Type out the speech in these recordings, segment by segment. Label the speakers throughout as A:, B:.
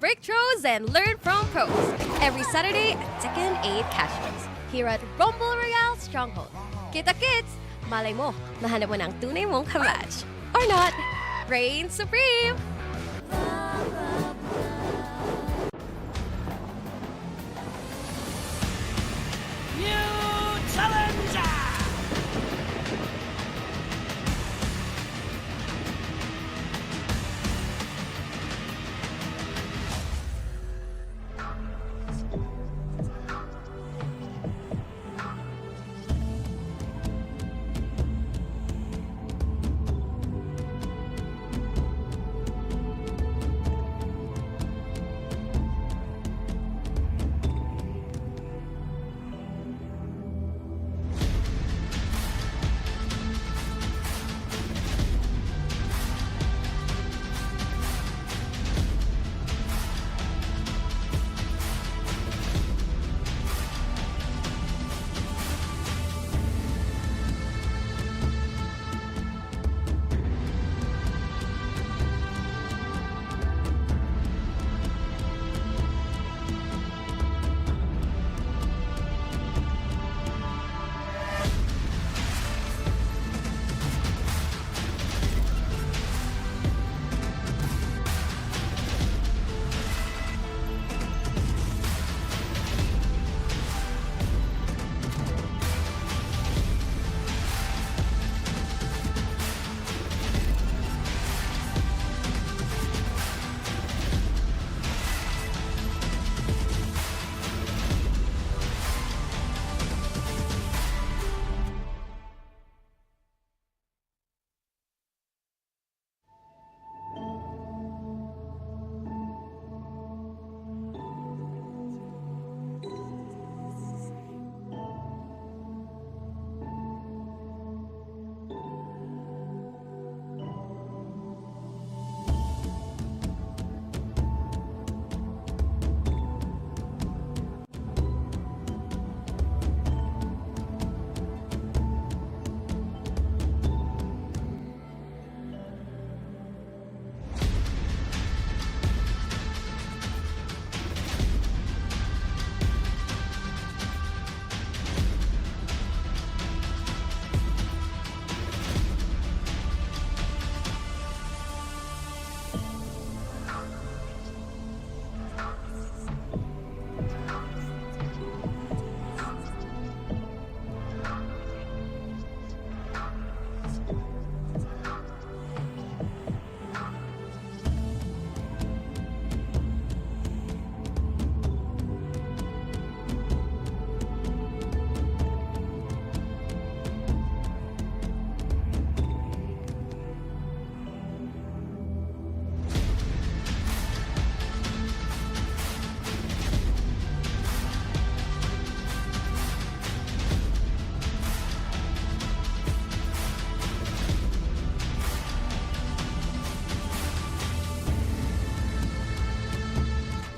A: breakthroughs and learn from pros. Every Saturday at Tekken 8 Casuals. Here at Rumble Royale Stronghold. Kita kids, malay mo, mahanap mo ng tunay mong kamatch. Or not, reign supreme!
B: New challenger!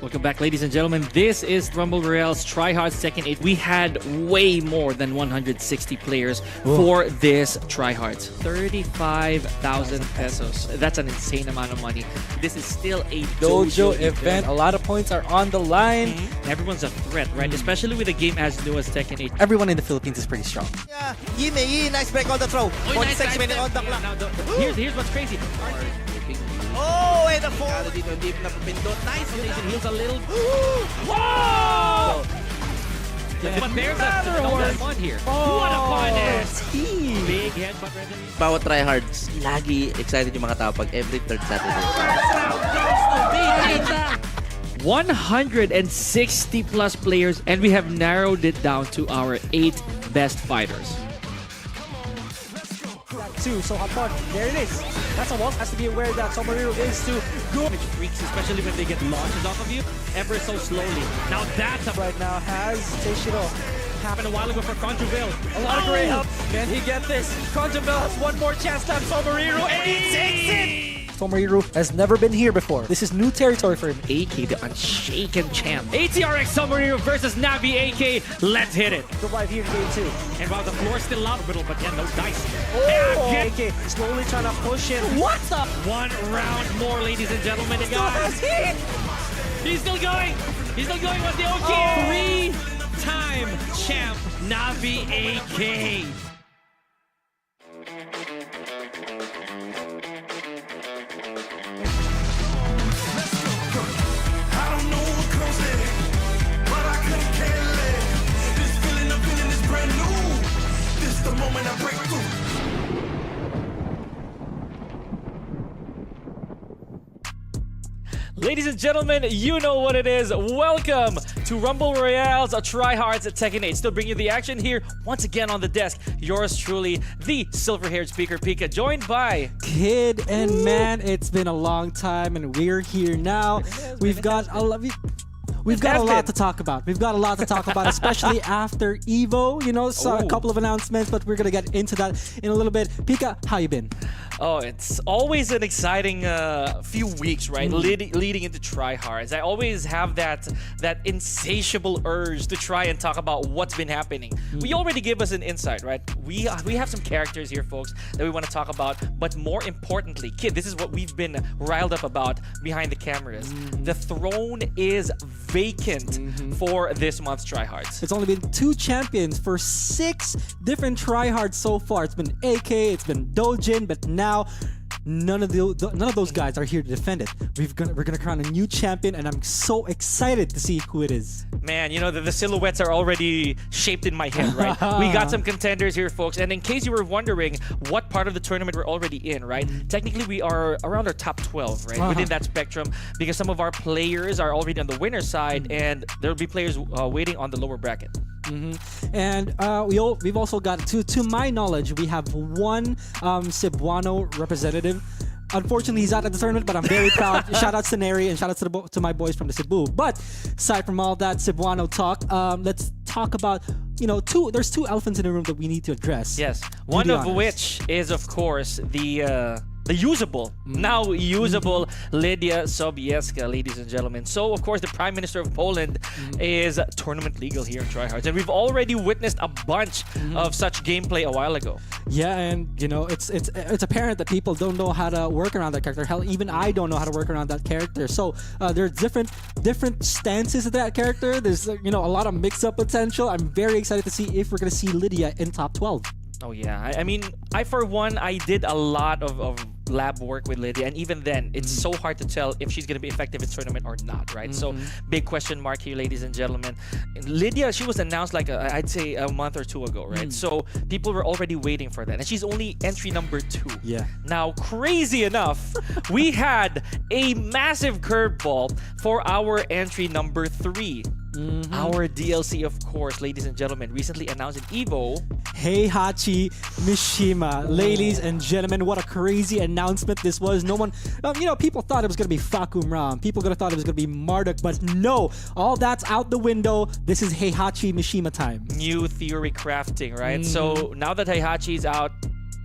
C: Welcome back, ladies and gentlemen. This is Rumble Royale's TryHards Tekken 8. We had way more than 160 players for this TryHards. 35,000 pesos. That's an insane amount of money. This is still a dojo event.
D: A lot of points are on the line.
C: Everyone's a threat, right? Especially with a game as new as Tekken 8.
D: Everyone in the Philippines is pretty strong.
E: Yeah, Yimei, nice break on the throw. 46 minutes on the clock.
C: Here's what's crazy.
E: Oh, and the fall.
B: Dito deep na pindot. Nice.
C: Foundation heals a little.
B: Whoa!
C: But there's a one here. What a punish! Big headbutt right there.
B: Bawat tryhards, lagi excited yung mga tao pag every third Saturday.
C: 160 plus players, and we have narrowed it down to our 8 best fighters.
D: So Hapon, there it is. That's a wall. Has to be aware that Somariro is too good.
C: Which freaks, especially when they get launches off of you ever so slowly. Now that's
D: Right now has Seishiro.
C: happened a while ago for Conjuville.
D: A lot of great help. Can he get this? Conjubel has one more chance to have Somariro, and he takes it! Tomohiro has never been here before. This is new territory for him.
C: AK, the unshaken champ. ATRX Somariro versus Navi AK. Let's hit it.
D: Survive here in game 2.
C: And while the floor's still out a little, but yeah, no dice.
D: Oh,
C: Yeah,
D: AK slowly trying to push in. What the?
C: One round more, ladies and gentlemen.
D: Still has hit!
C: He's still going. He's still going with the OK. Three-time champ Navi AK. Ladies and gentlemen, you know what it is. Welcome to Rumble Royale's TryHards at Tekken 8. Still bring you the action here once again on the desk. Yours truly, the silver-haired speaker Pika, joined by
D: Kid, and man, it's been a long time, and we're here now. We've got a lot to talk about. We've got a lot to talk about, especially after Evo. You know, so a couple of announcements, but we're gonna get into that in a little bit. Pika, how you been?
C: Oh, it's always an exciting few weeks, right? Leading into TryHards. I always have that insatiable urge to try and talk about what's been happening. We already give us an insight, right? We have some characters here, folks, that we want to talk about. But more importantly, Kid, this is what we've been riled up about behind the cameras. The throne is vacant for this month's TryHards.
D: It's only been 2 champions for 6 different TryHards so far. It's been AK, it's been Dojin, but now none of those guys are here to defend it. We're gonna crown a new champion, and I'm so excited to see who it is.
C: Man, you know, the silhouettes are already shaped in my head, right? We got some contenders here, folks. And in case you were wondering what part of the tournament we're already in, right? Technically, we are around our top 12, right? Within that spectrum, because some of our players are already on the winner's side, and there will be players waiting on the lower bracket.
D: And we've also got, to my knowledge, we have one Cebuano representative. Unfortunately, he's out at the tournament, but I'm very proud. Shout out to Neri and shout out to my boys from the Cebu. But aside from all that Cebuano talk, let's talk about, you know, there's 2 elephants in the room that we need to address.
C: Yes, one of which is, of course, the usable, now usable Lydia Sobieska, ladies and gentlemen. So, of course, the Prime Minister of Poland is tournament legal here in TryHards. And we've already witnessed a bunch of such gameplay a while ago.
D: Yeah, and, you know, it's apparent that people don't know how to work around that character. Hell, even I don't know how to work around that character. So, there are different stances of that character. There's, you know, a lot of mix-up potential. I'm very excited to see if we're going to see Lydia in top 12.
C: Oh, yeah. I mean, for one, I did a lot of lab work with Lydia, and even then, it's so hard to tell if she's going to be effective in tournament or not, right? So, big question mark here, ladies and gentlemen. Lydia, she was announced like, I'd say a month or 2 ago, right? So, people were already waiting for that, and she's only entry number 2.
D: Yeah.
C: Now, crazy enough, we had a massive curveball for our entry number 3. Our DLC, of course, ladies and gentlemen, recently announced in Evo.
D: Heihachi Mishima. Ladies and gentlemen, what a crazy announcement this was. No one, you know, people thought it was going to be Fakum Ram. People could have thought it was going to be Marduk, but no. All that's out the window. This is Heihachi Mishima time.
C: New theory crafting, right? So now that Heihachi's out,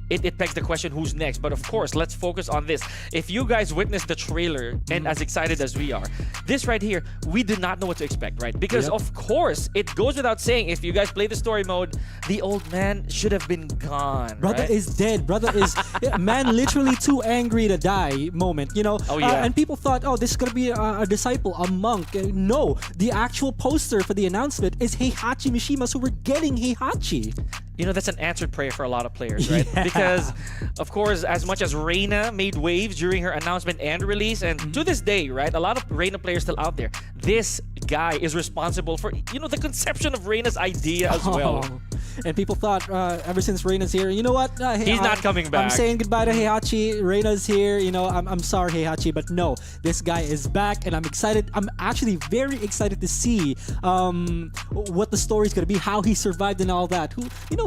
C: it begs the question, who's next? But of course, let's focus on this. If you guys witnessed the trailer and as excited as we are, this right here, we did not know what to expect, right? Because of course, it goes without saying, if you guys play the story mode, the old man should have been gone,
D: Brother
C: right?
D: is dead. Brother is, man, literally too angry to die moment, you know?
C: Oh, yeah.
D: And people thought, oh, this is going to be a disciple, a monk. No, the actual poster for the announcement is Heihachi Mishima, so we're getting Heihachi.
C: You know, that's an answered prayer for a lot of players, right? Because, of course, as much as Reina made waves during her announcement and release, and to this day, right, a lot of Reina players still out there, this guy is responsible for, you know, the conception of Reina's idea as well.
D: And people thought, ever since Reina's here, you know what?
C: He's not coming back.
D: I'm saying goodbye to Heihachi. Reina's here. You know, I'm sorry, Heihachi, but no, this guy is back, and I'm excited. I'm actually very excited to see what the story's gonna be, how he survived and all that.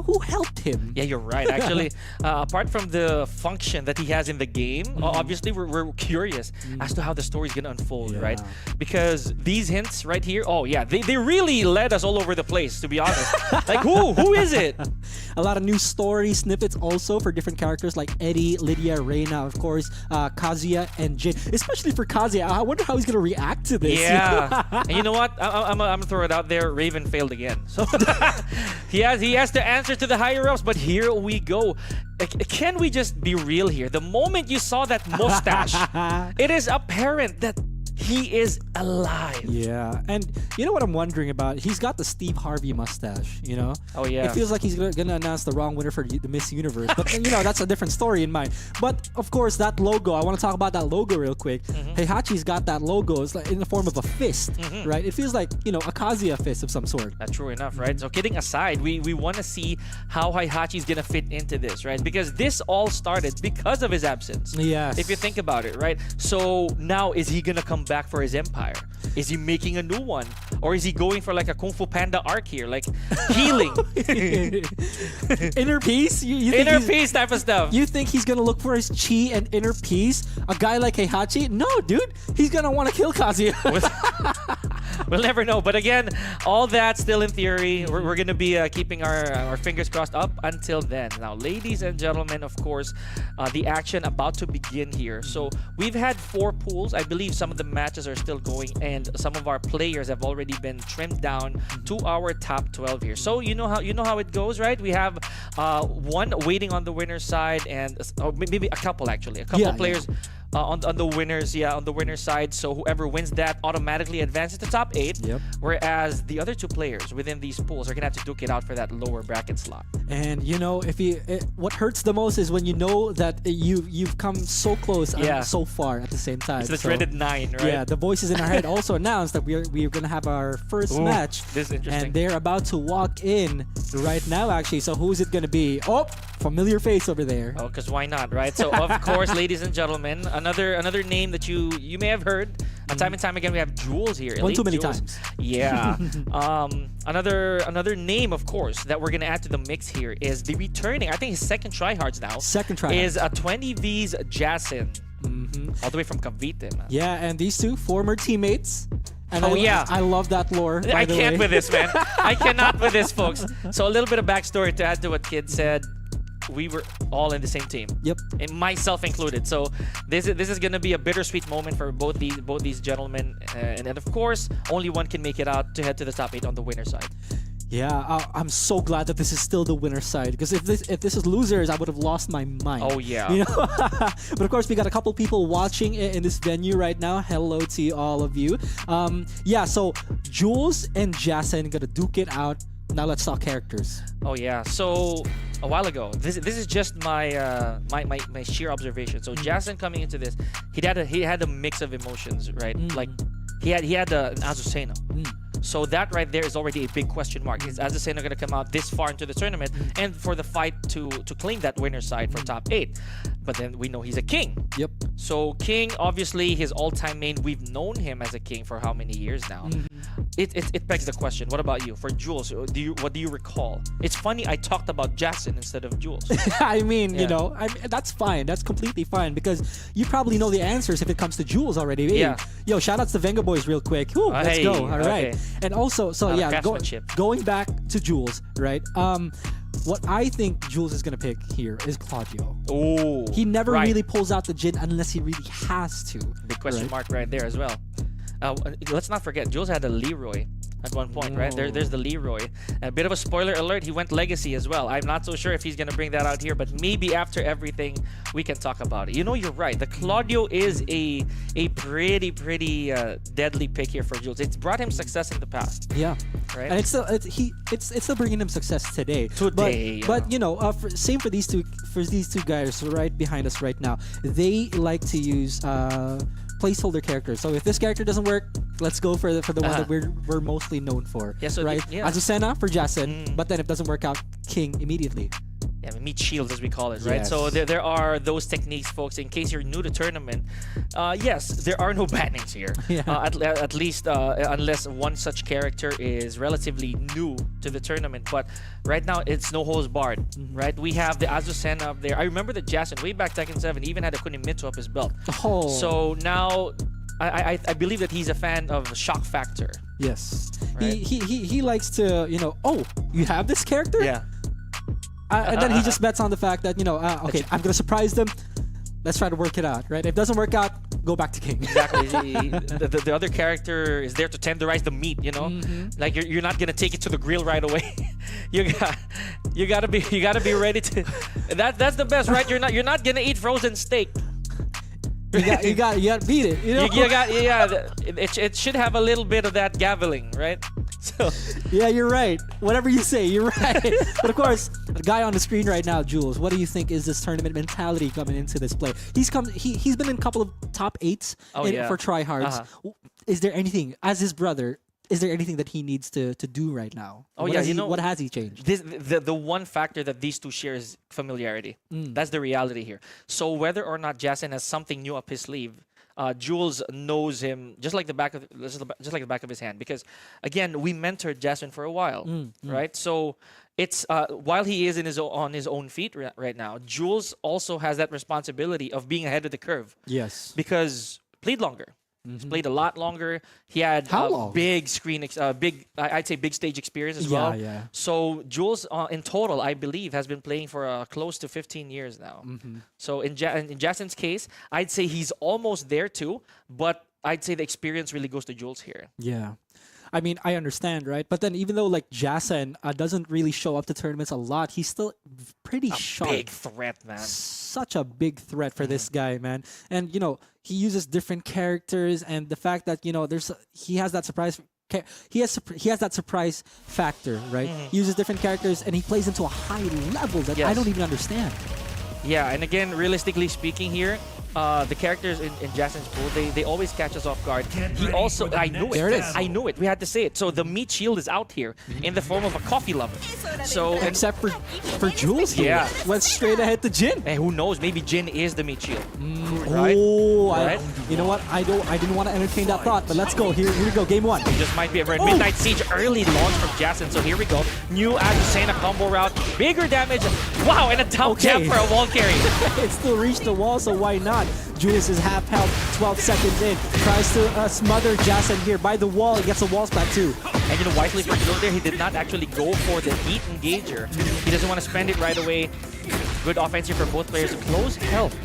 D: Who helped him?
C: Yeah, you're right. Actually, apart from the function that he has in the game, obviously we're curious as to how the story's gonna unfold, right? Because these hints right here, oh yeah, they really led us all over the place, to be honest. Like who is it?
D: A lot of new story snippets also for different characters like Eddie, Lydia, Reina, of course, Kazuya, and Jin. Especially for Kazuya, I wonder how he's gonna react to this.
C: Yeah, and you know what? I'm gonna throw it out there. Raven failed again, so he has to answer to the higher ups. But here we go. Can we just be real here? The moment you saw that mustache, it is apparent that He is alive.
D: Yeah, and you know what I'm wondering about? He's got the Steve Harvey mustache, you know?
C: Oh, yeah.
D: It feels like he's gonna announce the wrong winner for the Miss Universe. But, you know, that's a different story in mind. But, of course, that logo, I want to talk about that logo real quick. Heihachi's got that logo. It's like in the form of a fist, right? It feels like, you know, a Kazuya fist of some sort.
C: That's true enough, right? So kidding aside, we want to see how Heihachi's gonna fit into this, right? Because this all started because of his absence.
D: Yes.
C: If you think about it, right? So now, is he gonna come back for his empire? Is he making a new one? Or is he going for like a Kung Fu Panda arc here? Like healing?
D: Inner peace? You think
C: Inner
D: he's-
C: peace type of stuff.
D: You think he's gonna look for his chi and inner peace? A guy like Heihachi? No, dude. He's gonna want to kill Kazuya.
C: We'll never know. But again, all that still in theory. We're going to be keeping our fingers crossed up until then. Now, ladies and gentlemen, of course, the action about to begin here. So we've had 4 pools. I believe some of the matches are still going, and some of our players have already been trimmed down to our top 12 here. So you know how it goes, right? We have one waiting on the winner's side, and maybe a couple actually, a couple players. On the winner's side. So whoever wins that automatically advances to top 8.
D: Yep.
C: Whereas the other 2 players within these pools are gonna have to duke it out for that lower bracket slot.
D: And you know, what hurts the most is when you know that you've come so close and so far at the same time.
C: It's the
D: So,
C: dreaded 9, right?
D: Yeah, the voices in our head also announced that we're gonna have our first match.
C: This is interesting.
D: And they're about to walk in right now, actually. So who is it gonna be? Oh, familiar face over there.
C: Oh, because why not, right? So of course, ladies and gentlemen, another name that you may have heard time and time again. We have Jules here.
D: One
C: Elite
D: too many
C: Jules.
D: times.
C: Yeah. Another name, of course, that we're gonna add to the mix here is the returning. I think his second tryhards now.
D: Second try.
C: Is a 20V's Jason, all the way from Cavite, man.
D: Yeah, and these 2 former teammates. And
C: Oh,
D: I,
C: yeah.
D: I love that lore. By
C: I
D: the
C: can't
D: way.
C: with this, man. I cannot with this, folks. So a little bit of backstory to add to what Kid said. We were all in the same team.
D: Yep.
C: And myself included. So this is gonna be a bittersweet moment for both these gentlemen, and then of course only one can make it out to head to the top 8 on the winner side.
D: Yeah, I'm so glad that this is still the winner's side, because if this is losers, I would have lost my mind.
C: Oh yeah.
D: You know. But of course, we got a couple people watching in this venue right now. Hello to all of you. Yeah. So Jules and Jason gonna duke it out. Now let's talk characters.
C: Oh yeah. So a while ago, this is just my my sheer observation. So Jason coming into this, he had a mix of emotions, right? Like he had an Azucena. So that right there is already a big question mark. Is Azucena going to come out this far into the tournament and for the fight to claim that winner's side for top 8? But then we know he's a king.
D: Yep.
C: So King, obviously, his all-time main. We've known him as a king for how many years now? It begs the question. What about you? For Jules, what do you recall? It's funny I talked about Jason instead of Jules.
D: I mean,
C: Yeah.
D: you know, that's fine. That's completely fine, because you probably know the answers if it comes to Jules already. Hey,
C: Yeah.
D: Yo, shout outs to Venga Boys real quick. Whew, let's
C: Hey,
D: go. All right.
C: okay.
D: And also, so
C: Lot of
D: yeah,
C: craftsmanship.
D: going back to Jules, right? What I think Jules is gonna pick here is Claudio.
C: Oh,
D: He never
C: right.
D: really pulls out the Jin unless he really has to.
C: Big question
D: right?
C: mark right there as well. Let's not forget, Jules had a Leroy at one point, right? There's the Leroy. A bit of a spoiler alert, he went Legacy as well. I'm not so sure if he's going to bring that out here, but maybe after everything, we can talk about it. You know, you're right. The Claudio is a pretty deadly pick here for Jules. It's brought him success in the past,
D: Yeah.
C: right?
D: And it's still bringing him success today.
C: Today, yeah.
D: But you know, same for these two guys right behind us right now. They like to use placeholder characters. So if this character doesn't work, let's go for the one that we're mostly known for.
C: Yeah, so
D: right?
C: yeah.
D: Azucena for Jason, but then if it doesn't work out, King immediately.
C: Yeah, meat shields as we call it, right?
D: Yes.
C: So there are those techniques, folks. In case you're new to tournament, yes, there are no bannings here.
D: Yeah.
C: At least unless one such character is relatively new to the tournament. But right now it's no holds barred, right? We have the Azucena up there. I remember that Jason way back Tekken 7 even had a Kunimitsu up his belt.
D: Oh.
C: So now I believe that he's a fan of Shock Factor.
D: Yes.
C: Right.
D: He likes to, you know, oh, you have this character?
C: Yeah.
D: And then he just bets on the fact that, you know, okay, I'm going to surprise them. Let's try to work it out, right? If it doesn't work out, go back to King.
C: Exactly. The other character is there to tenderize the meat, you know? Like you're not gonna take it to the grill right away. you gotta be ready to. That's the best, right? You're not gonna eat frozen steak.
D: You got to beat it. You know?
C: It should have a little bit of that gaveling, right? So
D: Yeah, you're right. Whatever you say, you're right. But of course, the guy on the screen right now, Jules, what do you think is this tournament mentality coming into this play? He's been in a couple of top 8s for TryHards. Is there anything, as his brother, is there anything that he needs to do right now? What has he changed?
C: The one factor that these two share is familiarity. That's the reality here. So whether or not Jason has something new up his sleeve, Jules knows him just like the back of his hand, because again, we mentored Jason for a while, right? So it's while he is on his own feet right now, Jules also has that responsibility of being ahead of the curve.
D: Yes,
C: because played longer. He's played a lot longer. He had big screen, I'd say big stage experience as well.
D: Yeah.
C: So Jules, in total, I believe, has been playing for close to 15 years now. So in Jason's case, I'd say he's almost there too, but I'd say the experience really goes to Jules here.
D: Yeah. I mean, I understand, right? But then even though like Jason doesn't really show up to tournaments a lot, he's still pretty sharp.
C: Big threat, man.
D: Such a big threat for this guy, man. And, you know, he uses different characters, and the fact that, you know, he has that surprise... He has that surprise factor, right? He uses different characters, and he plays into a high level that I don't even understand.
C: Yeah, and again, realistically speaking here, the characters in Jason's pool, they always catch us off guard. He also, I knew it.
D: There it is.
C: I knew it. We had to say it. So the meat shield is out here in the form of a coffee lover. So
D: except for Jules here. Went straight ahead to Jin.
C: And who knows? Maybe Jin is the meat shield. Right?
D: Oh,
C: right?
D: You know what? I didn't want to entertain that thought, but let's go. Here we go. Game 1.
C: It just might be a Midnight Siege early launch from Jason. So here we go. New Azucena combo route. Bigger damage. Wow, and a down jump for a wall carry.
D: It still reached the wall, so why not? Julius is half health, 12 seconds in. Tries to smother Jason here by the wall. He gets a wall splat too.
C: And you know, wisely for Jules there, he did not actually go for the heat engager. He doesn't want to spend it right away. Good offense here for both players. Close health.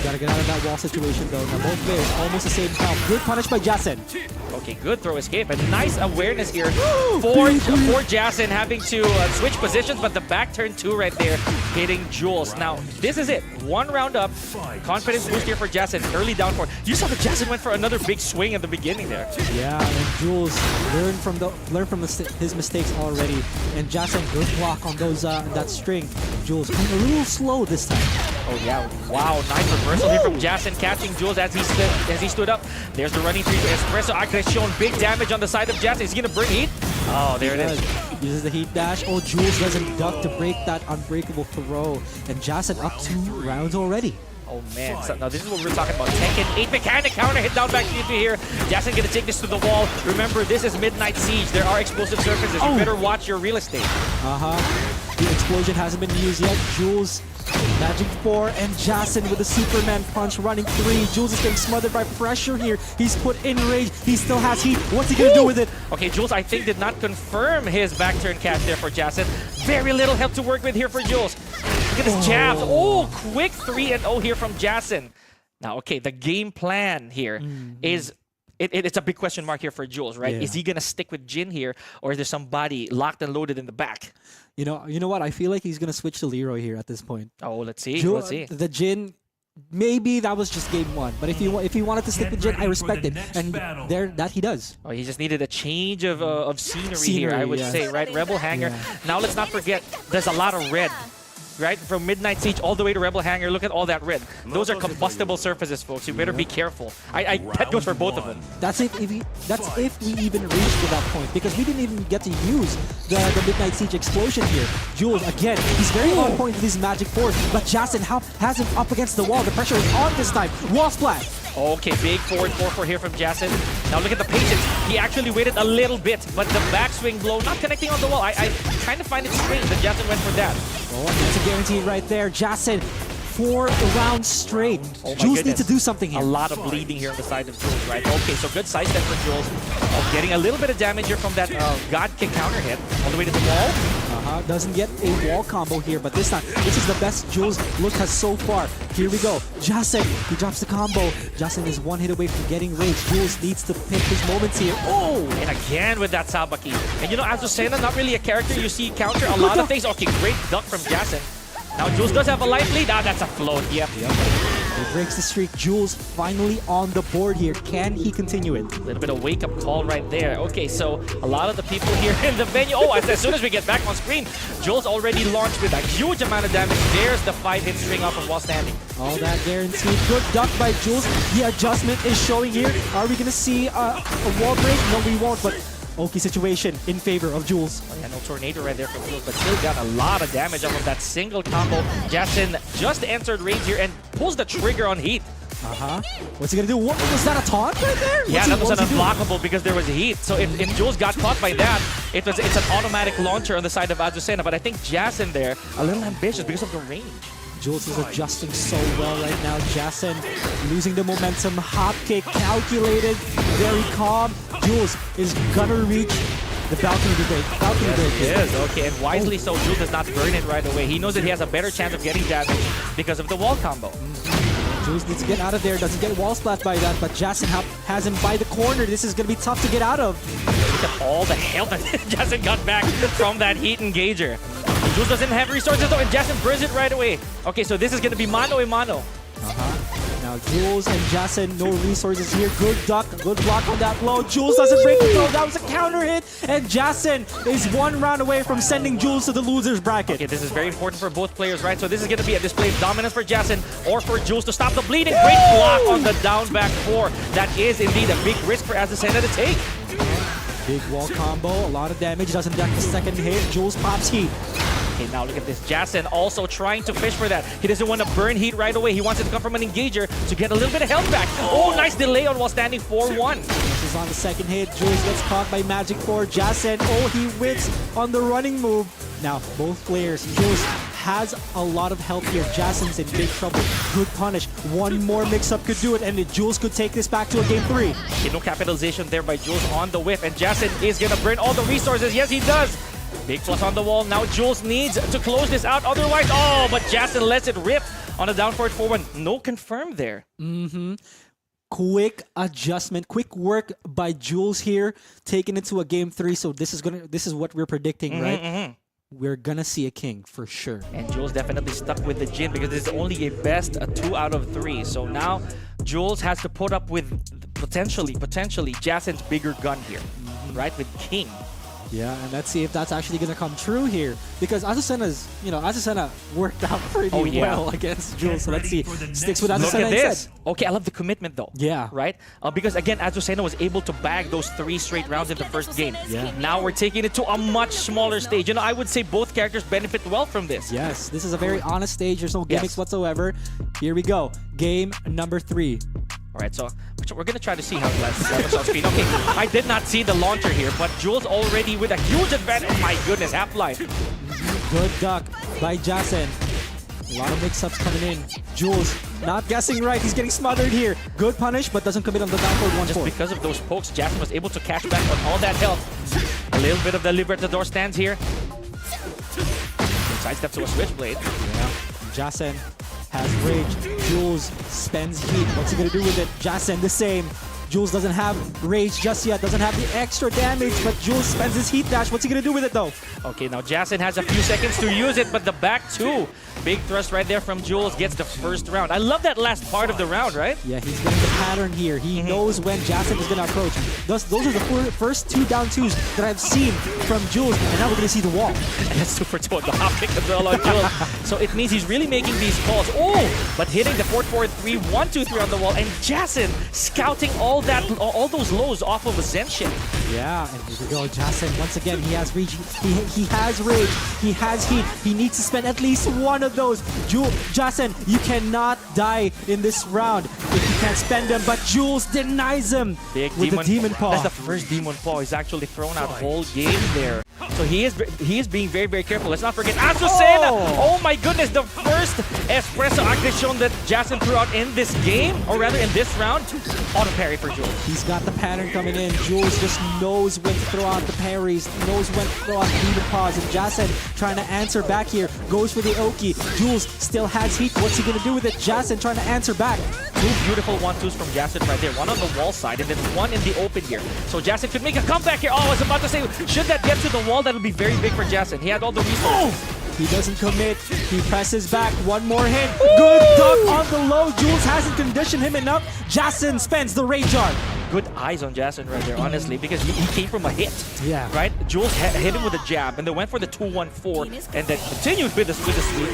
D: Gotta get out of that wall situation though. Now both players almost the same health. Good punish by Jason.
C: Okay, good throw escape. And nice awareness here for Jason having to switch positions, but the back turn 2 right there hitting Jules. Now, this is it. 1 round up. Confidence boost here for Jason. Early down 4. You saw that Jason went for another big swing at the beginning there.
D: Yeah, and Jules learned from his mistakes already. And Jason, good block on those that string. Jules a little slow this time.
C: Oh yeah, wow, nice reversal here from Jason, catching Jules as he stood up. There's the running 3 to Espresso. Aggression, big damage on the side of Jason. Is he gonna bring heat? Oh, there it is.
D: Uses the heat dash. Oh, Jules doesn't duck to break that unbreakable throw. And Jason up 2 rounds already.
C: Oh man, so now this is what we're talking about. Tekken 8 mechanic counter hit down back into here. Jason gonna take this to the wall. Remember, this is Midnight Siege. There are explosive surfaces. You better watch your real estate.
D: The explosion hasn't been used yet. Jules, Magic 4, and Jason with a Superman punch running 3. Jules is getting smothered by pressure here. He's put in range. He still has heat. What's he gonna do with it?
C: Okay, Jules, I think, did not confirm his back turn catch there for Jason. Very little help to work with here for Jules. Look at his jabs. Oh, quick 3-0 here from Jason. Now, okay, the game plan here is... It's a big question mark here for Jules, right? Is he gonna stick with Jin here, or is there somebody locked and loaded in the back?
D: You know what? I feel like he's gonna switch to Leroy here at this point.
C: Oh, let's see. Let's see.
D: The Jin, maybe that was just game 1, but if he wanted to stick with Jin, I respect it, and that he does.
C: Oh, he just needed a change of scenery here, I would say, right? Rebel Hangar. Now let's not forget, there's a lot of red. Right, from Midnight Siege all the way to Rebel Hangar, look at all that red. Those are combustible surfaces, folks. You better be careful. That goes for both of them.
D: That's if we even reached to that point, because we didn't even get to use the Midnight Siege explosion here. Jules, again, he's very on point with his Magic 4, but Jason has him up against the wall. The pressure is on this time. Wall splat.
C: Okay, big forward 4-4 here from Jason. Now look at the patience. He actually waited a little bit, but the backswing blow not connecting on the wall. I kind of find it strange that Jason went for that.
D: Oh, that's a guarantee right there. Jason, 4 rounds straight. Jules needs to do something here.
C: A lot of bleeding here on the side of Jules, right? Okay, so good side step for Jules. Getting a little bit of damage here from that God Kick counter hit all the way to the wall.
D: Doesn't get a wall combo here, but this time, this is the best Jules look has so far. Here we go. Jason, he drops the combo. Jason is 1 hit away from getting rage. Jules needs to pick his moments here. Oh!
C: And again with that Sabaki. And you know, Azucena, not really a character you see counter a lot of things. Okay, great duck from Jason. Now Jules does have a life lead. That's a float. Yep.
D: He breaks the streak. Jules finally on the board here. Can he continue it?
C: A little bit of wake-up call right there. Okay, so a lot of the people here in the venue. Oh, as soon as we get back on screen, Jules already launched with a huge amount of damage. There's the 5-hit string off of while standing.
D: All that guaranteed. Good duck by Jules. The adjustment is showing here. Are we going to see a wall break? No, we won't, but Oki situation in favor of Jules.
C: Oh, yeah, no tornado right there from Jules, but still got a lot of damage off of that single combo. Jason just entered rage here and pulls the trigger on heat.
D: What's he gonna do? What was that, a taunt right there?
C: Yeah, that was an unblockable because there was heat. So if Jules got caught by that, it's an automatic launcher on the side of Azucena. But I think Jason there, a little ambitious because of the range.
D: Jules is adjusting so well right now. Jason losing the momentum. Hop kick, calculated, very calm. Jules is gonna reach the balcony break.
C: Yes, okay, and wisely so, Jules does not burn it right away. He knows that he has a better chance of getting damage because of the wall combo.
D: Jules needs to get out of there. Doesn't get wall splat by that, but Jason has him by the corner. This is gonna be tough to get out of.
C: Look at all the health that Jason got back from that heat engager. Jules doesn't have resources though, and Jason burns it right away. Okay, so this is gonna be mano a mano.
D: Now Jules and Jason, no resources here. Good duck, good block on that blow. Jules doesn't break the throw. That was a counter hit, and Jason is one round away from sending Jules to the losers bracket.
C: Okay, this is very important for both players, right? So this is gonna be a display of dominance for Jason or for Jules to stop the bleeding. Great block on the down back 4. That is indeed a big risk for Azucena to take.
D: Big wall combo, a lot of damage. Doesn't deck the second hit. Jules pops heat.
C: Okay, now look at this. Jason also trying to fish for that. He doesn't want to burn heat right away. He wants it to come from an engager to get a little bit of health back. Oh, nice delay on while standing 4-1.
D: This is on the second hit. Jules gets caught by Magic 4. Jason, oh, he wins on the running move. Now, both players. Jules has a lot of health here. Jason's in big trouble. Good punish. One more mix-up could do it, and Jules could take this back to a game 3.
C: Okay, no capitalization there by Jules on the whip, and Jason is going to burn all the resources. Yes, he does. Big plus on the wall. Now Jules needs to close this out. Otherwise, oh, but Jason lets it rip on a down forward 4-1. No confirm there.
D: Quick adjustment, quick work by Jules here, taking it to a game 3. So this is what we're predicting, right? We're gonna see a king for sure.
C: And Jules definitely stuck with the Jin because this is only a best 2 out of 3. So now Jules has to put up with potentially Jason's bigger gun here, right? With King.
D: Yeah, and let's see if that's actually gonna come true here, because Azucena worked out pretty well against Jules. So let's see, sticks with Azucena
C: Look at
D: instead.
C: this. Okay, I love the commitment though.
D: Yeah.
C: Right? Because again, Azucena was able to bag those 3 straight rounds in the first game.
D: Yeah.
C: Now we're taking it to a much smaller stage. You know, I would say both characters benefit well from this.
D: Yes, this is a very honest stage. There's no gimmicks whatsoever. Here we go. Game number 3.
C: All right, so we're going to try to see how it lasts on screen. Okay, I did not see the launcher here, but Jules already with a huge advantage. Oh my goodness, half-life.
D: Good duck by Jason. A lot of mix-ups coming in. Jules not guessing right. He's getting smothered here. Good punish, but doesn't commit on the down forward 1-4.
C: Just because of those pokes, Jason was able to catch back on all that health. A little bit of the Libertador stands here. Sidestep to a switchblade.
D: Yeah. Jason has rage. Jules spends heat. What's he gonna do with it? Jason the same. Jules doesn't have rage just yet, doesn't have the extra damage, but Jules spends his heat dash. What's he gonna do with it though?
C: Okay, now Jason has a few seconds to use it, but the back 2. Big thrust right there from Jules gets the first round. I love that last part of the round, right?
D: Yeah, he's getting the pattern here. He knows when Jason is gonna approach. Those are the first 2 down 2s that I've seen from Jules, and now we're gonna see the wall.
C: And that's super toe, the hop kick as well on Jules. So it means he's really making these calls. Oh, but hitting the 4-4-3, 1-2-3 on the wall, and Jason scouting all those lows off of a Zenshin.
D: Yeah, and here we go, Jason. Once again, he has rage. He has rage. He has heat. He needs to spend at least one of those. Jason, you cannot die in this round if you can't spend them. But Jules denies him with the Demon Paw.
C: That's the first Demon Paw. He's actually thrown out whole game there. So he is being very, very careful. Let's not forget Azucena. Oh my goodness, the first espresso aggression that Jason threw out in this game, or rather in this round, auto parry for Jules.
D: He's got the pattern coming in. Jules just knows when to throw out the parries, knows when to throw out the Demon Paws. And Jason trying to answer back here, goes for the Oki. Jules still has heat. What's he gonna do with it? Jason trying to answer back.
C: 2 beautiful 1-2s from Jason right there. One on the wall side and then one in the open here. So Jason could make a comeback here. Oh, I was about to say, should that get to the wall, that'll be very big for Jason. He had all the resources.
D: He doesn't commit. He presses back. One more hit. Good duck on the low. Jules hasn't conditioned him enough. Jason spends the rage art.
F: Good eyes on Jason right there, honestly, because he came from a hit.
D: Yeah.
F: Right? Jules hit him with a jab, and they went for the 2-1-4, and then continued with the sweep.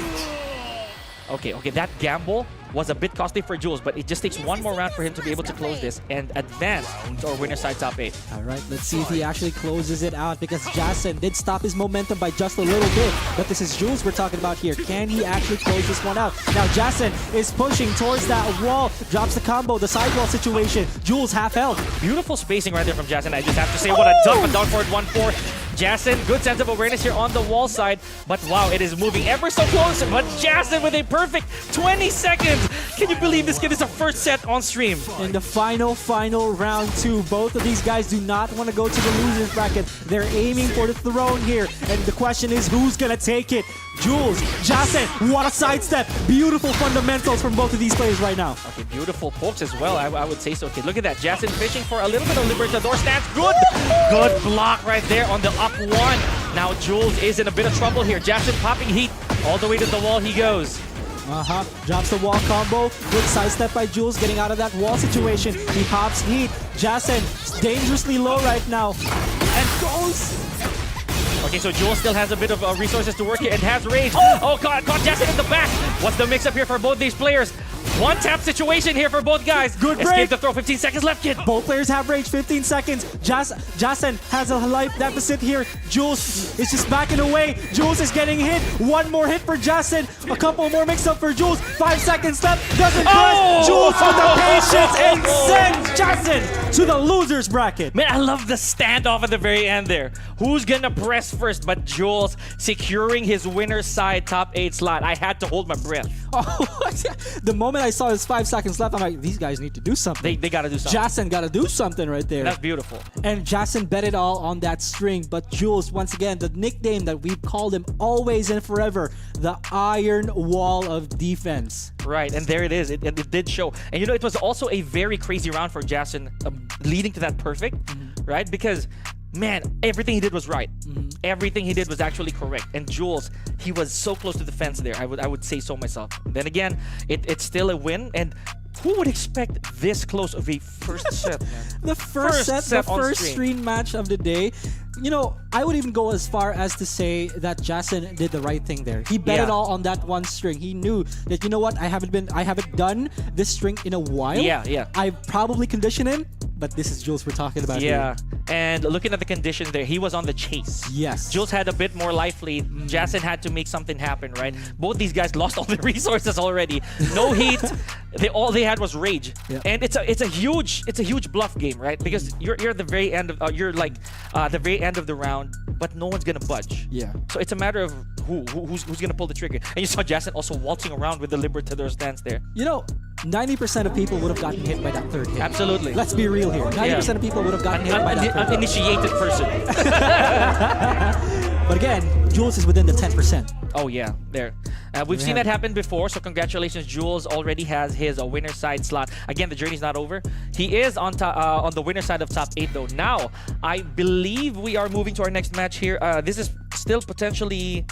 F: Okay, that gamble was a bit costly for Jules, but it just takes one more round for him to be able to close this and advance to our winner side top 8.
D: All right, let's see if he actually closes it out, because Jason did stop his momentum by just a little bit. But this is Jules we're talking about here. Can he actually close this one out? Now Jason is pushing towards that wall, drops the combo, the sidewall situation. Jules half health.
F: Beautiful spacing right there from Jason. I just have to say, what a duck, but down for it 1-4. Jason, good sense of awareness here on the wall side, but wow, it is moving ever so close. But Jason with a perfect 20 seconds. Can you believe this kid is a first set on stream?
D: In the final round 2, both of these guys do not want to go to the losers bracket. They're aiming for the throne here, and the question is, who's gonna take it? Jules, Jason, what a sidestep. Beautiful fundamentals from both of these players right now.
F: Okay, beautiful pokes as well, I would say so. Okay, look at that. Jason fishing for a little bit of Libertador stance. Good block right there on the up one. Now Jules is in a bit of trouble here. Jason popping heat. All the way to the wall he goes.
D: Drops the wall combo. Good sidestep by Jules, getting out of that wall situation. He pops heat. Jason dangerously low right now. And goes.
F: Okay, so Jules still has a bit of resources to work here and has rage. Oh, caught Jason in the back. What's the mix-up here for both these players? One tap situation here for both guys.
D: Good break.
F: Escape the throw. 15 seconds left, kid.
D: Both players have rage. 15 seconds. Jason has a life deficit here. Jules is just backing away. Jules is getting hit. One more hit for Jason. A couple more mix-up for Jules. 5 seconds left. Doesn't press. Jules with the patience and sends Jason to the losers bracket.
F: Man, I love the standoff at the very end there. Who's gonna press first? But Jules securing his winner's side top 8 slot. I had to hold my breath.
D: The moment I saw his 5 seconds left, I'm like, these guys need to do something.
F: They gotta do something.
D: Jason gotta do something right there.
F: That's beautiful.
D: And Jason bet it all on that string. But Jules, once again, the nickname that we've called him always and forever, the Iron Wall of Defense.
F: Right, and there it is. It did show. And you know, it was also a very crazy round for Jason, leading to that perfect, right? Because man, everything he did was right. Everything he did was actually correct. And Jules, he was so close to the fence there. I would say so myself. Then again, it's still a win. And who would expect this close of a first set, man?
D: The first set, the first stream match of the day. You know, I would even go as far as to say that Jason did the right thing there. He bet it all on that one string. He knew that, you know what, I haven't done this string in a while.
F: Yeah.
D: I probably conditioned him, but this is Jules we're talking about here.
F: And looking at the conditions there, he was on the chase.
D: Yes.
F: Jules had a bit more life lead. Jason had to make something happen, right? Both these guys lost all their resources already. No heat. All they had was rage. And it's a huge bluff game, right? Because you're at the very end of the very end of the round, but no one's gonna budge.
D: Yeah.
F: So it's a matter of who's gonna pull the trigger. And you saw Jason also waltzing around with the Libertador stance there.
D: You know, 90% of people would have gotten hit by that third hit.
F: Absolutely.
D: Let's be real here. 90% of people would have gotten hit by that third hit.
F: Uninitiated person.
D: But again, Jules is within the 10%.
F: Oh yeah, there. We've seen that happen before, so congratulations. Jules already has his winner side slot. Again, the journey's not over. He is on the winner side of top 8 though. Now, I believe we are moving to our next match here. This is still potentially...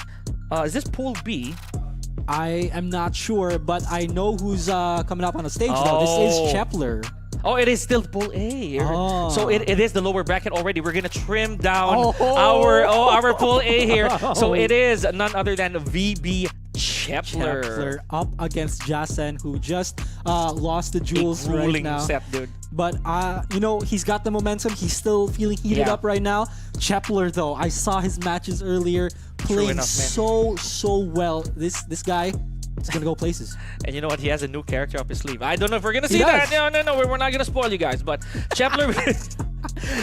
F: is this Pool B?
D: I am not sure, but I know who's coming up on the stage though. This is Chepler.
F: Oh, it is still Pool A. So it is the lower bracket already. We're gonna trim down our Pool A here. So it is none other than VB Chepler
D: up against Jason, who just lost to Jules right now.
F: Set, dude.
D: But you know, he's got the momentum. He's still feeling heated up right now. Chepler though, I saw his matches earlier, playing so well. This guy is gonna go places.
F: And you know what? He has a new character up his sleeve. I don't know if we're gonna see that. No, we're not gonna spoil you guys. But Chepler,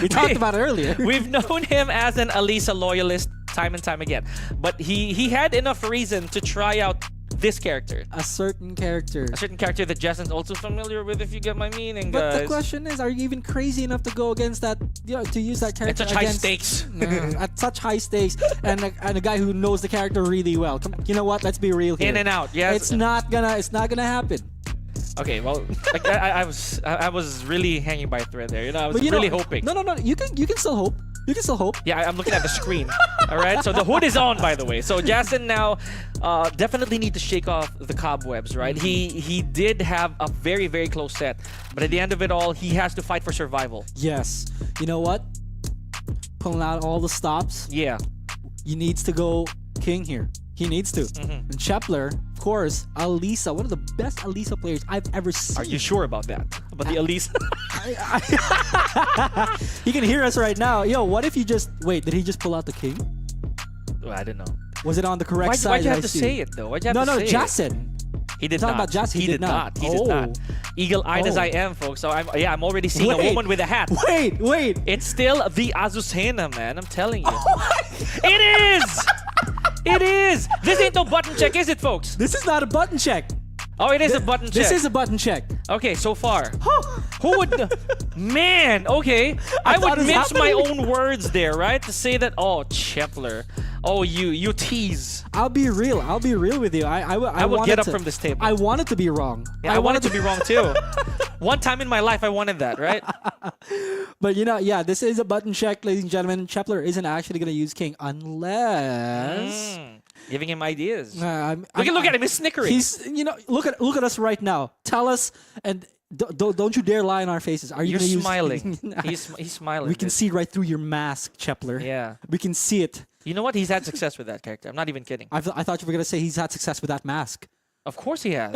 D: we talked about it earlier.
F: We've known him as an Alisa loyalist time and time again, but he had enough reason to try out this character.
D: A certain character
F: that Jason's also familiar with, if you get my meaning,
D: but
F: guys.
D: The question is, are you even crazy enough to go against that, to use that character
F: at such high stakes?
D: At such high stakes, and a guy who knows the character really well. You know what? Let's be real here.
F: In and out, yes.
D: It's not gonna happen.
F: Okay, well, I was really hanging by a thread there. You know, I was really hoping.
D: No. You can still hope. You can still hope.
F: Yeah, I'm looking at the screen. All right, so the hood is on, by the way. So Jason now definitely need to shake off the cobwebs, right? He did have a very, very close set, but at the end of it all, he has to fight for survival.
D: Yes. You know what? Pulling out all the stops.
F: Yeah.
D: He needs to go king here. He needs to. And Chepler, of course, Alisa, one of the best Alisa players I've ever seen.
F: Are you sure about that? About the Elise?
D: He can hear us right now. Yo, what if you just... Wait, did he just pull out the king?
F: Well, I don't know.
D: Was it on the correct side?
F: Why'd you
D: that
F: have
D: I
F: to
D: see?
F: say it, though? Why'd you have
D: No,
F: to say it?
D: Jason.
F: He did
D: Talking
F: not.
D: about Jason, he did not.
F: He did not. Eagle-eyed as
D: Oh.
F: I am, folks. So I'm already seeing a
D: Wait.
F: woman with a hat.
D: Wait.
F: It's still the Azucena, man. I'm telling you. It is! It is! This ain't no button check, is it, folks?
D: This is not a button check.
F: Oh, it is a button check.
D: This is a button check.
F: Okay, so far. Who would... Man, okay. I
D: thought
F: would
D: it was
F: mince my
D: happening.
F: own words there, right? To say that, oh, Chepler. Oh, you tease.
D: I'll be real with you. I
F: will
D: wanted
F: get up
D: to-
F: from this table.
D: I wanted to be wrong.
F: Yeah, I wanted to be wrong, too. One time in my life, I wanted that, right?
D: But you know, yeah, this is a button check, ladies and gentlemen. Chepler isn't actually going to use king unless...
F: Giving him ideas.
D: I'm-
F: Look at him, he's snickering.
D: He's, you know, look at us right now. Tell us, and don't you dare lie in our faces. Are you
F: You're
D: gonna use...
F: smiling. he's smiling.
D: We can
F: dude.
D: see right through your mask, Chepler.
F: Yeah.
D: We can see it.
F: You know what? He's had success with that character. I'm not even kidding.
D: I thought you were gonna say he's had success with that mask.
F: Of course he has.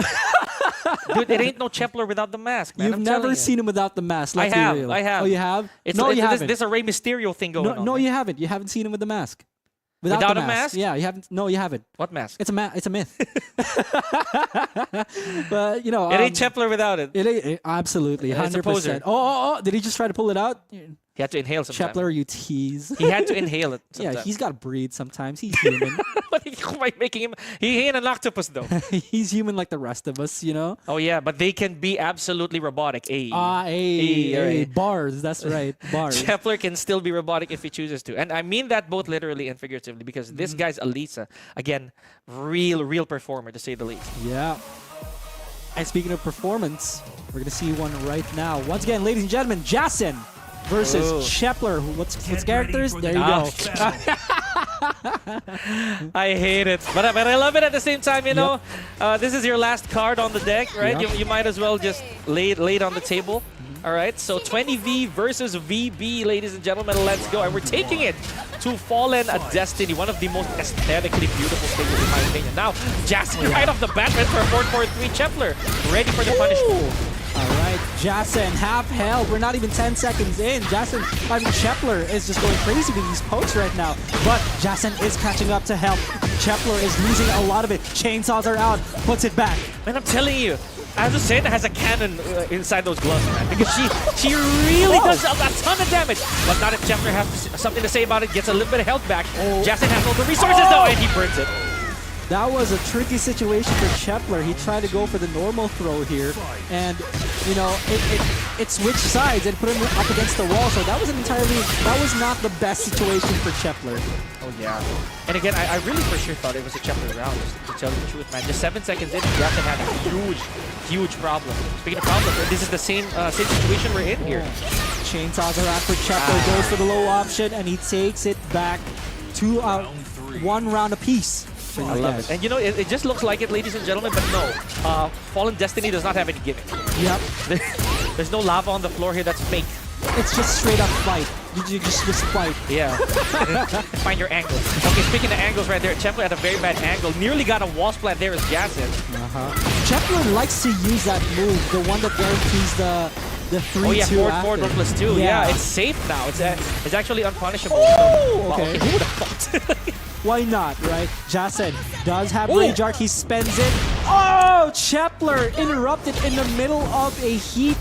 F: Dude, it ain't no Chepler without the mask, man.
D: You've
F: I'm telling
D: never
F: you.
D: seen him without the mask.
F: I
D: Let's be
F: have.
D: real.
F: I have.
D: Oh, you have?
F: It's,
D: no, you
F: there's,
D: haven't.
F: there's a Rey Mysterio thing going on.
D: No,
F: man.
D: you haven't. You haven't seen him with the mask. Without
F: Without
D: the
F: a mask?
D: Yeah, you haven't. No, you haven't.
F: What mask?
D: It's a myth. But you know,
F: It ain't Chepler without it.
D: absolutely
F: It's a
D: 100%.
F: poser.
D: Oh! Did he just try to pull it out?
F: He had to inhale sometimes.
D: Chepler, you tease.
F: He had to inhale it
D: Yeah,
F: sometimes.
D: he's got to breathe sometimes. He's human.
F: But by making him... He ain't an octopus, though.
D: He's human like the rest of us, you know?
F: Oh, yeah, but they can be absolutely robotic.
D: Hey,
F: right.
D: bars. That's right. Bars.
F: Chepler can still be robotic if he chooses to. And I mean that both literally and figuratively because this
D: Mm-hmm.
F: guy's Alisa. Again, real performer to say the least.
D: Yeah. And speaking of performance, we're gonna see one right now. Once again, ladies and gentlemen, Jason versus
F: Ooh.
D: Chepler. What's games? There you
F: Ah.
D: go.
F: I hate it, but I love it at the same time. You know, this is your last card on the deck, right?
D: Yeah.
F: You might as well just lay it on the table. All right, so 20V versus VB, ladies and gentlemen, let's go. And we're taking it to Fallen Destiny, one of the most aesthetically beautiful stages in my opinion. Now, Jason right off the bat went for a 4-4-3 Chepler, ready for the punishment.
D: All right, Jason, half health. We're not even 10 seconds in. Chepler is just going crazy with these pokes right now. But Jason is catching up to health. Chepler is losing a lot of it. Chainsaws are out. Puts it back.
F: Man, I'm telling you, Azucena has a cannon inside those gloves, man, because she really does a ton of damage. But not if Chepler has something to say about it, gets a little bit of health back. Jason has all the resources though, and he burns it.
D: That was a tricky situation for Chepler. He tried to go for the normal throw here, and you know it switched sides and put him up against the wall. So that was not the best situation for Chepler.
F: Oh yeah. And again, I really for sure thought it was a Chepler round, to tell you the truth, man. Just 7 seconds in, Jason had a huge problem. Speaking of problems, this is the same situation we're in here.
D: Chainsaws are out for Chepler. Goes for the low option, and he takes it back to 1 round apiece.
F: I love it. And you know, it just looks like it, ladies and gentlemen, but no. Fallen Destiny does not have any gimmick.
D: Yep.
F: There's no lava on the floor here that's fake.
D: It's just straight up fight. You just fight.
F: Yeah. Find your angles. Okay, speaking of angles right there, Chepler had a very bad angle. Nearly got a wall splat there as Jason.
D: Chepler likes to use that move, the one that guarantees the 3-2
F: Oh yeah, forward
D: after.
F: plus 2. Yeah, it's safe now. It's actually unpunishable.
D: Oh,
F: Wow,
D: okay.
F: who would have thought?
D: Why not, right? Jason does have
F: Ooh.
D: Rage Arc. He spends it. Oh, Chepler interrupted in the middle of a heat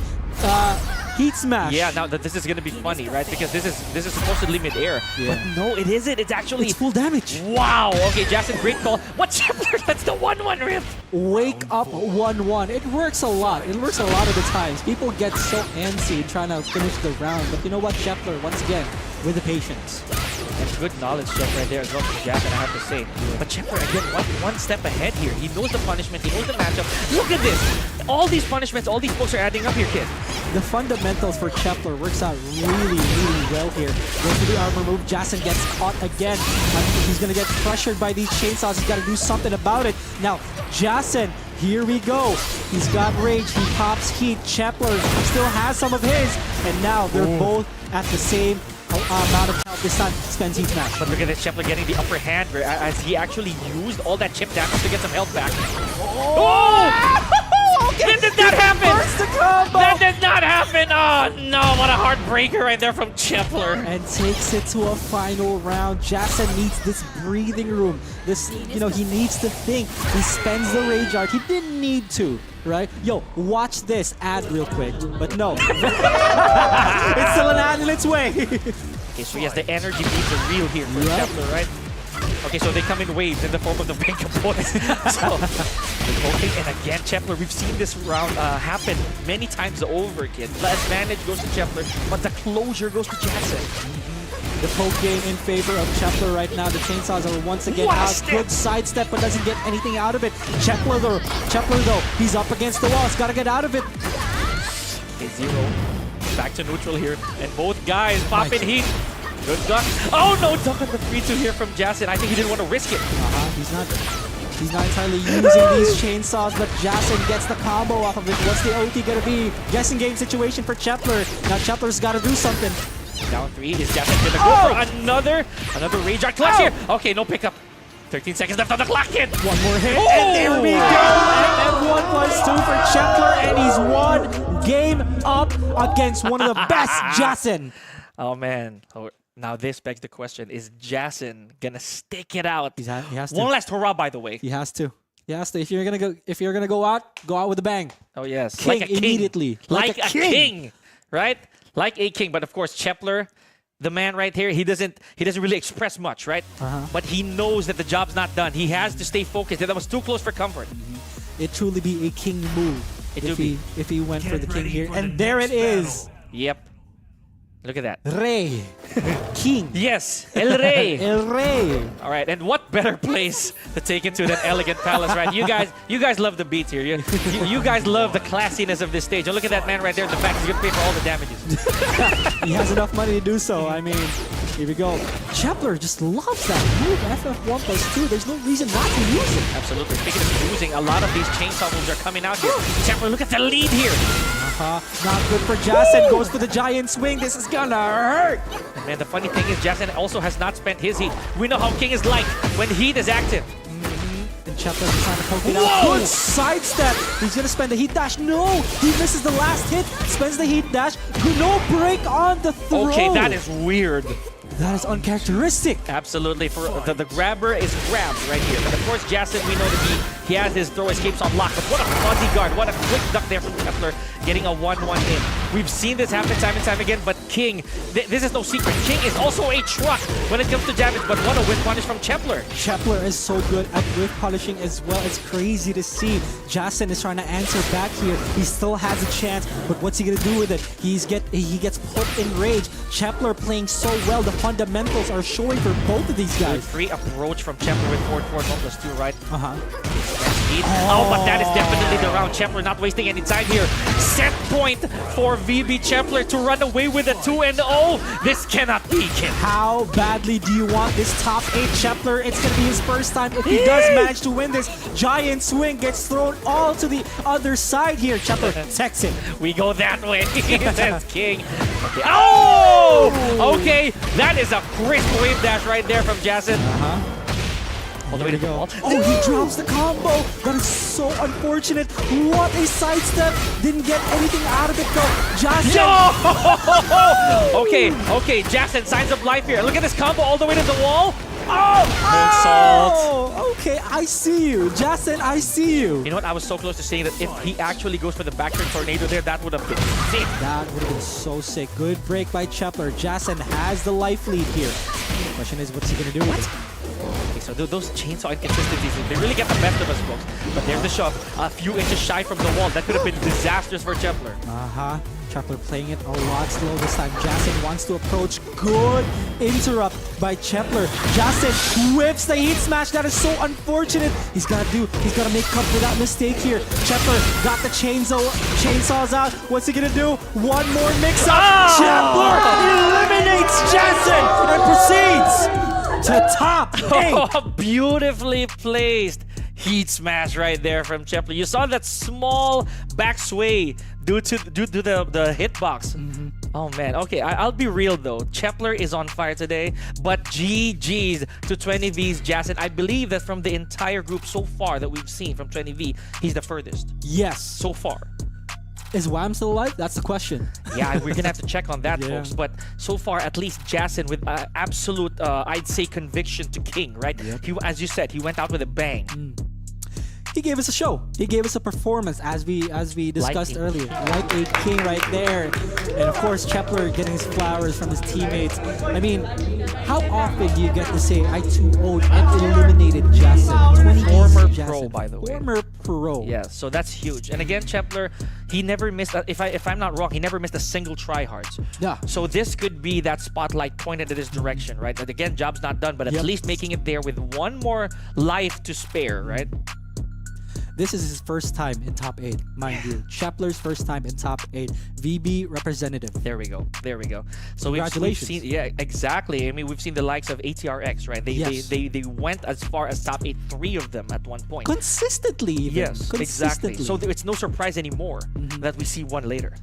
D: smash.
F: Yeah, now this is gonna be funny, right? Because this is supposedly mid-air.
D: Yeah.
F: But no, it isn't. It's actually
D: It's full damage.
F: wow. Okay, Jason, great call. What Chepler? That's the 1-1 rip.
D: Wake up 1-1. It works a lot. It works a lot of the times. People get so antsy trying to finish the round. But you know what, Chepler, once again, with the patience.
F: And good knowledge check right there as well from Jason, I have to say. But Chepler, again, one step ahead here. He knows the punishment. He knows the matchup. Look at this. All these punishments, all these pokes are adding up here, kid.
D: the fundamentals for Chepler works out really, really well here. Goes to the armor move. Jason gets caught again. He's going to get pressured by these chainsaws. He's got to do something about it. Now, Jason, here we go. He's got rage. He pops heat. Chepler still has some of his. And now they're both at the same amount of health. This time spends heat match.
F: But look at this, Chepler getting the upper hand as he actually used all that chip damage to get some health back. When did that happen?
D: Burst the combo!
F: That did not happen! Oh no, what a heartbreaker right there from Chepler.
D: And takes it to a final round. Jason needs this breathing room. This, you know, he needs to think. He spends the rage art. He didn't need to, right? Yo, watch this ad real quick. But no. It's still an ad in its way.
F: Okay, so yes, the energy beats are real here for Chepler, right? Okay, so they come in waves in the form of the Pink Boys. So, okay, and again, Chepler, we've seen this round happen many times over, kid. Last manage goes to Chepler, but the closure goes to Jason.
D: The poke game in favor of Chepler right now. The chainsaws are once again out. Good sidestep, but doesn't get anything out of it. Chepler though, he's up against the wall. He's got to get out of it.
F: Okay, 0. Back to neutral here, and both guys popping heat. Good duck. Oh no, duck on the 3-2 here from Jason. I think he didn't want to risk it.
D: He's not entirely using these chainsaws, but Jason gets the combo off of it. What's the OT gonna be? Guessing game situation for Chepler. Now Chepler's gotta do something.
F: Down 3 is Jason gonna go for another rage art clutch here. Okay, no pickup. 13 seconds left on the clock, kid.
D: One more hit, and there we go. And then 1+2 for Chepler, and he's 1 game up against one of the best Jason.
F: Oh man. Now this begs the question: is Jason gonna stick it out?
D: He has to.
F: One last hurrah, by the way.
D: He has to. He has to. If you're gonna go out with a bang.
F: Oh yes,
D: King
F: like a king.
D: Immediately.
F: Like a king, right? Like a king. But of course, Chepler, the man right here, he doesn't really express much, right? But he knows that the job's not done. He has to stay focused. That was too close for comfort.
D: It'd truly be a king move if he went for the king here. And there it is.
F: Yep. Look at that.
D: Rey. King.
F: Yes, El Rey.
D: El Rey.
F: All right, and what better place to take it to than Elegant Palace, right? You guys love the beats here. You guys love the classiness of this stage. And look at that man right there. The fact he's gonna pay for all the damages.
D: He has enough money to do so. I mean, here we go. Chepler just loves that move. FF1+2. There's no reason not to use it.
F: Absolutely. Speaking of using, a lot of these chainsaw moves are coming out here. Chepler, look at the lead here.
D: Not good for Jason. Goes for the giant swing. This is gonna hurt.
F: And man, the funny thing is, Jason also has not spent his heat. We know how King is like when heat is active.
D: And Chepler's trying to poke it out. Good sidestep. He's gonna spend the heat dash. No, he misses the last hit. Spends the heat dash. No break on the throw.
F: Okay, that is weird.
D: That is uncharacteristic.
F: Absolutely. For the grabber is grabbed right here. But of course, Jason, we know that he has his throw escapes on lock. But what a fuzzy guard. What a quick duck there from Chepler, getting a 1-1 in. We've seen this happen time and time again, but King, this is no secret. King is also a truck when it comes to damage, but what a whiff punish from Chepler.
D: Chepler is so good at whiff punishing as well. It's crazy to see. Jason is trying to answer back here. He still has a chance, but what's he gonna do with it? He gets put in rage. Chepler playing so well. The fundamentals are showing for both of these guys.
F: Free approach from Chepler with forward 1+2, right? Oh, but that is definitely the round. Chepler not wasting any time here. Set point for VB Chepler to run away with a 2-0. This cannot be, kid.
D: How badly do you want this top 8 Chepler? It's going to be his first time if he does manage to win this. Giant swing gets thrown all to the other side here. Chepler protects it.
F: We go that way, says King. Okay. Oh! Okay, that is a crisp wave dash right there from Jason. All the way to the wall.
D: Oh, he drops the combo. That is so unfortunate. What a sidestep. Didn't get anything out of it though. Jason.
F: Okay. Jason signs up life here. Look at this combo all the way to the wall.
D: Oh, okay. I see you. Jason, I see you.
F: You know what? I was so close to saying that if he actually goes for the backturn tornado there, that would have been sick.
D: That would have been so sick. Good break by Chepler. Jason has the life lead here. The question is, what's he going to do with it?
F: So those chainsaw inconsistencies, they really get the best of us, folks. But there's the shove. A few inches shy from the wall. That could have been disastrous for Chepler.
D: Chepler playing it a lot slow this time. Jason wants to approach. Good interrupt by Chepler. Jason whips the heat smash. That is so unfortunate. He's got to make up for that mistake here. Chepler got the chainsaws out. What's he gonna do? One more mix up. Chepler eliminates Jason and proceeds to top 8.
F: Oh, beautifully placed heat smash right there from Chepler. You saw that small back sway due to the hitbox. Oh man, okay, I'll be real though. Chepler is on fire today, but GG's to 20V's Jason. I believe that from the entire group so far that we've seen from 20V, he's the furthest.
D: Yes.
F: So far.
D: Is Wham still alive? That's the question.
F: Yeah, we're gonna have to check on that, folks. But so far, at least Jason with absolute, I'd say, conviction to King, right? He, as you said, he went out with a bang.
D: He gave us a show. He gave us a performance, as we discussed earlier. Like a king right there. And of course, Chepler getting his flowers from his teammates. I mean, how often do you get to say, I 2-0'd and eliminated Jason? 20
F: Former
D: Jason.
F: pro, by the way.
D: Former pro.
F: Yeah, so that's huge. And again, Chepler, he never missed, if I'm not wrong, he never missed a single tryhards.
D: Yeah.
F: So this could be that spotlight pointed at his direction, right? But again, job's not done, but at least making it there with one more life to spare, right?
D: This is his first time in top 8, mind you. Chepler's first time in top 8. VB representative.
F: There we go. There we go. So we've
D: Congratulations.
F: seen, yeah, exactly. I mean, we've seen the likes of ATRX, right? They went as far as top 8, 3 of them at one point.
D: Consistently, even.
F: Yes, exactly.
D: Consistently.
F: So it's no surprise anymore that we see one later.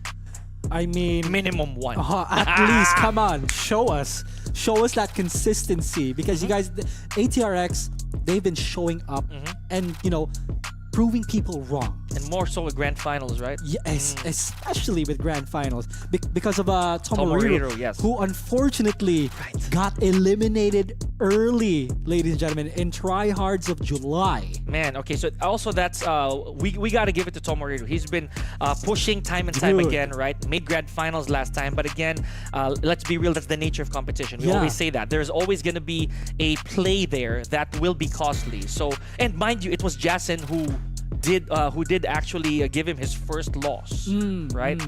D: I mean,
F: Minimum one.
D: at least, come on, show us that consistency, because you guys, ATRX, they've been showing up and proving people wrong.
F: And more so with grand finals, right?
D: Yes, especially with grand finals, because of
F: Tomoriro, yes.
D: who unfortunately got eliminated early, ladies and gentlemen, in TRYHARDS of July.
F: Man, okay, so also that's we got to give it to Tomoriro. He's been pushing time and time again, right? Made grand finals last time, but again, let's be real, that's the nature of competition. We always say that there's always going to be a play there that will be costly. So, and mind you, it was Jason who did actually give him his first loss, right?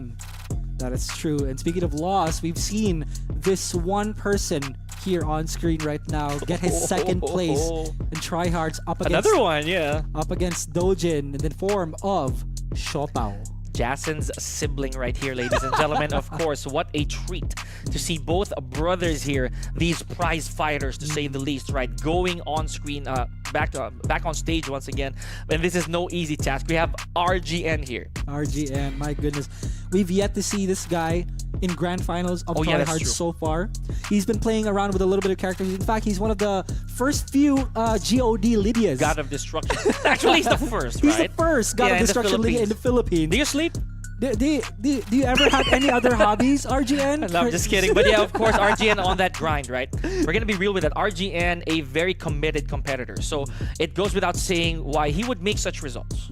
D: That is true. And speaking of loss, we've seen this one person here on screen right now get his second place in TRYHARDS up against
F: another one,
D: up against Dojin in the form of Shopao.
F: Jason's sibling right here, ladies and gentlemen. Of course, what a treat to see both brothers here, these prize fighters to say the least, right? Going on screen, back on stage once again. And this is no easy task. We have RGN here.
D: RGN, my goodness. We've yet to see this guy in grand finals of TRYHARDS so far. He's been playing around with a little bit of characters. In fact, he's one of the first few GOD Lydias.
F: God of Destruction. Actually, he's the first,
D: He's
F: right?
D: the first God of Destruction Lydia in the Philippines.
F: Do you sleep?
D: Do you ever have any other hobbies, RGN?
F: No, I'm just kidding. But yeah, of course, RGN on that grind, right? We're going to be real with that. RGN, a very committed competitor. So it goes without saying why he would make such results.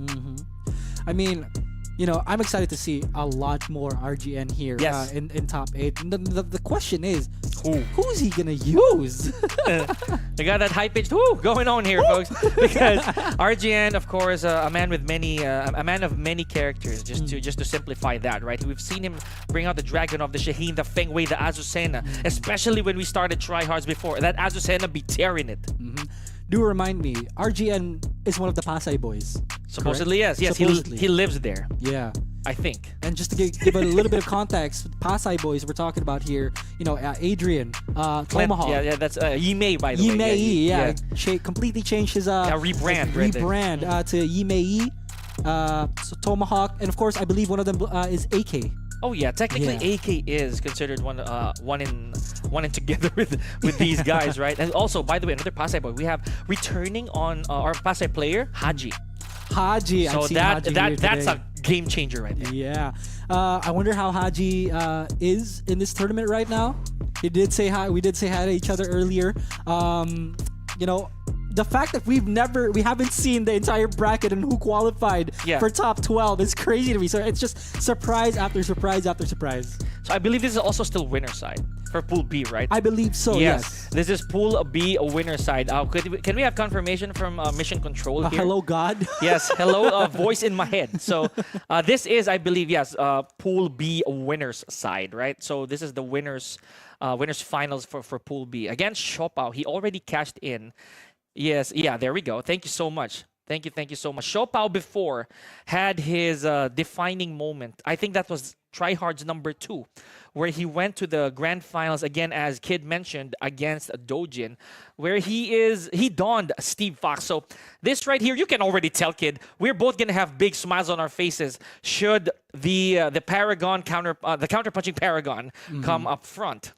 D: I mean, I'm excited to see a lot more RGN here in top 8. The question is, who's he gonna use?
F: They got that high-pitched whoo going on here, folks. Because RGN, of course, a man with many, a man of many characters. Just to simplify that, right? We've seen him bring out the Dragon of the Shaheen, the Feng Wei, the Azucena. Especially when we started TRYHARDS before, that Azucena be tearing it.
D: Do remind me, RGN is one of the Pasay boys.
F: Supposedly, yes. Yes, he lives there.
D: Yeah.
F: I think.
D: And just to give a little bit of context, Pasay boys we're talking about here, Adrian, Tomahawk.
F: Yeah, that's Yimei, by the way.
D: Yimei, completely changed his
F: rebrand
D: to Yimei, so Tomahawk, and of course I believe one of them is AK.
F: Oh yeah, technically AK is considered one in together with these guys, right? And also, by the way, another Pasay boy we have returning on our Pasay player, Haji. So that's a game changer right there.
D: Yeah. I wonder how Haji is in this tournament right now. We did say hi to each other earlier. the fact that we haven't seen the entire bracket and who qualified
F: Yeah.
D: for top 12 is crazy to me. So it's just surprise after surprise after surprise.
F: So I believe this is also still winner side for Pool B, right?
D: I believe so. Yes.
F: This is Pool B, a winner side. Can we have confirmation from Mission Control here?
D: Hello, God.
F: Yes, hello, voice in my head. So this is, I believe, yes, Pool B winners side, right? So this is the winners finals for Pool B. Against Shopao, he already cashed in. Yes, yeah, there we go. Thank you so much. Thank you so much. Shopao before had his defining moment. I think that was TryHards number 2, where he went to the grand finals again, as Kid mentioned, against Dojin, where he donned Steve Fox. So this right here, you can already tell, Kid, we're both gonna have big smiles on our faces should the Paragon the counter punching Paragon come up front.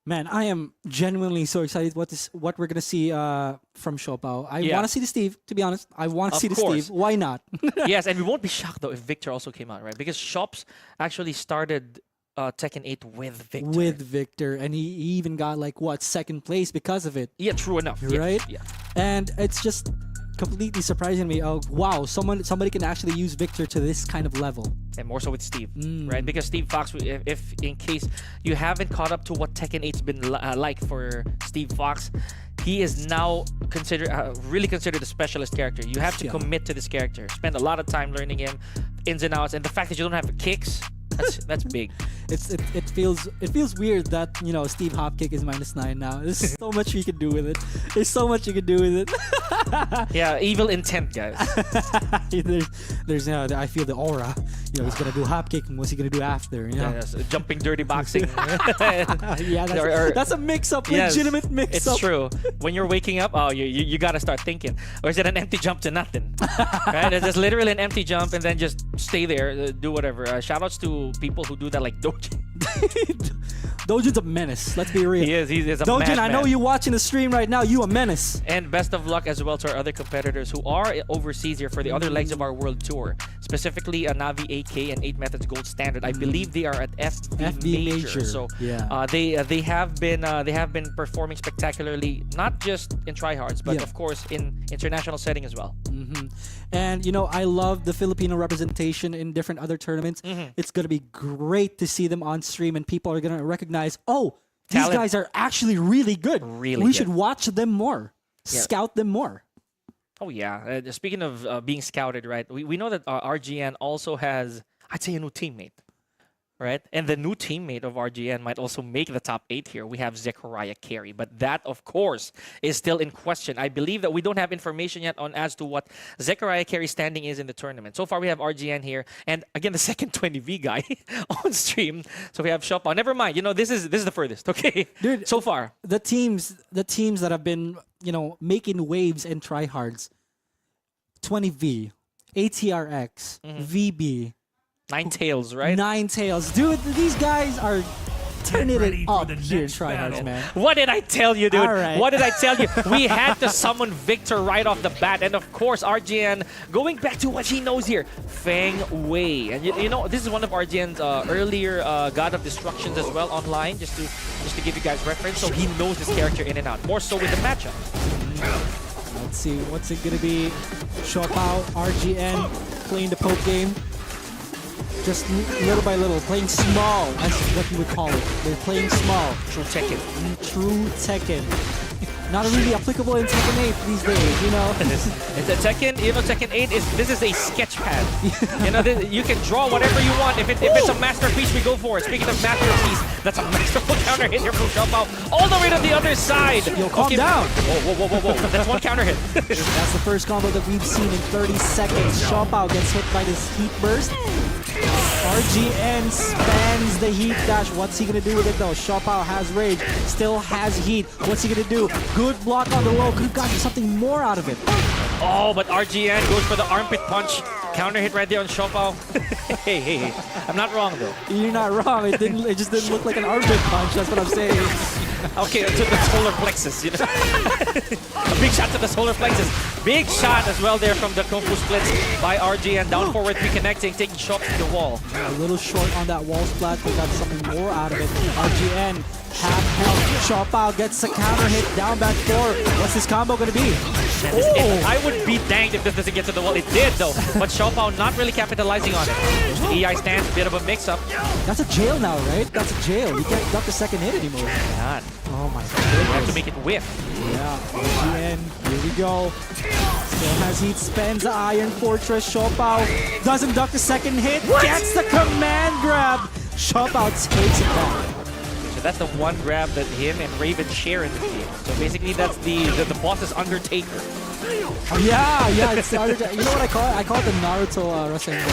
D: Man, I am genuinely so excited what we're gonna see from Shopao. I want to see the Steve. To be honest, I want to see the Steve. Why not?
F: Yes, and we won't be shocked though if Victor also came out, right? Because Shops actually started Tekken 8 with Victor.
D: With Victor, and he even got like what, second place because of it.
F: Yeah, true enough.
D: Right?
F: Yeah.
D: And it's just completely surprising me. Oh wow, somebody can actually use Victor to this kind of level.
F: And more so with Steve, right? Because Steve Fox, if in case you haven't caught up to what Tekken 8's been like for Steve Fox, he is now really considered a specialist character. You have to commit to this character, spend a lot of time learning him, ins and outs, and the fact that you don't have kicks. That's big.
D: It feels weird that, you know, Steve Hopkick is -9 now. There's so much you can do with it. There's so much you can do with it.
F: Yeah, evil intent, guys.
D: there's I feel the aura. You know, he's gonna do Hopkick, and what's he gonna do after? You know?
F: Yes, jumping dirty boxing.
D: Yeah, that's a mix-up, legitimate mix-up.
F: It's true. When you're waking up, you gotta start thinking. Or is it an empty jump to nothing? Right? It's just literally an empty jump and then just stay there, do whatever. Shoutouts to people who do that, like Dojin.
D: Dojin's a menace. Let's be real.
F: He's a
D: Dojin,
F: madman.
D: I know you watching the stream right now. You a menace.
F: And best of luck as well to our other competitors who are overseas here for the other legs of our world tour. Specifically, Navi AK and 8 Methods Gold Standard. I believe they are at FB Major. So
D: yeah.
F: They have been performing spectacularly, not just in TryHards, but of course in international setting as well.
D: And you know, I love the Filipino representation in different other tournaments. It's gonna be great to see them on stream, and people are gonna recognize, oh, these guys are actually really good. We should watch them more, scout them more.
F: Oh yeah. Speaking of being scouted, right? We know that RGN also has, I'd say, a new teammate. Right? And the new teammate of RGN might also make the top 8 here. We have Zechariah Carey, but that, of course, is still in question. I believe that we don't have information yet on as to what Zechariah Carey's standing is in the tournament. So far, we have RGN here, and again, the second 20V guy on stream. So we have Shopao. Never mind. You know, this is the furthest. Okay,
D: dude.
F: So far,
D: the teams that have been, you know, making waves in TryHards, 20V, ATRX, VB.
F: Ninetales, right?
D: Ninetales. Dude, these guys are turning it up here in TryHards, man.
F: What did I tell you, dude?
D: All right.
F: What did I tell you? We had to summon Victor right off the bat. And of course, RGN, going back to what he knows here, Feng Wei. And you know, this is one of RGN's earlier God of Destructions as well online, just to give you guys reference. So he knows this character in and out, more so with the matchup.
D: Let's see, what's it gonna be? Shopao, RGN, playing the poke game. Just little by little, playing small, as what you would call it. They're playing small.
F: True Tekken.
D: True Tekken. Not really applicable in Tekken 8 these days, you know.
F: It's a Tekken, you know, Tekken 8 this is a sketch pad. You know, you can draw whatever you want. If it's a masterpiece, we go for it. Speaking of masterpiece, that's a masterful counter hit here from Shopao all the way to the other side.
D: Yo, calm down.
F: Whoa. That's one counter hit.
D: That's the first combo that we've seen in 30 seconds. Shopao gets hit by this heat burst. RGN spans the heat dash. What's he gonna do with it though? Shopao has rage, still has heat. What's he gonna do? Good block on the low. Could have gotten something more out of it.
F: Oh, but RGN goes for the armpit punch. Counter hit right there on Shopao. hey. I'm not wrong though.
D: You're not wrong. It just didn't look like an armpit punch. That's what I'm saying.
F: Okay, to the solar plexus, you know. A big shot to the solar plexus. Big shot as well there from the Kung Fu splits by RGN. Down forward, reconnecting, taking shots to the wall.
D: A little short on that wall splat, but got something more out of it. RGN, half health. Xiaopao gets a counter hit, down back 4. What's this combo gonna be?
F: I would be danged if this doesn't get to the wall. It did though, but Xiaopao not really capitalizing on it. There's the EI stance, bit of a mix-up.
D: That's a jail now, right? That's a jail. You can't duck the second hit anymore.
F: God,
D: Oh my
F: you have to
D: goodness.
F: make it whip.
D: Yeah, RGN, here we go. Still has heat, spends the Iron Fortress. Xiaopao doesn't duck the second hit, gets the command grab. Xiaopao takes it back.
F: So that's the one grab that him and Raven share in this game. So basically that's the boss's Undertaker.
D: Oh, yeah, it's the other. You know what I call it? I call it the Naruto wrestling game.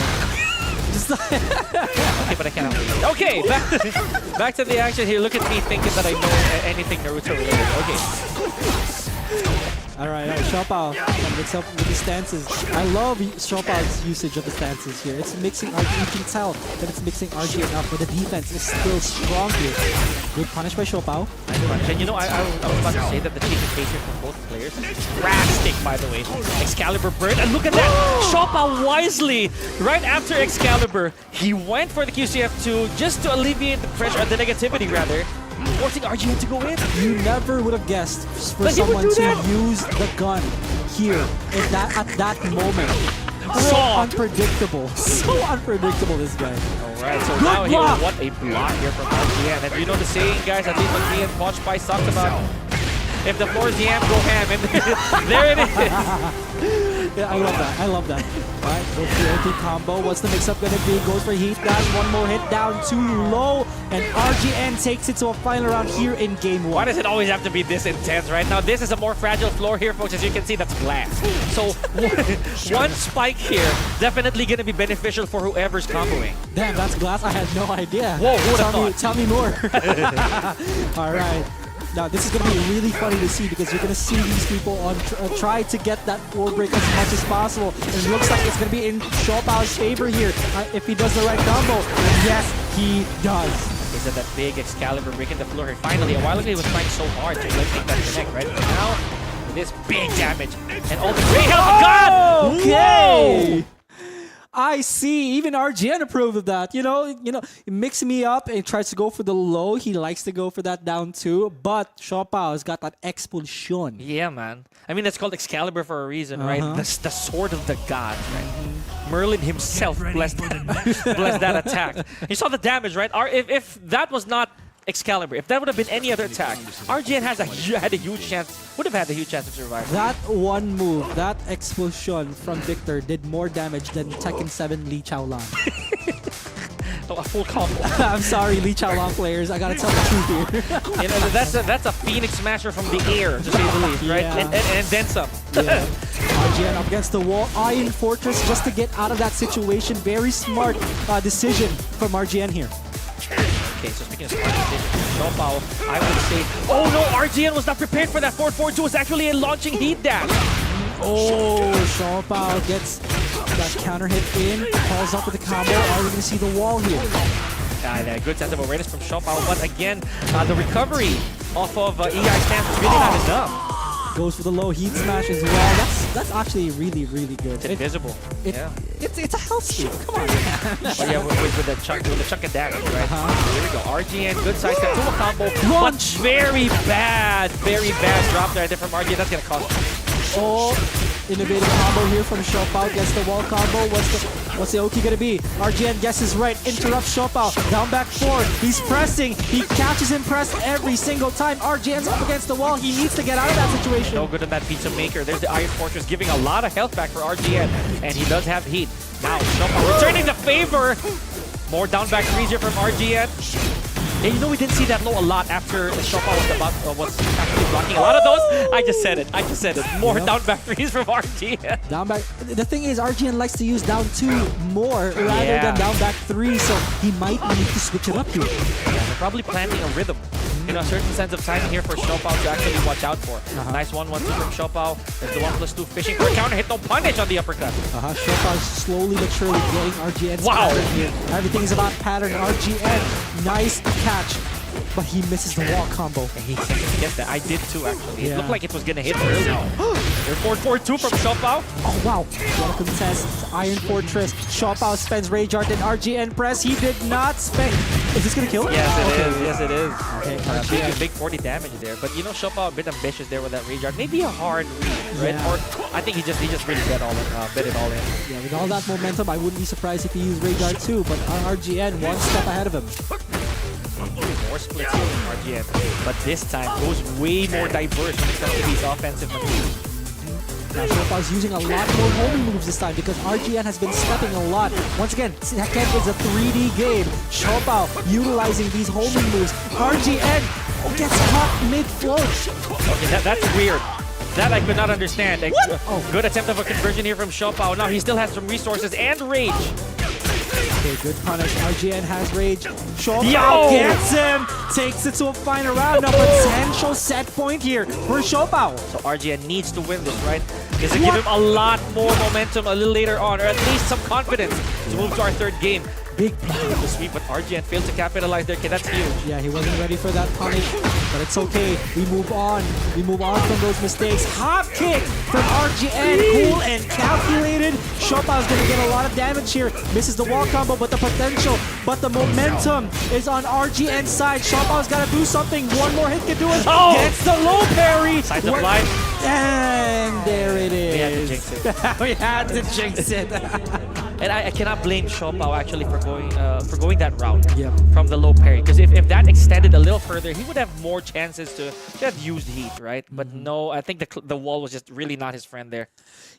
D: Just like
F: Okay, but I cannot. Okay, back to the action here. Look at me thinking that I know anything Naruto related. Okay.
D: all right, Xiaopao mix up with the stances. I love Xiaopao's usage of the stances here. It's mixing RG. You can tell that it's mixing RG enough, but the defense is still strong here. Good punish by Xiaopao.
F: And you know, I was about to say that the change of pace here from both players is drastic, by the way. Excalibur burn, and look at that! Xiaopao wisely, right after Excalibur, he went for the QCF2 just to alleviate the pressure, the negativity rather, forcing RGN to go in.
D: You never would have guessed for
F: But he would
D: someone
F: do
D: to
F: that.
D: use the gun here at that moment. So
F: Raw.
D: unpredictable. So unpredictable, this guy.
F: Alright, so
D: Good
F: now here,
D: block.
F: what a block here from RGN. And you know the saying, guys, at least what me and Punch Spice talked about, if the floor is yam, go ham. And there it is.
D: Yeah, I love that. I love that. All right, go for the OT combo. What's the mix-up gonna be? Goes for heat dash. One more hit down too low, and RGN takes it to a final round here in game
F: Why
D: 1.
F: does it always have to be this intense, right? Now, this is a more fragile floor here, folks. As you can see, that's glass. So, one spike here, definitely going to be beneficial for whoever's comboing.
D: Damn, that's glass. I had no idea.
F: Whoa, who would've thought?
D: Tell me more. All right. Now, this is going to be really funny to see because you're going to see these people on try to get that floor break as much as possible. And it looks like it's going to be in Xiaopao's favor here if he does the right combo. And yes, he does.
F: Is it that big Excalibur breaking the floor here? Finally, a while ago he was trying so hard to make that connect, right? But now, with this big damage and all the great health. God!
D: Okay. I see. Even RGN approved of that. You know, mixing me up and tries to go for the low. He likes to go for that down too. But Xiaopao has got that expulsion.
F: Yeah, man. I mean, it's called Excalibur for a reason, right? The sword of the gods, right? Merlin himself blessed that attack. You saw the damage, right? If that was not Excalibur, if that would have been any other attack, RGN had a huge chance, would have had a huge chance of surviving.
D: That one move, that expulsion from Victor did more damage than Tekken 7 Li Chaolan.
F: Oh, a full combo.
D: I'm sorry, Li Chaolan players. I gotta tell the truth here.
F: You know, that's a Phoenix Smasher from the air, to say the least, right?
D: Yeah.
F: And then some.
D: Yeah. RGN up against the wall. Iron Fortress just to get out of that situation. Very smart decision from RGN here.
F: Okay, so speaking of smart decisions, Xiaopao, I would say, oh no, RGN was not prepared for that. 4-4-2 was actually a launching heat dash.
D: Oh, Xiaopao gets that counter hit in, calls up with the combo. Are we going to see the wall here?
F: Good sense of awareness from Xiaopao, but again, the recovery off of EI stance is really not enough.
D: Goes for the low heat smash as well. That's actually really, really good.
F: It's invisible. Yeah.
D: It's a health steal. Come on.
F: But yeah, with the chunk of damage, right? Here we go. RGN, good side step to a combo.
D: Launch.
F: But very bad drop there from RGN. That's gonna cost you.
D: Oh, innovative combo here from Xiaopao. Gets the wall combo. What's the Oki gonna be? RGN guesses right. Interrupts Xiaopao. Down back 4. He's pressing. He catches him press every single time. RGN's up against the wall. He needs to get out of that situation.
F: No good on that pizza maker. There's the Iron Fortress giving a lot of health back for RGN. And he does have heat. Now, Xiaopao returning the favor. More down back 3s here from RGN. And you know we didn't see that low a lot after Xiaopao was actually blocking a lot of those. I just said it. More down back 3s from RGN.
D: Down back. The thing is, RGN likes to use down 2 more rather than down back 3, so he might need to switch it up here.
F: Yeah, they're probably planting a rhythm. You know, a certain sense of timing here for Xiaopao to actually watch out for. Nice 1-1-2 from Xiaopao. There's the 1+2 fishing for a counter hit. No punish on the uppercut.
D: Xiaopao is slowly but surely getting RGN's
F: Wow.
D: pattern here. Everything is about pattern. RGN, nice catch. but he misses the wall combo.
F: He can't get that. I did too, actually. It
D: Yeah.
F: looked like it was gonna hit early. They're 4-4-2 from Shopao.
D: Oh wow, what a contest. Iron Fortress. Shopao spends Rage Art and RGN press. He did not spend. Is this gonna kill?
F: Yes, it
D: Okay.
F: is. Yes, it is.
D: Okay,
F: Big 40 damage there. But you know, Shopao a bit ambitious there with that Rage Art. Maybe a hard read, right?
D: Yeah.
F: Or I think he just really bet it all in.
D: Yeah, with all that momentum, I wouldn't be surprised if he used Rage Art too, but RGN one step ahead of him.
F: More splits here from RGN. But this time goes way more diverse when it comes to these offensive maneuvers.
D: Now Shopao's using a lot more homing moves this time because RGN has been stepping a lot. Once again, Tekken is a 3D game. Shopao utilizing these homing moves. RGN gets caught mid-float.
F: Okay, that's weird. That I could not understand. Good attempt of a conversion here from Shopao. Now he still has some resources and rage.
D: Okay, good punish. RGN has rage. Shopao
F: Yo!
D: gets him. Takes it to a final round. Now potential set point here for Shopao.
F: So RGN needs to win this, right? This will give him a lot more momentum a little later on, or at least some confidence to move to our third game. Big block of the sweep, but RGN failed to capitalize there. Okay, that's huge.
D: Yeah, he wasn't ready for that punish, but it's okay. We move on. We move on from those mistakes. Hop kick from RGN. Cool and calculated. Shopao's gonna get a lot of damage here. Misses the wall combo, but the potential, but the momentum is on RGN's side. Shopao's gotta do something. One more hit can do it.
F: Oh!
D: Gets the low parry.
F: Sides of life.
D: And there it is.
F: We had to jinx it.
D: We had to jinx it.
F: And I cannot blame Shopao actually for going that route
D: Yep.
F: from the low parry. Because if that extended a little further, he would have more chances to have used heat, right? But no, I think the wall was just really not his friend there.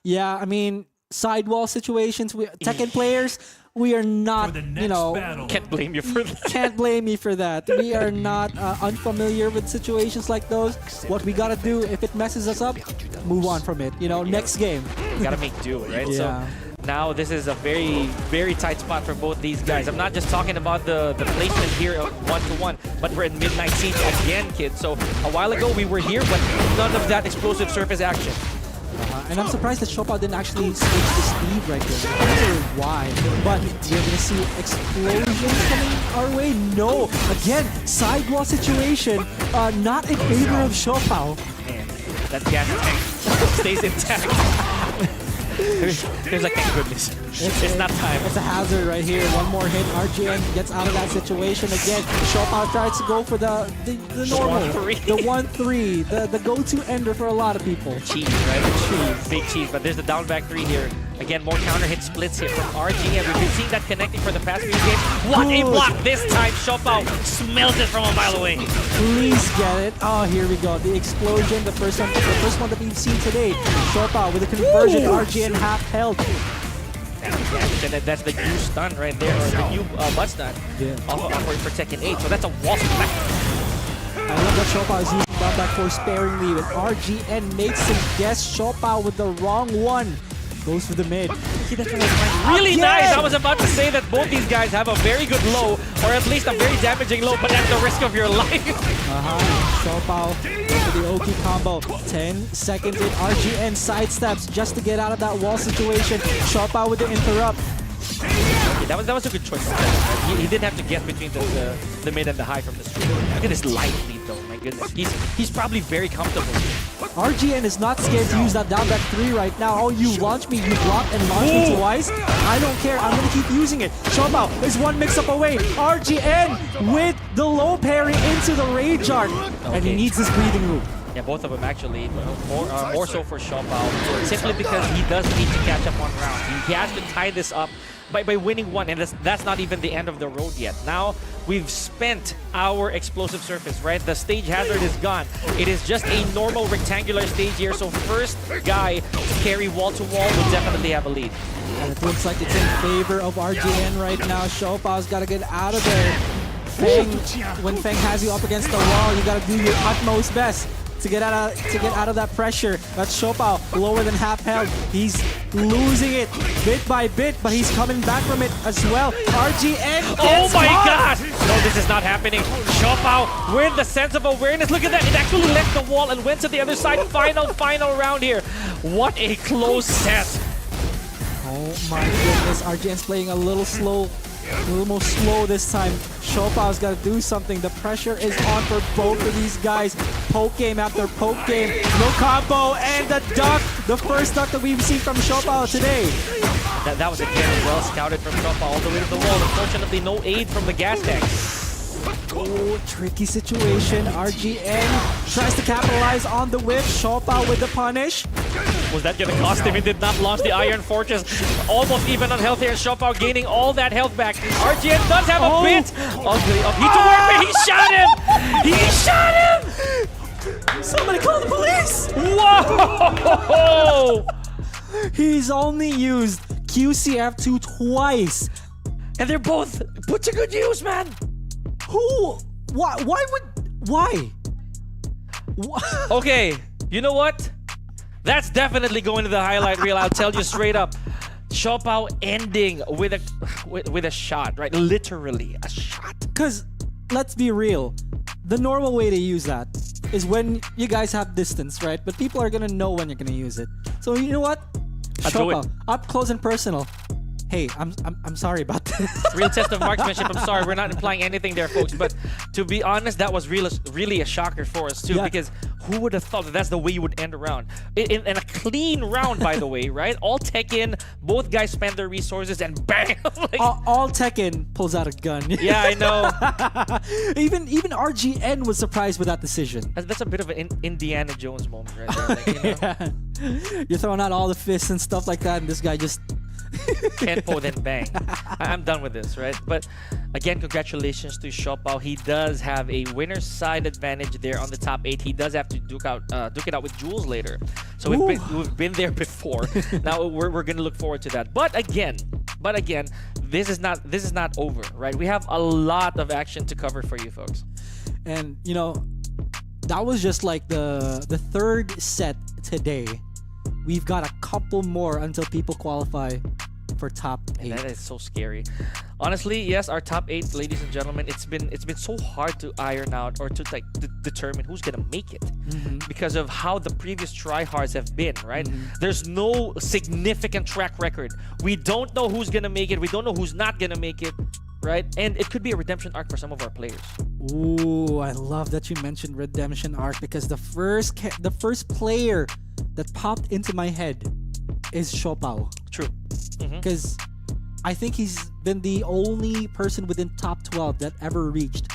D: Yeah, I mean, sidewall situations. Tekken players, we are not, you know,
F: Can't blame you for that.
D: can't blame me for that. We are not unfamiliar with situations like those. What we gotta do, if it messes us up, move on from it. You know, next game.
F: You gotta make do, right?
D: Yeah.
F: So now this is a very, very tight spot for both these guys. I'm not just talking about the placement here of 1-to-1, but we're in midnight siege again, kids. So a while ago we were here, but none of that explosive surface action.
D: And I'm surprised that Shopao didn't actually switch to Steve right there. I'm not sure why. But you're gonna see explosions coming our way. No, again, sidewall situation. Not in favor of Shopao.
F: Man, that gas tank stays intact. There's like, thank goodness. It's not time.
D: It's a hazard right here. One more hit. RGN gets out of that situation again. Shopao tries to go for the normal,
F: 1-3.
D: the 1-3, the go-to ender for a lot of people.
F: Cheese, right? Cheese. Big cheese. But there's the down back 3 here. Again, more counter hit splits here from RGN. We've been seeing that connecting for the past few games. What a block this time. Shopao smells it from a mile away.
D: Please get it. Oh, here we go. The explosion, the first one that we've seen today. Shopao with a conversion. RGN half health.
F: And that's the new stun right there, or the new butt stun for Tekken 8. So that's a wall smack.
D: I love that Shopao is using down back 4 sparingly, but RGN makes him guess Shopao with the wrong one. Goes for the mid.
F: Really
D: Again!
F: nice. I was about to say that both these guys have a very good low, or at least a very damaging low, but at the risk of your life.
D: Shopao for the Oki combo. 10 seconds in. RGN sidesteps just to get out of that wall situation. Shopao with the interrupt.
F: Okay, that was a good choice. He didn't have to get between the mid and the high from the street. Look at this light lead though. My goodness, he's probably very comfortable.
D: RGN is not scared to use that down back 3 right now. Oh, you launch me, you block and launch me twice. I don't care. I'm gonna keep using it. Shopao is one mix-up away. RGN with the low parry into the Rage Art, and he needs this breathing room.
F: Yeah, both of them actually. More so for Shopao, simply because he does need to catch up on rounds. He has to tie this up by winning one, and that's not even the end of the road yet. Now we've spent our explosive surface, right? The stage hazard is gone. It is just a normal rectangular stage here, so first guy to carry wall to wall will definitely have a lead.
D: And it looks like it's in favor of RGN right now. Shopao's got to get out of there. Feng, when Feng has you up against the wall, you got to do your utmost best to get out of that pressure. That's Shopao, lower than half health. He's losing it bit by bit, but he's coming back from it as well. RGN
F: Oh my
D: caught.
F: gosh! No, this is not happening. Shopao with the sense of awareness. Look at that. It actually left the wall and went to the other side. Final round here. What a close set.
D: Oh my goodness, RGN's playing a little slow, a little more slow this time. Shopao's got to do something. The pressure is on for both of these guys. Poke game after poke game. No combo and the duck. The first duck that we've seen from Shopao today.
F: That was again well scouted from Shopao all the way to the wall. Unfortunately, no aid from the gas tank.
D: Oh, tricky situation. RGN tries to capitalize on the whip. Shopao with the punish.
F: Was that gonna cost him? He did not launch the Iron Fortress. Almost even on health here. Shopao gaining all that health back. RGN does have a bit of heat to work with. He shot him! He shot him!
D: Somebody call the police!
F: Whoa!
D: He's only used QCF2 twice.
F: And they're both put to good use, man.
D: Who? Why? Why?
F: Okay, you know what? That's definitely going to the highlight reel. I'll tell you straight up. Shopao ending with a shot, right? Literally a shot.
D: Because let's be real, the normal way to use that is when you guys have distance, right? But people are gonna know when you're gonna use it. So you know what?
F: I'll do it.
D: Shopao, up close and personal. Hey, I'm sorry about this.
F: Real test of marksmanship. I'm sorry, we're not implying anything there, folks. But to be honest, that was really a shocker for us too,
D: Yeah.
F: because who would have thought that that's the way you would end a round? In a clean round, by the way, right? All Tekken, both guys spend their resources, and bang! Like,
D: all Tekken pulls out a gun.
F: yeah, I know.
D: even RGN was surprised with that decision.
F: That's a bit of an Indiana Jones moment, right there. Like, you know?
D: Yeah. You're throwing out all the fists and stuff like that, and this guy just.
F: Kenpo, then bang. I'm done with this, right? But again, congratulations to Shopao. He does have a winner's side advantage there on the top 8. He does have to duke it out with Jules later. So we've been there before. Now we're gonna look forward to that. But again, this is not over, right? We have a lot of action to cover for you folks.
D: And you know, that was just like the third set today. We've got a couple more until people qualify for top 8.
F: That is so scary. Honestly, yes, our top 8, ladies and gentlemen, it's been so hard to iron out or to determine who's gonna make it because of how the previous tryhards have been, right? There's no significant track record. We don't know who's gonna make it. We don't know who's not gonna make it, right? And it could be a redemption arc for some of our players.
D: Ooh, I love that you mentioned redemption arc, because the first player that popped into my head is Shopao.
F: True.
D: Because I think he's been the only person within top 12 that ever reached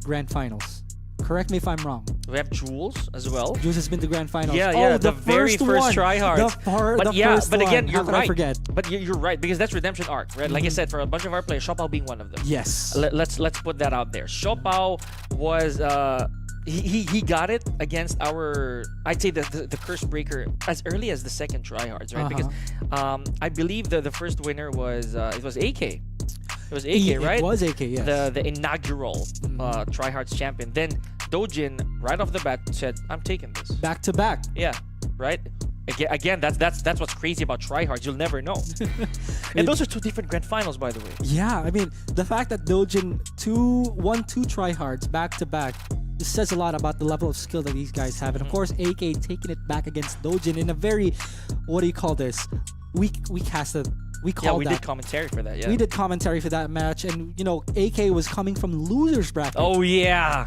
D: grand finals. Correct me if I'm wrong.
F: We have Jules as well.
D: Jules has been to grand finals.
F: Yeah,
D: oh,
F: the very first tryhards. But again, you're
D: How could I
F: right.
D: forget?
F: But you're right, because that's redemption arc, right? Like I said, for a bunch of our players, Shopao being one of them.
D: Yes.
F: Let's put that out there. Shopao was he got it against our, I'd say the curse breaker as early as the second tryhards, right? Because I believe the first winner was it was AK. It was AK, right?
D: It was AK, yes.
F: The inaugural tryhards champion. Then Dojin right off the bat said, "I'm taking this."
D: Back to back.
F: Yeah, right. Again, that's what's crazy about tryhards. You'll never know. And those are 2 different grand finals, by the way.
D: Yeah, I mean, the fact that Dojin won 2 tryhards back to back, this says a lot about the level of skill that these guys have. And of course, AK taking it back against Dojin in a very, what do you call this? We did
F: commentary for that. Yeah,
D: we did commentary for that match, and you know, AK was coming from losers bracket.
F: Oh yeah.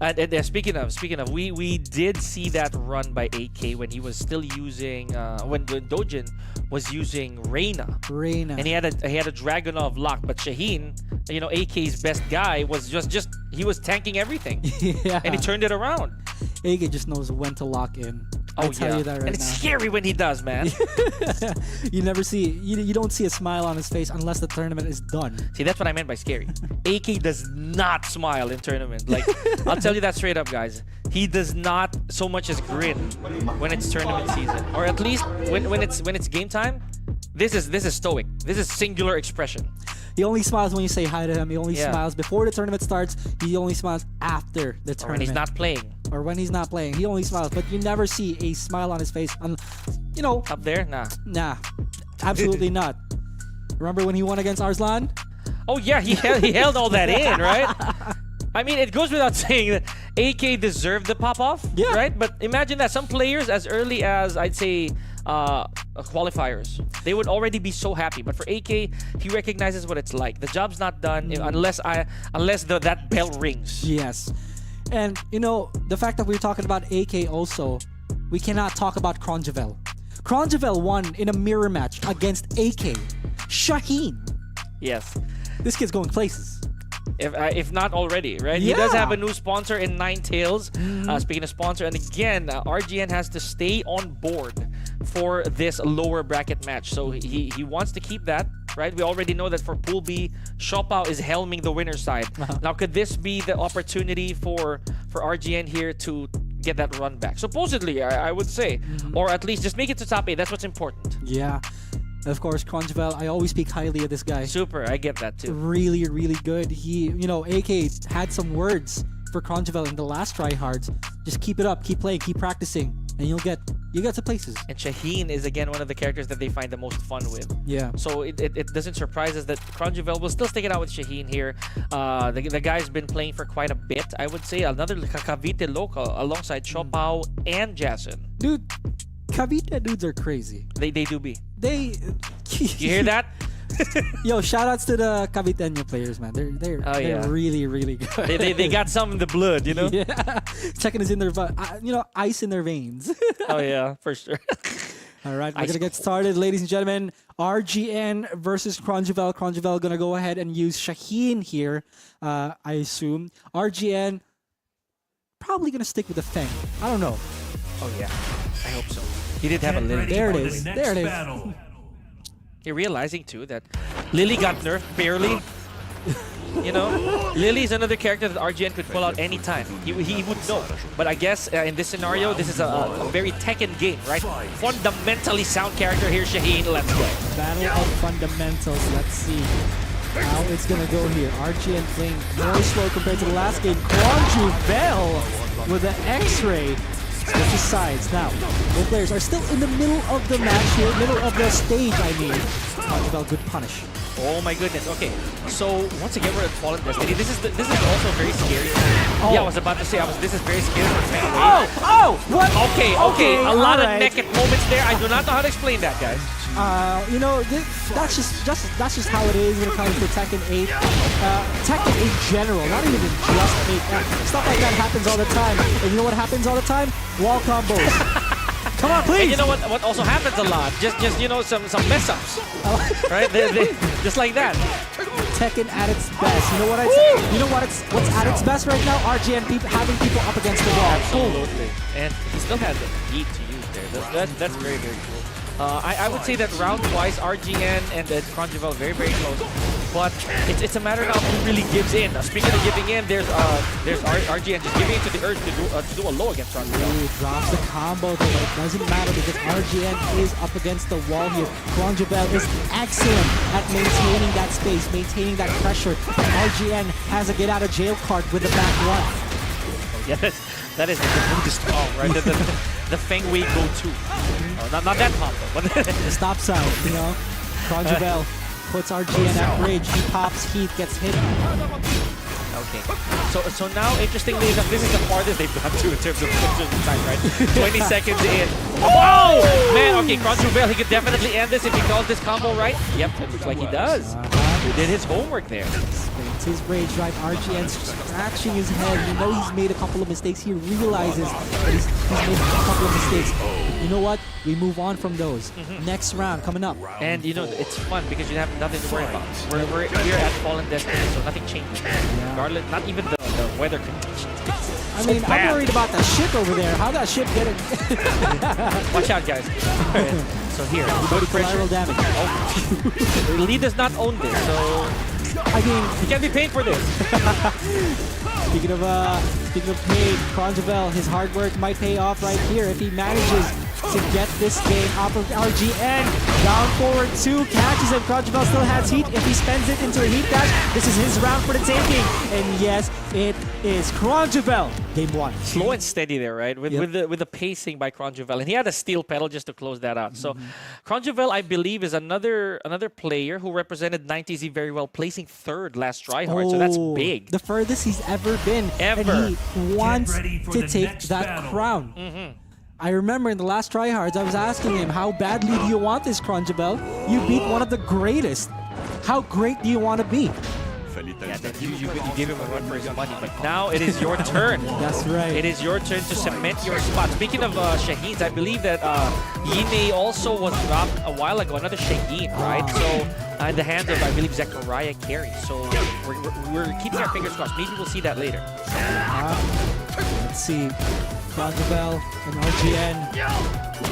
F: And speaking of, we did see that run by AK when he was still using when Dojin was using Reina, and he had a Dragunov lock, but Shaheen, you know, AK's best guy, was just he was tanking everything.
D: Yeah.
F: And he turned it around.
D: AK just knows when to lock in. I'll tell you that right
F: and it's
D: now.
F: scary when he does, man.
D: You never see, you don't see a smile on his face unless the tournament is done.
F: See, that's what I meant by scary. AK does not smile in tournament. Like, I'll tell you that straight up, guys. He does not so much as grin when it's tournament season, or at least when it's game time. This is stoic. This is singular expression.
D: He only smiles when you say hi to him. He only smiles before the tournament starts. He only smiles after the tournament.
F: Or when he's not playing.
D: Or when he's not playing. He only smiles, but you never see a smile on his face. You know.
F: Up there?
D: Nah. Absolutely not. Remember when he won against Arslan?
F: Oh yeah, he held all that in, right? I mean, it goes without saying that AK deserved the pop-off, right? But imagine that some players as early as, I'd say, qualifiers, they would already be so happy. But for AK, he recognizes what it's like. The job's not done unless that bell rings.
D: Yes. And, you know, the fact that we're talking about AK also, we cannot talk about Cronjavel. Cronjavel won in a mirror match against AK. Shaheen.
F: Yes.
D: This kid's going places.
F: If not already, right? He does have a new sponsor in Ninetales. Speaking of sponsor, and again, RGN has to stay on board for this lower bracket match. So he wants to keep that, right? We already know that for Pool B, Shopao is helming the winner's side. Now, could this be the opportunity for RGN here to get that run back? Supposedly, I would say. Or at least just make it to top 8. That's what's important.
D: Yeah. Of course, Cronjavel, I always speak highly of this guy.
F: Super, I get that too.
D: Really, really good. He, you know, AK had some words for Cronjavel in the last TRYHARDS. Just keep it up, keep playing, keep practicing, and you'll get to places.
F: And Shaheen is again one of the characters that they find the most fun with.
D: Yeah.
F: So it doesn't surprise us that Cronjavel will still stick it out with Shaheen here. The guy's been playing for quite a bit, I would say. Another Cavite local alongside Shopao and Jason.
D: Dude, Cavite dudes are crazy.
F: They do be.
D: You
F: You hear that?
D: Yo, shoutouts to the Caviteño players, man. They're really, really good.
F: they got some in the blood, you know?
D: Yeah. Tekken is in their, you know, ice in their veins.
F: Oh yeah, for sure.
D: All right, we're gonna get started, ladies and gentlemen. RGN versus Cronjavel. Cronjavel gonna go ahead and use Shaheen here, I assume. RGN probably gonna stick with the Feng. I don't know.
F: Oh yeah, I hope so. He did have a Lily.
D: There it is. There it is.
F: You're realizing too that Lily got nerfed barely. You know, Lily is another character that RGN could pull out anytime. He would know. But I guess in this scenario, this is a very Tekken game, right? Fundamentally sound character here, Shaheen. Let's go.
D: Battle of fundamentals. Let's see how it's gonna go here. RGN playing more slow compared to the last game. Cronjavel with an X-ray. Switches sides. Now, both players are still in the middle of the match here, middle of the stage, I mean. Cronjavel, good punish.
F: Oh my goodness. Okay, so once again we're at Fallen Destiny. This is also very scary.
D: Oh.
F: Yeah, I was about to say this is very scary for Fang.
D: Oh! What?
F: Okay. A lot of naked moments there. I do not know how to explain that, guys.
D: You know, that's just how it is when it comes to Tekken 8. Tekken in general, not even just 8. Stuff like that happens all the time. And you know what happens all the time? Wall combos. Come on, please.
F: And you know what also happens a lot? Just you know, some mess ups. Right? They just like that.
D: Tekken at its best. You know what I'd say? You know what's at its best right now? RGN having people up against the wall.
F: Absolutely. And he still has the heat to use there. That's very, very cool. I would say that round-wise, RGN and Cronjavel very, very close. But it's a matter now of who really gives in. Speaking of giving in, there's RGN just giving in to the urge to do a low against Cronjavel.
D: Ooh, drops the combo though. It doesn't matter because RGN is up against the wall here. Cronjavel is excellent at maintaining that space, maintaining that pressure. RGN has a get-out-of-jail card with the back one.
F: Yes, that is the Buddhist right? The Feng Wei go-to. Not that combo, but
D: the stop sign, you know. Cronjavel puts RGN at bridge. He pops heat, gets hit.
F: Okay. So now, interestingly enough, this is the farthest they've gone to in terms of time, right? 20 seconds in. Oh! Man, okay, Cronjavel, he could definitely end this if he calls this combo right. Yep, it looks like he does. He did his homework there.
D: It's his rage drive. RGN scratching his head. You know he's made a couple of mistakes. He realizes that he's made a couple of mistakes. But you know what? We move on from those. Next round coming up.
F: And you know, it's fun because you have nothing to worry about. We're here at Fallen Destiny, so nothing changes. Regardless, not even the weather conditions.
D: I mean, I'm worried about that ship over there. How that ship get it?
F: Watch out, guys. So here,
D: Collateral damage.
F: Oh. Lee does not own this, so
D: I mean,
F: he can be paid for this.
D: Speaking of paid, Cronjavel, his hard work might pay off right here if he manages to get this game off of RGN. Down forward 2, catches him. Cronjavel still has heat. If he spends it into a heat dash, this is his round for the taking. And yes, it is Cronjavel. Game 1.
F: Slow and steady there, right? With the pacing by Cronjavel. And he had a steel pedal just to close that out. So Cronjavel, I believe, is another player who represented 90Z very well, placing 3rd last TryHard. So that's big.
D: The furthest he's ever been.
F: Ever.
D: And he wants to take that crown. I remember in the last tryhards, I was asking him, how badly do you want this, Cronjabel? You beat one of the greatest. How great do you want to be?
F: Yeah, then you give him a run for his money, but now it is your turn.
D: That's right.
F: It is your turn to cement your spot. Speaking of Shaheens, I believe that Yine also was dropped a while ago, another Shaheen, right? So in the hands of, I believe, Zechariah Carey. So we're keeping our fingers crossed. Maybe we'll see that later.
D: Let's see. Cronjabel and RGN.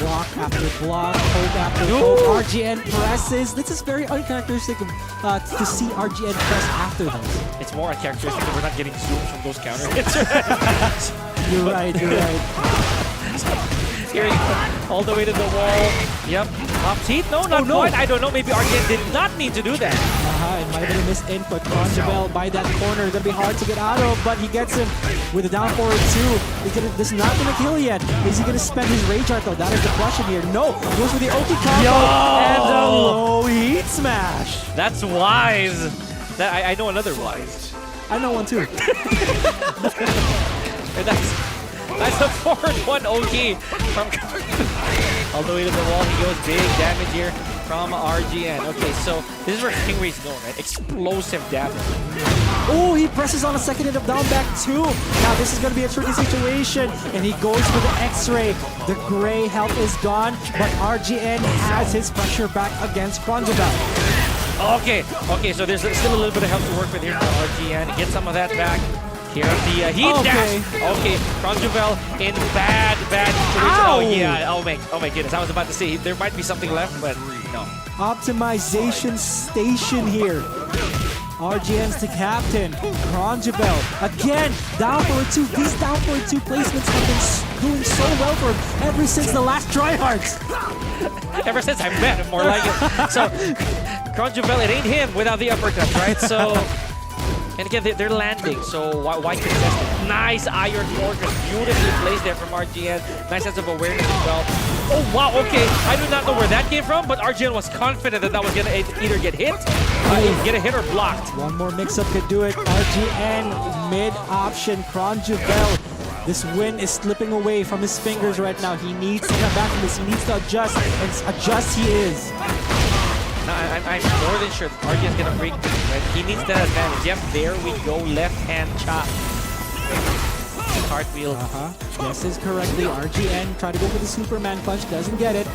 D: Block after block, poke after poke. RGN presses. This is very uncharacteristic of, to see RGN press after those.
F: It's more uncharacteristic that we're not getting zooms from those counter hits.
D: You're right, you're right.
F: Here he goes, all the way to the wall. Yep. Pops heat? No, not quite. I don't know. Maybe RGN did not need to do that.
D: It might have been a missed input. Cronjabel by that corner. Gonna be hard to get out of, but he gets him with a down forward 2. This is not gonna kill yet. Is he gonna spend his rage art though? That is the question here. No, goes for the Oki combo and a low heat smash.
F: That's wise. I know another wise.
D: I know one too.
F: And that's a forward 1 Oki from all the way to the wall. He goes big damage here from RGN. Okay, so this is where Stingray's going, right? Explosive damage.
D: Oh, he presses on a second hit of down back 2. Now this is going to be a tricky situation. And he goes for the X-ray. The gray health is gone, but RGN has his pressure back against Cronjabel.
F: Okay, so there's still a little bit of help to work with here for RGN. Get some of that back. Here the heat dash. Okay, Cronjabel in bad situation.
D: Ow!
F: Oh yeah, oh my goodness. I was about to say there might be something left, but no.
D: Optimization station here. RGN's the captain. Cronjabel again down for 2. These down for 2 placements have been doing so well for him ever since the last tryhards.
F: Ever since I met him, more like it. So Cronjabel, it ain't him without the uppercut, right? So. And again, they're landing, so why contest it? Nice Iron Fortress, beautifully placed there from RGN. Nice sense of awareness as well. Oh, wow, okay. I do not know where that came from, but RGN was confident that that was going to either get hit, get a hit or blocked.
D: One more mix-up could do it. RGN mid-option. Cronjabel. This win is slipping away from his fingers right now. He needs to come back from this. He needs to adjust, and adjust he is.
F: No, I'm more than sure RGN's gonna break this, right? He needs that advantage. Yep, there we go. Left hand chop. Cartwheel.
D: Guesses correctly. RGN tried to go for the Superman punch. Doesn't get it.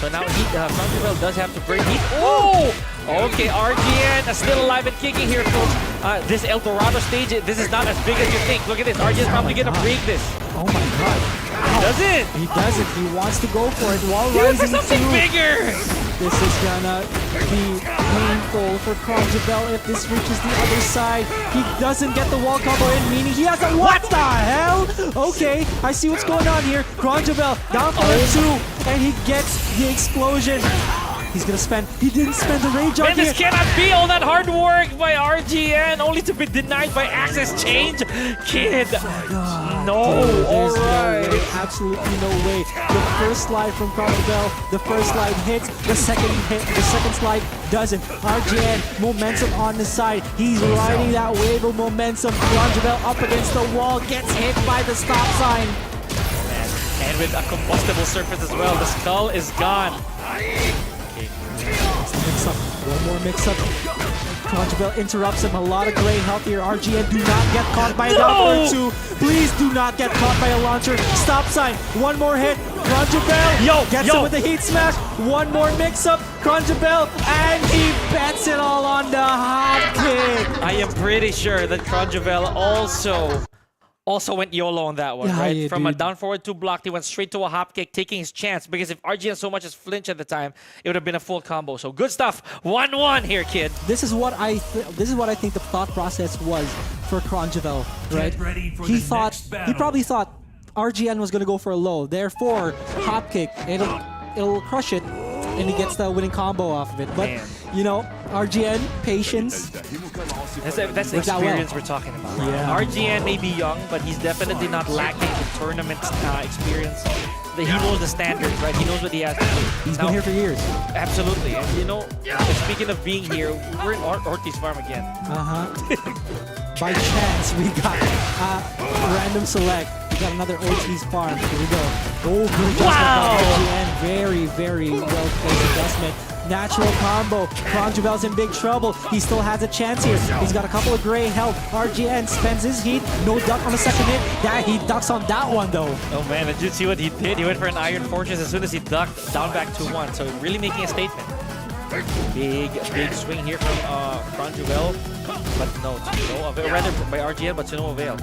F: So now Cronjabel does have to break heat. Oh! Okay, RGN is still alive and kicking here, folks. This El Dorado stage, this is not as big as you think. Look at this. RGN's probably gonna break this.
D: Oh my god.
F: He doesn't.
D: He doesn't. He wants to go for it while
F: He's for
D: rising
F: something bigger.
D: This is gonna be painful for Cronjabel if this reaches the other side. He doesn't get the wall combo in, meaning he has a what the hell? Okay, I see what's going on here. Cronjabel down for a 2, and he gets the explosion. He's gonna spend. He didn't spend the rage on
F: And this cannot be all that hard work by RGN, only to be denied by access change. Kid, no.
D: There's
F: All right.
D: no way, absolutely no way. The first slide from Cronjabel, the first slide hits, the second slide doesn't. RGN, momentum on the side. He's riding that wave of momentum. Cronjabel up against the wall, gets hit by the stop sign.
F: And with a combustible surface as well, the skull is gone.
D: Mix-up. One more mix-up. Cronjabel interrupts him. A lot of gray health here. RGN, do not get caught by a down for 2. Please do not get caught by a launcher. Stop sign. One more hit. Cronjabel gets him with a heat smash. One more mix-up. Cronjabel, and he bets it all on the hop kick.
F: I am pretty sure that Cronjabel also went YOLO on that one,
D: Yeah,
F: right?
D: yeah,
F: From a
D: dude.
F: down forward 2 block, he went straight to a hop kick, taking his chance. Because if RGN so much as flinch at the time, it would have been a full combo. So good stuff. 1-1 here, kid.
D: This is what I think the thought process was for Cronjabel, right? He probably thought RGN was gonna go for a low. Therefore, hop kick, it'll crush it, and he gets the winning combo off of it. But you know, RGN patience.
F: That's the
D: Worked out
F: experience
D: well.
F: we're talking about.
D: Yeah.
F: RGN may be young, but he's definitely not lacking in tournament experience. He knows the standards, right? He knows what he has to do.
D: He's been here for years.
F: Absolutely. And you know, speaking of being here, we're in Ortiz Farm again.
D: By chance, we got random select. got another OT's farm. Here we go. Oh, good adjustment
F: Wow!
D: by RGN. Very, very well placed adjustment. Natural combo. Cronjuvel's in big trouble. He still has a chance here. He's got a couple of gray health. RGN spends his heat. No duck on the second hit. That he ducks on that one though.
F: Oh man, did you see what he did? He went for an Iron Fortress as soon as he ducked down back 2-1. So really making a statement. Big swing here from Cronjuvel, but no avail. Rather by RGN, but to no avail.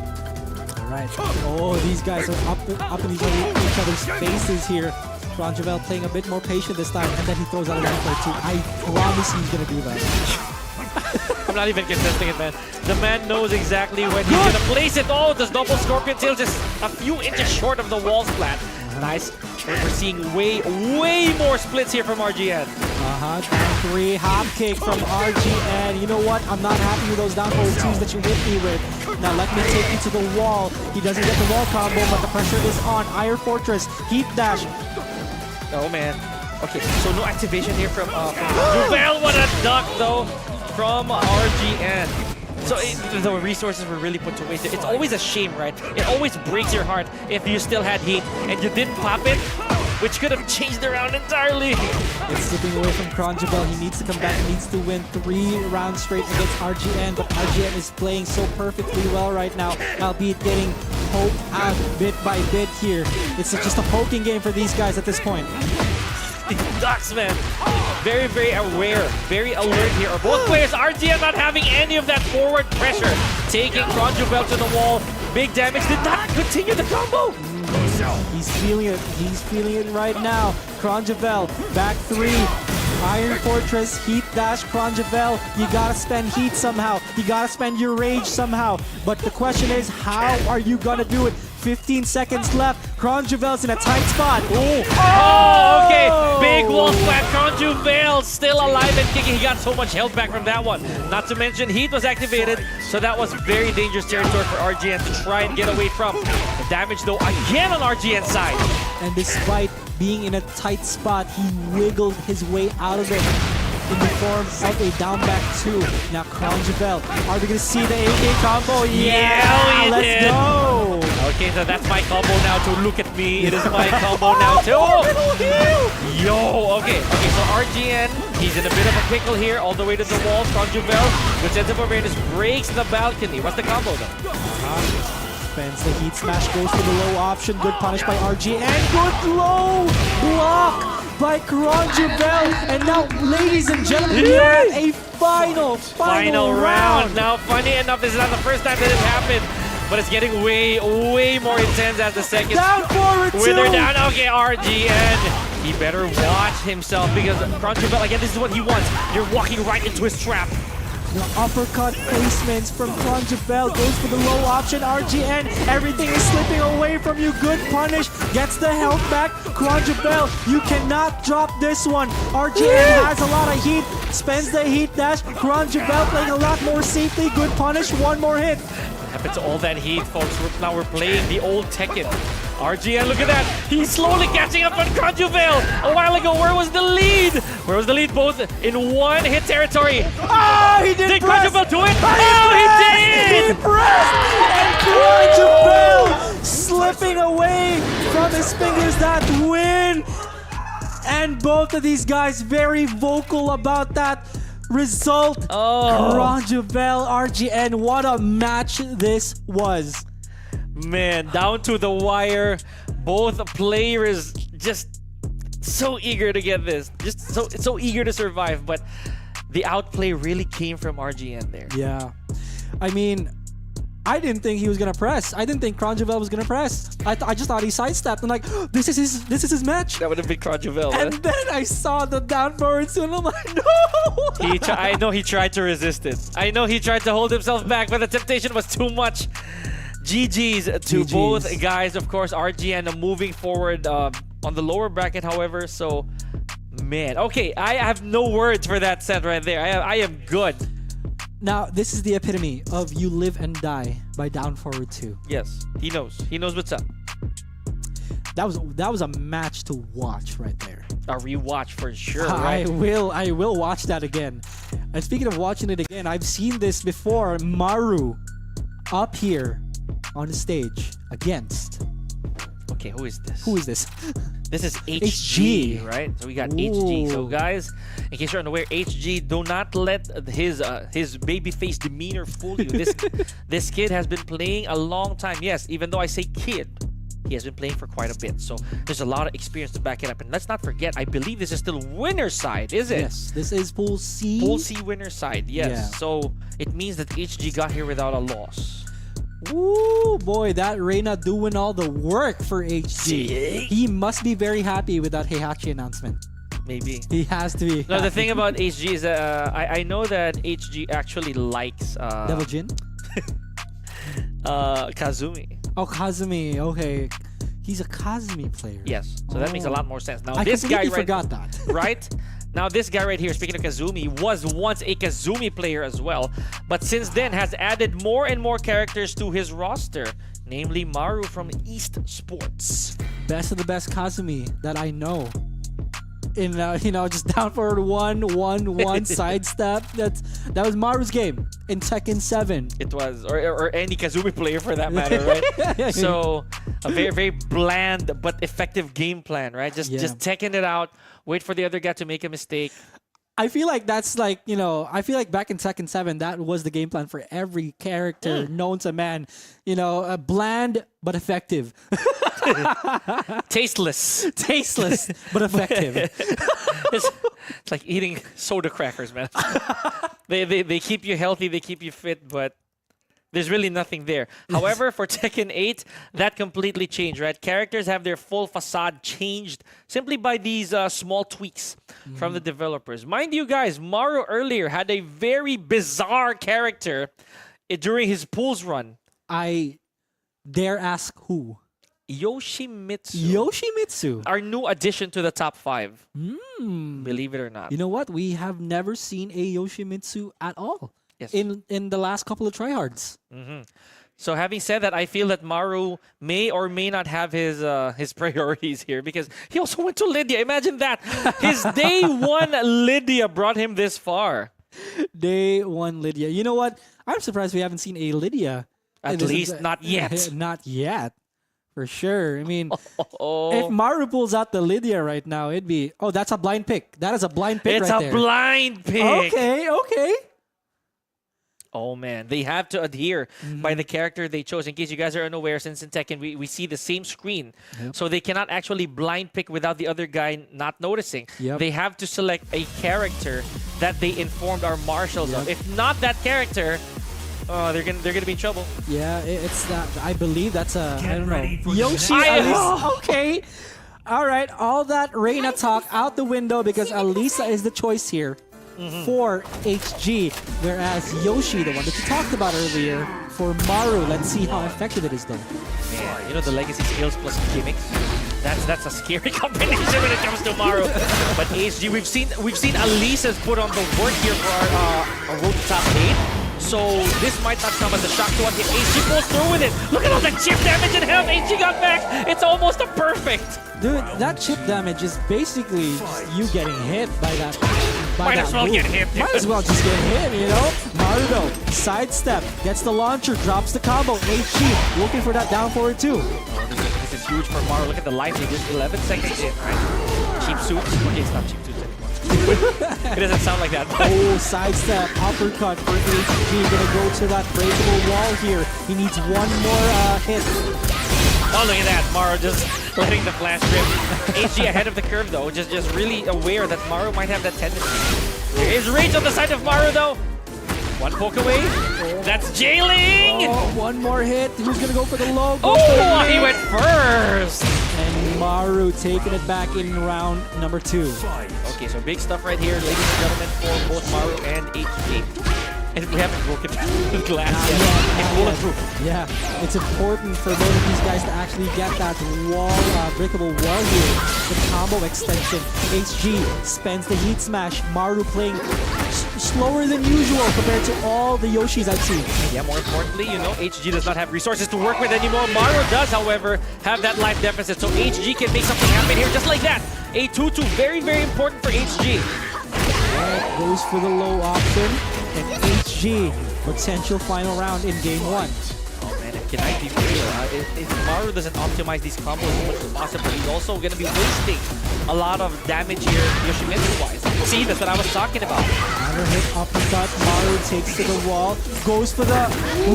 D: Alright. Oh, these guys are up in each other's faces here. Cronjuvel playing a bit more patient this time, and then he throws out a down for 2. I promise he's gonna do that.
F: I'm not even contesting it, man. The man knows exactly when he's gonna place it. Oh, this double Scorpion Tail just a few inches short of the wall splat. Nice. We're seeing way more splits here from RGN.
D: Down 3 hop kick from RGN. You know what? I'm not happy with those down forward 2s that you hit me with. Now let me take you to the wall. He doesn't get the wall combo, but the pressure is on. Iron Fortress, Heat Dash.
F: Oh man. Okay, so no activation here from Juvel. What a duck though from RGN. So the resources were really put to waste. It's always a shame, right? It always breaks your heart if you still had heat and you didn't pop it, which could have changed the round entirely.
D: It's slipping away from Cronjuvel. He needs to come back. He needs to win 3 rounds straight against RGN, but RGN is playing so perfectly well right now, albeit getting poked out bit by bit here. It's just a poking game for these guys at this point.
F: These ducks, man. Very aware, very alert here. Are both players, RGN not having any of that forward pressure. Taking Cronjuvel to the wall. Big damage. Did not continue the combo.
D: He's feeling it. He's feeling it right now. Cronjuvel, back 3. Iron Fortress, Heat Dash, Cronjuvel. You gotta spend heat somehow. You gotta spend your rage somehow. But the question is, how are you gonna do it? 15 seconds left. Cronjuvel's in a tight spot.
F: Oh, okay. Big wall splat. Cronjuvel still alive and kicking. He got so much health back from that one. Not to mention, heat was activated. So that was very dangerous territory for RGN to try and get away from. The damage, though, again on RGN's side.
D: And despite being in a tight spot, he wiggled his way out of it in the form of a down back 2. Now Cronjuvel, are we gonna see the AK combo?
F: Yeah, we
D: let's
F: did.
D: go!
F: Okay, so that's my combo now too. Look at me. It is my combo now too. Yo, okay, so RGN, he's in a bit of a pickle here, all the way to the wall. Cronjuvel, with sense of awareness, breaks the balcony. What's the combo though?
D: Spends the heat smash, goes for the low option. Good punish by RGN. Good low block by Cronjuvel. And now, ladies and gentlemen, we are at a final round.
F: Now, funny enough, this is not the first time that it happened, but it's getting way more intense as the second.
D: Down forward 2.
F: Wither down. Okay, RGN. He better watch himself because Cronjuvel, again, this is what he wants. You're walking right into his trap.
D: The uppercut placements from Cronjuvel goes for the low option. RGN, everything is slipping away from you. Good punish, gets the health back. Cronjuvel, you cannot drop this one. RGN has a lot of heat, spends the heat dash. Cronjuvel playing a lot more safely. Good punish, one more hit.
F: Happens to all that heat, folks. Now we're playing the old Tekken. RGN, look at that. He's slowly catching up on Cronjuvel. A while ago, where was the lead? Where was the lead? Both in one hit territory.
D: Oh, he did press.
F: Cronjuvel do it? Oh, he did!
D: He pressed! And Cronjuvel slipping away from his fingers that win. And both of these guys very vocal about that result.
F: Oh.
D: Cronjuvel, RGN, what a match this was.
F: Man, down to the wire. Both players just so eager to get this. Just so eager to survive. But the outplay really came from RGN there.
D: Yeah. I mean, I didn't think he was gonna press. I didn't think Cronjuvel was gonna press. I just thought he sidestepped. I'm like, this is his match.
F: That would have been Cronjuvel.
D: And then I saw the down forward soon. I'm like, no!
F: I know he tried to resist it. I know he tried to hold himself back, but the temptation was too much. GG's to both guys. Of course, RGN moving forward on the lower bracket, however. So, man. Okay, I have no words for that set right there. I am good.
D: Now, this is the epitome of you live and die by down forward 2.
F: Yes, he knows. He knows what's up.
D: That was a match to watch right there.
F: A rewatch for sure, right?
D: I will watch that again. And speaking of watching it again, I've seen this before. Maru up here on the stage against
F: Okay, who is this?
D: Who is this?
F: This is
D: HG.
F: HG, right? So we got HG. So
D: Ooh.
F: guys, in case you're unaware, HG, do not let his babyface demeanor fool you. This kid has been playing a long time. Yes, even though I say kid, he has been playing for quite a bit. So there's a lot of experience to back it up. And let's not forget, I believe this is still winner side, is it?
D: Yes, this is Pool C.
F: Pool C winner side, yes.
D: Yeah.
F: So it means that HG got here without a loss.
D: Ooh, boy, that Reina doing all the work for HG.
F: See?
D: He must be very happy with that Heihachi announcement.
F: Maybe.
D: He has to be.
F: No, the
D: happy.
F: thing about HG is I know that HG actually likes
D: Devil Jin?
F: Kazumi.
D: Oh, Kazumi. Okay. He's a Kazumi player.
F: Yes, so that makes a lot more sense. Now
D: I
F: this guy
D: completely
F: right,
D: forgot that.
F: right? Now this guy right here, speaking of Kazumi, was once a Kazumi player as well, but since then has added more and more characters to his roster, namely Maru from East Sports.
D: Best of the best Kazumi that I know. In just down forward one sidestep. That was Maru's game in Tekken 7.
F: It was, or any Kazumi player for that matter, right? So a very, very bland but effective game plan, right? Just taking it out, wait for the other guy to make a mistake.
D: I feel like that's like, I feel like back in Tekken 7, that was the game plan for every character known to man. Bland but effective.
F: Tasteless.
D: Tasteless but effective.
F: It's like eating soda crackers, man. They keep you healthy, they keep you fit, but there's really nothing there. However, for Tekken 8, that completely changed, right? Characters have their full facade changed simply by these small tweaks from the developers. Mind you guys, Maru earlier had a very bizarre character during his pools run.
D: I dare ask who?
F: Yoshimitsu.
D: Yoshimitsu.
F: Our new addition to the top 5. Believe it or not.
D: You know what? We have never seen a Yoshimitsu at all.
F: Yes.
D: In the last couple of tryhards.
F: So having said that, I feel that Maru may or may not have his priorities here because he also went to Lydia. Imagine that. His day 1 Lydia brought him this far.
D: Day 1 Lydia. You know what? I'm surprised we haven't seen a Lydia.
F: At least not yet.
D: Not yet. For sure. I mean, if Maru pulls out the Lydia right now, it'd be... Oh, that's a blind pick. That is a blind pick
F: It's
D: right
F: a
D: there.
F: blind pick.
D: Okay.
F: Oh, man. They have to adhere by the character they chose. In case you guys are unaware, since in Tekken, we see the same screen. So they cannot actually blind pick without the other guy not noticing. They have to select a character that they informed our marshals of. If not that character, they're gonna be in trouble.
D: Yeah, it's that. I believe that's a... I don't know. Yoshi,
F: I-
D: Alisa. Okay. All right. All that Reina talk out the window because Alisa is the choice here. For HG, whereas Yoshi, the one that you talked about earlier, for Maru. Let's see how effective it is, though.
F: Man, you know the legacy skills plus gimmicks. That's a scary combination when it comes to Maru. But HG, we've seen Alisa's put on the work here for our road to top 8. So this might not come as a shock to us if HG pulls through with it. Look at all the chip damage and health HG got back. It's almost a perfect.
D: Dude, that chip damage is basically just you getting hit by that.
F: Might as well get hit, dude.
D: Might as well just get hit, Marudo, sidestep, gets the launcher, drops the combo. HG looking for that down forward too.
F: This is huge for Maru. Look at the life he did. 11 seconds in, right? Cheap suits. Okay, it's not cheap suits anymore. It doesn't sound like that.
D: Oh, sidestep, uppercut for HG. Gonna go to that breakable wall here. He needs one more hit.
F: Oh, look at that. Maru just letting the flash rip. HG ahead of the curve, though. Just really aware that Maru might have that tendency. There is rage on the side of Maru, though. One poke away. That's jailing.
D: Oh, one more hit. Who's going to go for the low?
F: Oh, he went first.
D: And Maru taking it back in round number 2.
F: Okay, so big stuff right here, ladies and gentlemen, for both Maru and HG. And we haven't broken the glass yet. It's bulletproof.
D: Yeah, it's important for both of these guys to actually get that wall, breakable wall here. The combo extension. HG spends the heat smash. Maru playing slower than usual compared to all the Yoshis I've seen.
F: Yeah, more importantly, HG does not have resources to work with anymore. Maru does, however, have that life deficit, so HG can make something happen here just like that. A 2-2, very, very important for HG.
D: And goes for the low option. And HG, potential final round in game 1.
F: Oh man, if Can I be real? If Maru doesn't optimize these combos as much as possible, he's also going to be wasting a lot of damage here Yoshimitsu-wise. See, that's what I was talking about.
D: Counter hit, uppercut, Maru takes to the wall, goes for the...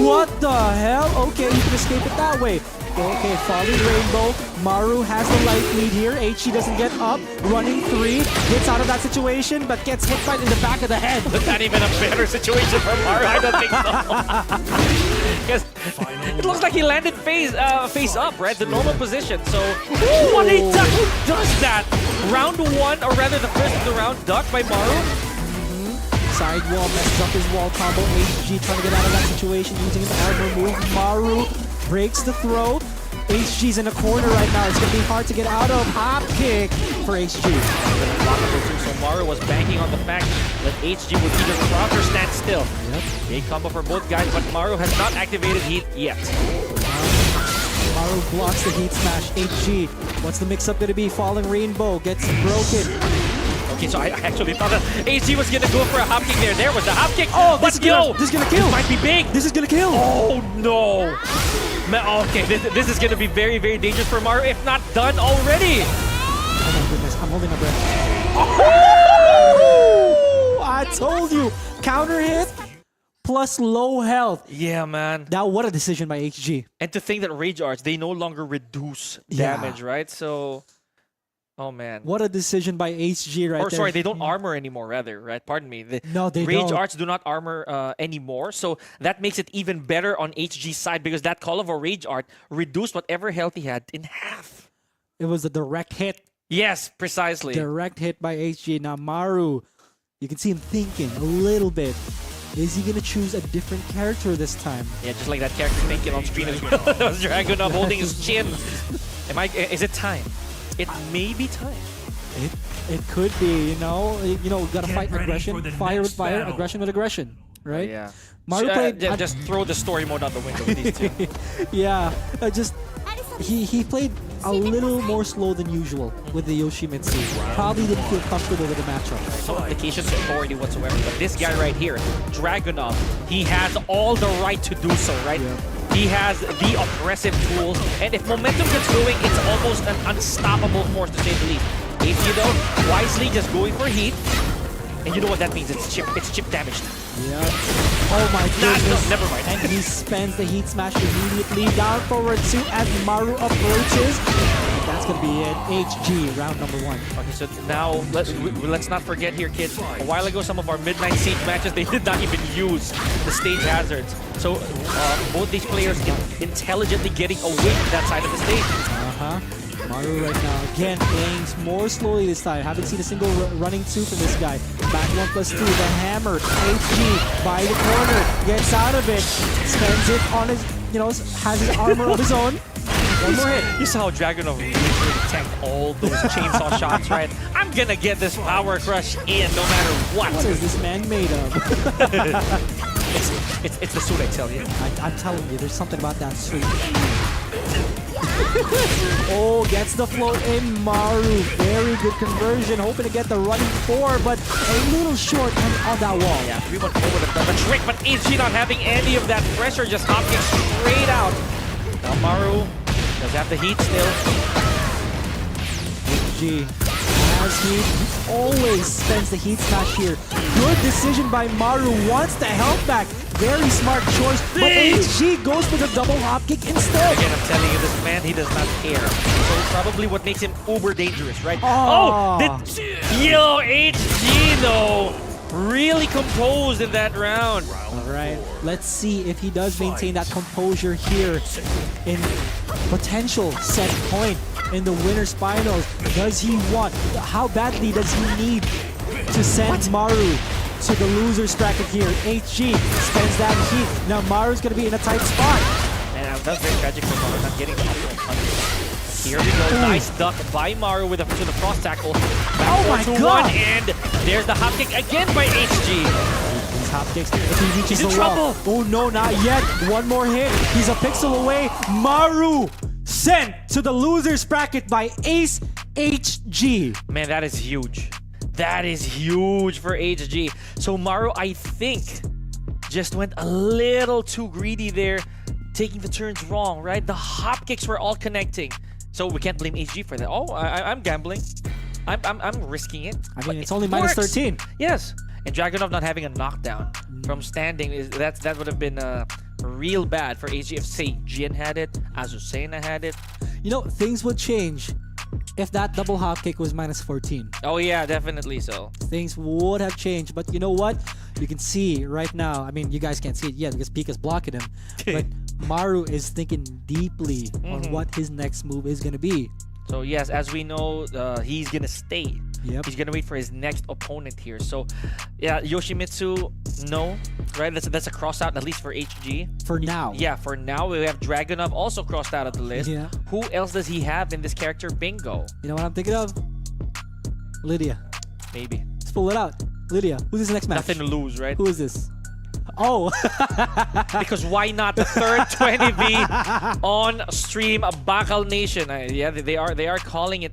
D: What the hell? Okay, you can escape it that way. Okay, falling rainbow. Maru has the life lead here. HG doesn't get up. Running 3. Gets out of that situation, but gets hit right in the back of the head.
F: That's not even a better situation for Maru. I don't think so. Because it looks like he landed face up, right? The normal position. So, what a duck! Who does that? Round 1, or rather the first of the round, duck by Maru.
D: Side wall messes up his wall combo. HG trying to get out of that situation using his armor move. Maru breaks the throw. HG's in a corner right now. It's going to be hard to get out of. Hop kick for HG.
F: So Maru was banking on the fact that HG would either crouch or stand still.
D: Yep.
F: Big combo for both guys, but Maru has not activated heat yet.
D: Maru blocks the heat smash. HG, what's the mix-up going to be? Falling Rainbow gets broken.
F: Okay, so I actually thought that HG was gonna go for a hop kick there. There was the hop kick.
D: Oh,
F: this
D: is gonna kill.
F: This might be big.
D: This is gonna kill.
F: Oh no. Okay, this is gonna be very, very dangerous for Maru, if not done already.
D: Oh my goodness, I'm holding my breath. Oh, I told you. Counter hit plus low health.
F: Yeah, man.
D: Now, what a decision by HG.
F: And to think that Rage Arts, they no longer reduce damage, right? So, oh man.
D: What a decision by HG right
F: Or
D: there.
F: sorry, they don't armor anymore, rather, right? Pardon me.
D: No, they
F: Rage
D: don't.
F: Arts do not armor anymore, so that makes it even better on HG's side because that call of a Rage Art reduced whatever health he had in half.
D: It was a direct hit.
F: Yes, precisely.
D: Direct hit by HG. Now, Maru, you can see him thinking a little bit. Is he going to choose a different character this time?
F: Yeah, just like that character thinking on screen as well. That was Dragunov holding his chin. Is it time? It may be time.
D: It could be, you know, gotta fight aggression, fire with fire, aggression with aggression, right?
F: Yeah.
D: Maru played.
F: Just throw the story mode out the window with these two.
D: Yeah, he played a little more slow than usual with the Yoshimitsu. Probably didn't feel comfortable with the matchup.
F: No applications of authority whatsoever. But this guy right here, Dragunov, he has all the right to do so, right?
D: Yeah.
F: He has the oppressive tools, and if momentum gets going, it's almost an unstoppable force to say the least. HG though, wisely just going for heat, and you know what that means? It's chip damage.
D: Yeah. Oh my goodness.
F: No, never mind.
D: And he spends the heat smash immediately. Down forward 2 as Maru approaches. That's gonna be it. HG round number 1.
F: Okay, so now let's not forget here, kids. A while ago, some of our midnight siege matches, they did not even use the stage hazards. So both these players intelligently getting away from that side of the stage.
D: Maru right now, again, playing more slowly this time. Haven't seen a single running 2 from this guy. Back 1+2, the hammer. HG by the corner, gets out of it, spends it on his, has his armor of his own. One more hit.
F: You saw how Dragunov really tanked all those chainsaw shots, right? I'm gonna get this power crush in no matter what.
D: What is this man made of?
F: It's the suit, I tell you.
D: I'm telling you, there's something about that suit. Oh, gets the float in. Maru, very good conversion, hoping to get the running 4, but a little short on that wall.
F: Yeah, 3-1-4 would have done the trick, but HG not having any of that pressure, just hopping straight out. Now Maru does have the heat still.
D: HG has heat. He always spends the heat smash here. Good decision by Maru, wants the health back. Very smart choice, but HG goes for the double hop kick instead.
F: Again, I'm telling you, this man, he does not care. So it's probably what makes him uber dangerous, right? Yo, HG though, really composed in that round.
D: All right, let's see if he does maintain that composure here in potential set point in the winner's finals. Does he want, how badly does he need to send Maru to the loser's bracket here? HG spends that heat. Now Maru's gonna be in a tight spot.
F: And that's very tragic for Maru, not getting the upper punch. Here we go, nice duck by Maru with to the cross tackle. Back
D: my
F: 4-2-1,
D: God!
F: and there's the hop kick again by HG.
D: These hop kicks, if he reaches
F: He's in
D: the wall.
F: trouble.
D: Oh no, not yet. One more hit. He's a pixel away. Maru sent to the loser's bracket by Ace HG.
F: Man, that is huge. That is huge for HG. So Maru, I think, just went a little too greedy there. taking the turns wrong, right? The hop kicks were all connecting. So we can't blame HG for that. Oh, I'm gambling. I'm risking it.
D: I
F: But
D: mean, it's
F: it
D: only
F: works.
D: minus 13.
F: Yes. And Dragunov not having a knockdown from standing, that would have been real bad for HG if, say, Jin had it, Azucena had it.
D: You know, things would change if that double hop kick was minus 14.
F: Oh, yeah, definitely so.
D: Things would have changed. But you know what? You can see right now. I mean, you guys can't see it yet because Pika's blocking him. But Maru is thinking deeply on what his next move is going to be.
F: So, yes, as we know, he's going to stay.
D: Yep.
F: He's going to wait for his next opponent here. So, yeah, Yoshimitsu, no, right? That's a cross out, at least for HG.
D: For now.
F: Yeah, for now, we have Dragunov also crossed out of the list.
D: Yeah.
F: Who else does he have in this character bingo?
D: You know what I'm thinking of? Lydia.
F: Maybe.
D: Let's pull it out. Lydia. Who's this next match?
F: Nothing to lose, right?
D: Who is this? Oh.
F: Because why not the third 20V on stream Bakal Nation? Yeah, they are calling it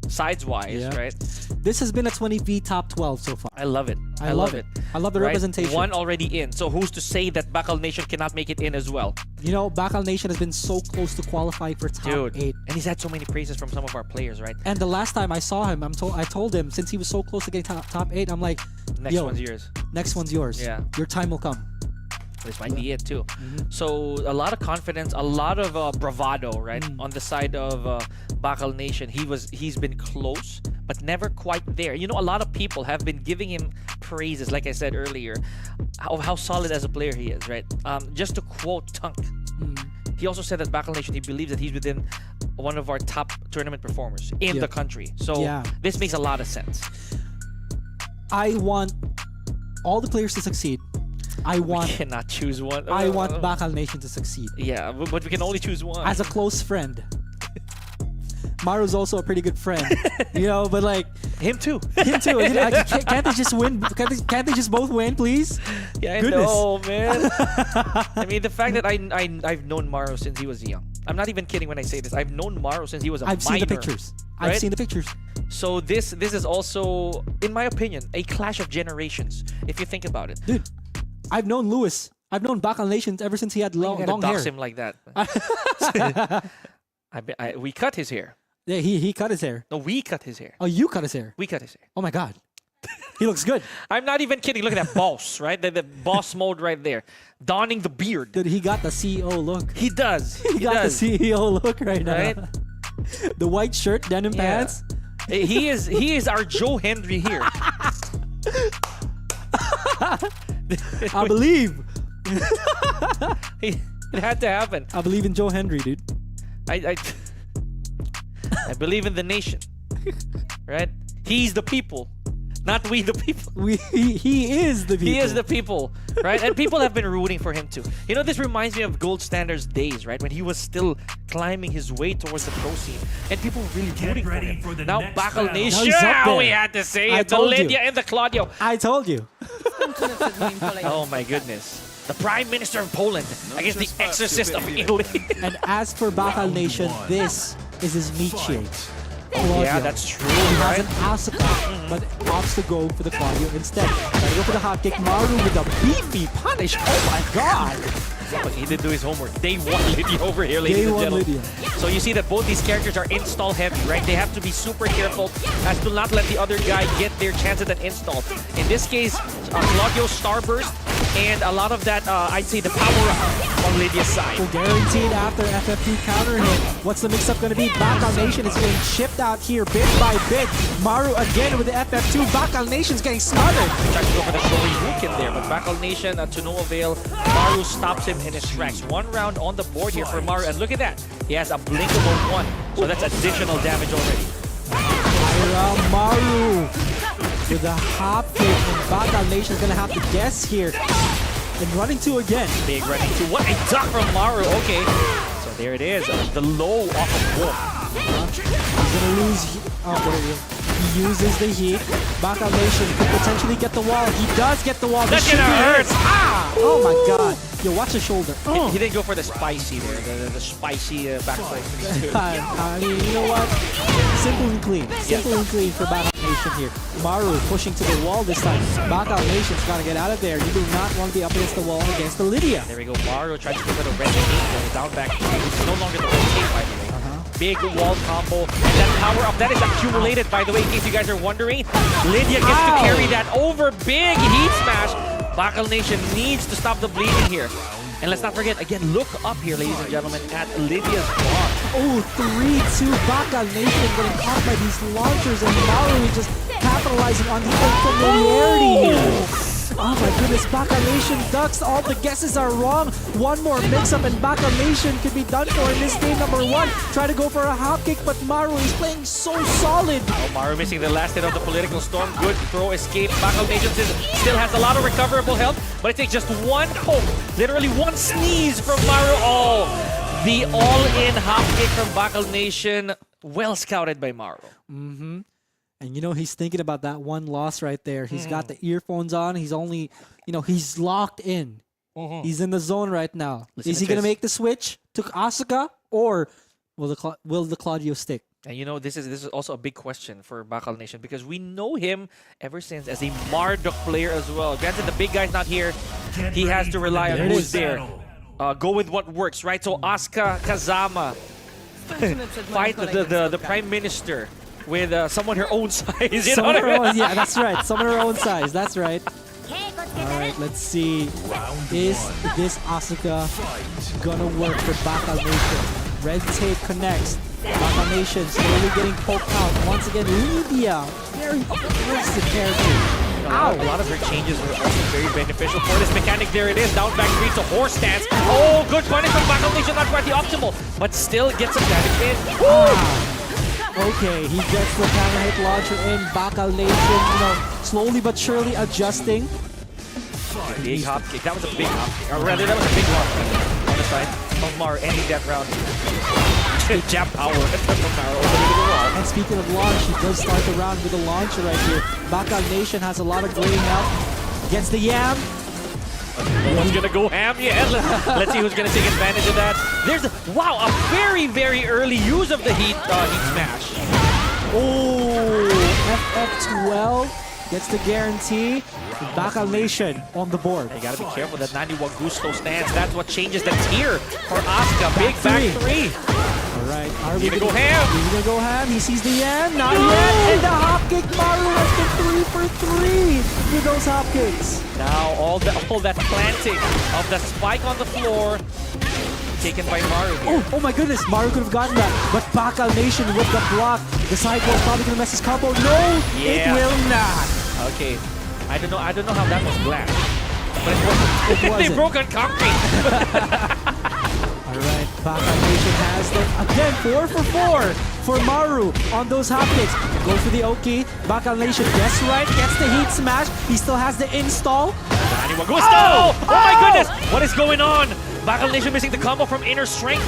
F: sides-wise,
D: Yeah.
F: right?
D: This has been a 20V top 12 so far.
F: I love it.
D: I love it. I love the
F: Right?
D: representation.
F: One already in. So who's to say that Bakal Nation cannot make it in as well?
D: You know, Bakal Nation has been so close to qualifying for top
F: Dude.
D: 8.
F: And he's had so many praises from some of our players, right?
D: And the last time I saw him, I told him, since he was so close to getting top 8, I'm like,
F: Next
D: yo,
F: one's yours.
D: next one's yours.
F: Yeah.
D: Your time will come.
F: This might be it too. So a lot of confidence, a lot of bravado, right, on the side of Bakal Nation. He's been close, but never quite there. You know, a lot of people have been giving him praises, like I said earlier, of how solid as a player he is, right? Just to quote Tunk, he also said that Bakal Nation, he believes that he's within one of our top tournament performers in the country. So
D: Yeah.
F: this makes a lot of sense.
D: I want all the players to succeed. I want
F: Cannot choose one.
D: Bakal Nation to succeed.
F: Yeah, but we can only choose one.
D: As a close friend. Maru's also a pretty good friend. You know, but like
F: Him too.
D: him too. You know, like, can't they just win? Can't they just both win, please?
F: Yeah, I
D: Goodness.
F: know, man. I mean, the fact that I've known Maru since he was young. I'm not even kidding when I say this. I've known Maru since he was a
D: I've seen
F: minor.
D: the pictures. I've
F: right?
D: seen the pictures.
F: So this is also, in my opinion, a clash of generations. If you think about it,
D: Dude, I've known Lewis. I've known Bakal Nation ever since he had
F: you
D: long
F: gotta
D: hair.
F: dox him like that. We cut his hair.
D: Yeah, he cut his hair.
F: No, we cut his hair.
D: Oh, you cut his hair.
F: We cut his hair.
D: Oh my god. He looks good.
F: I'm not even kidding. Look at that boss, right? The boss mode right there, donning the beard.
D: Dude, he got the CEO look.
F: He does.
D: He got
F: does.
D: the CEO look right now.
F: Right?
D: The white shirt, denim
F: Yeah.
D: pants.
F: He is our Joe Henry here.
D: I believe.
F: It had to happen.
D: I believe in Joe Henry, dude.
F: I believe in the nation, right? He's the people, not we the people.
D: He is the people.
F: He is the people, right? And people have been rooting for him too. You know, this reminds me of Gold Standard's days, right? When he was still climbing his way towards the pro scene, and people were really rooting for him. Now Bakal Nation,
D: Now he's up there.
F: we had to say
D: I
F: it. The
D: told you.
F: Lydia and the Claudio.
D: I told you.
F: Oh my goodness. The Prime Minister of Poland against the Exorcist of Italy.
D: And as for Bakal Nation, this is his meat shield.
F: Yeah, that's true,
D: He has
F: right?
D: an Asuka, but opts to go for the Claudio instead. Gotta go for the hot kick. Maru with a beefy punish. Oh my god!
F: But he didn't do his homework. Day one Lydia over here, ladies
D: Day
F: and
D: one
F: gentlemen.
D: Lydia.
F: So you see that both these characters are install heavy, right? They have to be super careful as to not let the other guy get their chance at an install. In this case, Claudio's Starburst and a lot of that, I'd say the power up on Lydia's side.
D: So guaranteed after FF2 counter hit. What's the mix-up going to be? Bakal Nation is getting chipped out here bit by bit. Maru again with the FF2. Bakal Nation's getting smothered.
F: Trying to go for the Shoryuken there, but Bakal Nation to no avail. Maru stops him in his tracks. One round on the board here for Maru, and look at that. He has a blinkable one, so that's additional damage already.
D: Ira Maru with the hop kick, and Bakal Nation's going to have to guess here. And running two again.
F: Big running to what a duck from Maru. Okay, so there it is. The low off of Wolf.
D: He's going to lose. Oh, there he is. He uses the heat. Bakal Nation could potentially get the wall. He does get the wall.
F: That's
D: The
F: gonna
D: shipping
F: hurt.
D: hits. Ah! Oh my god. Yo, watch the shoulder. Oh.
F: He didn't go for the spicy there, the spicy backside.
D: I mean, you know what? Simple and clean. Simple and clean for Bakal Nation. Nation here. Maru pushing to the wall this time. Baka Nation's got to get out of there. You do not want to be up against the wall against the Lydia.
F: There we go. Mario tries to give it a red tape. Down back. It's no longer the red tape, by the way. Big wall combo. And that power up, that is accumulated, by the way, in case you guys are wondering. Lydia gets to carry that over. Big heat smash. Bakal Nation needs to stop the bleeding here. And let's not forget, again, look up here, ladies and gentlemen, at Lydia's block.
D: Oh, 3-2 Baka Nation getting caught by these launchers, and Maru just capitalizing on the unfamiliarity here. Oh my goodness, Baka Nation ducks. All the guesses are wrong. One more mix-up and Baka Nation could be done for in this game number 1. Try to go for a hop kick, but Maru is playing so solid.
F: Oh, Maru missing the last hit of the political storm. Good throw escape. Baka Nation still has a lot of recoverable health, but it takes just one poke, literally one sneeze from Maru. Oh, the all-in hop kick from Baka Nation. Well scouted by Maru.
D: And you know, he's thinking about that one loss right there. He's got the earphones on. He's only, you know, he's locked in. He's in the zone right now. Is he going to make the switch to Asuka, or will the Claudio stick?
F: And you know, this is also a big question for Bakal Nation because we know him ever since as a Marduk player as well. Granted, the big guy's not here. He has to rely on who's there. Go with what works, right? So Asuka, Kazama, fight the Prime Minister with someone her own size. You know what I mean?
D: Yeah, that's right. Someone her own size. That's right. All right, let's see. Is this Asuka gonna work for Baka Nation? Red tape connects. Baka Nation slowly getting poked out. Once again, Lydia, very aggressive character.
F: A lot of her changes were also very beneficial for this mechanic. There it is. Down back three to horse stance. Oh, good punish from Bakal Nation. Not quite the optimal, but still gets some damage in.
D: Okay, he gets the counter hit launcher in. Bakal Nation, you know, slowly but surely adjusting.
F: Big hop kick. That was a big hop kick. Or rather, that was a big hop kick on the side of Maru ending that round. Jab power from Maru over to the wall.
D: And speaking of launch, he does start the round with a launcher right here. Bakal Nation has a lot of graying out. Gets the yam.
F: Who's gonna go ham? Yeah, let's see who's gonna take advantage of that. There's a very, very early use of the heat smash.
D: Oh, FF12 gets the guarantee. Bakal Nation on the board.
F: You gotta be careful that 91 Gusto stance. That's what changes the tier for Asuka. Big back three.
D: All right, are we
F: gonna go ham?
D: He's gonna go ham. He sees the yam. Not yet. And the hop kick. Maru has the 3 for 3 with those hop kicks.
F: Now all that planting of the spike on the floor taken by Maru here.
D: Oh my goodness, Maru could have gotten that, but Bakal Nation with the block. The sidewall's probably gonna mess his combo. No, it will not.
F: Okay, I don't know how that was glass, but it wasn't. They broke on concrete.
D: Alright, Bakal Nation has them again. 4 for 4 for Maru on those hop kicks. Goes for the Oki. Bakal Nation gets right, gets the heat smash. He still has the install.
F: Oh my goodness! What is going on? Bakal Nation missing the combo from Inner Strength.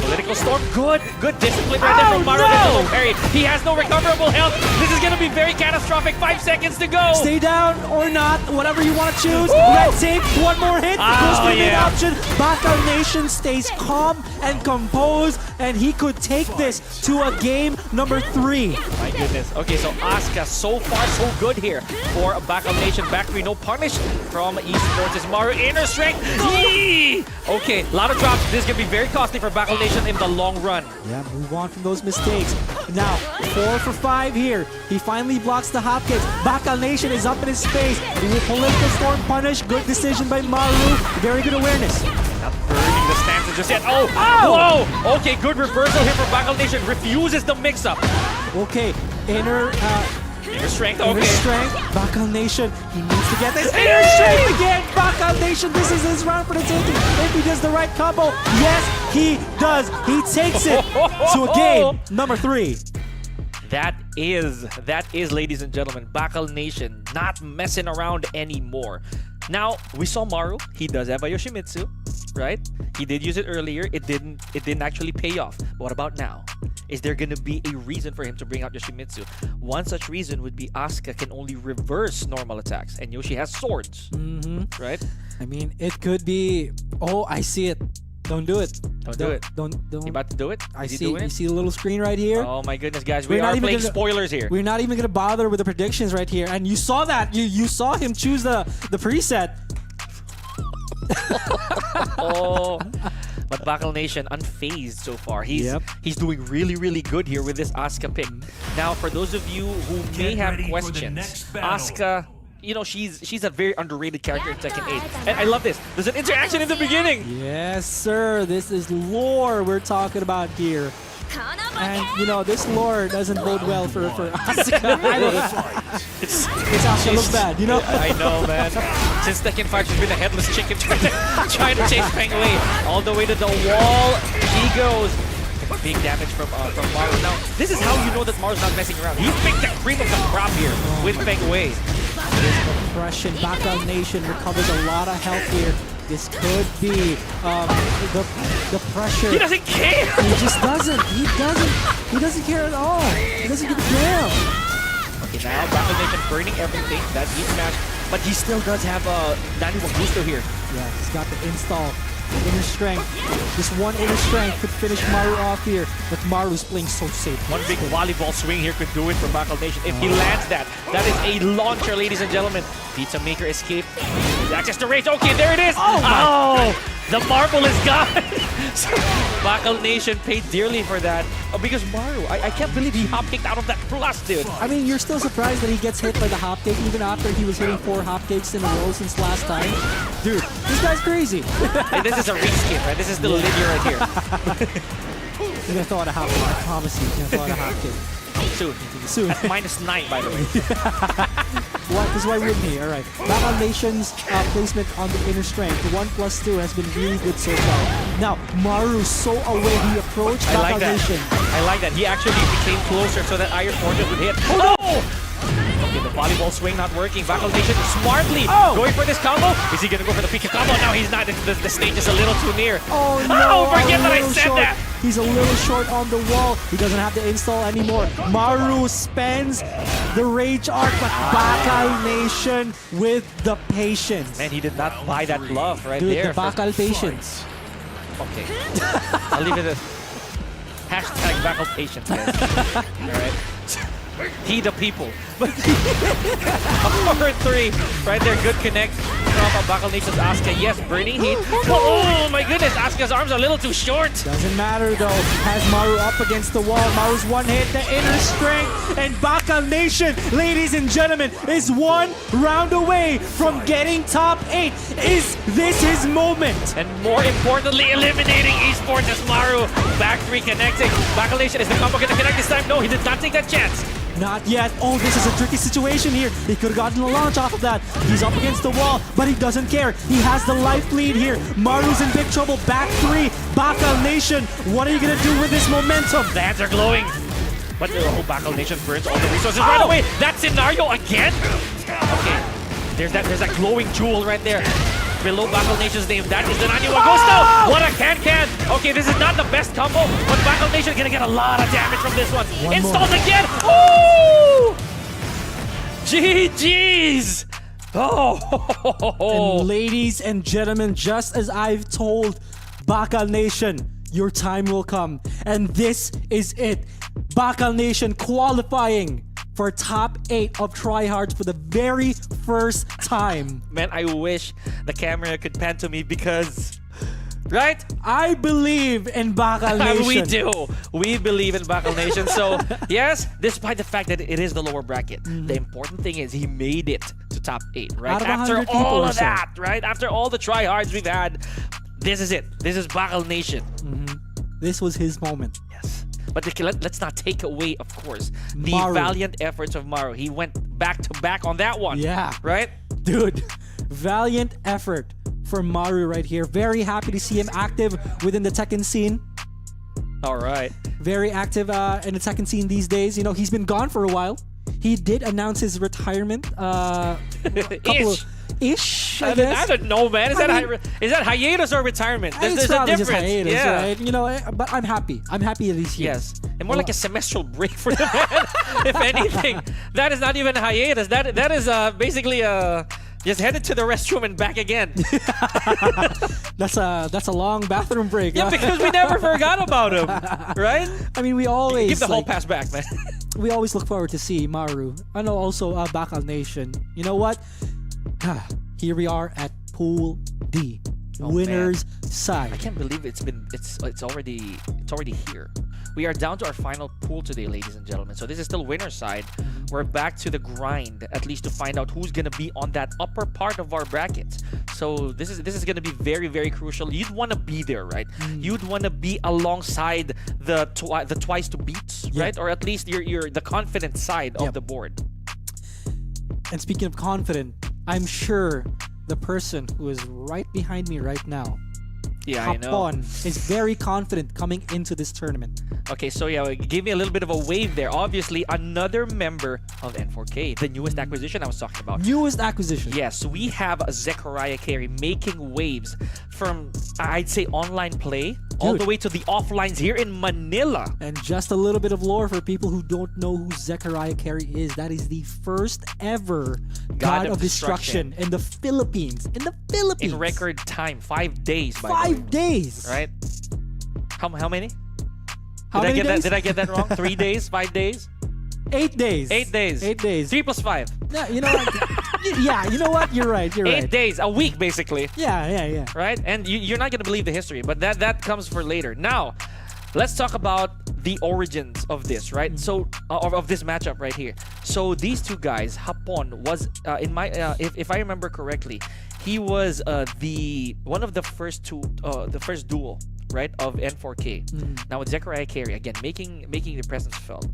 F: Political Storm, good discipline right there from Maru.
D: No!
F: Parry. He has no recoverable health. This is gonna be very catastrophic. 5 seconds to go.
D: Stay down or not, whatever you want to choose. Red tape, one more hit. Goes for the mid option. Bakal Nation stays calm and composed, and he could take this to a game number 3.
F: My goodness. Okay, so Asuka, so far so good here for Bakal Nation. Back 3, no punish from Esports. Is Maru Inner Strength? Yee! Okay, a lot of drops. This is gonna be very costly for Bakal Nation in the long run.
D: Yeah, move on from those mistakes. Now, 4 for 5 here. He finally blocks the hop kicks. Bakal Nation is up in his space. With Political Storm punish. Good decision by Maru. Very good awareness.
F: Not burning the stances just yet. Oh! Whoa! Okay, good reversal here for Bakal Nation. Refuses the mix-up.
D: Okay, inner
F: Strength,
D: Inner
F: okay.
D: Strength, Bakal Nation, he needs to get this Inner Strength again! Bakal Nation, this is his round for the taking. If he does the right combo, yes, he does. He takes it to a game number 3.
F: That is, ladies and gentlemen, Bakal Nation not messing around anymore. Now, we saw Maru. He does have a Yoshimitsu, right? He did use it earlier. It didn't actually pay off. But what about now? Is there gonna be a reason for him to bring out Yoshimitsu? One such reason would be Asuka can only reverse normal attacks, and Yoshi has swords, right?
D: I mean, it could be... Oh, I see it. Don't do it.
F: Don't do it.
D: Don't.
F: You about to do it?
D: I
F: Is he
D: see.
F: doing
D: You
F: it?
D: see the little screen right here.
F: Oh my goodness, guys.
D: We're
F: We
D: not
F: are
D: even
F: playing
D: gonna-
F: spoilers here.
D: We're not even gonna bother with the predictions right here, and you saw that. You saw him choose the preset.
F: Oh, but Bakal Nation unfazed so far. He's doing really good here with this Asuka pick. Now, for those of you who may have questions, Asuka, you know, she's a very underrated character in Tekken 8. And I love this. There's an interaction in the beginning.
D: Yes, sir. This is lore we're talking about here. And you know, this lore doesn't bode well for Asuka.
F: It's
D: Asuka looks bad, you know?
F: I know, man. Since Tekken 5, she's been a headless chicken trying to chase Peng Wei all the way to the wall. He goes. Big damage from Maru. Now, this is how you know that Maru's not messing around. He picked the cream of the crop here with Peng Wei.
D: This oppression, Bakal Nation recovers a lot of health here. This could be the pressure.
F: He doesn't care.
D: He just doesn't. He doesn't care at all. He doesn't give a damn.
F: Okay, now Bakal Nation burning everything. That heat smash. But he still does have a 91 booster here.
D: Yeah, he's got the install. The inner strength. This one inner strength could finish Maru off here, but Maru's playing so safe.
F: One big volleyball swing here could do it for Bakal Nation. If he lands that, that is a launcher, ladies and gentlemen. Pizza Maker escape. His access to rage. Okay, there it is. Oh, the marble is gone. So, Bakal Nation paid dearly for that. Because Maru, I can't believe he hop-kicked out of that plus, dude.
D: I mean, you're still surprised that he gets hit by the hop kick, even after he was hitting 4 hop kicks in a row since last time. Dude, this guy's crazy.
F: Hey, this is a reskin, right? This is still a linear right here.
D: You're gonna throw out a hop kick, I promise you. You're gonna throw out a hop kick.
F: Soon.
D: Soon.
F: At -9, by the way.
D: What? This is why we're in here. Alright. Bakal Nation's placement on the inner strength. The 1+2 has been really good so far. Now, Maru's so away he approached
F: I like
D: Bakal
F: that.
D: Nation.
F: I like that. He actually became closer so that Iron Fortress would hit. Oh! Okay, the volleyball swing not working. Bakal Nation smartly going for this combo. Is he gonna go for the Pika combo? No, he's not. The stage is a little too near.
D: Oh no!
F: Forget that I
D: a little
F: said
D: short.
F: that.
D: He's a little short on the wall. He doesn't have the install anymore. Maru spends the rage arc, but Bakal Nation with the patience.
F: Man, he did not buy that bluff right
D: Dude,
F: there.
D: the Bakal patience.
F: Okay. I'll leave it as hashtag Bakal patience, guys. Alright. He the people. But 4-3 right there. Good connect from Bakal Nation's Asuka. Yes, burning heat. Oh my goodness, Asuka's arms are a little too short.
D: Doesn't matter though. Has Maru up against the wall. Maru's one hit, the inner strength, and Bakal Nation, ladies and gentlemen, is 1 round away from getting top 8. Is this his moment?
F: And more importantly, eliminating esports as Maru back 3 connecting. Bakal Nation, is the combo going to connect this time? No, he did not take that chance.
D: Not yet. Oh, this is a tricky situation here. He could have gotten a launch off of that. He's up against the wall, but he doesn't care. He has the life lead here. Maru's in big trouble. Back 3. Bakal Nation, what are you going to do with this momentum?
F: The hands are glowing. But Bakal Nation burns all the resources right away. That scenario again? Okay. There's that glowing jewel right there. Below Bakal Nation's name. That is the 91 ghost now. What a can. Okay, this is not the best combo, but Bakal Nation gonna get a lot of damage from this one. Installed again. Oh! GG's. Oh.
D: And ladies and gentlemen, just as I've told Bakal Nation, your time will come. And this is it. Bakal Nation qualifying for top 8 of TryHards for the very first time.
F: Man, I wish the camera could pan to me because, right?
D: I believe in Bakal Nation.
F: We do. We believe in Bakal Nation. So, yes, despite the fact that it is the lower bracket, the important thing is he made it to top 8, right?
D: Out of
F: After
D: 100 people
F: all
D: or
F: of
D: so.
F: that, right? After all the TryHards we've had, this is it. This is Bakal Nation.
D: This was his moment.
F: Yes. But let's not take away, of course, the
D: Maru.
F: valiant efforts of Maru. He went back to back on that one.
D: Yeah.
F: Right?
D: Dude, valiant effort for Maru right here. Very happy to see him active within the Tekken scene.
F: All right.
D: Very active in the Tekken scene these days. You know, he's been gone for a while. He did announce his retirement. Ish, I guess.
F: I don't know, man. Is
D: I
F: that
D: mean-
F: is that hiatus or retirement?
D: It's
F: There's a
D: probably
F: difference.
D: just hiatus,
F: yeah.
D: right? You know, but I'm happy. I'm happy that he's here.
F: Yes. And more like a semestral break for the man, if anything. That is not even a hiatus. That is basically just headed to the restroom and back again.
D: That's a long bathroom break.
F: Yeah, because we never forgot about him, right?
D: I mean, we always
F: Give the whole
D: like,
F: pass back, man.
D: we always look forward to see Maru. I know also Bakal Nation. You know what? Here we are at Pool D,
F: Oh,
D: winners
F: I
D: side.
F: can't believe it's already here. We are down to our final pool today, ladies and gentlemen. So this is still winner side. We're back to the grind, at least to find out who's gonna be on that upper part of our bracket. So this is gonna be very, very crucial. You'd want to be there, right? You'd want to be alongside the twice to beats,
D: Yeah.
F: right? Or at least you're the confident side of
D: Yep.
F: the board.
D: And speaking of confident, I'm sure the person who is right behind me right now,
F: Yeah, I know.
D: Hapon, is very confident coming into this tournament.
F: Okay, so yeah, it gave me a little bit of a wave there. Obviously, another member of N4K, the newest acquisition I was talking about.
D: Newest acquisition.
F: Yes, we have Zechariah Carey making waves from, I'd say, online play all
D: Dude.
F: the way to the offlines here in Manila.
D: And just a little bit of lore for people who don't know who Zechariah Carey is. That is the first ever God of Destruction in the Philippines. In the Philippines.
F: In record time, 5 days. By the way.
D: 5 days.
F: Right? How many?
D: How
F: did
D: many
F: I get
D: days?
F: that? Did I get that wrong? 3 days? 5 days?
D: 8 days.
F: 8 days.
D: 8 days.
F: 3 plus 5.
D: Yeah, you know what? Yeah, you know what? You're right. You're
F: 8
D: right.
F: days, a week basically.
D: Yeah.
F: Right? And you're not gonna believe the history, but that comes for later. Now, let's talk about the origins of this, right? So of this matchup right here. So these two guys, Hapon was in my if I remember correctly, he was the one of the first duel, right, of N4K. Now with Zechariah Carey again making the presence felt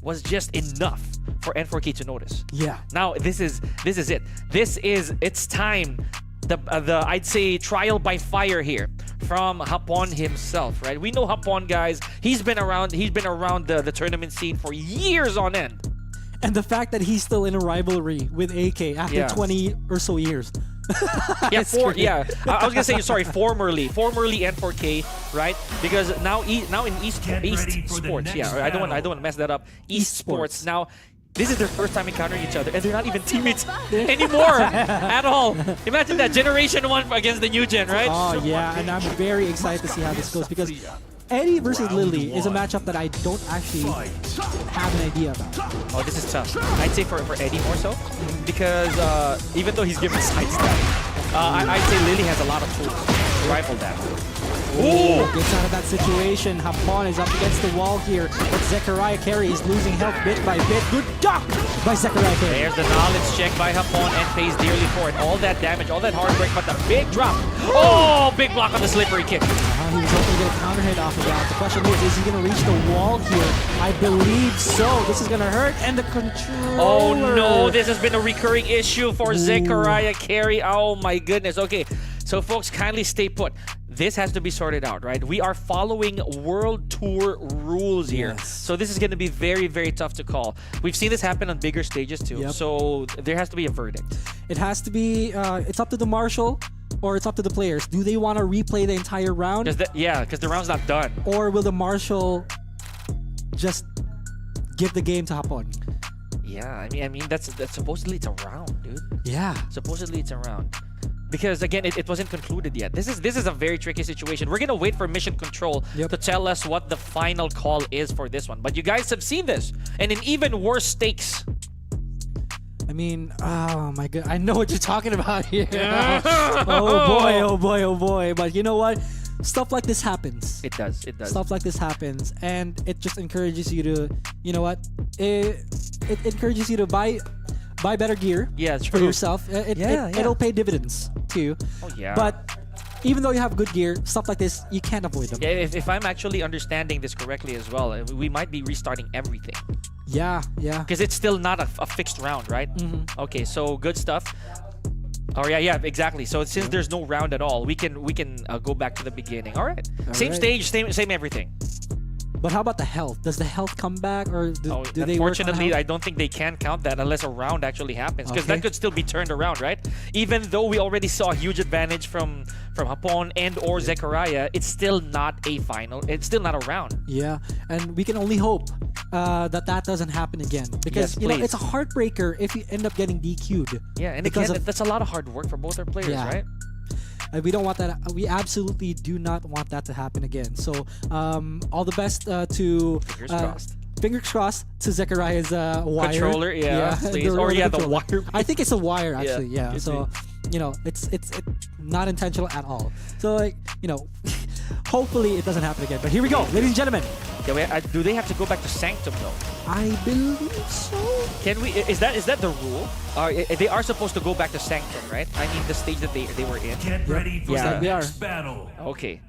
F: was just enough for N4K to notice.
D: Yeah.
F: Now this is it. It's time. The I'd say trial by fire here from Hapon himself, right? We know Hapon, guys. He's been around the tournament scene for years on end.
D: And the fact that he's still in a rivalry with AK after
F: Yeah.
D: 20 or so years.
F: Yeah,
D: It's great.
F: I was gonna say sorry, formerly N4K, right? Because now in East Sports, yeah, I don't want to mess that up. East Sports now. This is their first time encountering each other, and they're not even teammates anymore at all. Imagine that Generation 1 against the new gen, right?
D: Oh yeah, and I'm very excited to see how this goes because Eddie versus Lily is a matchup that I don't actually have an idea about.
F: Oh, this is tough. I'd say for Eddie more so, because even though he's given side step, I'd say Lily has a lot of tools to rival that.
D: Ooh! Gets out of that situation. Hapon is up against the wall here, but Zechariah Carey is losing health bit by bit. Good duck by Zechariah Carey.
F: There's the knowledge check by Hapon and pays dearly for it. All that damage, all that hard break, but the big drop. Oh, big block on the slippery kick.
D: He was hoping to get a counter hit off of that. The question is he going to reach the wall here? I believe so. This is going to hurt. And the controller.
F: Oh no, this has been a recurring issue for Zechariah Carey. Oh my goodness. Okay, so folks, kindly stay put. This has to be sorted out, right? We are following World Tour rules here.
D: Yes.
F: So this is going to be very, very tough to call. We've seen this happen on bigger stages too.
D: Yep.
F: So there has to be a verdict.
D: It has to be, it's up to the marshal or it's up to the players. Do they want to replay the entire round?
F: Because the round's not done.
D: Or will the marshal just give the game to Hapon?
F: Yeah, I mean that's supposedly it's a round, dude.
D: Yeah.
F: Supposedly it's a round. Because again, it wasn't concluded yet. This is a very tricky situation. We're gonna wait for Mission Control
D: Yep.
F: to tell us what the final call is for this one. But you guys have seen this, and in even worse stakes.
D: I mean, oh my god, I know what you're talking about here. Oh boy. But you know what? Stuff like this happens.
F: It does.
D: Stuff like this happens, and it just encourages you to, you know what? It encourages you to buy better gear
F: Yeah, it's
D: for
F: true.
D: yourself.
F: Yeah.
D: It'll pay dividends too.
F: Oh yeah.
D: But even though you have good gear, stuff like this, you can't avoid them.
F: yeah, if I'm actually understanding this correctly as well, we might be restarting everything
D: Yeah.
F: because it's still not a fixed round, right? Okay, so good stuff. Oh yeah, exactly. So since there's no round at all, we can go back to the beginning. All right, same
D: right.
F: stage, same everything.
D: But how about the health? Does the health come back, or do they work on
F: Unfortunately,
D: health?
F: I don't think they can count that unless a round actually happens, because
D: Okay.
F: that could still be turned around, right? Even though we already saw a huge advantage from Hapon and or Zechariah, it's still not a final. It's still not a round.
D: Yeah, and we can only hope that doesn't happen again, because
F: Yes,
D: you know
F: please.
D: it's a heartbreaker if you end up getting DQ'd.
F: Yeah, and
D: Because
F: again,
D: of-
F: that's a lot of hard work for both our players,
D: Yeah.
F: right?
D: We don't want that. We absolutely do not want that to happen again. So all the best to
F: Fingers crossed.
D: Fingers crossed to Zechariah's wire
F: Controller, please.
D: the
F: Or the
D: controller.
F: wire.
D: I think it's a wire actually. Yeah.
F: could
D: So it's not intentional at all. So like hopefully it doesn't happen again. But here we go, ladies and gentlemen.
F: Yeah, do they have to go back to Sanctum though?
D: I believe so.
F: Can we? Is that the rule? They are supposed to go back to Sanctum, right? I mean, the stage that they were in.
G: Get ready for
F: Yeah.
G: the
D: We are.
G: next battle.
F: Okay.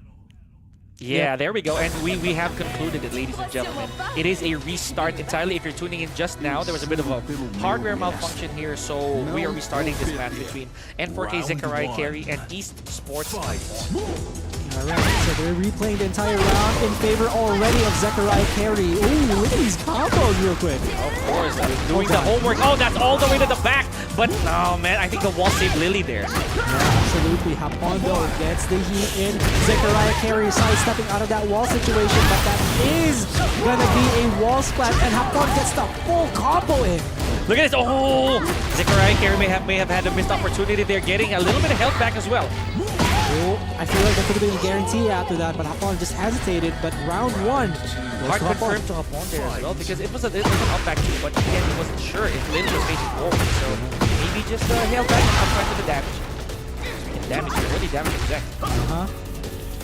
F: Yeah, there we go. And we have concluded it, ladies and gentlemen. It is a restart entirely. If you're tuning in just now, there was a bit of a hardware malfunction here, so we are restarting this match between N4K Zechariah Carry and East Sports.
D: Alright, so they're replaying the entire round in favor already of Zechariah Carry. Ooh, look at these combos real quick.
F: Of course, doing the homework. Oh, that's all the way to the back. But no, man, I think the wall saved Lily there.
D: Yeah, absolutely. Hapon though gets the heat in. Zechariah Carry sidestepping out of that wall situation, but that is gonna be a wall splat, and Hapon gets the full combo in.
F: Look at this. Oh, Zechariah Carry may have had a missed opportunity there, getting a little bit of health back as well.
D: Oh, I feel like that could have been a guarantee after that, but Hapon just hesitated. But round one,
F: Hard confirmed to Hapon there as well, because it was an up back too, but again, he wasn't sure if Lily was facing forward, so maybe just held back and upside to the damage. And damage, really damaging Zech.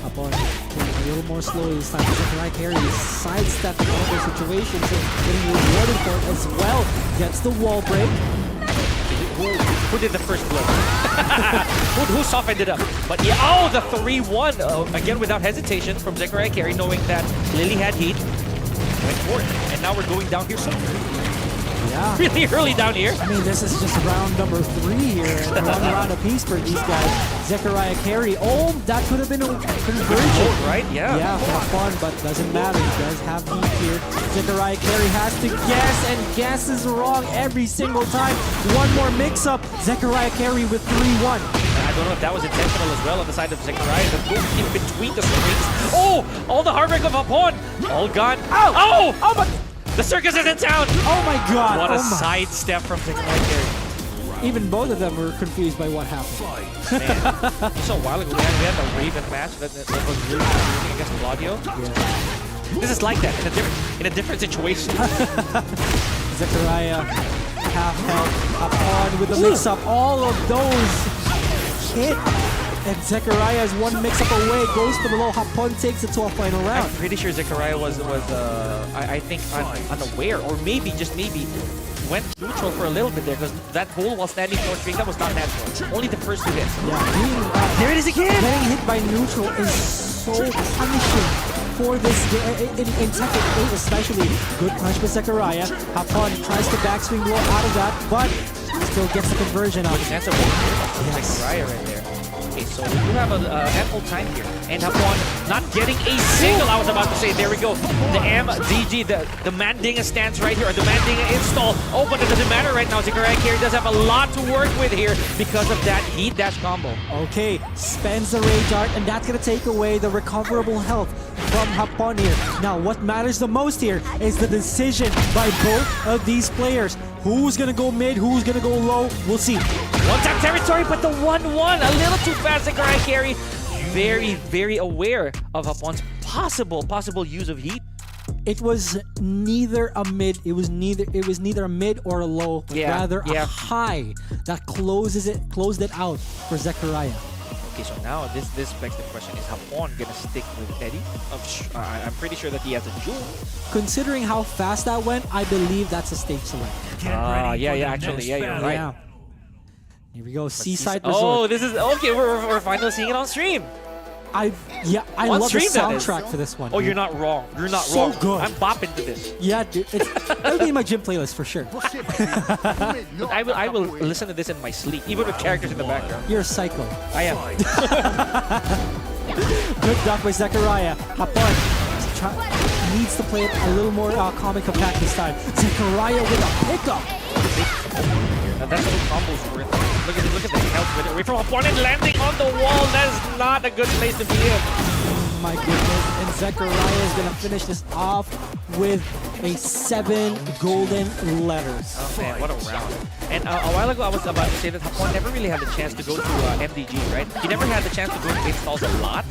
D: Hapon going a little more slowly this time. Zechariah Carry sidestepping all the situations and getting rewarded for it as well. Gets the wall break.
F: Who did the first blow? who softened it up? But yeah, oh, the 3-1 again without hesitation from Zechariah Carry, knowing that Lily had heat. Went for it, and now we're going down here so
D: Yeah.
F: really early down here.
D: I mean, this is just round number 3 here. And one round apiece for these guys. Zechariah Carry. Oh, that could have been a conversion.
F: Right? Yeah.
D: Yeah, have fun, but doesn't matter. He does have heat here. Zechariah Carry has to guess, and guesses wrong every single time. One more mix-up. Zechariah Carry with 3-1.
F: I don't know if that was intentional as well on the side of Zechariah, but goes in between the strings. Oh, all the hard work of Hapon. All gone.
D: Ow!
F: Oh!
D: Oh, my...
F: The circus is in town!
D: Oh my god!
F: What a
D: Oh my.
F: sidestep from Zechariah Carry.
D: Even both of them were confused by what happened.
F: Man, just a while ago we had a Raven match that was really confusing against Claudio.
D: Yeah.
F: This is like that in a different situation.
D: Zechariah half health, Hapon with the mix-up. All of those hit. And Zechariah is one mix-up away, goes for the low. Hapon takes it to a final
F: I'm
D: round.
F: pretty sure Zechariah was I think unaware, or maybe just maybe went neutral for a little bit there, because that hole while standing for string, that was not natural. Only the first 2 hits.
D: Yeah, being,
F: There it is again!
D: getting hit by neutral is so punishing for this in Tekken 8 especially. Good punch by Zechariah. Hapon tries to backswing low out of that, but still gets the conversion out.
F: That's a big hit.
D: Yes.
F: Zechariah right there. Okay, so we do have ample time here. And Hapon not getting a single, I was about to say, there we go. The MDG, the Mandinga stance right here, or the Mandinga install. Oh, but it doesn't matter right now. Zechariah Carry does have a lot to work with here because of that heat dash combo.
D: Okay, spends the Rage Art, and that's going to take away the recoverable health from Hapon here. Now, what matters the most here is the decision by both of these players. Who's going to go mid, who's going to go low, we'll see.
F: One-tap territory, but the 1-1, a little too fast. Zechariah Carry very, very aware of Hapon's possible use of heat.
D: It was neither a mid, it was neither a mid or a low, but rather a high that closed it out for Zechariah.
F: Okay, so now this begs the question: is Hapon gonna stick with Eddie? I'm pretty sure that he has a jewel.
D: Considering how fast that went, I believe that's a stage select.
G: Get ready for the
F: actually,
G: next
F: you're
G: battle.
F: right.
D: Yeah. Here we go, Seaside
F: Oh,
D: Resort.
F: this is okay. We're finally seeing it on stream.
D: I
F: On
D: love the
F: stream, that is.
D: soundtrack for this one.
F: Oh, you're not wrong. You're not
D: So
F: wrong.
D: good.
F: I'm bopping to this.
D: Yeah, dude, it'll be in my gym playlist for sure.
F: I will listen to this in my sleep, even with characters in the background.
D: You're a psycho.
F: I am.
D: Good block by Zechariah. Hapon needs to play it a little more calm and compact this time. Zechariah with a pickup.
F: Now that's what combos worth. Look at the health with it. Away from Hapon and landing on the wall. That is not a good place to be in.
D: my goodness. And Zechariah is going to finish this off with a 7 golden letters.
F: Oh man, what a round. And a while ago, I was about to say that Hapon never really had the chance to go to MDG, right? He never had the chance to go to installs a lot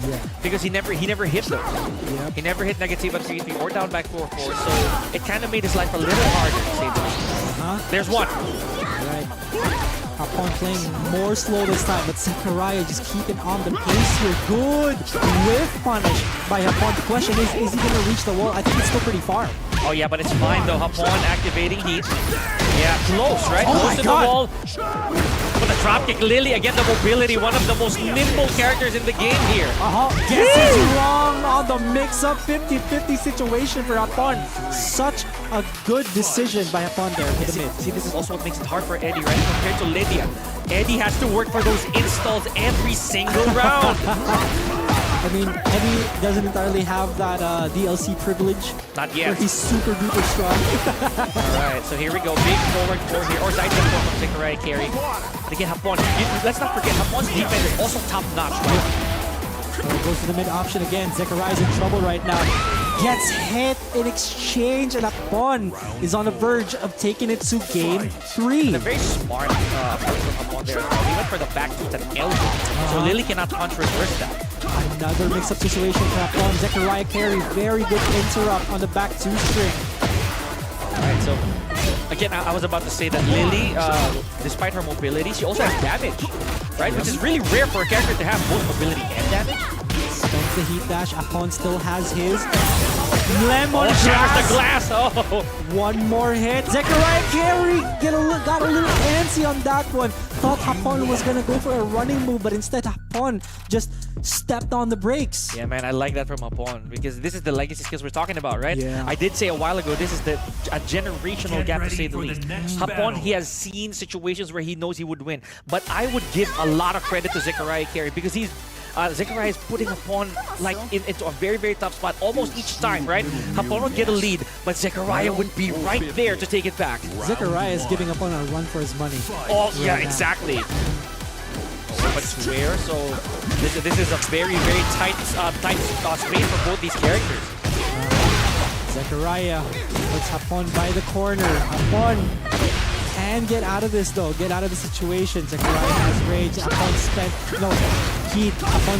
F: because he never hit those.
D: Yep.
F: He never hit negativa 3-3 or down back 4-4, so it kind of made his life a little harder to say the least. There's one.
D: Right. Hapon playing more slow this time, but Zechariah just keeping on the pace here. Good whiff punish by Hapon. The question is he going to reach the wall? I think it's still pretty far.
F: Oh yeah, but it's fine though. Hapon activating heat. Yeah, close, right?
D: Oh
F: Close
D: my
F: to
D: God.
F: the wall. With a dropkick, Lily again the mobility, one of the most nimble characters in the game here.
D: Guess he's wrong on the mix-up 50-50 situation for Hapon. Such a good decision by Hapon there for the mid.
F: See, this is also what makes it hard for Eddie, right? Compared to Lydia. Eddie has to work for those installs every single round.
D: I mean, Eddie doesn't entirely have that DLC privilege.
F: Not
D: Where
F: yet.
D: he's super duper strong.
F: Alright, so here we go. Big forward 4 here. Or side step 4 from Zechariah carry. But again, Hapon. Let's not forget, Hapon's defense is also top-notch, right?
D: Goes to the mid option again. Zechariah's in trouble right now. Gets hit in exchange, and Hapon is on the verge of taking it to game 3.
F: They're very smart from Hapon there. He went for the back two to an elbow. So Lily cannot punch reverse that.
D: Another mix-up situation for Hapon. Zechariah carry, very good interrupt on the back 2 string.
F: Alright, so again, I was about to say that Lily, despite her mobility, she also has damage, right? Which is really rare for a character to have both mobility and damage.
D: Spends the heat dash. Hapon still has his. Lemon
F: Shatters the
D: glass.
F: glass! Oh!
D: One more hit. Zechariah carry got a little antsy on that one. Thought Hapon was gonna go for a running move, but instead Hapon just stepped on the brakes.
F: Yeah, man, I like that from Hapon because this is the legacy skills we're talking about, right?
D: Yeah.
F: I did say a while ago, this is a generational gap to say the least. Hapon, he has seen situations where he knows he would win, but I would give a lot of credit to Zechariah carry because he's Zechariah is putting Hapon like into a very, very tough spot almost each time, right? Hapon would get a lead, but Zechariah would be right there to take it back.
D: Zechariah is giving Hapon a run for his money.
F: Oh, yeah, exactly. But square, so this is a very, very tight space for both these characters.
D: Zechariah puts Hapon by the corner. Hapon can get out of this though, get out of the situation. Zechariah has rage. Hapon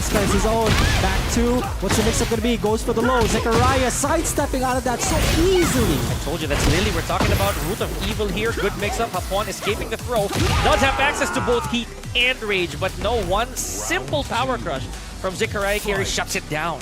D: spends his own. Back 2. What's the mix-up gonna be? Goes for the low. Zechariah sidestepping out of that so easily.
F: I told you that's Lily. We're talking about Root of Evil here. Good mix-up. Hapon escaping the throw. Does have access to both heat and rage, but no, one simple power crush from Zechariah carry shuts it down.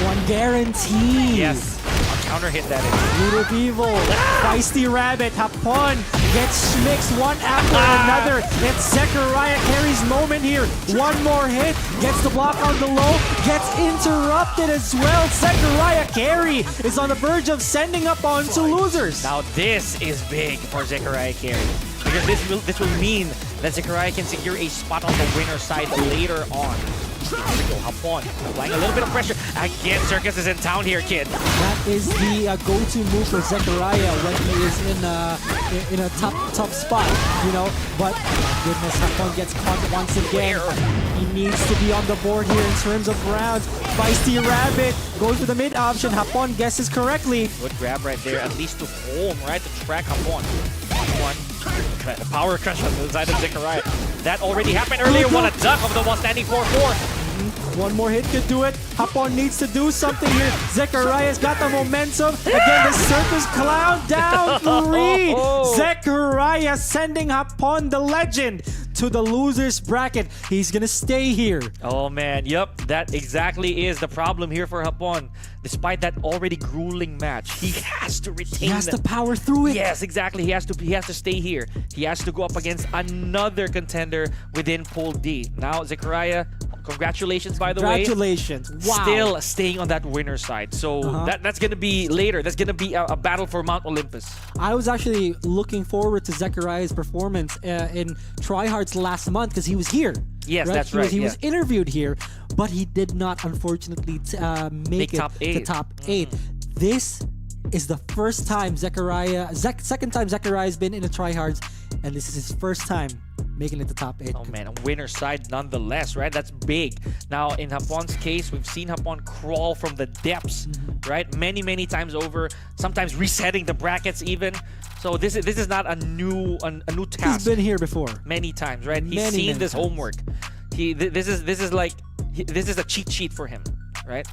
D: One guaranteed.
F: Yes, a counter hit that is.
D: Root of Evil. Feisty Rabbit. Hapon gets mixed one after another. It's Zechariah carry's moment here. One more hit. Gets the block on the low. Gets interrupted as well. Zechariah carry is on the verge of sending up on to losers.
F: Now this is big for Zechariah carry because this will mean that Zechariah can secure a spot on the winner side later on. Here we go, Hapon applying a little bit of pressure. Again, Circus is in town here, kid.
D: That is the go-to move for Zechariah when he is in a tough spot, you know. But goodness, Hapon gets caught once again. He needs to be on the board here in terms of rounds. Feisty Rabbit goes for the mid option. Hapon guesses correctly.
F: Good grab right there, at least to home, right? To track Hapon. One. The power crush on the side of Zechariah. That already happened earlier. What a duck of the while standing 4-4.
D: One more hit could do it. Hapon needs to do something here. Zechariah's got the momentum. Again, the circus clown down 3. Zechariah sending Hapon, the legend, to the losers bracket. He's gonna stay here.
F: Oh man, yep, that exactly is the problem here for Hapon. Despite that already grueling match, he has to retain.
D: He has to power through it.
F: Yes, exactly. He has to stay here. He has to go up against another contender within Pool D. Now, Zechariah, congratulations by the way.
D: Congratulations. Wow.
F: Still staying on that winner side. So that's gonna be later. That's gonna be a battle for Mount Olympus.
D: I was actually looking forward to Zechariah's performance in TryHards last month because he was here.
F: Yes, that's right.
D: He was interviewed here, but he did not, unfortunately, make it
F: top
D: to
F: 8.
D: top 8. This is the first time second time Zechariah has been in a TryHards, and this is his first time making it to top 8.
F: Oh man, a winner side nonetheless, right? That's big. Now, in Hapon's case, we've seen Hapon crawl from the depths, right? Many times over, sometimes resetting the brackets even. So this is not a new task.
D: He's been here before.
F: Many times, right? He's
D: Many
F: seen this
D: times.
F: homework. This is a cheat sheet for him, right?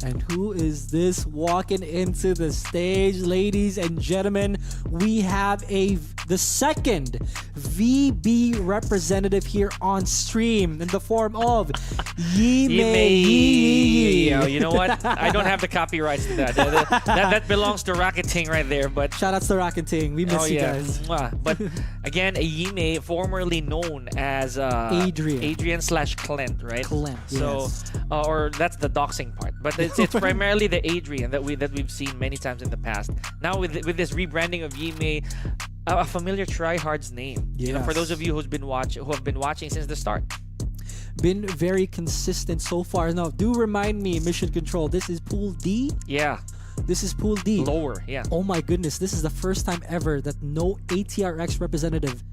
D: And who is this walking into the stage, ladies and gentlemen? We have the second VB representative here on stream in the form of Yimei.
F: Yeah, you know what? I don't have the copyrights to that. That belongs to Rocketing right there. But
D: Shoutouts to Rocketing. We miss you guys.
F: Mwah. But again, a Yimei, formerly known as Adrian / Clint, right?
D: Clint,
F: So,
D: yes.
F: Or that's the doxing part. But it's primarily the Adrian that we've seen many times in the past. Now with this rebranding of Yimei, a familiar TryHards name. You know, for
D: Yes.
F: those of you who have been watching since the start.
D: Been very consistent so far. Now, do remind me, Mission Control, this is Pool D?
F: Yeah,
D: This is Pool D.
F: lower. Yeah.
D: Oh my goodness, this is the first time ever that no ATRX representative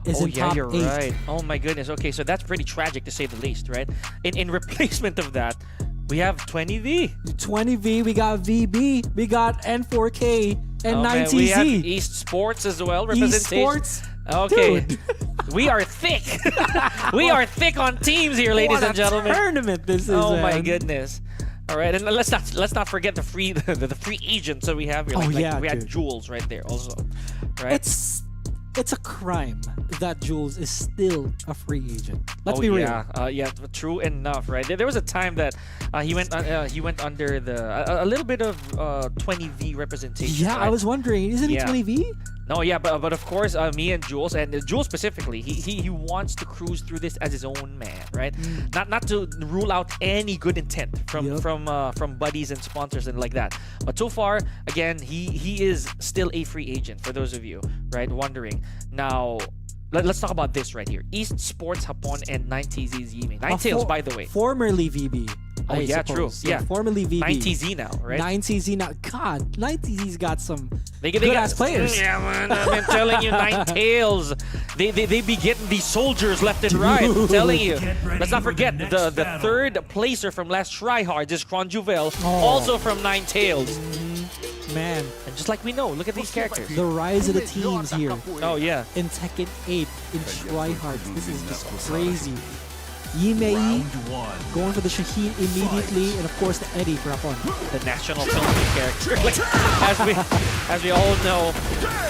D: is
F: Oh
D: in
F: yeah,
D: top
F: you're
D: 8.
F: right. Oh my goodness. Okay, so that's pretty tragic to say the least, right? In replacement of that, we have 20V.
D: 20V, we got VB, we got N4K, and
F: Oh, man, we have
D: 90Z.
F: East Sports as well. Representation.
D: Esports.
F: Okay.
D: Dude.
F: We are thick. We are thick on teams here, ladies
D: What
F: and
D: a
F: gentlemen.
D: tournament this is.
F: Oh my
D: man.
F: goodness. All right, and let's not forget the free agents that we have here.
D: Oh, yeah,
F: we had
D: dude.
F: Jules right there also, right?
D: It's a crime that Jules is still a free agent. Let's be real.
F: Yeah, true enough, right? There was a time that he went under a little bit of 20V representation.
D: Yeah,
F: right?
D: I was wondering, isn't
F: Yeah.
D: it 20V?
F: No, yeah, but of course, me and Jules, and Jules specifically, he wants to cruise through this as his own man, right? Not to rule out any good intent
D: Yep.
F: from buddies and sponsors and like that. But so far, again, he is still a free agent for those of you, right, wondering. Now, let's talk about this right here. East Sports Hapon and 90Z's Yimei. Ninetales, by the way.
D: Formerly VB.
F: Oh,
D: I
F: yeah,
D: suppose.
F: true. Yeah.
D: Formerly VB.
F: 90Z now, right?
D: 90Z now. God, 90Z's got some
F: They
D: good ass players.
F: Yeah, man, I'm telling you, Ninetales. They be getting these soldiers left and right. I'm telling you. Let's not forget the third placer from last TryHards is Cronjuvel, also from Ninetales.
D: Man,
F: And just like we know, look at these characters.
D: the rise of the teams here
F: Oh yeah.
D: in Tekken 8 in TryHards. This is just crazy. Yimei going for the Shaheen immediately, and of course the Eddie for Hapon.
F: The national Philippine character, as we all know.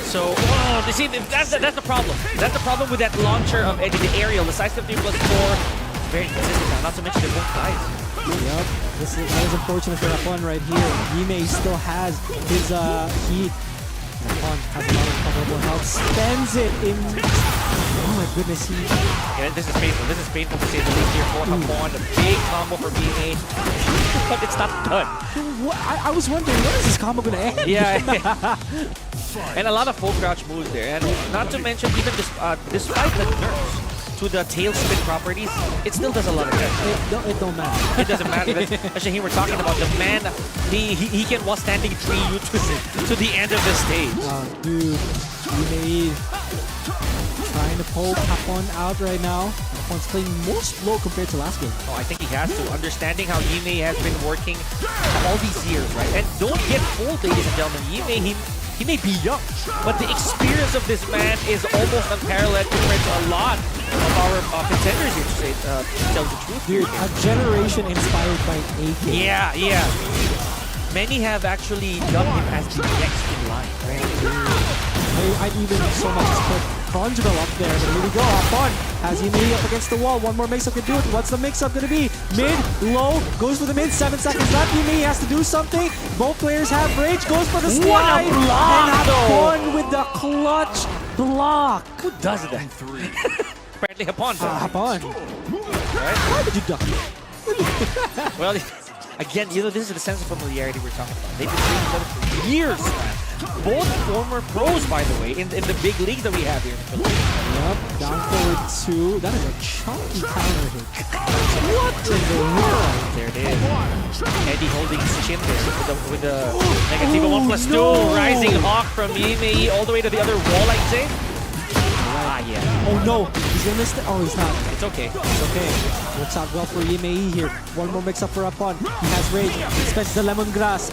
F: So, you see, that's the problem. That's the problem with that launcher of Eddie, the aerial, the size 50 plus 4. Very consistent now. Not to mention they're both guys.
D: Yep, that is unfortunate for Hapon right here. Yimei still has his heat. Hapon has a lot of coverable health, spends it in. Oh my goodness,
F: Yeah, this is painful. This is painful to say the least here for Hapon. A big combo for BMA, but it's not done.
D: I was wondering, when is this combo gonna end?
F: Yeah. And a lot of full crouch moves there. And not to mention, even despite the nerfs to the tailspin properties, it still does a lot of damage.
D: It don't matter.
F: It doesn't matter. Especially here we're talking about the man. He can while standing tree you to the end of the stage.
D: Dude, Yimei trying to poke Hapon out right now. Hapon's playing more slow compared to last game.
F: Oh, I think he has to. Understanding how Yimei has been working all these years, right? And don't get fooled, ladies and gentlemen. Yimei, he may be young, but the experience of this man is almost unparalleled compared to a lot of our contenders here, to tell the truth.
D: Dude, a generation inspired by AK.
F: Yeah. Many have actually dubbed him as the next in line, right?
D: I'd even so much as put Cronjuvel up there, but here we go. Hapon has Yimei up against the wall. One more mix-up can do it. What's the mix-up going to be? Mid, low, goes for the mid. 7 seconds left. Yimei has to do something. Both players have rage. Goes for the slide.
F: What a block,
D: and Hapon with the clutch block.
F: Who does that? Apparently Hapon does.
D: Hapon.
F: Right?
D: Why did you duck?
F: Well, again, this is the sense of familiarity we're talking about. They've been playing each other for years. Both former pros, by the way, in the big leagues that we have here in the Philippines.
D: Yep, down forward 2. That is a chunky counter hit. What in the world?
F: There it is. Eddie holding his chin there with the negative 1+2.
D: no.
F: Rising Hawk from Yimei all the way to the other wall, I'd say. Yeah.
D: Oh no, he's gonna miss it. Oh, he's not.
F: It's okay.
D: It's okay. Works out well for Yimei here. One more mix-up for Upon. He has rage. Spends the lemongrass.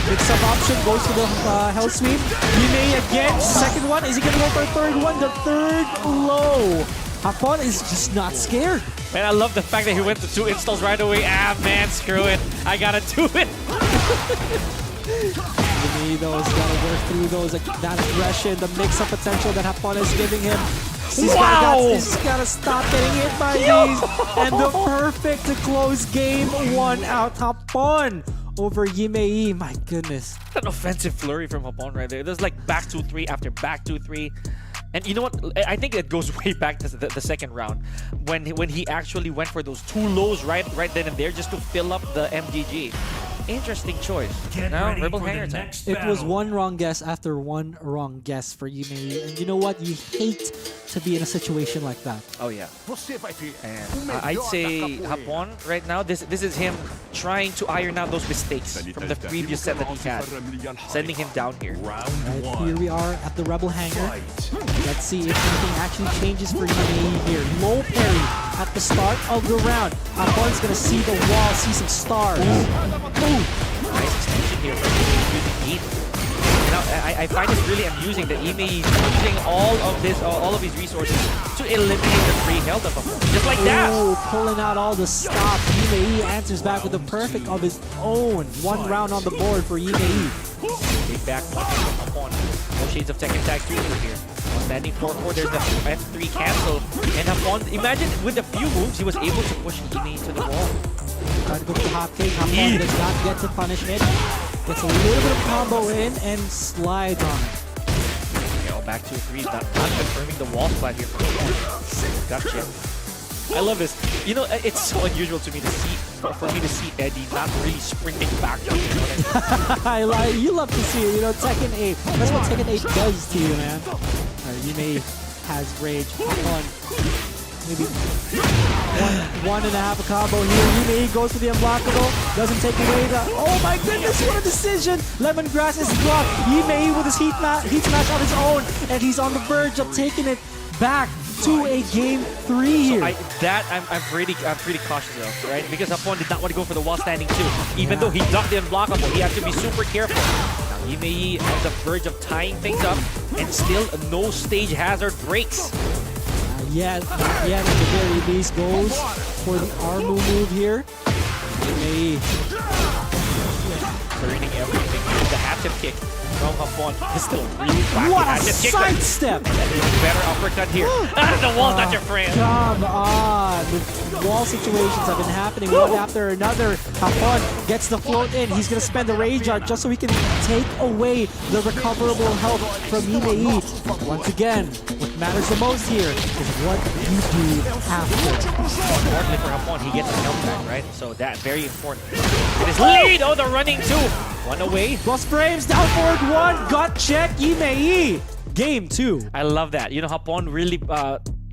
D: Mix-up option goes to the Hell Sweep. Yimei again. Second one. Is he gonna go for a third one? The third low. Upon is just not scared.
F: Man, I love the fact that he went to 2 installs right away. Ah, man, screw it. I gotta do it.
D: Yimei though has gotta work through those that aggression, the mix-up potential that Upon is giving him. He's gotta stop getting hit by these. And the perfect to close game 1 out. Upon over Yimei. My goodness.
F: An offensive flurry from Hapon right there. There's like back 2-3 after back 2-3. And you know what? I think it goes way back to the second round when he actually went for those 2 lows right then and there just to fill up the MGG. Interesting choice. Now, Rebel Hanger time.
D: It was 1 wrong guess after 1 wrong guess for Yimei. And you know what? You hate to be in a situation like that.
F: Oh yeah. And I'd say Hapon right now, this is him trying to iron out those mistakes from the previous set that he had. Sending him down here.
D: Right, here we are at the Rebel Hangar. Let's see if anything actually changes for Yimei here. Low parry at the start of the round. Hapon's gonna see the wall, see some stars. Ooh.
F: Nice extension here from using Heat. You know, I find it really amusing that Yimei is using all of his resources to eliminate the free health of Hapon. Just like that.
D: Oh, pulling out all the stop. Yimei answers back with a perfect of his own. 1 round on the board for Yimei.
F: Big back punch from Hapon. No shades of Tekken Tag 2 over here. Standing 4-4, there's the F3 cancel. And Hapon, imagine with a few moves, he was able to push Yimei to the wall.
D: Trying to go for the hot cake. Hapon does not get to punish it. Gets a little bit of combo in and slides on it.
F: Okay, all back 2-3, not confirming the wall splat here for Hapon. Gotcha. I love this. You know, it's so unusual to me to see, for me to see Eddie not really sprinting backwards. You know what I mean?
D: You love to see it, you know, Tekken 8. That's what Tekken 8 does to you, man. Yimei has rage. Hapon. Maybe one and a half a combo here. Yimei goes for the unblockable. Doesn't take away the... Oh my goodness, what a decision! Lemongrass is blocked. Yimei with his heat smash on his own. And he's on the verge of taking it back to a game 3 here.
F: I'm pretty cautious though, right? Because Hapon did not want to go for the wall standing too. Even though he ducked the unblockable, he has to be super careful. Now Yimei on the verge of tying things up, and still no stage hazard breaks.
D: Not yet, at the very least, goes for the Armu move here. Yimei
F: Burning everything. The hatchet kick from Hapon. It's still really wacky.
D: What a
F: hatchet kick.
D: sidestep!
F: Better uppercut here. The wall's not your friend.
D: Come on! The wall situations have been happening one after another. Hapon gets the float in. He's going to spend the Rage Art just so he can take away the recoverable health from Yimei. Once again, what matters the most here is what you do after.
F: Importantly for Hapon, he gets the health back, right? So that very important. It is lead! Oh, the running two! 1 away.
D: Plus frames, down forward 1, got check, Yimei. Game 2.
F: I love that. You know, Hapon really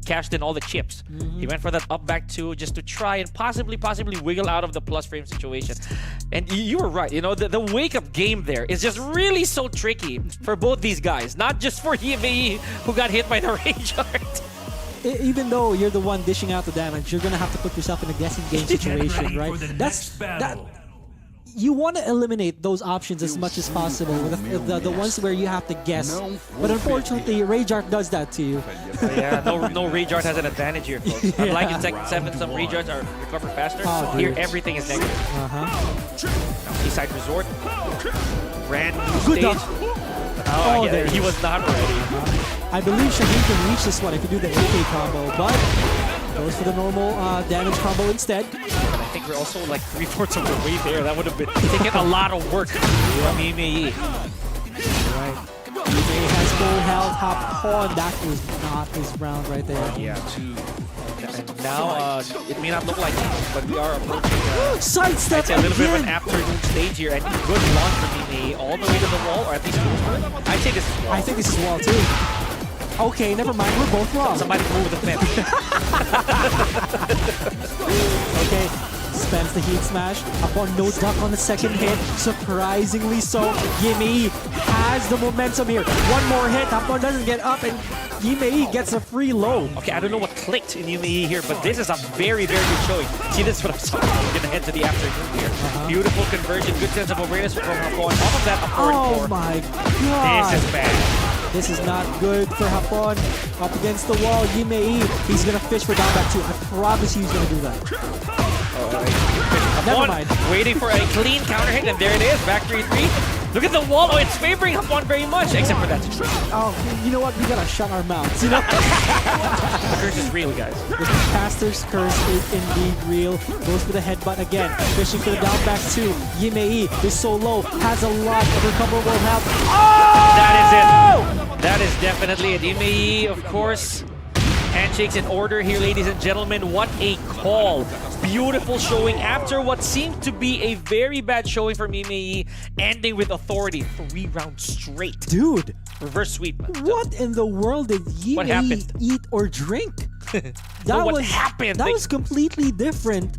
F: cashed in all the chips. He went for that up back 2 just to try and possibly wiggle out of the plus frame situation. And you were right. You know, the wake up game there is just really so tricky for both these guys. Not just for Yimei, who got hit by the Rage Art.
D: Even though you're the one dishing out the damage, you're gonna have to put yourself in a guessing game situation, right? You want to eliminate those options as much as possible, the ones where you have to guess. But unfortunately, Rage Art does that to you.
F: Yeah, no Rage Art has an advantage here, folks. Unlike in Tekken 7, some Rage Arts are recovered faster. Here, everything is negative. Now, Seaside Resort. Brand new stage. Oh, yeah, he was not ready.
D: I believe Shaheen can reach this one if you do the AK combo, but goes for the normal damage combo instead.
F: I think we're also like 3/4 of the way there. That would have been taking a lot of work from Yimei.
D: Right. Yimei has full health, Hapon. That was not his round right there.
F: Yeah. And now, it may not look like it, but we are approaching
D: sidestep
F: a little bit of an afternoon stage here. And good launch from Yimei all the way to the wall, or at least close to it. I'd say this is wall.
D: I think this is wall too. Okay, never mind. We're both wrong.
F: Somebody move the fence.
D: Okay. Spends the heat smash. Hapon no duck on the second hit. Surprisingly so. Yimei has the momentum here. One more hit. Hapon doesn't get up and Yimei gets a free low.
F: Okay, I don't know what clicked in Yumi here, but this is a very, very good showing. See, this is what I'm talking about. We're gonna head to the afternoon here. Beautiful conversion, good sense of awareness from Hapon. Off of that, a 4
D: Oh my god.
F: This is bad.
D: This is not good for Hapon. Up against the wall, Yimei. He's gonna fish for down back 2. I promise you he's gonna do that. Never mind.
F: Waiting for a clean counter hit, and there it is. Back 3-3. Look at the wall. Oh, it's favoring Hapon very much, except for that.
D: Oh, you know what? We gotta shut our mouths. You know?
F: The curse is real, guys.
D: The caster's curse is indeed real. Goes for the headbutt again. Fishing for the down back 2. Yimei is so low. Has a lot of recoverable health.
F: That is it. That is definitely it. Yimei, of course. Handshakes in order here, ladies and gentlemen. What a call. Beautiful showing after what seemed to be a very bad showing from Yimei, ending with authority. 3 rounds straight.
D: Dude,
F: Reverse sweep.
D: what in the world did
F: What
D: Yimei
F: happened?
D: eat or drink?
F: No, what happened?
D: That was completely different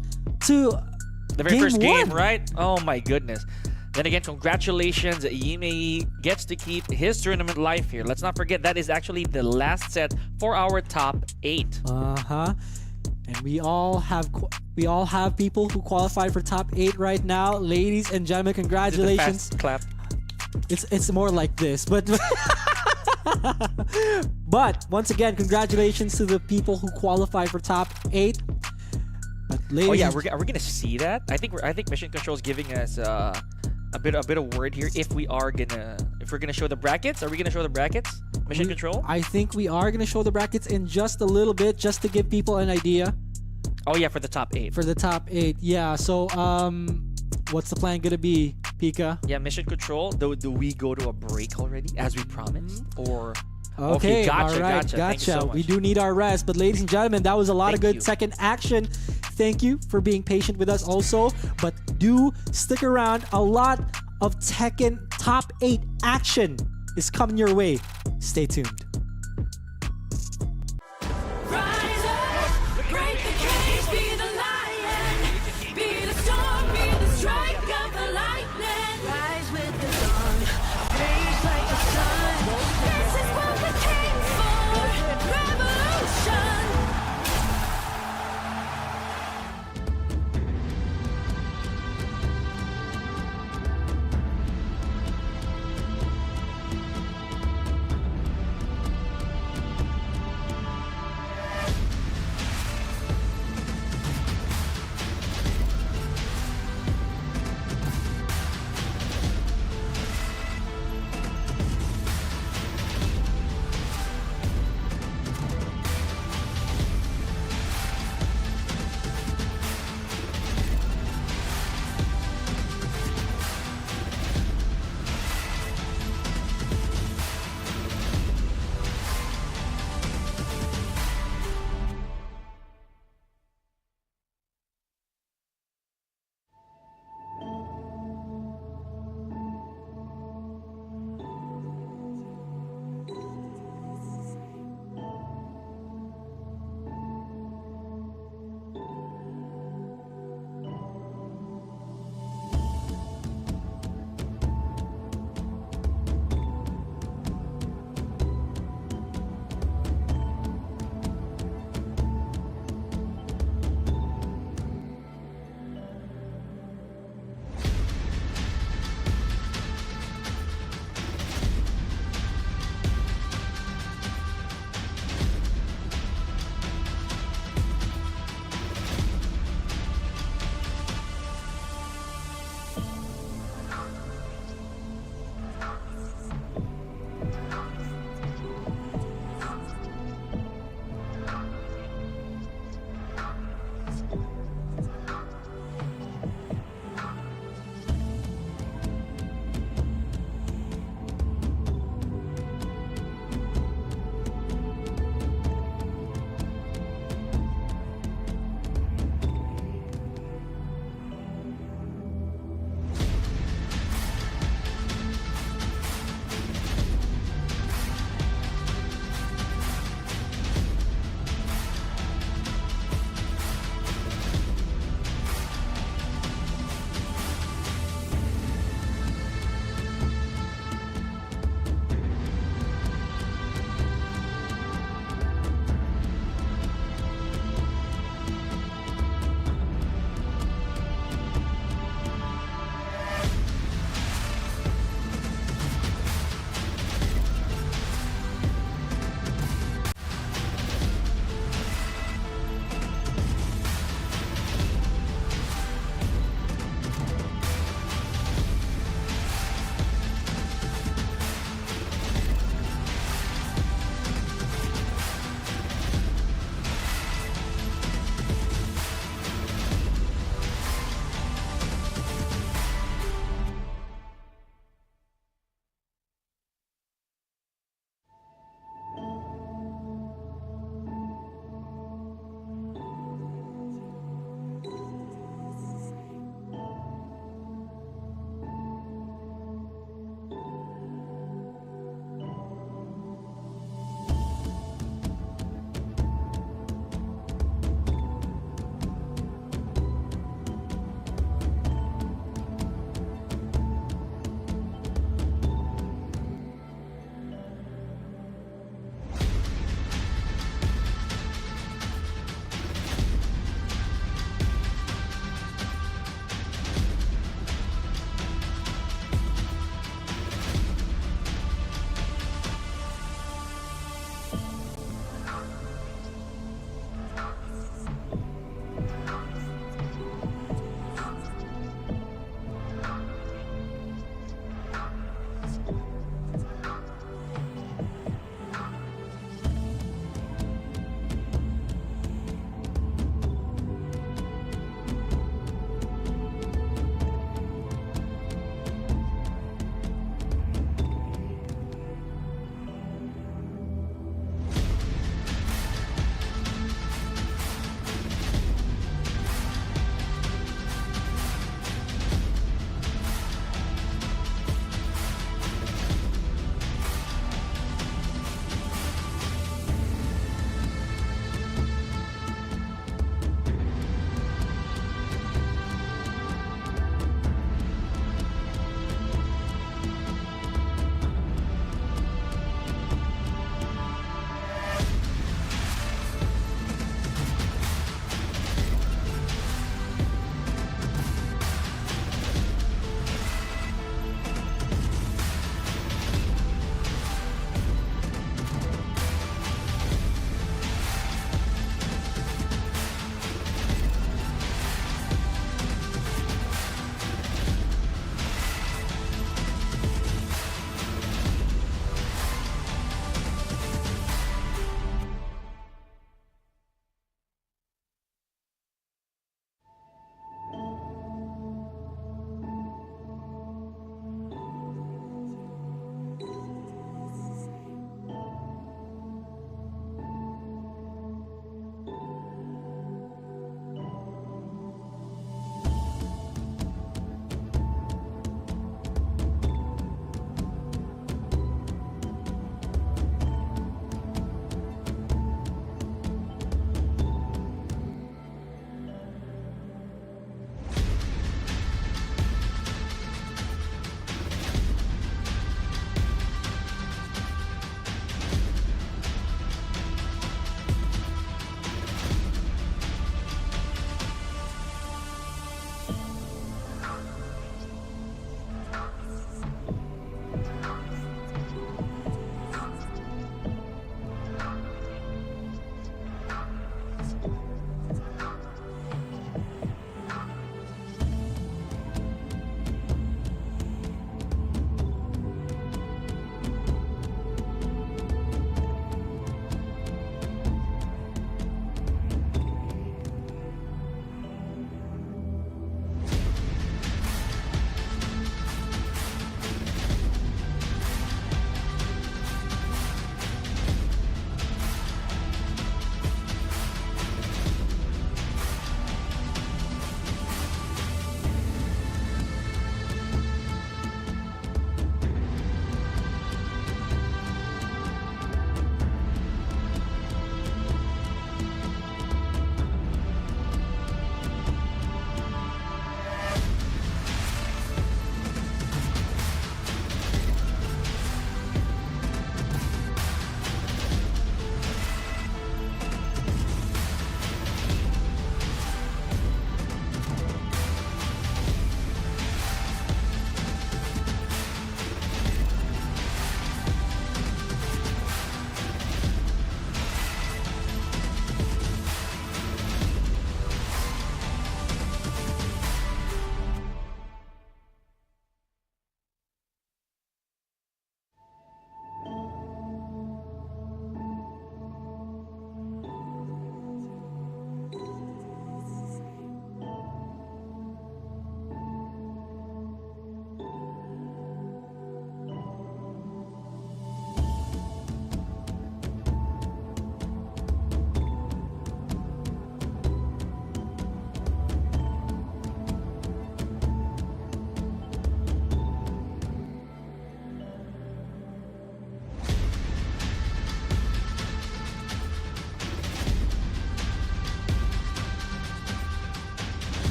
D: to
F: The very first game,
D: one.
F: right? Oh my goodness. Then again, congratulations. Yimei gets to keep his tournament life here. Let's not forget that is actually the last set for our top 8.
D: Uh-huh. And we all have people who qualify for top 8 right now. Ladies and gentlemen,
F: Is it the
D: congratulations.
F: fast clap?
D: It's more like this, but but once again, congratulations to the people who qualify for top 8. But ladies,
F: Oh yeah, are we gonna see that? I think Mission Control is giving us a bit of word here. If we're gonna show the brackets, are we gonna show the brackets? Mission Control?
D: I think we are gonna show the brackets in just a little bit, just to give people an idea
F: Oh yeah, for the top 8.
D: for the top 8. Yeah. So what's the plan gonna be, Pika?
F: Yeah, Mission Control. Do we go to a break already, as we promised, or?
D: Okay,
F: gotcha,
D: all right,
F: gotcha. Thank you so much.
D: We do need our rest, but ladies and gentlemen, that was a lot of
F: Thank
D: good
F: you.
D: second action. Thank you for being patient with us also, but do stick around. A lot of Tekken top 8 action is coming your way. Stay tuned.
G: Rise up, break the cage, be the lion, be the storm, be the strike of the lightning. Rise with the dawn, blaze like the sun. This is what we came for, revolution.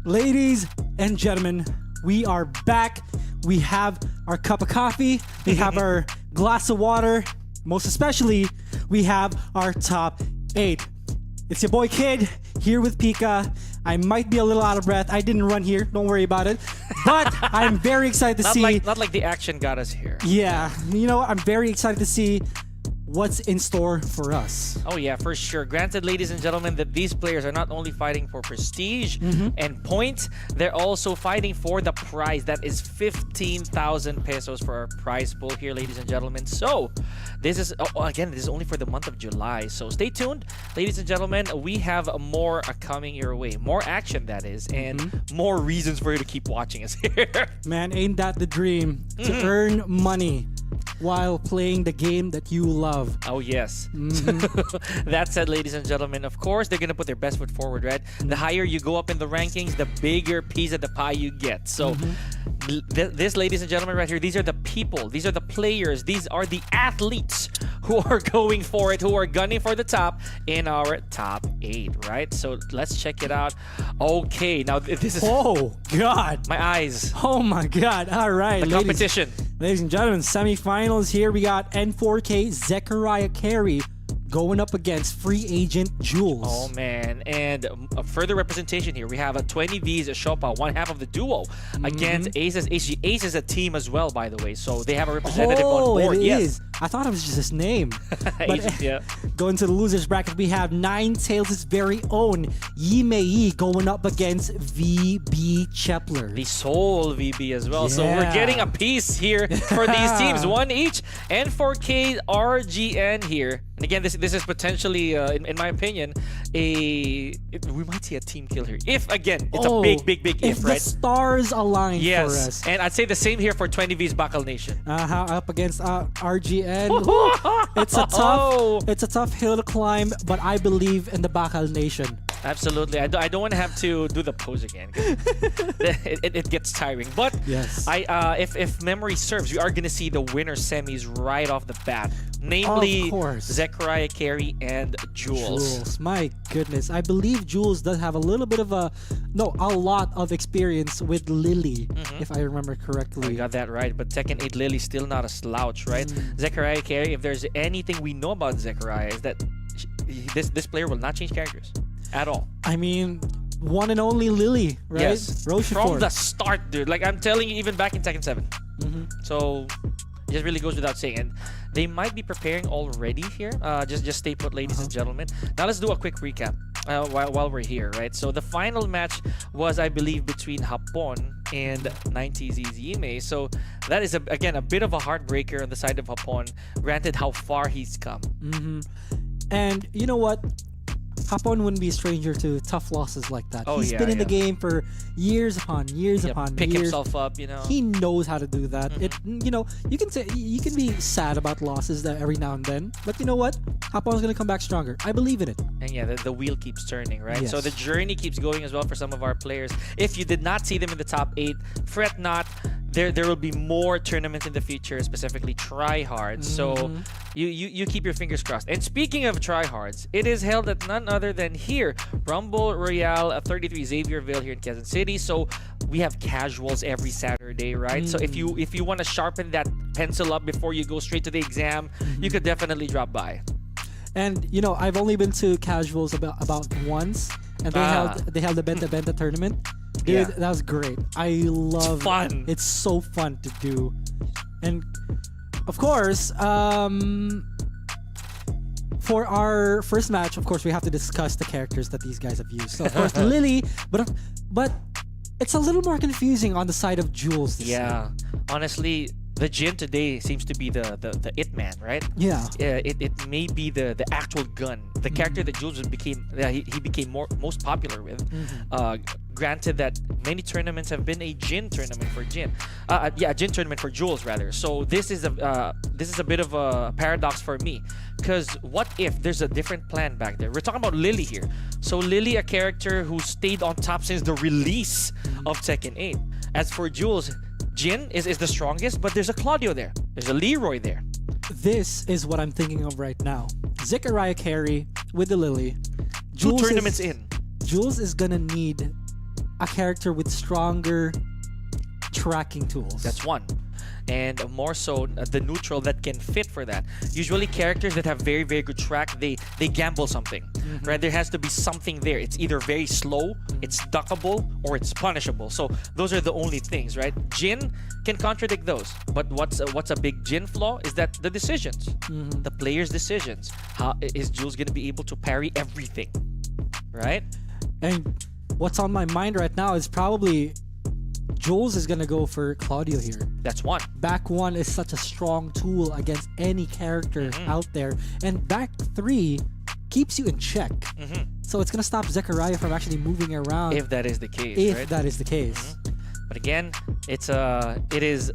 D: Ladies and gentlemen, we are back. We have our cup of coffee. We have our glass of water. Most especially, we have our top 8. It's your boy Kid here with Pika. I might be a little out of breath. I didn't run here. Don't worry about it. But I'm very excited to see.
F: Not like the action got us here.
D: Yeah, I'm very excited to see what's in store for us.
F: Oh yeah, for sure. Granted, ladies and gentlemen, that these players are not only fighting for prestige and points, they're also fighting for the prize. That is 15,000 pesos for our prize pool here, ladies and gentlemen. So, this is, again, this is only for the month of July. So, stay tuned, ladies and gentlemen. We have more coming your way. More action, that is, and more reasons for you to keep watching us here.
D: Man, ain't that the dream? To earn money while playing the game that you love.
F: Oh, yes. That said, ladies and gentlemen, of course, they're going to put their best foot forward, right? The higher you go up in the rankings, the bigger piece of the pie you get. So, this, ladies and gentlemen, right here, these are the people, these are the players, these are the athletes who are going for it, who are gunning for the top in our top 8, right? So, let's check it out. Okay, now this is...
D: Oh, God.
F: My eyes.
D: Oh, my God. All right.
F: The competition.
D: Ladies and gentlemen, semifinals here. We got N4K Zechariah Carey going up against free agent Jules.
F: Oh man, and a further representation here. We have a 20 V's Shopa, one half of the duo, against Aces. Ace is a team as well, by the way, so they have a representative on board.
D: It
F: Yes.
D: is. I thought it was just his name.
F: Aces, yeah.
D: Going to the losers bracket, we have Nine Tails' very own Yimei going up against VB Chepler.
F: The Soul VB as well. So we're
D: Yeah.
F: getting a piece here for these teams, one each. N4K RGN here. And again, this is potentially, in my opinion, we might see a team kill here. If, again, it's a big if,
D: the
F: right?
D: stars align for
F: Yes,
D: us.
F: and I'd say the same here for 20 V's Bakal Nation.
D: Up against RGN. It's a tough hill to climb, but I believe in the Bakal Nation.
F: Absolutely. I don't want to have to do the pose again. it gets tiring. But
D: Yes.
F: if memory serves, we are going to see the winner semis right off the bat. Namely,
D: Of course.
F: Zechariah Carey and Jules.
D: My goodness. I believe Jules does have a little bit of a lot of experience with Lily, if I remember correctly.
F: You got that right. But Tekken 8 Lily still not a slouch, right? Zechariah Carey, if there's anything we know about Zechariah, is that this player will not change characters at all.
D: I mean, one and only Lily, right?
F: Yes.
D: Rochefort.
F: From the start, dude. Like, I'm telling you, even back in Tekken 7. So, it just really goes without saying. And they might be preparing already here. Just stay put, ladies and gentlemen. Now, let's do a quick recap while we're here, right? So, the final match was, I believe, between Hapon and 90Z's Yime. So, that is, again, a bit of a heartbreaker on the side of Hapon, granted how far he's come.
D: And you know what? Hapon wouldn't be a stranger to tough losses like that.
F: Oh,
D: He's
F: yeah,
D: been in the
F: yeah.
D: game for years upon years upon
F: Pick
D: years.
F: himself up, you know.
D: He knows how to do that. You can say you can be sad about losses that every now and then, but you know what? Hapon's gonna come back stronger. I believe in it.
F: And yeah, the wheel keeps turning, right? So
D: Yes.
F: the journey keeps going as well for some of our players. If you did not see them in the top 8, fret not. There will be more tournaments in the future, specifically TRYHARDS. So you keep your fingers crossed. And speaking of TRYHARDS, it is held at none other than here, Rumble Royale 33 Xavierville here in Quezon City. So we have casuals every Saturday, right? So if you want to sharpen that pencil up before you go straight to the exam, you could definitely drop by.
D: And I've only been to casuals about once, and they held the Benta tournament. Dude,
F: Yeah.
D: that was great. I love
F: It's fun.
D: It's so fun to do. And of course, for our first match, of course, we have to discuss the characters that these guys have used. So of course, Lily, but it's a little more confusing on the side of Jules. This
F: Yeah, honestly, the Jin today seems to be the it man, right?
D: Yeah.
F: It may be the actual gun, the character that Jules became. He became most popular with. Granted that many tournaments have been a Jin tournament for Jin. A Jin tournament for Jules rather. So this is a bit of a paradox for me, because what if there's a different plan back there? We're talking about Lily here. So Lily, a character who stayed on top since the release of Tekken 8. As for Jules, Jin is the strongest, but there's a Claudio there. There's a Leroy there.
D: This is what I'm thinking of right now. Zechariah Carey with the Lily.
F: Two tournaments in.
D: Jules is gonna need a character with stronger tracking tools.
F: That's one. And more so, the neutral that can fit for that. Usually characters that have very, very good track, they gamble something, right? There has to be something there. It's either very slow, it's duckable, or it's punishable. So those are the only things, right? Jin can contradict those. But what's a big Jin flaw is that the decisions, the player's decisions. How is Jules going to be able to parry everything, right?
D: And what's on my mind right now is probably Jules is gonna go for Claudio here.
F: That's one.
D: Back 1 is such a strong tool against any character out there, and back 3 keeps you in check. So it's gonna stop Zechariah from actually moving around.
F: If that is the case,
D: if
F: right?
D: that is the case.
F: But again, it is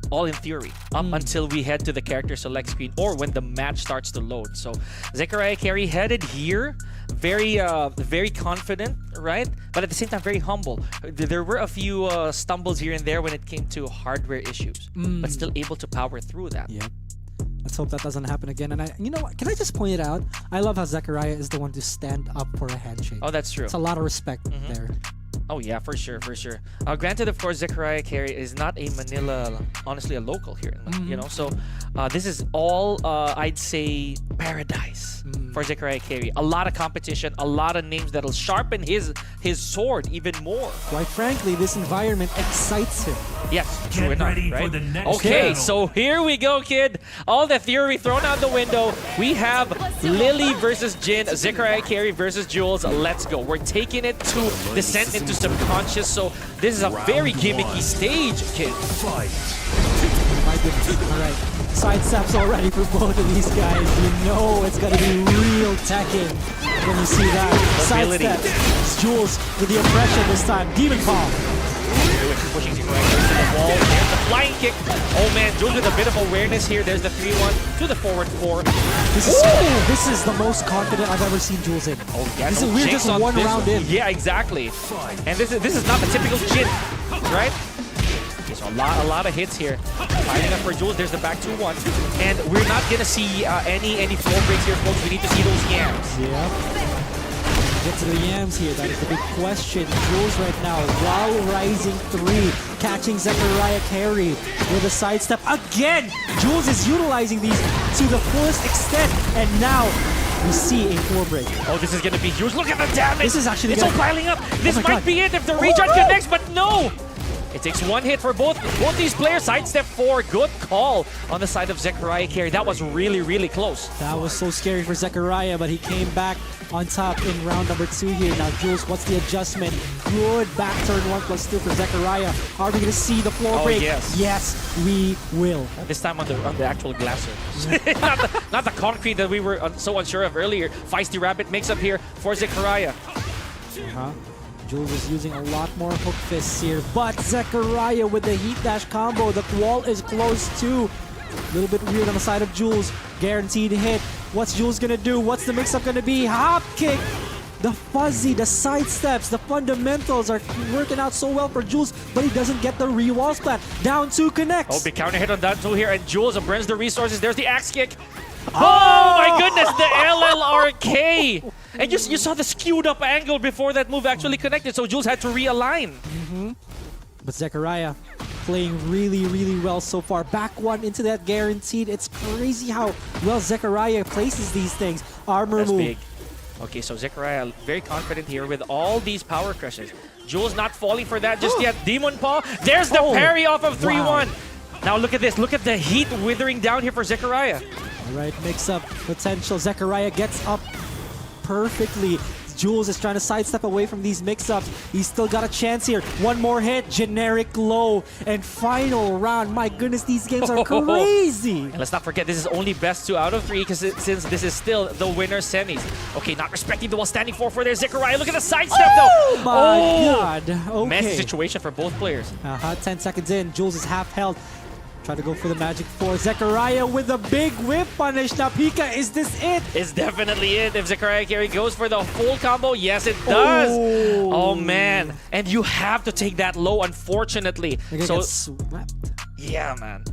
F: all in theory up until we head to the character select screen or when the match starts to load. So Zechariah Carey headed here, very confident, right? But at the same time, very humble. There were a few stumbles here and there when it came to hardware issues, but still able to power through that.
D: Yep. Let's hope that doesn't happen again. And you know what? Can I just point it out? I love how Zechariah is the one to stand up for a handshake.
F: Oh, that's true.
D: It's a lot of respect there.
F: Oh yeah, for sure, for sure. Granted, of course, Zechariah Carey is not a Manila, honestly, a local here, you know. So this is all, I'd say, paradise for Zechariah Carey. A lot of competition, a lot of names that'll sharpen his sword even more.
D: Quite frankly, this environment excites him.
F: Yes, true
H: Get
F: enough,
H: ready
F: right?
H: for the next
F: Okay,
H: battle.
F: so here we go, kid. All the theory thrown out the window. We have Lily versus Jin, Zechariah Carey versus Jules. Let's go. We're taking it to descent into subconscious. So this is a very gimmicky stage, kid.
D: My goodness. All right. Sidesteps already for both of these guys. You know it's going to be real Tekken when you see that.
F: Mobility.
D: Sidesteps. Jules with the oppression this time. Demon Palm.
F: Pushing Zechariah Carey to the wall. There's the flying kick. Oh man, Jules with a bit of awareness here. There's the 3-1 to the forward 4.
D: This is the most confident I've ever seen Jules in.
F: Oh, yeah,
D: This
F: no
D: is, we're
F: jinx
D: just
F: on
D: one
F: this
D: round in.
F: Yeah, exactly. And this is not the typical Jin, right? Okay, so a lot of hits here. Fighting up for Jules. There's the back 2-1. And we're not gonna see any floor breaks here, folks. We need to see those yams.
D: Yep. Get to the yams here. That is the big question. Jules right now, while rising 3, catching Zechariah Carey with a sidestep again. Jules is utilizing these to the fullest extent, and now we see a 4 break.
F: Oh, this is gonna be huge. Look at the damage.
D: This is actually
F: it's all
D: gonna-
F: piling up. This
D: my
F: might
D: God.
F: be it if the regen connects, but no. It takes one hit for both these players. Sidestep 4. Good call on the side of Zechariah Carey. That was really, really close.
D: That was so scary for Zechariah, but he came back on top in round number 2 here. Now, Jules, what's the adjustment? Good back turn 1+2 for Zechariah. Are we going to see the floor
F: Oh,
D: break?
F: yes.
D: Yes, we will.
F: This time on the actual glass surface. not the concrete that we were so unsure of earlier. Feisty Rabbit makes up here for Zechariah.
D: Jules is using a lot more hook fists here, but Zechariah with the heat dash combo. The wall is close too. A little bit weird on the side of Jules. Guaranteed hit. What's Jules gonna do? What's the mix-up gonna be? Hop kick! The fuzzy, the side steps, the fundamentals are working out so well for Jules, but he doesn't get the re-wall splat. Down 2 connects.
F: Oh, big counter hit on that too here, and Jules burns the resources. There's the axe kick. Oh my goodness, the LLRK! And you saw the skewed up angle before that move actually connected, so Jules had to realign.
D: But Zechariah playing really, really well so far. Back 1 into that guaranteed. It's crazy how well Zechariah places these things. Armor
F: That's
D: move.
F: big. Okay, so Zechariah very confident here with all these power crushes. Jules not falling for that just yet. Demon Paw. There's the parry off of 3-1. Now look at this. Look at the heat withering down here for Zechariah.
D: All right, mix up potential. Zechariah gets up perfectly. Jules is trying to sidestep away from these mix-ups. He's still got a chance here. One more hit, generic low, and final round. My goodness, these games are crazy.
F: And let's not forget, this is only best 2 out of 3 because since this is still the winner semis. Okay, not respecting the wall standing 4 there. Zechariah, look at the sidestep though.
D: My God. Okay.
F: Messy situation for both players.
D: 10 seconds in. Jules is half held. Try to go for the magic 4. Zechariah with a big whip punish. Now, Pika, is this it?
F: It's definitely it. If Zechariah Carey goes for the full combo, yes, it does. Oh man. And you have to take that low, unfortunately.
D: They're gonna
F: So
D: get swept.
F: yeah, man.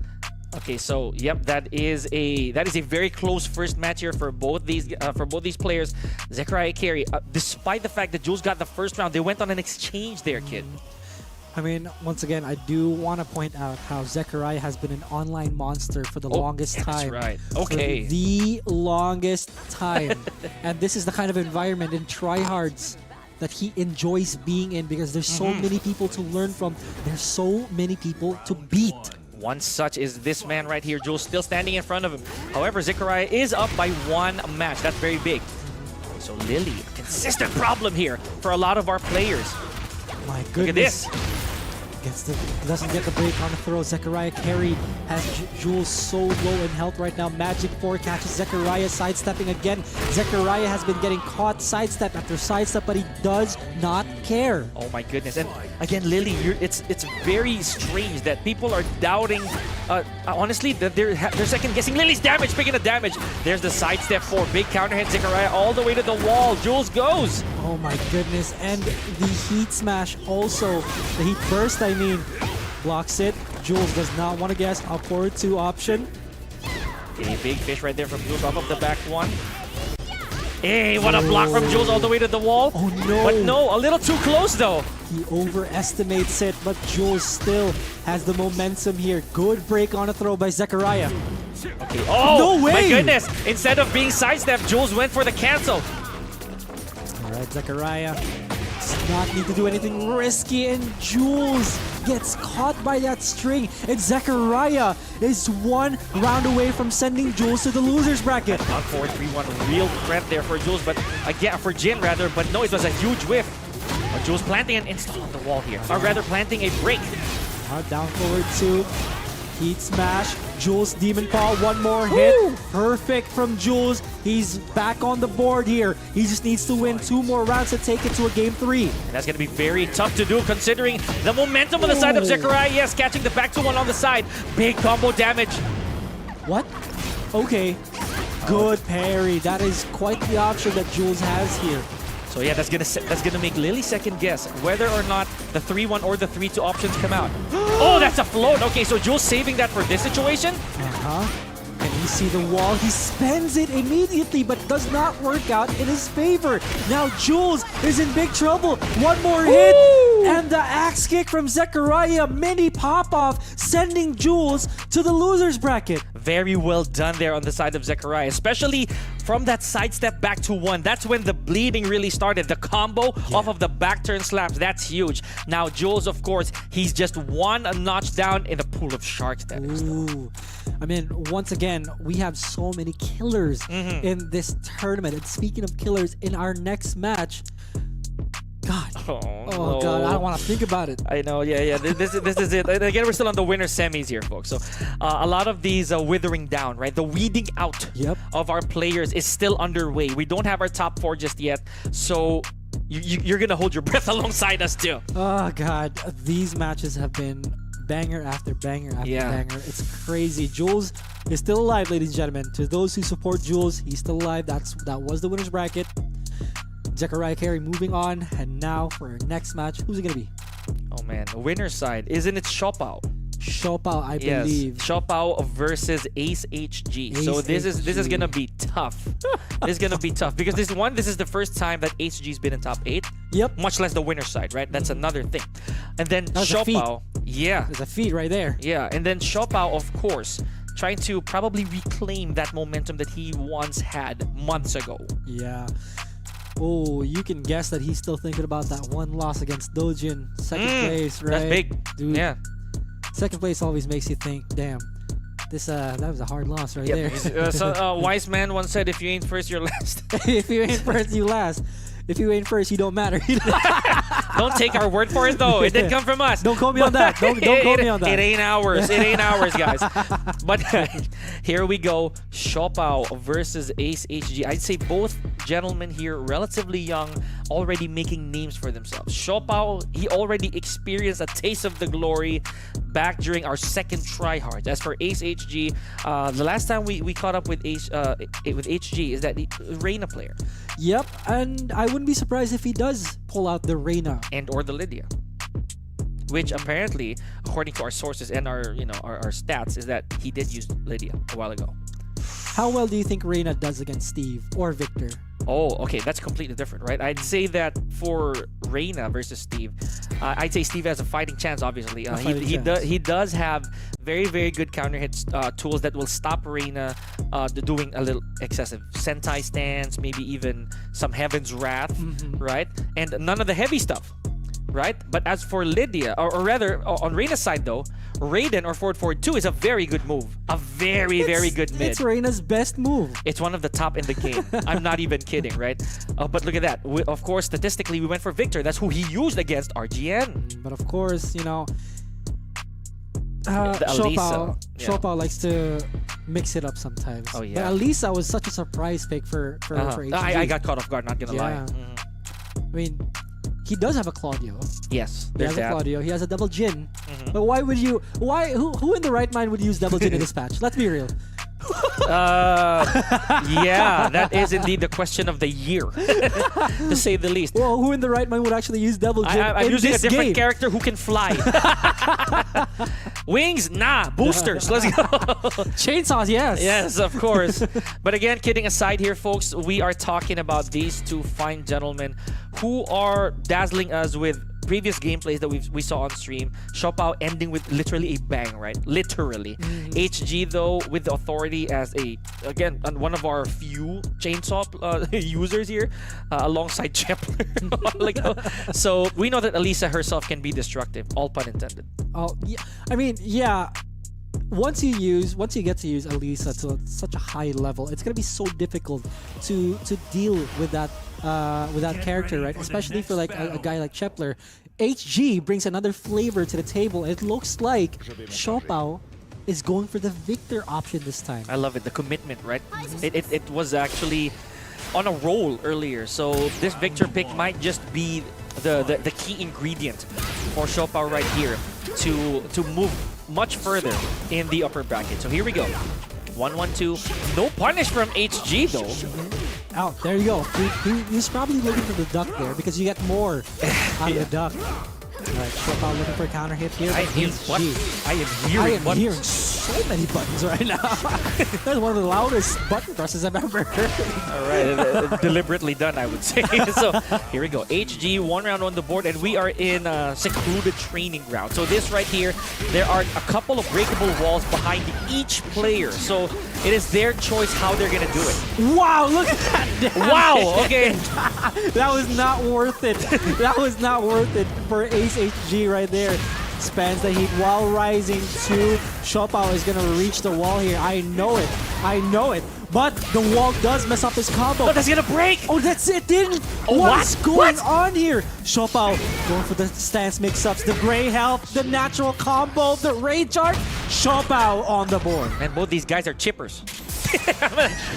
F: Okay, so yep, that is a very close first match here for both these players. Zechariah Carey, despite the fact that Jules got the first round, they went on an exchange there, kid.
D: I mean, once again, I do want to point out how Zechariah has been an online monster for the longest time.
F: That's right.
D: For
F: Okay.
D: the longest time. And this is the kind of environment in TryHards that he enjoys being in because there's so many people to learn from. There's so many people to beat.
F: One such is this man right here. Jules still standing in front of him. However, Zechariah is up by one match. That's very big. So Lily, consistent problem here for a lot of our players.
D: My goodness.
F: Look at this.
D: Doesn't get the break on the throw. Zechariah Carey has Jules so low in health right now. Magic 4 catches Zechariah sidestepping again. Zechariah has been getting caught sidestep after sidestep, but he does not care.
F: Oh my goodness. And again, Lily, it's very strange that people are doubting, honestly, that they're second guessing Lily's damage, picking the damage. There's the sidestep 4, big counter hit Zechariah all the way to the wall. Jules goes.
D: Oh my goodness. And the heat smash also, the heat burst, I mean, blocks it. Jules does not want to guess. Up forward 2 option.
F: A big fish right there from Jules off of the back one. Hey, what a block from Jules all the way to the wall.
D: Oh no.
F: But no, a little too close though.
D: He overestimates it, but Jules still has the momentum here. Good break on a throw by Zechariah.
F: Okay. Oh,
D: No way!
F: my goodness. Instead of being sidestepped, Jules went for the cancel.
D: All right, Zechariah does not need to do anything risky, and Jules gets caught by that string, and Zechariah is one round away from sending Jules to the loser's bracket.
F: 1-4-3-1, real threat there for Jules, but again, for Jin rather, but no, it was a huge whiff. But Jules planting an install on the wall here, or rather planting a break.
D: Down forward 2, heat smash, Jules Demon Paw, one more hit. Perfect from Jules. He's back on the board here. He just needs to win 2 more rounds to take it to a game 3.
F: And that's going to be very tough to do considering the momentum on the side of Zechariah. Yes, catching the back to one on the side. Big combo damage.
D: What? Okay. Good parry. That is quite the option that Jules has here.
F: So yeah, that's gonna make Lily second guess whether or not the 3-1 or the 3-2 options come out. Oh, that's a float. Okay, so Jules saving that for this situation.
D: And you see the wall. He spends it immediately, but does not work out in his favor. Now Jules is in big trouble. One more hit, and the axe kick from Zechariah, mini pop-off, sending Jules to the loser's bracket.
F: Very well done there on the side of Zechariah, especially from that sidestep back to 1. That's when the bleeding really started. The combo off of the back turn slaps, that's huge. Now Jules, of course, he's just one notch down in the pool of sharks. That is.
D: Ooh. I mean, once again, we have so many killers in this tournament. And speaking of killers, in our next match, God.
F: Oh,
D: Oh God, I don't want to think about it.
F: I know, yeah. This is it. And again, we're still on the winner semis here, folks. So a lot of these withering down, right? The weeding out of our players is still underway. We don't have our top 4 just yet. So you're going to hold your breath alongside us too.
D: Oh God, these matches have been banger after banger after banger. It's crazy. Jules is still alive, ladies and gentlemen. To those who support Jules, he's still alive. That was the winner's bracket. Zechariah Carey moving on, and now for our next match, who's it gonna be?
F: Oh man, the winner's side, isn't it Shopao?
D: Shopao, I believe.
F: Shopao versus Ace HG. So this is gonna be tough. This is gonna be tough because this is the first time that HG's been in top 8.
D: Yep.
F: Much less the winner's side, right? That's another thing. And then Shopao,
D: there's a feat right there.
F: Yeah, and then Shopao, of course, trying to probably reclaim that momentum that he once had months ago.
D: Yeah. Oh, you can guess that he's still thinking about that one loss against Dojin. Second place, right?
F: That's big.
D: Dude,
F: yeah.
D: Second place always makes you think, damn, this that was a hard loss right there.
F: So wise man once said, if you ain't first, you're last.
D: If you ain't first, you last. If you ain't first, you don't matter.
F: Don't take our word for it, though. It didn't come from us.
D: Don't quote me on that. Don't quote me on that.
F: It ain't ours. It ain't ours, guys. But here we go. Shopao versus Ace HG. I'd say both gentlemen here, relatively young, already making names for themselves. Shopao, he already experienced a taste of the glory back during our second TryHards. As for Ace HG, the last time we caught up with HG is that Reina player.
D: Yep, and I wouldn't be surprised if he does pull out the Reina.
F: And or the Lydia. Which apparently, according to our sources and our our stats, is that he did use Lydia a while ago.
D: How well do you think Reina does against Steve or Victor?
F: Oh, okay, that's completely different, right? I'd say that for Reina versus Steve, I'd say Steve has a fighting chance. Obviously, he does have very good counter hits tools that will stop Reina doing a little excessive Sentai stance, maybe even some Heaven's Wrath, right? And none of the heavy stuff, right? But as for Lydia, or rather on Reina's side though, Raiden or forward 2 is a very good move, a very good mid.
D: It's Reina's best move.
F: It's one of the top in the game. I'm not even kidding, right? But look at that. Of course, statistically, we went for Victor. That's who he used against RGN.
D: But of course, you know,
F: The Alisa.
D: Shopao likes to mix it up sometimes.
F: Oh, yeah.
D: But Alisa was such a surprise pick for HG.
F: I got caught off guard, not gonna lie.
D: Yeah. I mean, he does have a Claudio.
F: Yes,
D: He
F: there's
D: has a
F: that.
D: Claudio. He has a double Jin. But why would you? Who in the right mind would use double Jin in this patch? Let's be real.
F: Yeah, that is indeed the question of the year, to say the least.
D: Well, who in the right mind would actually use double Jin
F: I'm
D: in
F: using a
D: this
F: different
D: game?
F: character who can fly. Wings, nah. Boosters, let's go.
D: Chainsaws, yes.
F: Yes, of course. But again, kidding aside here, folks, we are talking about these two fine gentlemen who are dazzling us with previous gameplays that we saw on stream. Shopao ending with literally a bang, right? Literally. HG though, with the authority as again one of our few chainsaw users here, alongside Chepler. So we know that Alisa herself can be destructive, all pun intended.
D: Oh, yeah. I mean, yeah. Once you get to use Alisa to such a high level, it's gonna be so difficult to deal with that character, right? Especially for like a guy like Chepler. HG brings another flavor to the table. It looks like Shopao is going for the Victor option this time.
F: I love it, the commitment, right? It was actually on a roll earlier, so this Victor pick might just be the key ingredient for Shopao right here to move much further in the upper bracket. So here we go. 1-1-2. No punish from HG though.
D: Oh, there you go. He's probably looking for the duck there because you get more out of the duck. Alright, Shopao looking for a counter hit here.
F: I am hearing
D: so many buttons right now. That's one of the loudest button presses I've ever heard.
F: Alright, deliberately done, I would say. So here we go. HG, 1 round on the board, and we are in a secluded training ground. So this right here, there are a couple of breakable walls behind each player. So it is their choice how they're gonna do it.
D: Wow, look at that damage.
F: Wow, okay.
D: That was not worth it. That was not worth it for Ace HG right there. Spans the heat while rising to Shopao is gonna reach the wall here. I know it. I know it. But the wall does mess up his combo.
F: Oh, that's gonna break!
D: Oh, that's it, didn't.
F: Oh,
D: What's
F: what?
D: going on here? Shopao going for the stance mix-ups, the gray health, the natural combo, the rage art. Shopao on the board.
F: And both these guys are chippers.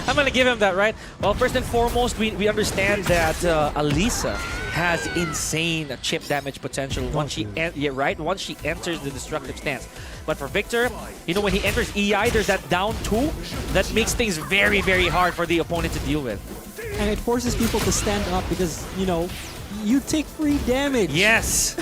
F: I'm gonna give him that, right? Well, first and foremost, we understand that Alisa has insane chip damage potential once she once she enters the destructive stance. But for Victor, you know, when he enters EI, there's that down 2 that makes things very hard for the opponent to deal with.
D: And it forces people to stand up because, you know, you take free damage.
F: Yes!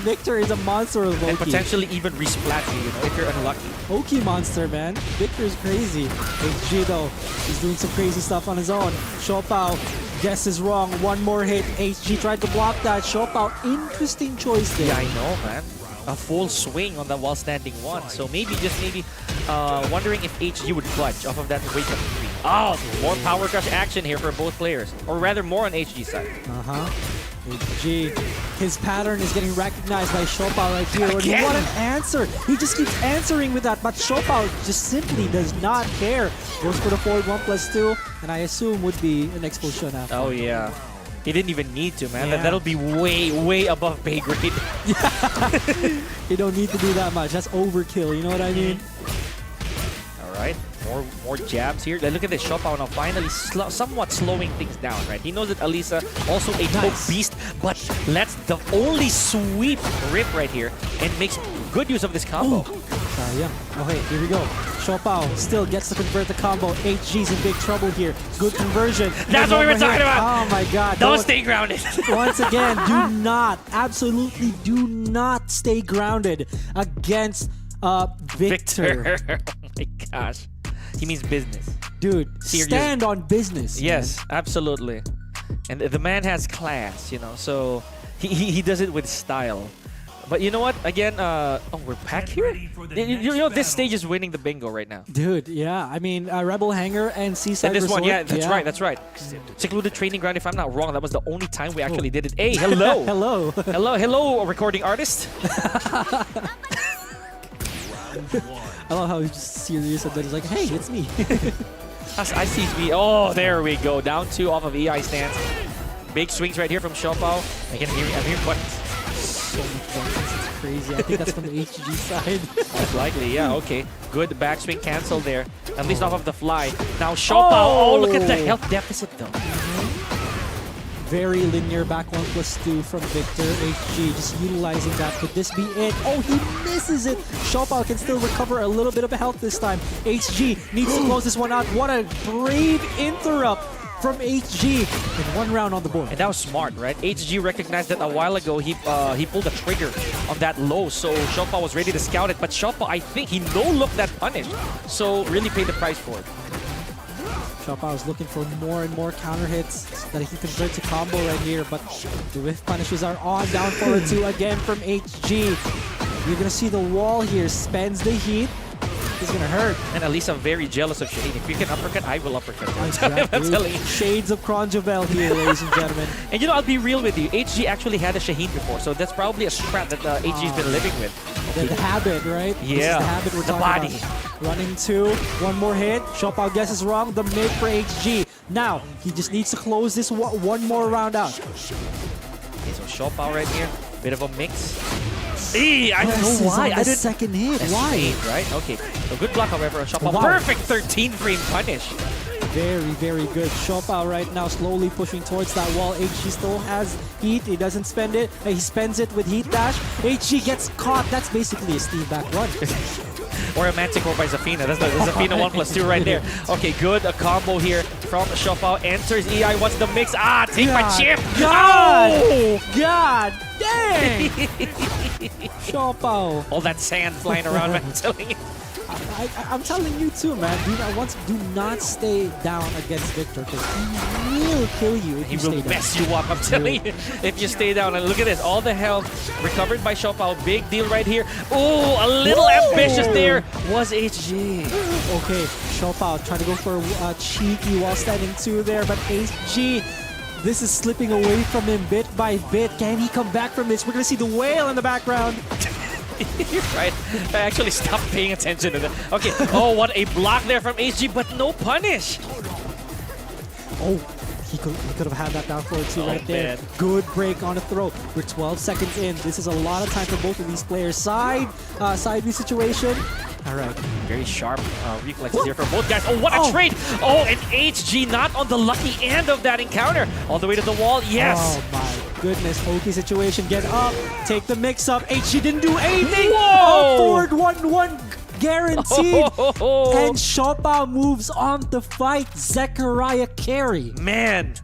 D: Victor is a monster of Loki.
F: And potentially even resplat you, if you're unlucky.
D: Loki monster, man. Victor's crazy. HG though, he's doing some crazy stuff on his own. Shopao guesses wrong. One more hit. HG tried to block that. Shopao, interesting choice there.
F: Yeah, I know, man. A full swing on the while standing 1. So maybe, wondering if HG would clutch off of that wake up 3. Oh, more power crush action here for both players. Or rather, more on HG's side.
D: HG, his pattern is getting recognized by Shopao right here.
F: Again?
D: What an answer! He just keeps answering with that, but Shopao just simply does not care. Goes for the forward 1+2, and I assume would be an expulsion after.
F: Oh, yeah. He didn't even need to, man.
D: Yeah.
F: That'll be way above pay grade.
D: You don't need to do that much. That's overkill, you know what I mean?
F: Alright, more jabs here. Look at this, Shopao now finally somewhat slowing things down, right? He knows that Alisa also a poke beast, but lets the only sweep rip right here and makes good use of this combo.
D: Yeah. Okay, here we go. Shopao still gets to convert the combo. HG's in big trouble here. Good conversion.
F: That's what we were talking about.
D: Oh my god.
F: Don't stay grounded.
D: Once again, do not, absolutely do not stay grounded against Victor.
F: Oh my gosh. He means business.
D: Dude,
F: Serious.
D: stand on business.
F: Yes,
D: man.
F: absolutely. And the man has class, you know, so he does it with style. But you know what? Again, oh, we're back here? You know, this stage is winning the bingo right now.
D: Dude, yeah. I mean, Rebel Hangar and Seaside
F: And this
D: Resort,
F: one, yeah, that's right. Secluded training ground, if I'm not wrong, that was the only time we actually did it. Hey, hello.
D: Hello.
F: hello, recording artist.
D: I love how he's just serious and then he's like, hey, it's me.
F: I see me. Oh, there we go. Down 2 off of EI stance. Big swings right here from Shopao. I'm hearing buttons.
D: So many buttons, it's crazy. I think that's from the HG side.
F: Most likely, yeah, okay. Good backswing cancel there. At least off of the fly. Now Shopao. Oh, look at the health deficit though.
D: Very linear back 1+2 from Victor. HG just utilizing that. Could this be it? Oh, he misses it. Shopao can still recover a little bit of health this time. HG needs to close this one out. What a brave interrupt from HG in 1 round on the board.
F: And that was smart, right? HG recognized that a while ago. He pulled the trigger on that low, so Shopao was ready to scout it. But Shopao, I think he no-looked that punish, so really paid the price for it.
D: Shopao is looking for more and more counter hits that he can convert to combo right here, but the whiff punishes are on. Down forward 2 again from HG. You're gonna see the wall here, spends the heat. It's gonna hurt.
F: And Elisa very jealous of Shaheen. If you can uppercut, I will uppercut. I'm
D: Exactly.
F: telling you.
D: Shades of Cronjovel here, ladies and gentlemen.
F: And you know, I'll be real with you. HG actually had a Shaheen before, so that's probably a strat that HG's been living with.
D: The habit, right? This is
F: Yeah,
D: the habit we're
F: the
D: talking
F: body.
D: about. Running 2, 1 more hit. Shopao guesses wrong. The mid for HG. Now, he just needs to close this one more round out.
F: Okay, so Shopao right here. Bit of a mix. I don't
D: This
F: know
D: is
F: why.
D: on the second hit.
F: That's
D: Why?
F: straight, right? Okay. So good block, however, on Shopao.
D: Wow.
F: Perfect 13-frame punish.
D: Very, very good. Shopao right now slowly pushing towards that wall. HG still has heat. He doesn't spend it. He spends it with heat dash. HG gets caught. That's basically a Steve back run.
F: Or a Manticore by Zafina. That's the Zafina 1+2 right there. Okay, good. A combo here from Shopao. Enters EI. What's the mix? Ah, take my chip.
D: God!
F: Oh!
D: God dang! Shopao.
F: All that sand flying around, man. I'm telling you.
D: I'm telling you too, man. Do not stay down against Victor because he will kill you if
F: He
D: you stay
F: will
D: down.
F: mess you up, I'm telling you, if you stay down. And look at this, all the health recovered by Shopao. Big deal right here. Oh, a little ambitious there was HG.
D: Okay, Shopao trying to go for a cheeky while standing 2 there, but HG, this is slipping away from him bit by bit. Can he come back from this? We're gonna see the whale in the background.
F: You're right. I actually stopped paying attention to that. Okay. Oh, what a block there from HG, but no punish.
D: Oh, he could have had that down forward 2 right there.
F: man.
D: Good break on the throw. We're 12 seconds in. This is a lot of time for both of these players. Side B situation. All right.
F: Very sharp reflexes here from both guys. Oh, what a trade! Oh, and HG not on the lucky end of that encounter. All the way to the wall. Yes.
D: Oh my goodness. Okey situation. Get up. Take the mix up. HG didn't do anything.
F: Whoa!
D: Forward 1-1 guaranteed. And Shopao moves on to fight Zechariah Carey.
F: Man,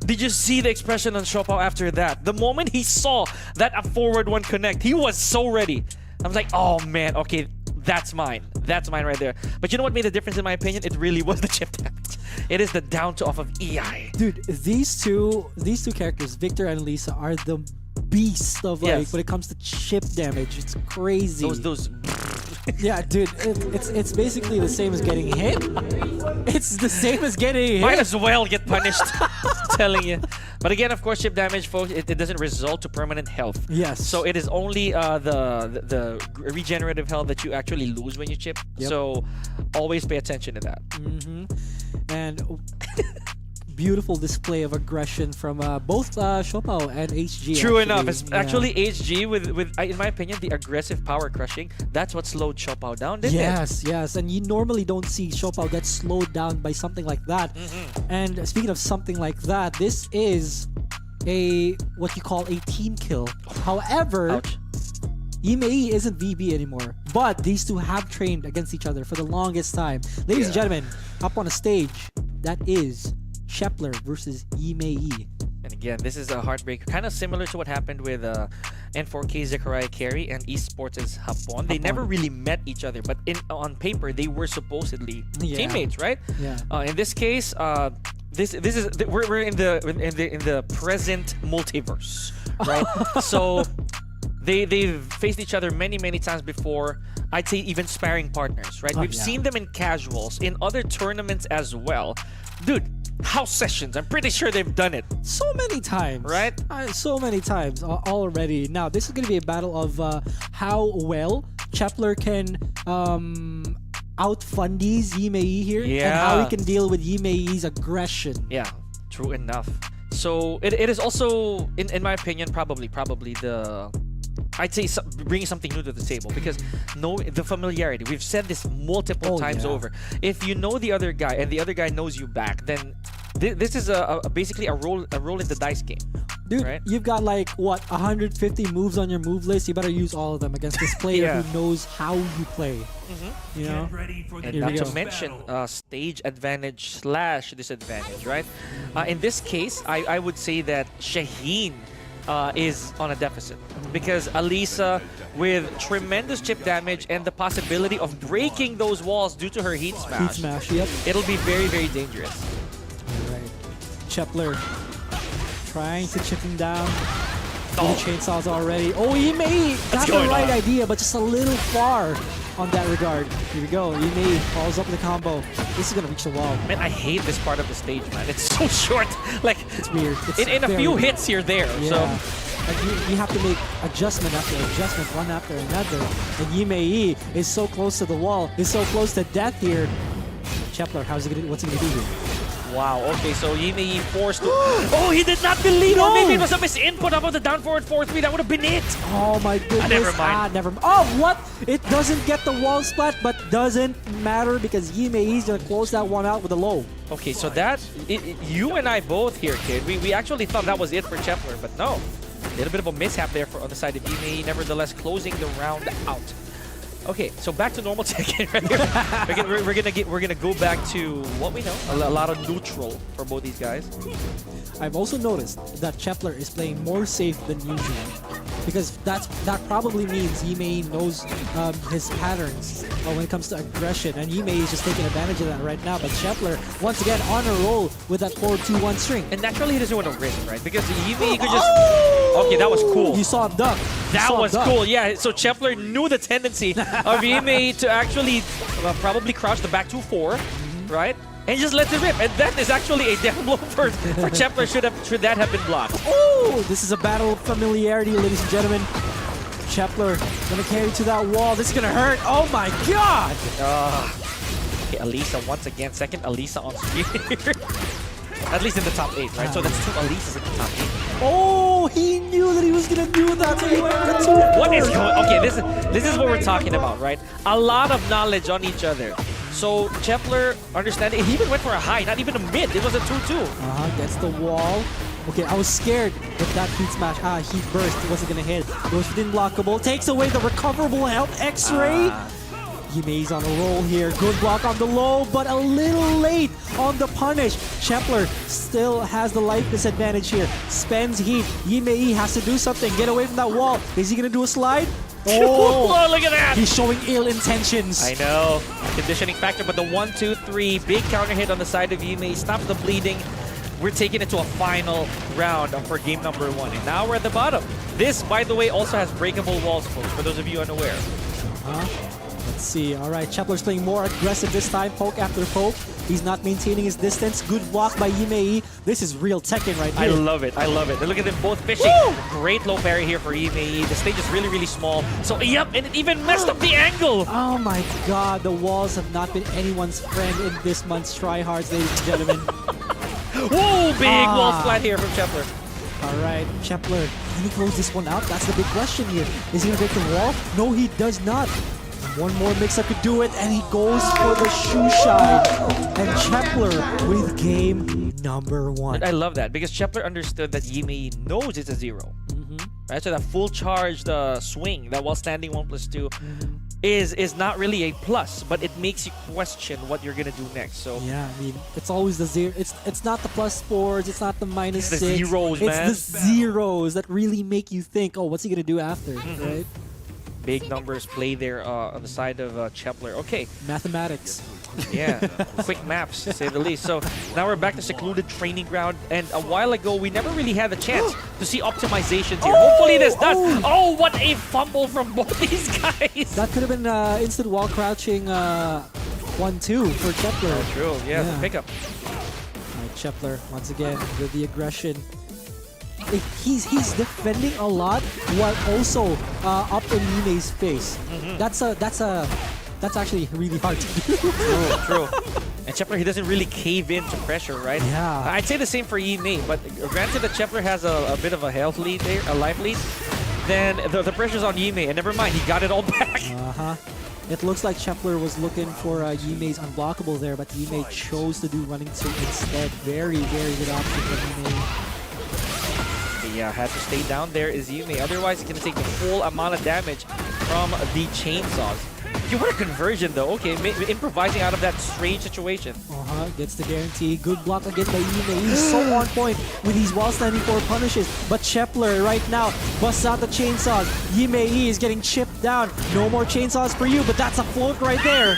F: did you see the expression on Shopao after that? The moment he saw that a forward 1 connect, he was so ready. I was like, oh man, okay, that's mine. That's mine right there. But you know what made the difference in my opinion? It really was the chip damage. It is the down to off of EI.
D: Dude, these two characters, Victor and Lisa, are the beast of like when it comes to chip damage. It's crazy.
F: Those
D: Yeah, dude, it's basically the same as getting hit. It's the same as getting hit.
F: might as well get punished. Telling you. But again, of course, chip damage, folks, it doesn't result to permanent health.
D: Yes.
F: So it is only the regenerative health that you actually lose when you chip.
D: Yep.
F: So always pay attention to that.
D: And beautiful display of aggression from both Shopao and HG.
F: True
D: actually.
F: enough. It's
D: Yeah.
F: actually HG with in my opinion, the aggressive power crushing. That's what slowed Shopao down, didn't it?
D: Yes, and you normally don't see Shopao get slowed down by something like that. And speaking of something like that, this is what you call a team kill. However,
F: Ouch.
D: Yimei isn't VB anymore, but these two have trained against each other for the longest time. Ladies and gentlemen, up on a stage, that is Chepler versus Yimei.
F: And again, this is a heartbreaker, kind of similar to what happened with N4K Zechariah Carey and Esports' Hapon. They never really met each other, but on paper they were supposedly teammates, right?
D: Yeah.
F: In this case, we're in the present multiverse, right? So they've faced each other many times before. I'd say even sparring partners, right? We've seen them in casuals, in other tournaments as well. Dude, house sessions, I'm pretty sure they've done it.
D: So many times.
F: Right?
D: So many times already. Now, this is going to be a battle of how well Chepler can outfundies Yimei here. And how he can deal with Yimei's aggression.
F: Yeah, true enough. So it is also, in my opinion, probably the... I'd say bringing something new to the table because the familiarity. We've said this multiple times over. If you know the other guy and the other guy knows you back, then this is basically a roll in the dice game.
D: Dude,
F: right?
D: You've got like, what, 150 moves on your move list? You better use all of them against this player who knows how you play. You know?
F: And not to mention stage advantage / disadvantage, right? In this case, I would say that Shaheen is on a deficit because Alisa, with tremendous chip damage and the possibility of breaking those walls due to her heat smash,
D: Yep.
F: it'll be very dangerous.
D: All right. Chepler trying to chip him down. Oh. Chainsaws already. Oh, Yimei got the right idea, but just a little far on that regard. Here we go. Yimei follows up with the combo. This is gonna reach the wall.
F: Man, I hate this part of the stage, man. It's so short. Like,
D: it's weird. It's
F: in a few
D: weird.
F: hits, you're there.
D: Yeah.
F: So
D: like you have to make adjustment after adjustment, one after another. And Yimei is so close to the wall, is so close to death here. Chepler, what's he gonna do here?
F: wow, okay, so Yimei forced to... Oh, he did not believe, or maybe it was a misinput about the down forward 4-3. That would have been it.
D: Oh my goodness.
F: Never mind.
D: Oh, what? It doesn't get the wall splat, but doesn't matter because Yimei is gonna close that one out with a low.
F: Okay, so you and I both here, kid. We actually thought that was it for Chepler, but no. A little bit of a mishap there on the side of Yimei, nevertheless closing the round out. Okay, so back to normal Tekken right here. we're gonna go back to what we know, a lot of neutral for both these guys.
D: I've also noticed that Chepler is playing more safe than usual because that probably means Yimei knows his patterns when it comes to aggression, and Yimei is just taking advantage of that right now. But Chepler once again on a roll with that 4-2-1 string.
F: And naturally he doesn't want to risk, right? Because Yimei could just... Okay, that was cool.
D: You saw him duck.
F: That was cool, yeah. So Chepler knew the tendency of Yimei to actually probably crouch the back 2-4, right? And just let it rip. And that is actually a death blow for Chepler. Should that have been blocked?
D: Oh, this is a battle of familiarity, ladies and gentlemen. Chepler gonna carry to that wall. This is gonna hurt. Oh my god!
F: Okay, Alisa once again. Second Alisa on screen here. At least in the top 8, right? So that's 2 Alisas in the top 8.
D: Oh, he knew that he was gonna do that. So he went for the 2.
F: What is going? Okay, this is what we're talking about, right? A lot of knowledge on each other. So Chepler, understanding, he even went for a high, not even a mid. It was a 2-2.
D: Gets the wall. Okay, I was scared if that heat smash, heat burst, it wasn't gonna hit. Goes within blockable, takes away the recoverable health X-ray. Yimei's on a roll here. Good block on the low, but a little late on the punish. Chepler still has the life disadvantage here. Spends heat. Yimei has to do something. Get away from that wall. Is he gonna do a slide?
F: Oh, look at that!
D: He's showing ill intentions.
F: I know. Conditioning factor, but the 1-2-3 big counter hit on the side of Yimei stops the bleeding. We're taking it to a final round for game number 1. And now we're at the bottom. This, by the way, also has breakable walls, folks, for those of you unaware.
D: Let's see. All right, Chepler's playing more aggressive this time. Poke after poke. He's not maintaining his distance. Good block by Yimei. This is real Tekken right here.
F: I love it. I love it. And look at them both fishing.
D: Woo!
F: Great low parry here for Yimei. The stage is really small. So, yep, and it even messed up the angle.
D: Oh my god, the walls have not been anyone's friend in this month's TryHards, ladies and gentlemen.
F: Whoa, big wall splat here from Chepler.
D: All right, Chepler, can he close this one out? That's the big question here. Is he going to break the wall? No, he does not. One more mix-up could do it, and he goes for the shoe shine. And Chepler with game number 1.
F: I love that because Chepler understood that Yimei knows it's a 0. right? So that full charged swing, that while standing 1+2, is not really a plus, but it makes you question what you're gonna do next. So
D: Yeah, I mean, it's always the zero. It's not the +4s. It's not the -6.
F: It's the zeros, man.
D: It's the zeros that really make you think, oh, what's he gonna do after, right?
F: big numbers play there on the side of Chepler. Okay,
D: Mathematics.
F: yeah, quick maps to say the least. So now we're back to secluded training ground, and a while ago we never really had the chance to see optimizations here. Hopefully this does. Oh, what a fumble from both these guys!
D: That could have been instant wall crouching 1-2 for Chepler.
F: True, yeah, the
D: Yeah.
F: pickup.
D: Alright, Chepler once again with the aggression. He's defending a lot while also up in Yume's face. That's actually really hard to do.
F: True. And Chepler, he doesn't really cave into pressure, right?
D: Yeah.
F: I'd say the same for Yimei, but granted that Chepler has a bit of a health lead there, a life lead, then the pressure's on Yimei, and never mind, he got it all back.
D: It looks like Chepler was looking for Yimei's unblockable there, but Yimei chose to do running two instead. Very, very good option for Yimei.
F: Yeah, had to stay down there is Yimei. Otherwise, he's going to take the full amount of damage from the chainsaws. You want a conversion though. Okay, improvising out of that strange situation.
D: Gets the guarantee. Good block again by Yimei. He's so on point with these while standing forward punishes. But Chepler right now busts out the chainsaws. Yimei is getting chipped down. No more chainsaws for you, but that's a float right there.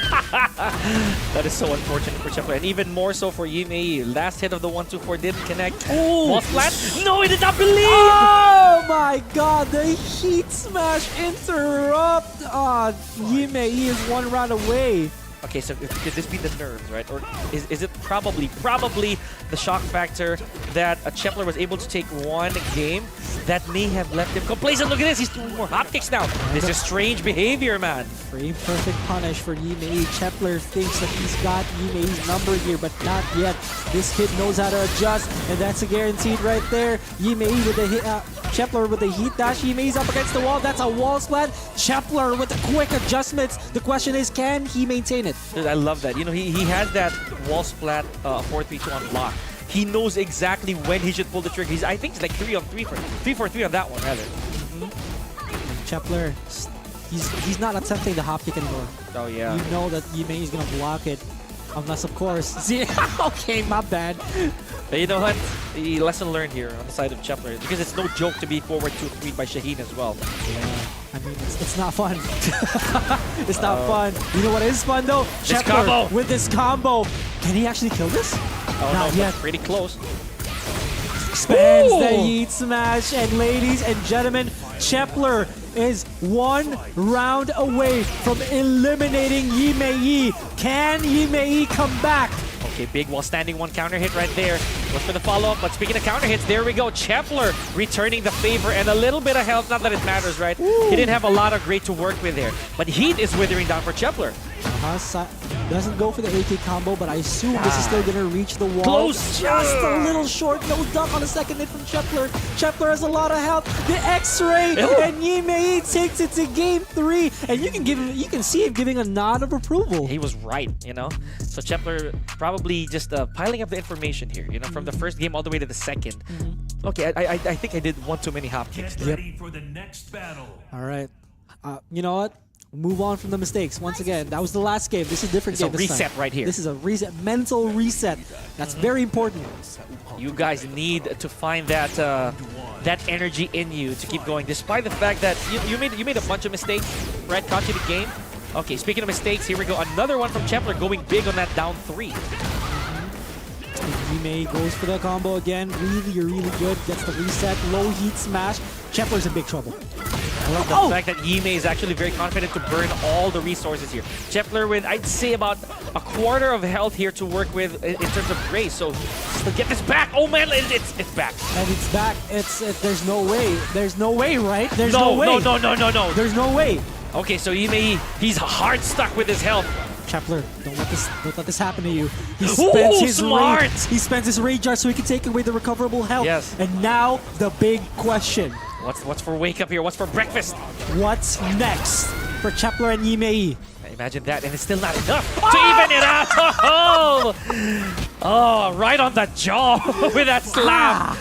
F: That is so unfortunate for Chepler, and even more so for Yimei. Last hit of the 1-2-4 didn't connect.
D: Oh!
F: Wall flat? No, he did not believe!
D: Oh my god, the heat smash interrupt! Yimei is one round away.
F: Okay, so could this be the nerves, right? Or is it probably the shock factor that Chepler was able to take one game that may have left him complacent? Look at this, he's doing more hop kicks now. This is strange behavior, man.
D: Frame perfect punish for Yimei. Chepler thinks that he's got Yimei's number here, but not yet. This kid knows how to adjust, and that's a guaranteed right there. Yimei with the hit, Chepler with the heat dash. Yimei's up against the wall. That's a wall splat. Chepler with the quick adjustments. The question is, can he maintain it?
F: Dude, I love that. You know, he has that wall splat 4-3-2 on block. He knows exactly when he should pull the trigger. I think it's like 3-on-3 on that one, rather.
D: Chepler, he's not attempting the hop kick anymore.
F: Oh, yeah.
D: You know that Yimei is gonna block it. Unless, of course... See, okay, my bad.
F: But you know what? The lesson learned here on the side of Chepler, because it's no joke to be forward 2-3 by Shaheen as well.
D: Yeah, I mean, it's not fun. It's not fun. You know what is fun, though?
F: This
D: Chepler
F: combo.
D: with this combo. Can he actually kill this?
F: Oh,
D: Not
F: no,
D: yet.
F: but pretty close.
D: Expands
F: Ooh!
D: the heat smash, and ladies and gentlemen, Chepler is one round away from eliminating Yimei. Can Yimei come back?
F: Okay, big while standing one counter hit right there. Look for the follow-up, but speaking of counter hits, there we go. Chepler returning the favor and a little bit of health. Not that it matters, right?
D: Ooh.
F: He didn't have a lot of great to work with there. But heat is withering down for Chepler.
D: Doesn't go for the AK combo, but I assume this is still gonna reach the wall.
F: Close.
D: Just a little short. No duck on the second hit from Chepler. Chepler has a lot of health. The X-ray, and Yimei takes it to game 3. And you can see him giving a nod of approval.
F: He was right, you know? So Chepler probably just piling up the information here, you know, from the first game all the way to the second. Okay, I think I did one too many hop kicks.
H: Get ready for the next battle.
D: All right. You know what? Move on from the mistakes. Once again, that was the last game. This is a different game.
F: It's a
D: this
F: reset
D: time.
F: right here.
D: This is a reset, mental reset. That's very important.
F: You guys need to find that that energy in you to keep going, despite the fact that you made a bunch of mistakes, right? Caught you the game. Okay, speaking of mistakes, here we go. Another one from Chepler going big on that down 3.
D: Yimei goes for the combo again. Really good. Gets the reset. Low heat smash. Chepler's in big trouble.
F: I love the fact that Yimei is actually very confident to burn all the resources here. Chepler with, I'd say, about a quarter of health here to work with in terms of grace. So get this back. Oh man, it's back.
D: And it's back. There's no way. There's no way, right? There's no way.
F: No.
D: There's no way.
F: Okay, so Yimei, he's hard stuck with his health.
D: Chepler, don't let this happen to you. He spends his
F: smart.
D: rage. He spends his rage art so he can take away the recoverable health.
F: Yes.
D: And now the big question.
F: What's for wake up here? What's for breakfast?
D: What's next for Chepler and Yimei?
F: Imagine that, and it's still not enough to even it out. Oh, right on the jaw with that slam.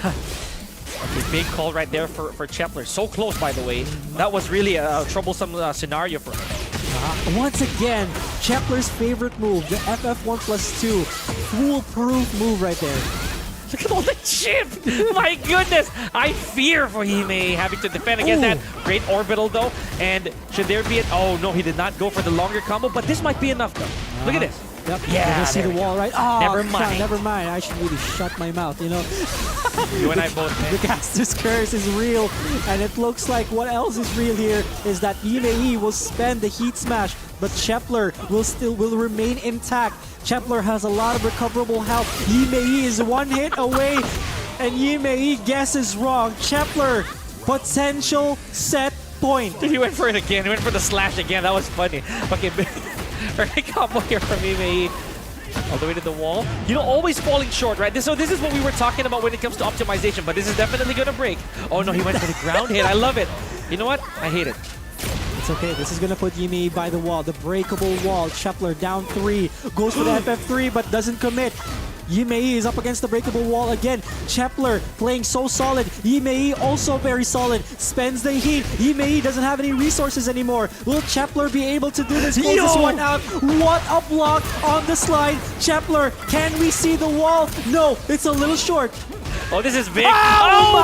F: Okay, big call right there for Chepler. So close, by the way. That was really a troublesome scenario for him.
D: Once again, Chepler's favorite move, the FF1+2. Foolproof move right there.
F: Look at all the chip! My goodness! I fear for Hime having to defend against that. Great orbital though. And should there be oh no, he did not go for the longer combo, but this might be enough though. Look at this.
D: Yep.
F: Yeah,
D: You see the
F: there we
D: wall,
F: go.
D: right? Oh,
F: Never
D: crap,
F: mind.
D: never mind. I should really shut my mouth, you know?
F: You and I both,
D: The
F: man.
D: caster's curse is real, and it looks like what else is real here is that Yimei will spend the heat smash, but Chepler will remain intact. Chepler has a lot of recoverable health. Yimei is one hit away, and Yimei guesses wrong. Chepler, potential set point.
F: He went for it again. He went for the slash again. That was funny. Okay, early combo here from Hime. All the way to the wall. You know, always falling short, right? So this is what we were talking about when it comes to optimization, but this is definitely going to break. Oh no, he went for the ground hit. I love it. You know what? I hate it.
D: It's okay. This is gonna put Yimei by the wall. The breakable wall. Chepler down 3. Goes for the FF3 but doesn't commit. Yimei is up against the breakable wall again. Chepler playing so solid. Yimei also very solid. Spends the heat. Yimei doesn't have any resources anymore. Will Chepler be able to do this? Close this one out. What a block on the slide. Chepler, can we see the wall? No, it's a little short.
F: Oh, this is big.
D: Oh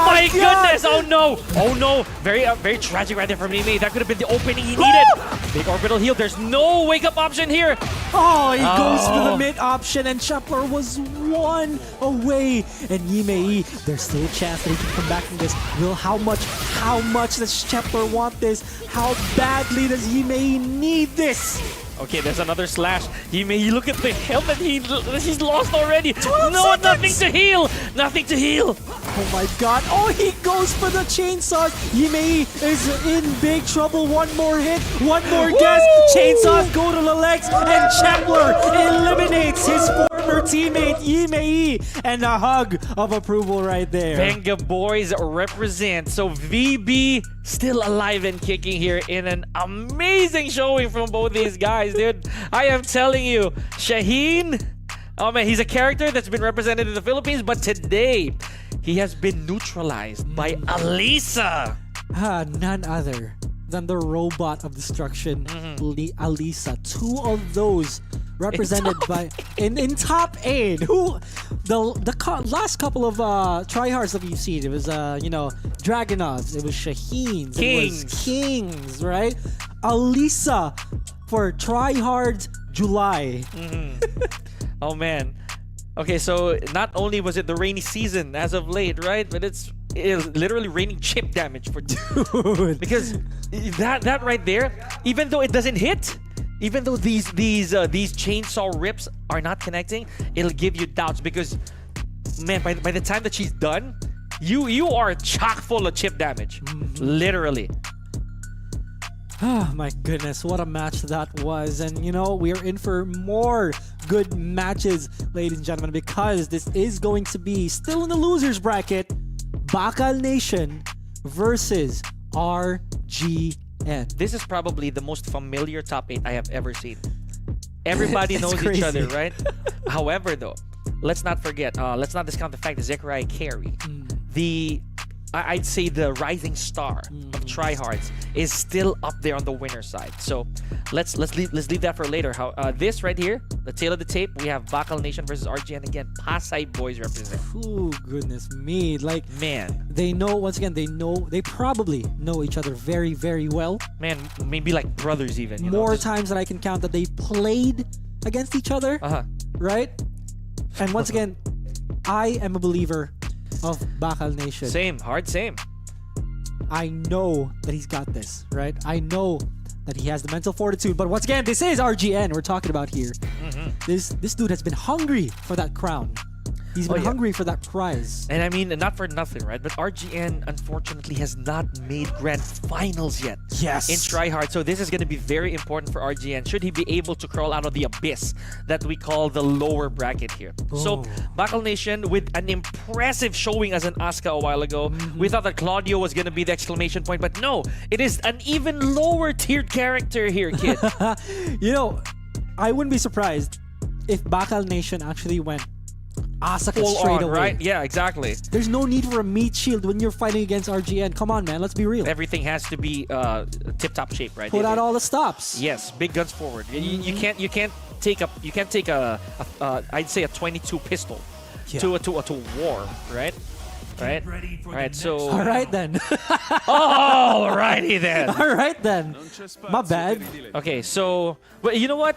F: my
D: my God.
F: goodness. Oh no. Oh no. Very very tragic right there from Hime. That could have been the opening he needed. Big orbital heal. There's no wake up option here.
D: Oh, he goes for the mid option, and Chepler was one away. And Yimei, there's still a chance that he can come back from this. How much does Chepler want this? How badly does Yimei need this?
F: Okay, there's another slash. You look at the health that he's lost already.
D: 12
F: No,
D: seconds.
F: nothing to heal. Nothing to heal.
D: Oh my God. Oh, he goes for the chainsaws. Yimei is in big trouble. One more hit, one more guess. Chainsaws go to the legs, and Chepler eliminates his former teammate Yimei. And a hug of approval right there.
F: Venga boys represent. So VB still alive and kicking here in an amazing showing from both these guys, dude. I am telling you, Shaheen, oh man, he's a character that's been represented in the Philippines, but today he has been neutralized by Alisa.
D: None other than the robot of destruction, Alisa. 2 of those represented by in top 8. Who last couple of tryhards that we've seen, it was Dragonovs, it was Shaheens, it was Kings, right? Alisa for tryhards July.
F: Oh man. Okay, so not only was it the rainy season as of late, right? But it's literally raining chip damage for
D: Dude.
F: because that right there, even though it doesn't hit, even though these chainsaw rips are not connecting, it'll give you doubts because man, by the time that she's done, you are chock full of chip damage. Literally.
D: Oh my goodness, what a match that was. And you know, we are in for more good matches, ladies and gentlemen, because this is going to be still in the losers bracket, Bakal Nation versus RGN.
F: This is probably the most familiar top 8 I have ever seen. Everybody
D: It's
F: knows each
D: crazy.
F: other, right? However, though, let's not forget, let's not discount the fact that Zechariah Carey, I'd say the rising star of TryHards, is still up there on the winner side. So let's leave that for later. How this right here, the tail of the tape, we have Bakal Nation versus RGN again. Pasay boys represent.
D: Oh goodness me, like
F: Man,
D: they know, once again, they probably know each other very, very well.
F: man, maybe like brothers even. You
D: More
F: know,
D: times than I can count that they played against each other, right? And once again, I am a believer of Bakal Nation.
F: same, hard same.
D: I know that he's got this, right? I know that he has the mental fortitude. But once again, this is RGN we're talking about here. This dude has been hungry for that crown. He's been hungry for that prize.
F: And I mean, not for nothing, right? But RGN, unfortunately, has not made grand finals yet
D: Yes.
F: in TryHard. So this is going to be very important for RGN. Should he be able to crawl out of the abyss that we call the lower bracket here. So, Bakal Nation, with an impressive showing as an Asuka a while ago, we thought that Claudio was going to be the exclamation point. But no, it is an even lower tiered character here, kid.
D: You know, I wouldn't be surprised if Bakal Nation actually went Asuka
F: full
D: straight
F: on,
D: away.
F: right? Yeah, exactly.
D: There's no need for a meat shield when you're fighting against RGN. Come on, man. Let's be real.
F: Everything has to be tip-top shape, right?
D: Put out all the stops.
F: Yes, big guns forward. You can't take a I'd say a 22 pistol to war, right? Right.
H: Ready for
F: All right.
H: the
F: So.
D: All right then.
F: Alrighty then.
D: All right then. My bad.
F: Okay, so but you know what?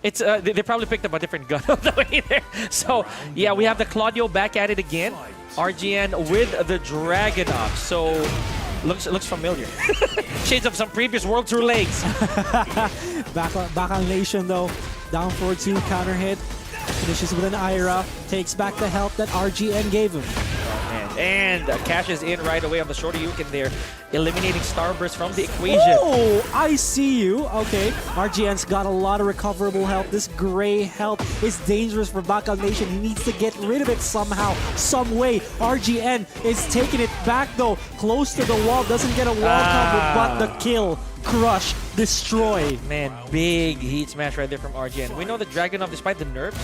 F: It's they probably picked up a different gun on the way there. So yeah, we have the Claudio back at it again. RGN with the Dragunov. So looks familiar. Shades of some previous World Tour legs.
D: Back on Nation though. Down forward 2, counter hit. Finishes with an Ira. Takes back the help that RGN gave him.
F: And cashes in right away on the shorty Yukin there, eliminating Starburst from the equation.
D: Oh, I see you. Okay, RGN's got a lot of recoverable health. This gray health is dangerous for Bakal Nation. He needs to get rid of it somehow, some way. RGN is taking it back though, close to the wall. Doesn't get a wall cover, but the kill. Crush, destroy.
F: Man, big heat smash right there from RGN. We know that Dragunov, despite the nerfs,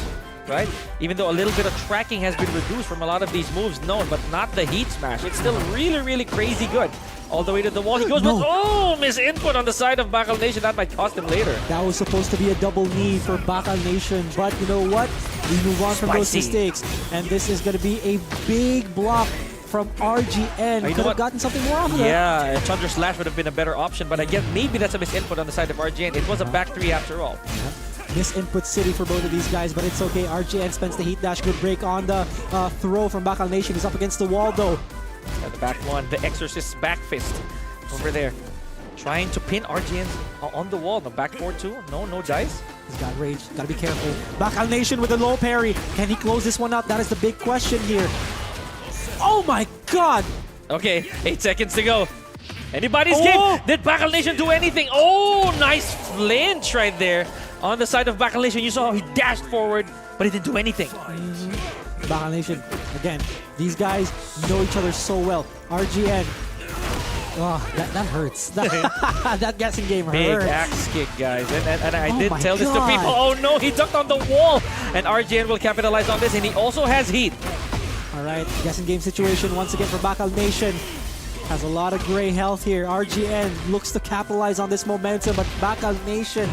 F: right? Even though a little bit of tracking has been reduced from a lot of these moves, no, but not the heat smash. It's still really, really crazy good. All the way to the wall. He goes,
D: No.
F: but oh, miss input on the side of Bakal Nation. That might cost him later.
D: That was supposed to be a double knee for Bakal Nation, but you know what? We move on from those
F: Spicy.
D: mistakes, and this is going to be a big block from RGN.
F: know
D: Could have
F: what?
D: gotten something more off of that.
F: Yeah, a Thunder Slash would have been a better option, but again, maybe that's a miss input on the side of RGN. It was a back 3 after all.
D: Miss input city for both of these guys, but it's okay. RGN spends the heat dash. Good break on the throw from Bakal Nation. He's up against the wall though.
F: And the back one, the Exorcist's back fist over there. Trying to pin RGN on the wall. The back 4-2. No dice.
D: He's got rage. Gotta be careful. Bakal Nation with a low parry. Can he close this one out? That is the big question here. Oh my god!
F: Okay, 8 seconds to go. Anybody's game. Did Bakal Nation do anything? Oh, nice flinch right there on the side of Bakal Nation. You saw how he dashed forward, but he didn't do anything.
D: Bakal Nation, again, these guys know each other so well. RGN. Oh, that hurts. That guessing game
F: Big
D: hurts.
F: axe kick, guys. And I
D: Oh
F: did
D: my
F: tell this to
D: God.
F: people. Oh no, he ducked on the wall. And RGN will capitalize on this, and he also has heat.
D: All right, guessing game situation once again for Bakal Nation. Has a lot of gray health here. RGN looks to capitalize on this momentum, but Bakal Nation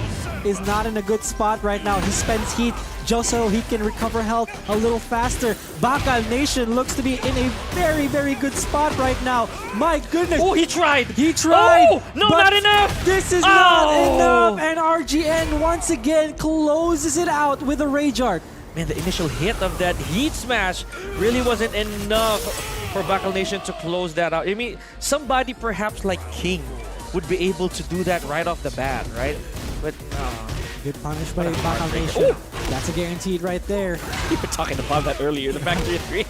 D: is not in a good spot right now. He spends heat just so he can recover health a little faster. Bakal Nation looks to be in a very, very good spot right now. My goodness.
F: Oh, he tried.
D: He tried.
F: Oh, no,
D: but
F: not enough.
D: This is
F: Oh.
D: not enough. And RGN once again closes it out with a Rage Art.
F: Man, the initial hit of that heat smash really wasn't enough for Bakal Nation to close that out. I mean, somebody perhaps like King would be able to do that right off the bat, right? But no.
D: Good punish by Bakal Nation. That's a guaranteed right there.
F: We were talking about that earlier, the back 3-3.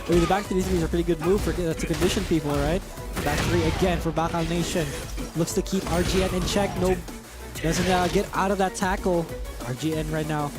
D: I mean, the back 3 is a pretty good move to condition people, right? Back 3 again for Bakal Nation. Looks to keep RGN in check. No, doesn't get out of that tackle. RGN right now.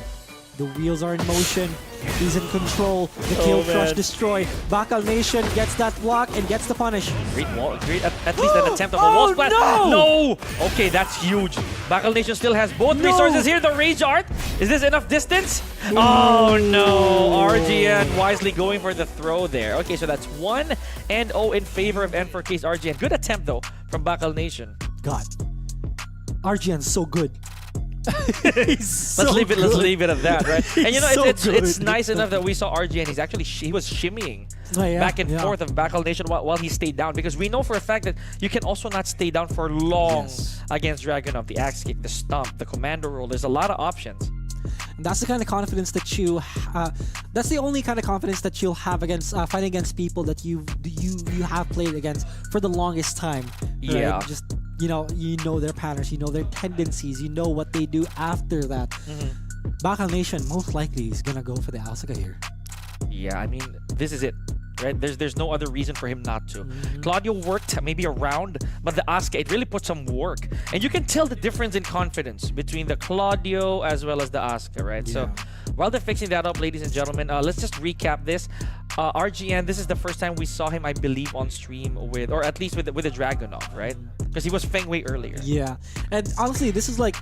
D: The wheels are in motion. He's in control. The kill, crush,
F: man.
D: destroy. Bakal Nation gets that block and gets the punish.
F: Great wall, at least an attempt of a wall splat.
D: no!
F: No! Okay, that's huge. Bakal Nation still has both
D: No!
F: resources here. The Rage Art. Is this enough distance? Oh no! RGN wisely going for the throw there. Okay, so that's 1-0 in favor of N4K's RGN. Good attempt though from Bakal Nation.
D: God. RGN's so good. He's
F: Let's
D: so
F: leave it.
D: good.
F: Let's leave it at that, right? And you know,
D: so
F: it's
D: good.
F: nice enough that we saw RGN. He's actually he was shimmying
D: Oh, yeah,
F: back and
D: yeah.
F: forth of Bakal Nation while he stayed down, because we know for a fact that you can also not stay down for long against Dragunov. The axe kick, the stomp, the commando roll. There's a lot of options.
D: That's the kind of confidence that you. That's the only kind of confidence that you'll have against fighting against people that you have played against for the longest time. Right?
F: Yeah.
D: Just you know their patterns, you know their tendencies, you know what they do after that. Bakal Nation most likely is gonna go for the Asuka here.
F: Yeah, I mean, this is it. Right? There's no other reason for him not to. Claudio worked maybe a round, but the Asuka, it really put some work. And you can tell the difference in confidence between the Claudio as well as the Asuka, right? So while they're fixing that up, ladies and gentlemen, let's just recap this. RGN, this is the first time we saw him, I believe, on stream with, or at least with the Dragunov, right? Because he was Feng Wei earlier.
D: Yeah, and honestly, this is like,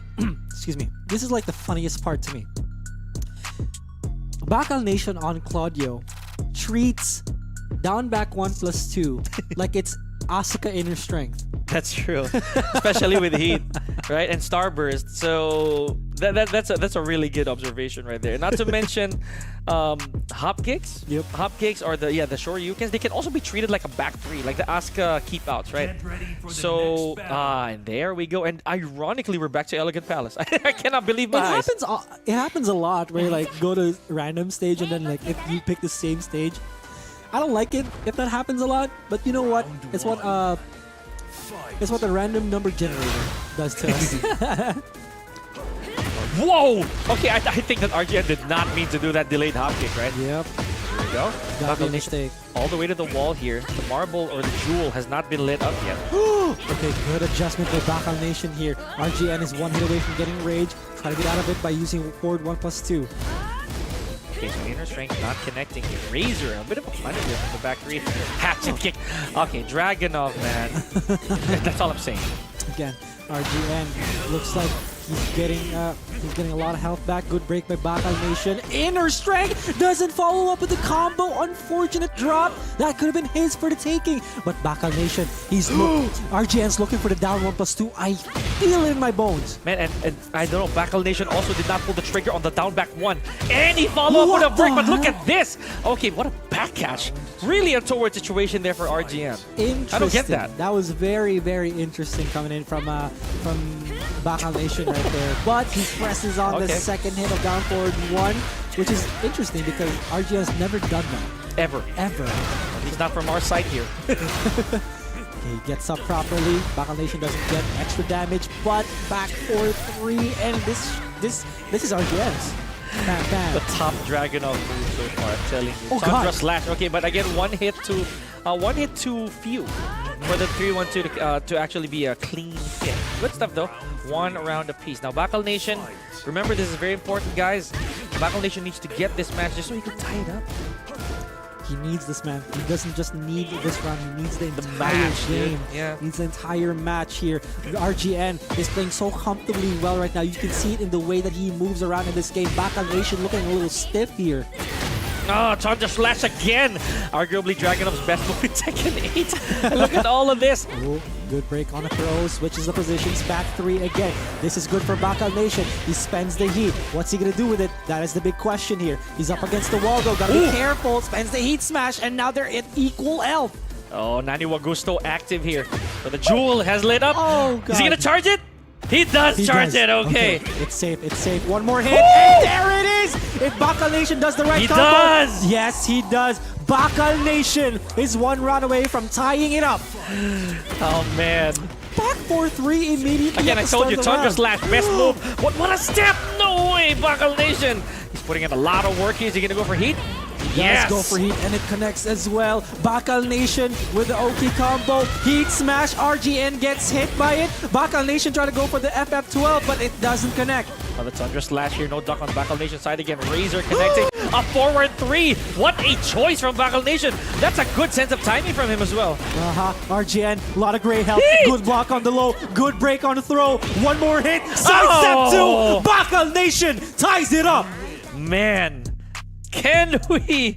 D: excuse me, this is like the funniest part to me. Bacal Nation on Claudio treats down back 1+2 like it's Asuka inner strength.
F: That's true, especially with heat, right? And starburst. So that's a really good observation right there. Not to mention hop kicks.
D: Yep.
F: Hop kicks or the Shoryukens. They can also be treated like a back three, like the Asuka keep outs, right?
H: Get ready for the
F: So
H: next battle.
F: and there we go. And ironically, we're back to Elegant Palace. I cannot believe
D: It
F: my eyes.
D: happens. It happens a lot where you like go to random stage and then like if you pick the same stage. I don't like it if that happens a lot, but you know what? It's what the random number generator does to us.
F: Whoa! Okay, I think that RGN did not mean to do that delayed hop kick, right?
D: Yep.
F: There we go.
D: Got
F: Bacal
D: a
F: Nation
D: mistake.
F: all the way to the wall here. The marble or the jewel has not been lit up yet.
D: Okay, good adjustment by Bacal Nation here. RGN is one hit away from getting rage. Try to get out of it by using forward 1+2.
F: Okay, so inner strength not connecting here. Razor, a bit of a punish here from the back three. Hatchet kick. Okay, Dragonov, man. That's all I'm saying.
D: Again, RGN looks like he's getting a lot of health back. Good break by Bacal Nation. Inner strength doesn't follow up with the combo. Unfortunate drop. That could have been his for the taking. But Bacal Nation, RGN's looking for the down 1+2. I feel it in my bones.
F: Man, and I don't know, Bacal Nation also did not pull the trigger on the down back one. And he followed up
D: What
F: with a break,
D: the
F: but look
D: heck?
F: at this. Okay, what a back catch. Really a toward situation there for RGN.
D: Interesting.
F: I don't get that.
D: That was very, very interesting coming in from Bacal Nation right there. But he presses on the
F: Okay.
D: second hit of down forward 1, which is interesting because RGN has never done that.
F: Ever.
D: Ever.
F: At least not from our side here.
D: Okay, he gets up properly. Bacal Nation doesn't get extra damage, but back 4-3, and this is RGN's. Bam, bam.
F: The top Dragonov move so far, I'm telling you.
D: Oh,
F: Sandra
D: God.
F: slash. Okay, but again, one hit too few for the 3-1-2 to actually be a clean hit. Good stuff though. One round apiece. Now Bacal Nation, remember this is very important, guys. Bacal Nation needs to get this match just so he can tie it up.
D: He needs this, man. He doesn't just need this round. He needs the entire
F: match, dude.
D: game.
F: Yeah.
D: He needs the entire match here. RGN is playing so comfortably well right now. You can see it in the way that he moves around in this game. Bacal Nation looking a little stiff here.
F: Oh, Chandra Slash again! Arguably Dragonov's best move in Tekken 8. Look at all of this.
D: Oh, good break on the throw. Switches the positions. Back 3 again. This is good for Bacal Nation. He spends the heat. What's he going to do with it? That is the big question here. He's up against the wall though. Gotta be careful. Spends the heat smash. And now they're at equal health.
F: Oh, Nani Wagusto active here. But the jewel has lit up.
D: Oh, God.
F: Is he gonna charge it? He does
D: He
F: charge
D: does.
F: it, okay.
D: It's safe, it's safe. One more hit, and there it is! If Bacal Nation does the right
F: He
D: combo.
F: does!
D: Yes, he does. Bacal Nation is one round away from tying it up.
F: Oh, man.
D: Back 4-3 immediately.
F: Again,
D: at
F: I
D: the
F: told
D: start
F: you,
D: of the
F: Chandra
D: round.
F: Slash, best move. What a step! No way, Bacal Nation. He's putting in a lot of work here. Is he gonna go for heat?
D: Does go for heat, and it connects as well. Bacal Nation with the Oki combo. Heat smash. RGN gets hit by it. Bacal Nation trying to go for the FF12, but it doesn't connect.
F: Oh, the Chandra Slash here. No duck on Bacal Nation side again. Razor connecting. A forward 3. What a choice from Bacal Nation. That's a good sense of timing from him as well.
D: RGN, a lot of great help. Good block on the low. Good break on the throw. One more hit. Sidestep
F: Oh!
D: 2. Bacal Nation ties it up.
F: Man. Can we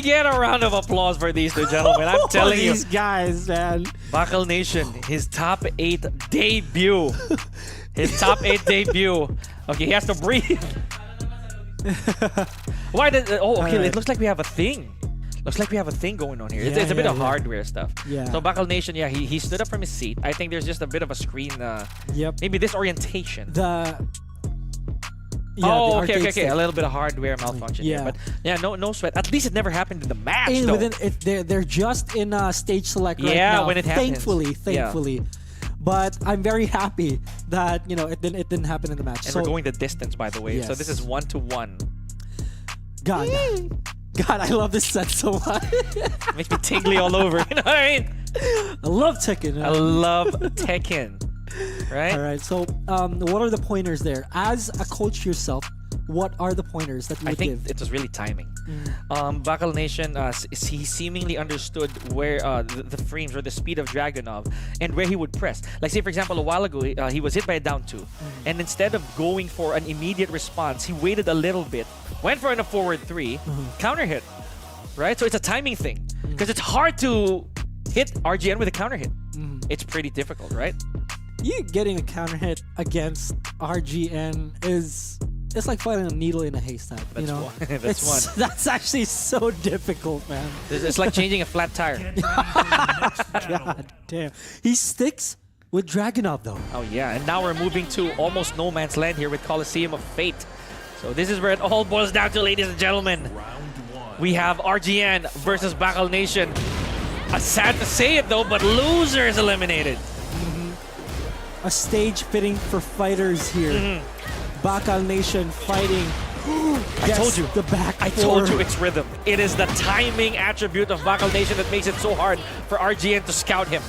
F: get a round of applause for these two gentlemen? I'm telling you.
D: These guys, man.
F: Bacal Nation, his top 8 debut. His top 8 debut. Okay, he has to breathe. Why did... Oh, okay,
D: Alright.
F: it looks like we have a thing. Looks like we have a thing going on here. It's a bit of hardware stuff.
D: Yeah.
F: So Bacal Nation, yeah, he stood up from his seat. I think there's just a bit of a screen,
D: Yep.
F: maybe disorientation.
D: The
F: Oh,
D: arcade
F: okay.
D: stick.
F: A little bit of hardware malfunction
D: Yeah.
F: here. But yeah, no sweat. At least it never happened in the match,
D: And
F: though.
D: they're just in stage select right
F: Yeah,
D: now.
F: when it happens.
D: Thankfully. But I'm very happy that it didn't happen in the match.
F: And
D: so
F: we're going the distance, by the way. So
D: Yes.
F: this is 1-1.
D: God, I love this set so much.
F: Makes me tingly all over. You know what I mean?
D: I love Tekken.
F: I love Tekken. Right?
D: All right. So, what are the pointers there? As a coach yourself, what are the pointers that you
F: I
D: would
F: think
D: give?
F: it was really timing. Bacal Nation, he seemingly understood where the frames or the speed of Dragonov and where he would press. Like, say, for example, a while ago, he was hit by a down 2. And instead of going for an immediate response, he waited a little bit went for a forward 3, counter hit, right? So it's a timing thing because it's hard to hit RGN with a counter hit. It's pretty difficult, right?
D: You getting a counter hit against RGN it's like fighting a needle in a haystack.
F: That's
D: you know,
F: one. That's one.
D: That's actually so difficult, man.
F: It's like changing a flat tire.
H: Get ready for the next battle.
D: God damn. He sticks with Dragunov though.
F: Oh yeah, and now we're moving to almost no man's land here with Coliseum of Fate. So this is where it all boils down to, ladies and gentlemen.
H: Round 1.
F: We have RGN versus Bakal Nation. Sad to say it though, but loser is eliminated.
D: A stage fitting for fighters here. Bakal Nation fighting.
F: I told you.
D: The back
F: I told you it's rhythm. It is the timing attribute of Bakal Nation that makes it so hard for RGN to scout him.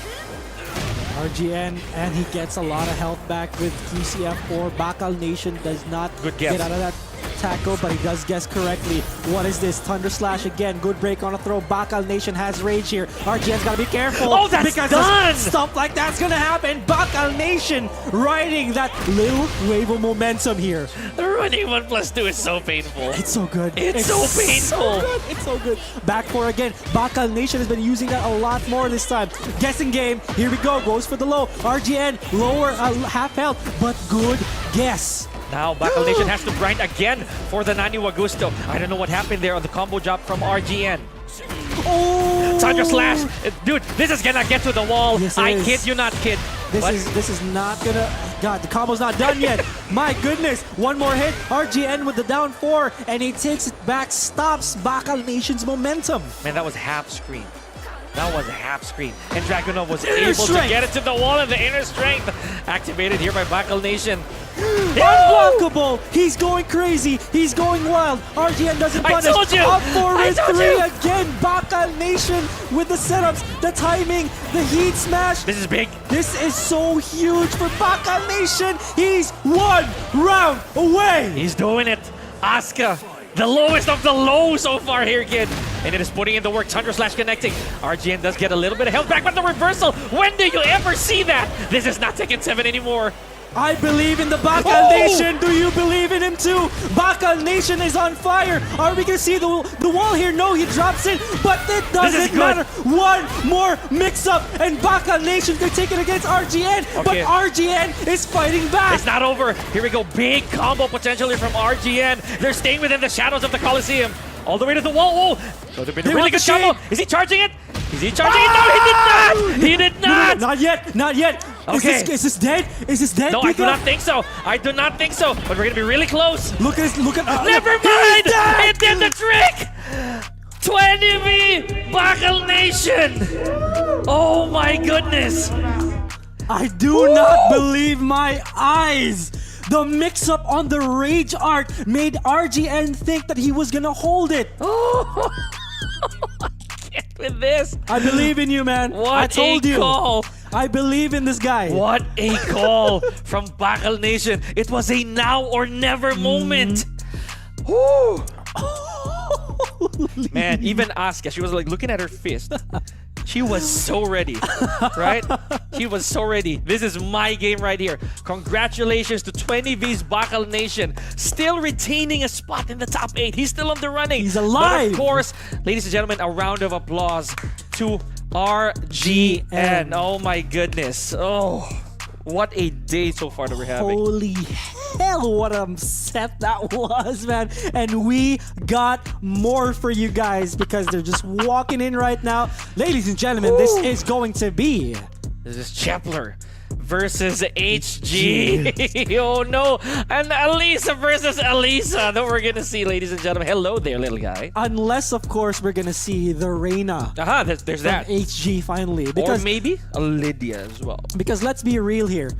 D: RGN, and he gets a lot of health back with QCF4. Bakal Nation does not
F: Good guess.
D: get out of that tackle, but he does guess correctly. What is this? Thunder Slash again. Good break on a throw. Bakal Nation has rage here. RGN's got to be careful.
F: Oh, that's
D: because
F: done!
D: stuff like that's going to happen. Bakal Nation riding that little wave of momentum here.
F: Running 1+2 is so painful.
D: It's so good.
F: It's so painful.
D: So good. It's so good. Back 4 again. Bakal Nation has been using that a lot more this time. Guessing game. Here we go. Goes for the low. RGN lower half health, but good guess.
F: Now Bakal Nation has to grind again for the Nani Wagusto. I don't know what happened there on the combo drop from RGN.
D: Oh!
F: Thunder Slash! Dude, this is gonna get to the wall.
D: Yes, it
F: I
D: is.
F: kid you not, kid.
D: This is not gonna. God, the combo's not done yet. My goodness, one more hit. RGN with the down 4, and he takes it back, stops Bakal Nation's momentum.
F: Man, that was half screen. That was half screen. And Dragunov was
D: Inner
F: able
D: strength.
F: to get it to the wall, and the inner strength activated here by Bakal Nation.
D: Unblockable! He's going crazy. He's going wild. RGN doesn't
F: I
D: punish.
F: told you!
D: Up forward
F: I told
D: 3
F: you!
D: again. Bakal Nation with the setups, the timing, the heat smash.
F: This is big.
D: This is so huge for Bakal Nation. He's 1 round away.
F: He's doing it. Asuka, the lowest of the low so far here, kid. And it is putting in the work. Thunder Slash connecting. RGN does get a little bit of health back, but the reversal. When do you ever see that? This is not Tekken 7 anymore.
D: I believe in the Bakal Nation. Do you believe in him too? Bakal Nation is on fire. Are we gonna see the wall here? No, he drops it, but it doesn't
F: good.
D: matter. One more mix-up, and Bakal Nation can take it against RGN, but
F: Okay.
D: RGN is fighting back.
F: It's not over. Here we go. Big combo potentially from RGN. They're staying within the shadows of the Coliseum. All the way to the wall. Oh, so they've been a
D: They
F: really
D: want
F: good
D: the
F: combo.
D: shade.
F: Is he charging it? Is he charging it? No, he did not. He did not.
D: Not yet. Not yet.
F: Okay.
D: Is this dead? Is this dead?
F: No, I do
D: Pika?
F: not think so. I do not think so. But we're gonna be really close.
D: Look at this. Look at.
F: Never mind! It did the trick! 20V Bakal Nation! Oh my goodness!
D: I do not believe my eyes. The mix-up on the Rage Art made RGN think that he was gonna hold it.
F: Oh, get with this!
D: I believe in you, man.
F: What
D: I told
F: a
D: you.
F: call!
D: I believe in this guy.
F: What a call from Bakal Nation! It was a now or never moment. Woo. Man, even Asuka, she was like looking at her fist. She was so ready, right? She was so ready. This is my game right here. Congratulations to 20V's Bakal Nation. Still retaining a spot in the top 8. He's still on the running.
D: He's alive.
F: But of course, ladies and gentlemen, a round of applause to RGN. Oh my goodness. Oh, what a day so far that we're having.
D: Holy hell, what a set that was, man. And we got more for you guys because they're just walking in right now. Ladies and gentlemen, this is going to be...
F: This is Chepler versus HG. Oh no. And Elisa versus Elisa that we're going to see, ladies and gentlemen. Hello there, little guy.
D: Unless, of course, we're going to see the Reina
F: Aha, there's
D: from
F: that.
D: HG finally.
F: Or
D: Because,
F: maybe a Lydia as well.
D: because let's be real here.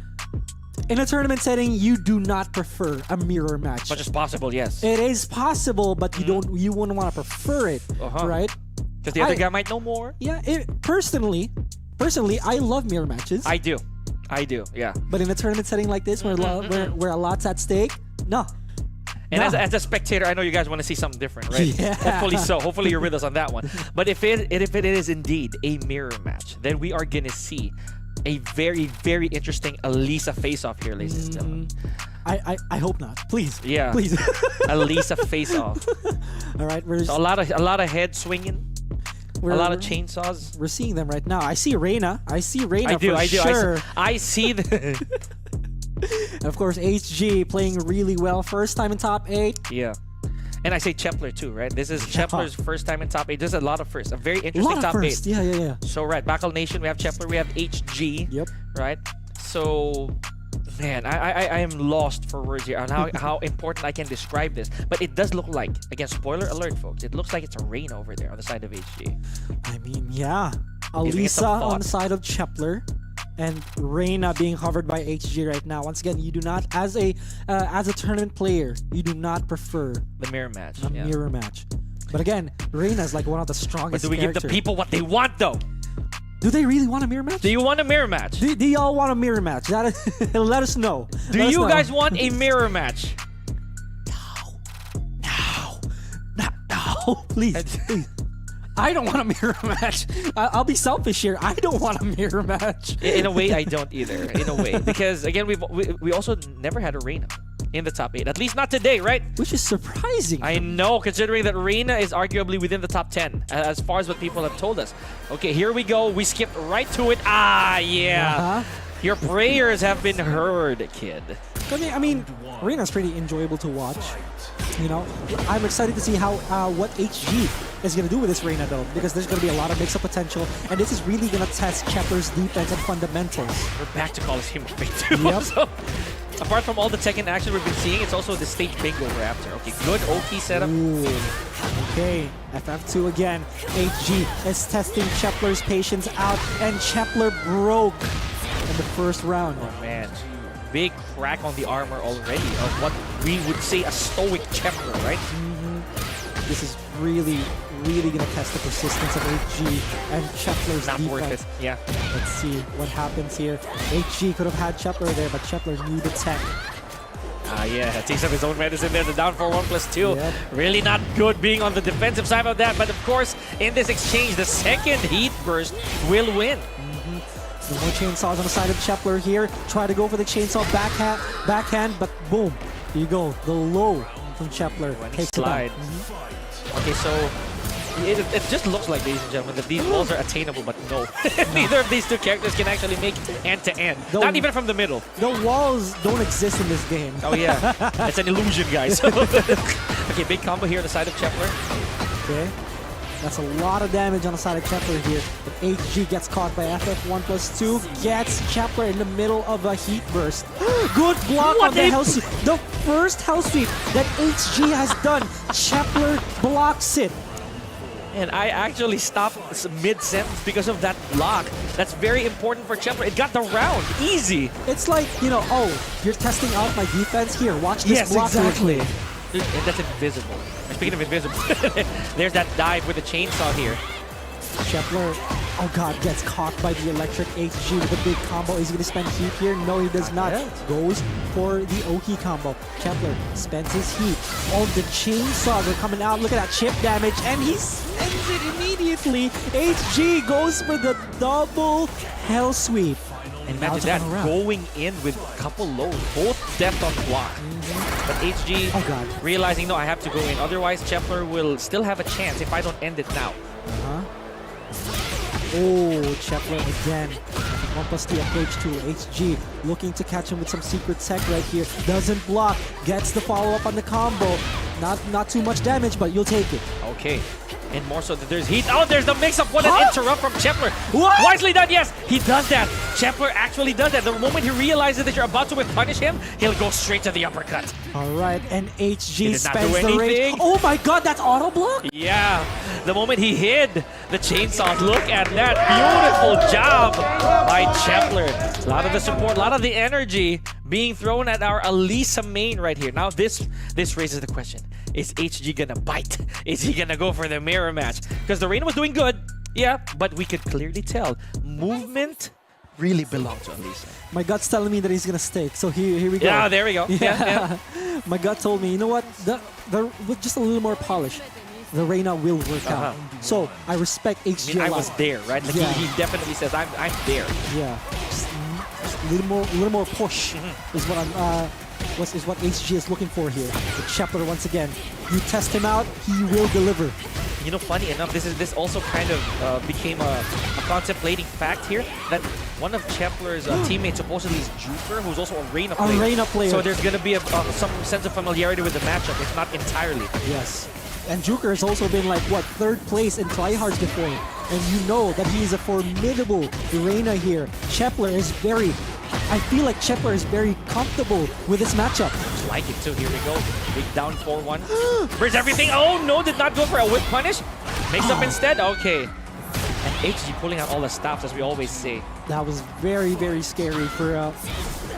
D: In a tournament setting, you do not prefer a mirror match.
F: Much as possible, yes.
D: It is possible, but you wouldn't want to prefer it, right?
F: Because the other guy might know more.
D: Yeah, personally, I love mirror matches.
F: I do, yeah.
D: But in a tournament setting like this, where a lot's at stake, no.
F: And
D: No.
F: as a spectator, I know you guys want to see something different, right?
D: Yeah.
F: Hopefully so. Hopefully you're with us on that one. But if it is indeed a mirror match, then we are gonna see a very, very interesting Elisa face-off here, ladies and gentlemen.
D: I hope not. Please.
F: Yeah.
D: Please.
F: Elisa face-off.
D: All right, we're
F: So a lot of head swinging, a lot of chainsaws.
D: We're seeing them right now. I see Reina. I see Reina
F: I do.
D: for sure.
F: I see the.
D: And of course, HG playing really well. First time in top 8.
F: Yeah. And I say Chepler too, right? This is Chepler's first time in top 8. There's a lot of firsts. A very
D: A
F: interesting
D: lot of
F: top
D: first.
F: 8.
D: Yeah.
F: So, right, Backle Nation, we have Chepler, we have HG.
D: Yep.
F: Right? So, man, I am lost for words here on how important I can describe this. But it does look like, again, spoiler alert, folks, it looks like it's a rain over there on the side of HG.
D: I mean, yeah.
F: Giving it
D: Alisa
F: some
D: on
F: thought.
D: the side of Chepler. And Reina being hovered by HG right now. Once again, you do not, as a tournament player, you do not prefer
F: The mirror match.
D: a
F: Yeah.
D: mirror match. But again, Reina is like one of the
F: But
D: strongest
F: do we give
D: characters.
F: the people what they want, though?
D: Do they really want a mirror match?
F: Do you want a mirror match?
D: Do y'all want a mirror match? That is, let us know.
F: Do
D: Let us
F: you
D: know.
F: guys want a mirror match?
D: No, please, please. I don't want a mirror match. I'll be selfish here. I don't want a mirror match.
F: In a way, I don't either. In a way, because again, we also never had a Reina in the top 8. At least not today, right?
D: Which is surprising.
F: I know, considering that Reina is arguably within the top 10 as far as what people have told us. Okay, here we go. We skipped right to it. Ah, yeah.
D: Uh-huh.
F: Your prayers have been heard, kid.
D: I mean, Reina's pretty enjoyable to watch. You know, I'm excited to see how what HG is going to do with this Reina though, because there's going to be a lot of mix-up potential, and this is really going to test Chepler's defense and fundamentals.
F: We're back to Coliseum Debate too.
D: Yep.
F: So, apart from all the Tekken action we've been seeing, it's also the stage bingo we're after. Okay, good Oki setup.
D: Ooh. Okay, FF2 again. HG is testing Chepler's patience out, and Chepler broke in the first round.
F: Oh man, big crack on the armor already of what we would say a stoic Chepler, right?
D: This is really going to test the persistence of HG and Chepler's
F: Not
D: defense.
F: worth it. Yeah.
D: Let's see what happens here. HG could have had Chepler there, but Chepler knew the tech.
F: Yeah, takes up his own medicine there. The down for 1+2.
D: Yep.
F: Really not good being on the defensive side of that. But of course, in this exchange, the second heat burst will win.
D: No more chainsaws on the side of Chepler here. Try to go for the chainsaw backhand, but boom. Here you go. The low from Chepler
F: When he
D: takes it out.
F: slides. Okay, so it just looks like, ladies and gentlemen, that these walls are attainable, but no. Neither of these two characters can actually make end-to-end.
D: No.
F: Not even from the middle.
D: The walls don't exist in this game.
F: Oh yeah, it's an illusion, guys. Okay, big combo here on the side of Chepler.
D: Okay. That's a lot of damage on the side of Chepler here. But HG gets caught by FF1+2. Gets Chepler in the middle of a heat burst. Good block on the hell sweep. The first hell sweep that HG has done. Chepler blocks it.
F: And I actually stopped mid-sentence because of that block. That's very important for Chepler. It got the round. Easy.
D: It's like, you know, oh, you're testing out my defense here. Watch this block.
F: exactly. And that's invisible. And speaking of invisible, there's that dive with the chainsaw here.
D: Chepler, oh god, gets caught by the electric HG with a big combo. Is he going to spend heat here? No, he does not. Goes for the Oki combo. Chepler spends his heat. Oh, the chainsaws are coming out. Look at that chip damage, and he spends it immediately. HG goes for the double hell sweep.
F: And
D: Now
F: imagine
D: it's
F: that,
D: a round.
F: going in with a couple lows, both deft on block. But HG
D: Oh god.
F: realizing, no, I have to go in. Otherwise, Chepler will still have a chance if I don't end it now.
D: Oh, Chepler again. 1+2 approach to HG. Looking to catch him with some secret tech right here. Doesn't block. Gets the follow-up on the combo. Not too much damage, but you'll take it.
F: Okay. And more so that there's heat. Oh, there's the mix-up. What an
D: Huh?
F: interrupt from Chepler.
D: What?
F: Wisely done, yes. He does that. Chepler actually does that. The moment he realizes that you're about to punish him, he'll go straight to the uppercut.
D: All right, and
F: He
D: HG
F: did not
D: spends
F: do
D: the rage.
F: anything.
D: Oh my god, that's auto block?
F: Yeah. The moment he hid the chainsaws. Look at that. Beautiful job by Chepler. A lot of the support, a lot of the energy being thrown at our Elisa main right here. Now this raises the question. Is HG gonna bite? Is he gonna go for the mirror match? Because the Reina was doing good, yeah, but we could clearly tell movement really belonged to Elisa.
D: My gut's telling me that he's gonna stake, so here we go.
F: Yeah, there we go. Yeah.
D: My gut told me, you know what? With just a little more polish, the Reina will work out. So I respect HG
F: I
D: a lot.
F: was there, right? Like
D: Yeah.
F: he definitely says, I'm there.
D: Yeah, just A little more push is what is what HG is looking for here. But Chepler once again, you test him out, he will deliver.
F: You know, funny enough, this also kind of became a contemplating fact here that one of Chepler's teammates supposedly is Juker, who's also a Reina player.
D: A Reina player.
F: So there's going to be some sense of familiarity with the matchup, if not entirely.
D: Yes. And Juker has also been like, what, 3rd place in TryHards before. And you know that he is a formidable Reina here. Chepler is I feel like Chepler is very comfortable with this matchup.
F: Just like it too. Here we go. Big down 4-1. Where's everything? Oh no, did not go for a whip punish. Makes up instead. Okay. And HG pulling out all the stops, as we always say.
D: That was very, very scary for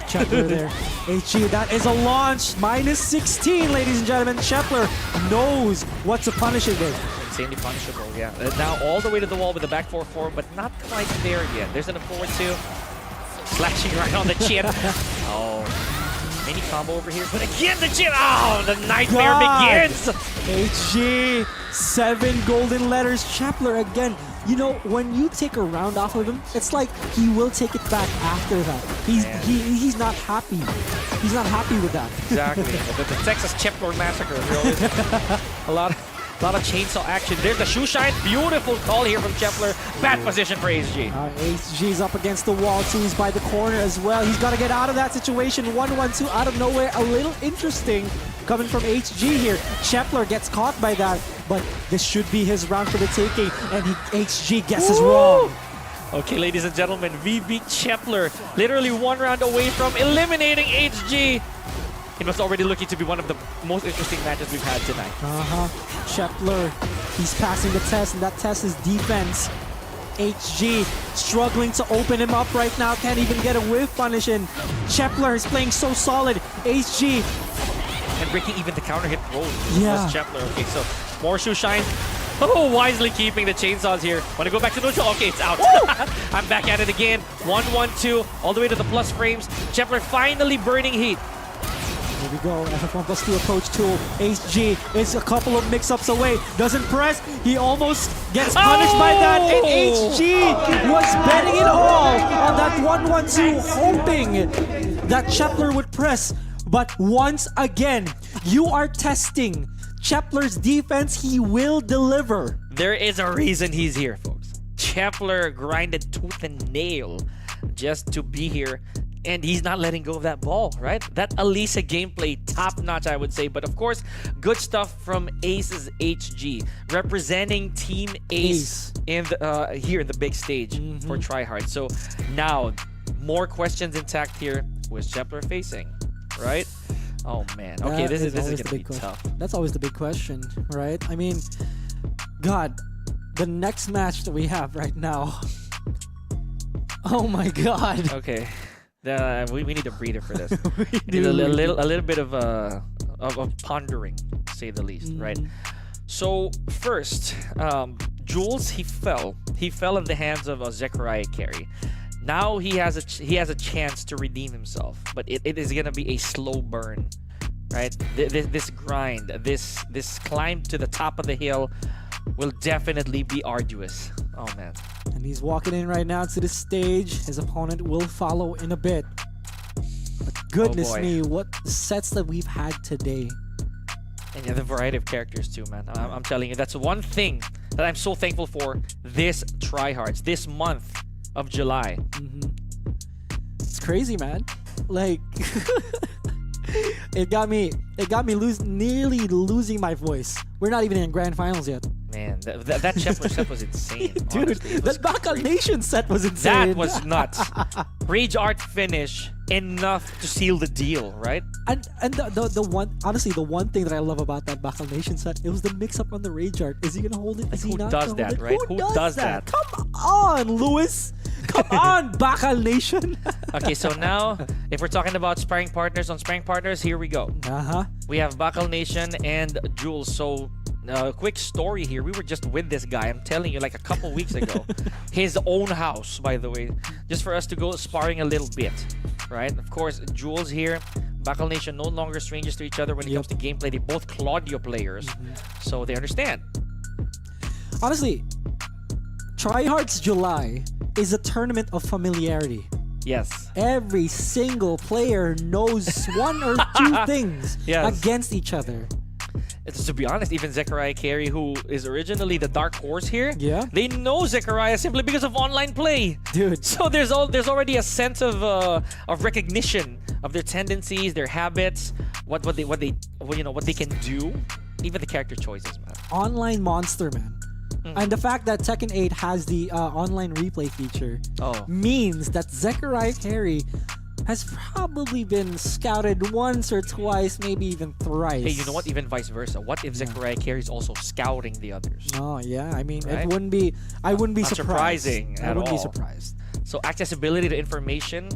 D: Chepler there. HG, that is a launch. Minus 16, ladies and gentlemen. Chepler knows what to punish it with.
F: Insanely punishable, yeah. Now all the way to the wall with the back 4-4, but not quite there yet. There's an forward 2. Slashing right on the chin. Oh. Mini combo over here, but again the chin. Oh, the nightmare begins.
D: HG, 7 golden letters. Chepler again. You know, when you take a round off of him, it's like he will take it back after that. He's not happy. He's not happy with that.
F: Exactly. the Texas Chepler Massacre. A lot of chainsaw action. There's the shoe shine. Beautiful call here from Chepler. Bad position for HG.
D: HG's up against the wall too. He's by the corner as well. He's got to get out of that situation. 1-1-2 out of nowhere. A little interesting coming from HG here. Chepler gets caught by that, but this should be his round for the taking, and HG guesses wrong.
F: Okay, ladies and gentlemen, we beat Chepler. Literally 1 round away from eliminating HG. It was already looking to be one of the most interesting matches we've had tonight.
D: Chepler, he's passing the test, and that test is defense. HG struggling to open him up right now. Can't even get a whiff punish in. Chepler is playing so solid. HG.
F: And breaking even the counter hit roll.
D: Yeah.
F: Was Chepler. Okay, so more shoe shine. Oh, wisely keeping the chainsaws here. Want to go back to neutral? Okay, it's out. I'm back at it again. 1-1-2, all the way to the plus frames. Chepler finally burning heat.
D: Here we go, FF1+2 approach tool. HG is a couple of mix-ups away. Doesn't press. He almost gets punished by that. And HG was betting it all on that 1-1-2, hoping that Chepler would press. But once again, you are testing Chepler's defense. He will deliver.
F: There is a reason he's here, folks. Chepler grinded tooth and nail just to be here. And he's not letting go of that ball, right? That Elisa gameplay, top-notch, I would say. But of course, good stuff from Ace's HG, representing Team Ace in the, here in the big stage for TryHards. So now, more questions intact here. Who is Chepler facing, right? Oh man, okay, this is gonna be tough.
D: That's always the big question, right? I mean, God, the next match that we have right now. Oh my God.
F: Okay. We need a breather for this. We need a little bit of pondering, to say the least, right? So first, Jules, he fell in the hands of a Zechariah carry. Now he has a chance to redeem himself, but it is gonna be a slow burn, right? This grind, this climb to the top of the hill will definitely be arduous. Oh man.
D: And he's walking in right now to the stage. His opponent will follow in a bit. But goodness me, what sets that we've had today.
F: And yeah, the variety of characters too, man. I'm telling you, that's one thing that I'm so thankful for this TryHards, this month of July.
D: It's crazy, man. Like it got me nearly losing my voice. We're not even in grand finals yet.
F: Man, that Chepler set was insane.
D: Dude,
F: honestly.
D: that Bacal Nation set was insane.
F: That was nuts. Rage Art finish, enough to seal the deal, right?
D: And the one, honestly, the one thing that I love about that Bacal Nation set, it was the mix-up on the Rage Art. Is he gonna hold it? Is he not
F: does
D: gonna
F: that,
D: hold it?
F: right? Who does that?
D: Come on, Lewis. Come on, Bacal Nation.
F: Okay, so now, if we're talking about sparring partners on sparring partners, here we go. We have Bacal Nation and Jules. So, quick story here. We were just with this guy, I'm telling you, like a couple weeks ago. His own house, by the way. Just for us to go sparring a little bit, right? Of course, Jules here. Bacal Nation no longer strangers to each other when it comes to gameplay. They both Claudio players, so they understand.
D: Honestly, TryHards July is a tournament of familiarity.
F: Yes.
D: Every single player knows one or two things
F: Yes.
D: against each other.
F: To be honest, even Zechariah Carey, who is originally the dark horse here,
D: Yeah.
F: they know Zechariah simply because of online play.
D: Dude.
F: So there's already a sense of recognition of their tendencies, their habits, what they can do, even the character choices, man.
D: Online monster, man. And the fact that Tekken 8 has the online replay feature
F: Oh.
D: means that Zechariah Carey has probably been scouted once or twice, maybe even thrice.
F: Hey, you know what? Even vice versa. What if Zechariah Carey is also scouting the others?
D: Oh yeah, I mean,
F: Right?
D: it wouldn't be. I wouldn't be
F: Not
D: surprised.
F: surprising
D: I
F: at
D: wouldn't be
F: all.
D: surprised.
F: So accessibility to information,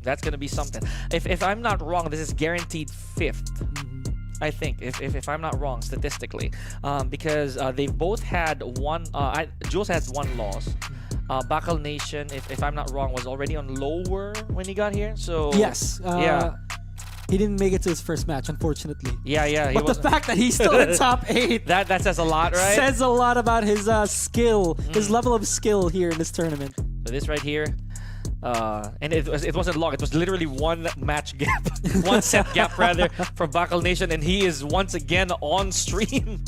F: that's gonna be something. If I'm not wrong, this is guaranteed 5th. I think, if I'm not wrong statistically, because they've both had one. Jules had one loss. Bakal Nation, if I'm not wrong, was already on lower when he got here. So
D: Yes.
F: yeah,
D: He didn't make it to his first match, unfortunately.
F: yeah. He
D: But the
F: wasn't-
D: fact that he's still in top 8
F: that says a lot, right?
D: says a lot about his skill, his level of skill here in this tournament.
F: So this right here, and it wasn't long. It was literally one match gap, one set gap rather, for Bakal Nation, and he is once again on stream.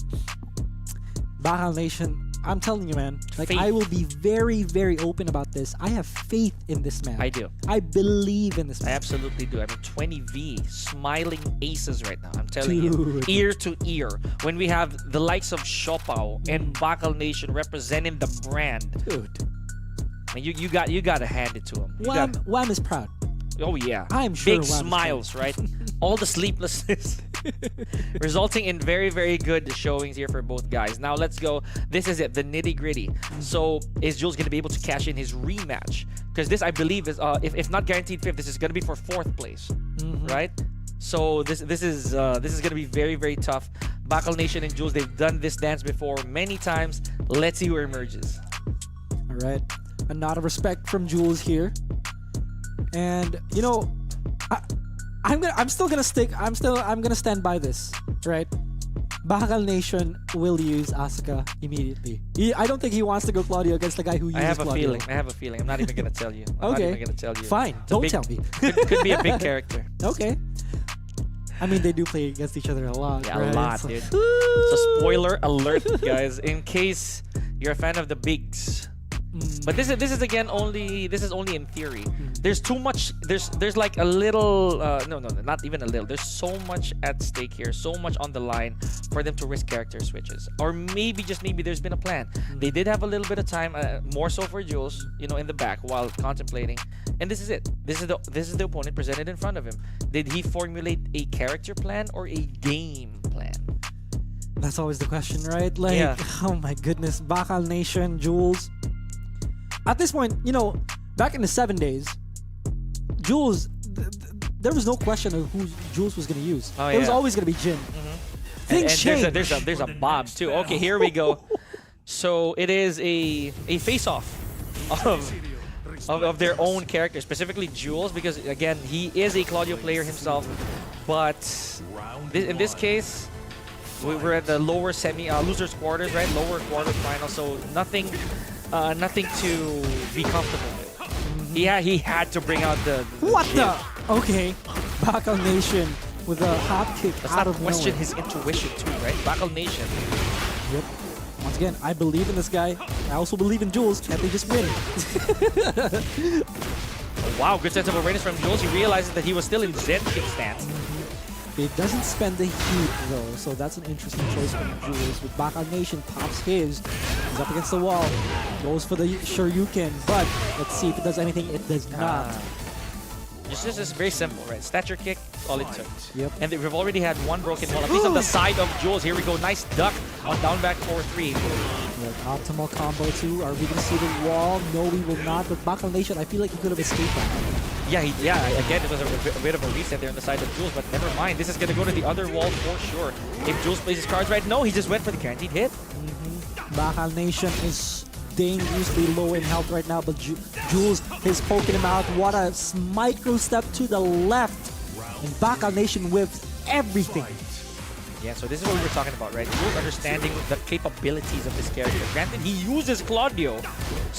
D: Bakal Nation, I'm telling you, man. Like,
F: Faith.
D: I will be very, very open about this. I have faith in this man.
F: I do.
D: I believe in this
F: I
D: man.
F: absolutely do. I mean, 20V, smiling aces right now. I'm telling you,
D: Dude.
F: ear to ear. When we have the likes of Shopao and Bakal Nation representing the brand,
D: Dude,
F: I mean, you got to hand it to him. You
D: Wham,
F: got-
D: Wham is proud.
F: oh yeah,
D: I'm sure
F: big
D: Wham is
F: smiles, right? All the sleeplessness, resulting in very, very good showings here for both guys. Now let's go. This is it, the nitty gritty. So is Jules going to be able to cash in his rematch? Because this, I believe, is if not guaranteed 5th, this is going to be for 4th place, right? So this is going to be very, very tough. Bakal Nation and Jules, they've done this dance before many times. Let's see who emerges.
D: All right. A nod of respect from Jules here. And you know, I'm gonna stand by this, right? Bakal Nation will use Asuka immediately. I don't think he wants to go Claudio against the guy who uses
F: I have a
D: Claudio.
F: feeling. I have a feeling. I'm not even going to tell you. I'm not
D: Okay.
F: even going to tell you.
D: Fine.
F: It's a
D: Don't
F: big-
D: tell me.
F: could be a big character.
D: Okay. I mean, they do play against each other a lot.
F: Yeah,
D: right?
F: a lot,
D: So-
F: dude. So spoiler alert, guys, in case you're a fan of the bigs. But this is again only in theory. There's too much. There's like a little. No, not even a little. There's so much at stake here. So much on the line for them to risk character switches. Or maybe just maybe there's been a plan. They did have a little bit of time, more so for Jules, in the back while contemplating. And this is it. This is the opponent presented in front of him. Did he formulate a character plan or a game plan?
D: That's always the question, right? Like,
F: Yeah.
D: oh my goodness, Bakal Nation, Jules. At this point, back in the 7 days, Jules, there was no question of who Jules was going to use.
F: Oh,
D: It was
F: yeah.
D: always going to be Jin.
F: And
D: Things change.
F: there's a Bob too. Okay, here we go. So it is a face-off of their own character, specifically Jules, because again he is a Claudio player himself. But in this case, we're at the lower losers quarters, right? Lower quarterfinal. So nothing to be comfortable with. Yeah, he had to bring out the
D: What
F: Jin.
D: the? Okay. Bakal Nation with a hop kick
F: Let's
D: out
F: not
D: of
F: question
D: nowhere.
F: his intuition too, right? Bakal Nation.
D: Yep. Once again, I believe in this guy. I also believe in Jules. Can't they just win?
F: Oh, wow, good sense of awareness from Jules. He realizes that he was still in Zen kick stance.
D: It doesn't spend the heat though, so that's an interesting choice from Jules. With Bakal Nation, pops his. He's up against the wall. Goes for the Shoryuken, but let's see if it does anything. It does not.
F: It's just very simple, right? Stature kick, all it took.
D: Yep.
F: And we've already had one broken wall, at least on the side of Jules. Here we go, nice duck on down back 4-3.
D: With optimal combo too. Are we gonna see the wall? No, we will not. But Bakal Nation, I feel like he could have escaped that.
F: Yeah, again, it was a bit of a reset there on the side of Jules, but never mind. This is going to go to the other wall for sure. If Jules plays his cards right, no, he just went for the guaranteed hit.
D: Bakal Nation is dangerously low in health right now, but Jules is poking him out. What a micro step to the left. And Bakal Nation whips everything.
F: Yeah, so this is what we were talking about, right? Jules understanding the capabilities of this character. Granted, he uses Claudio,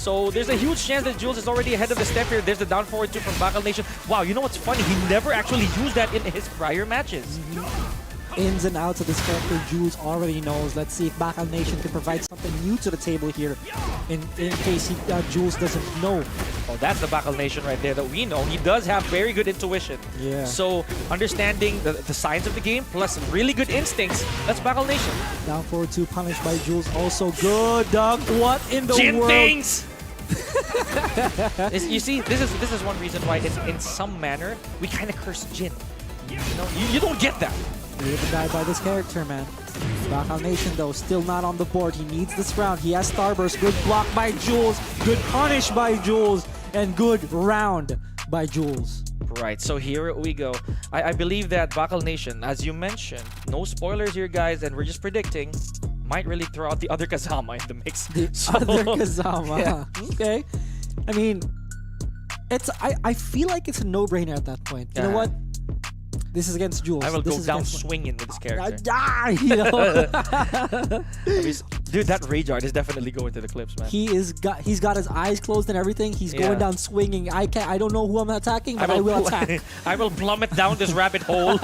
F: So there's a huge chance that Jules is already ahead of the step here. There's the down forward 2 from Bakal Nation. Wow, you know what's funny? He never actually used that in his prior matches.
D: Ins and outs of this character, Jules already knows. Let's see if Bakal Nation can provide something new to the table here in case Jules doesn't know.
F: Oh, that's the Bakal Nation right there that we know. He does have very good intuition.
D: Yeah.
F: So understanding the signs of the game plus really good instincts, that's Bakal Nation.
D: Down forward 2 punished by Jules. Also good, Doug. What in the
F: Jin
D: world?
F: things! You see, this is one reason why in some manner we kind of curse Jin. You know, you don't get that.
D: Live and die by this character, man. Bakal Nation, though, still not on the board. He needs this round. He has Starburst. Good block by Jules. Good punish by Jules. And good round by Jules.
F: Right, so here we go. I believe that Bakal Nation, as you mentioned, no spoilers here, guys, and we're just predicting, might really throw out the other Kazama in the mix.
D: The other Kazama.
F: Yeah.
D: Okay. I mean, I feel like it's a no-brainer at that point. You know what? This is against Jules.
F: I will
D: This
F: go
D: is
F: down
D: against-
F: swinging with this character.
D: You know?
F: Dude, that Rage Art is definitely going to the clips, man.
D: He's got his eyes closed and everything. He's going down swinging. I don't know who I'm attacking, but I will attack.
F: I will plummet down this rabbit hole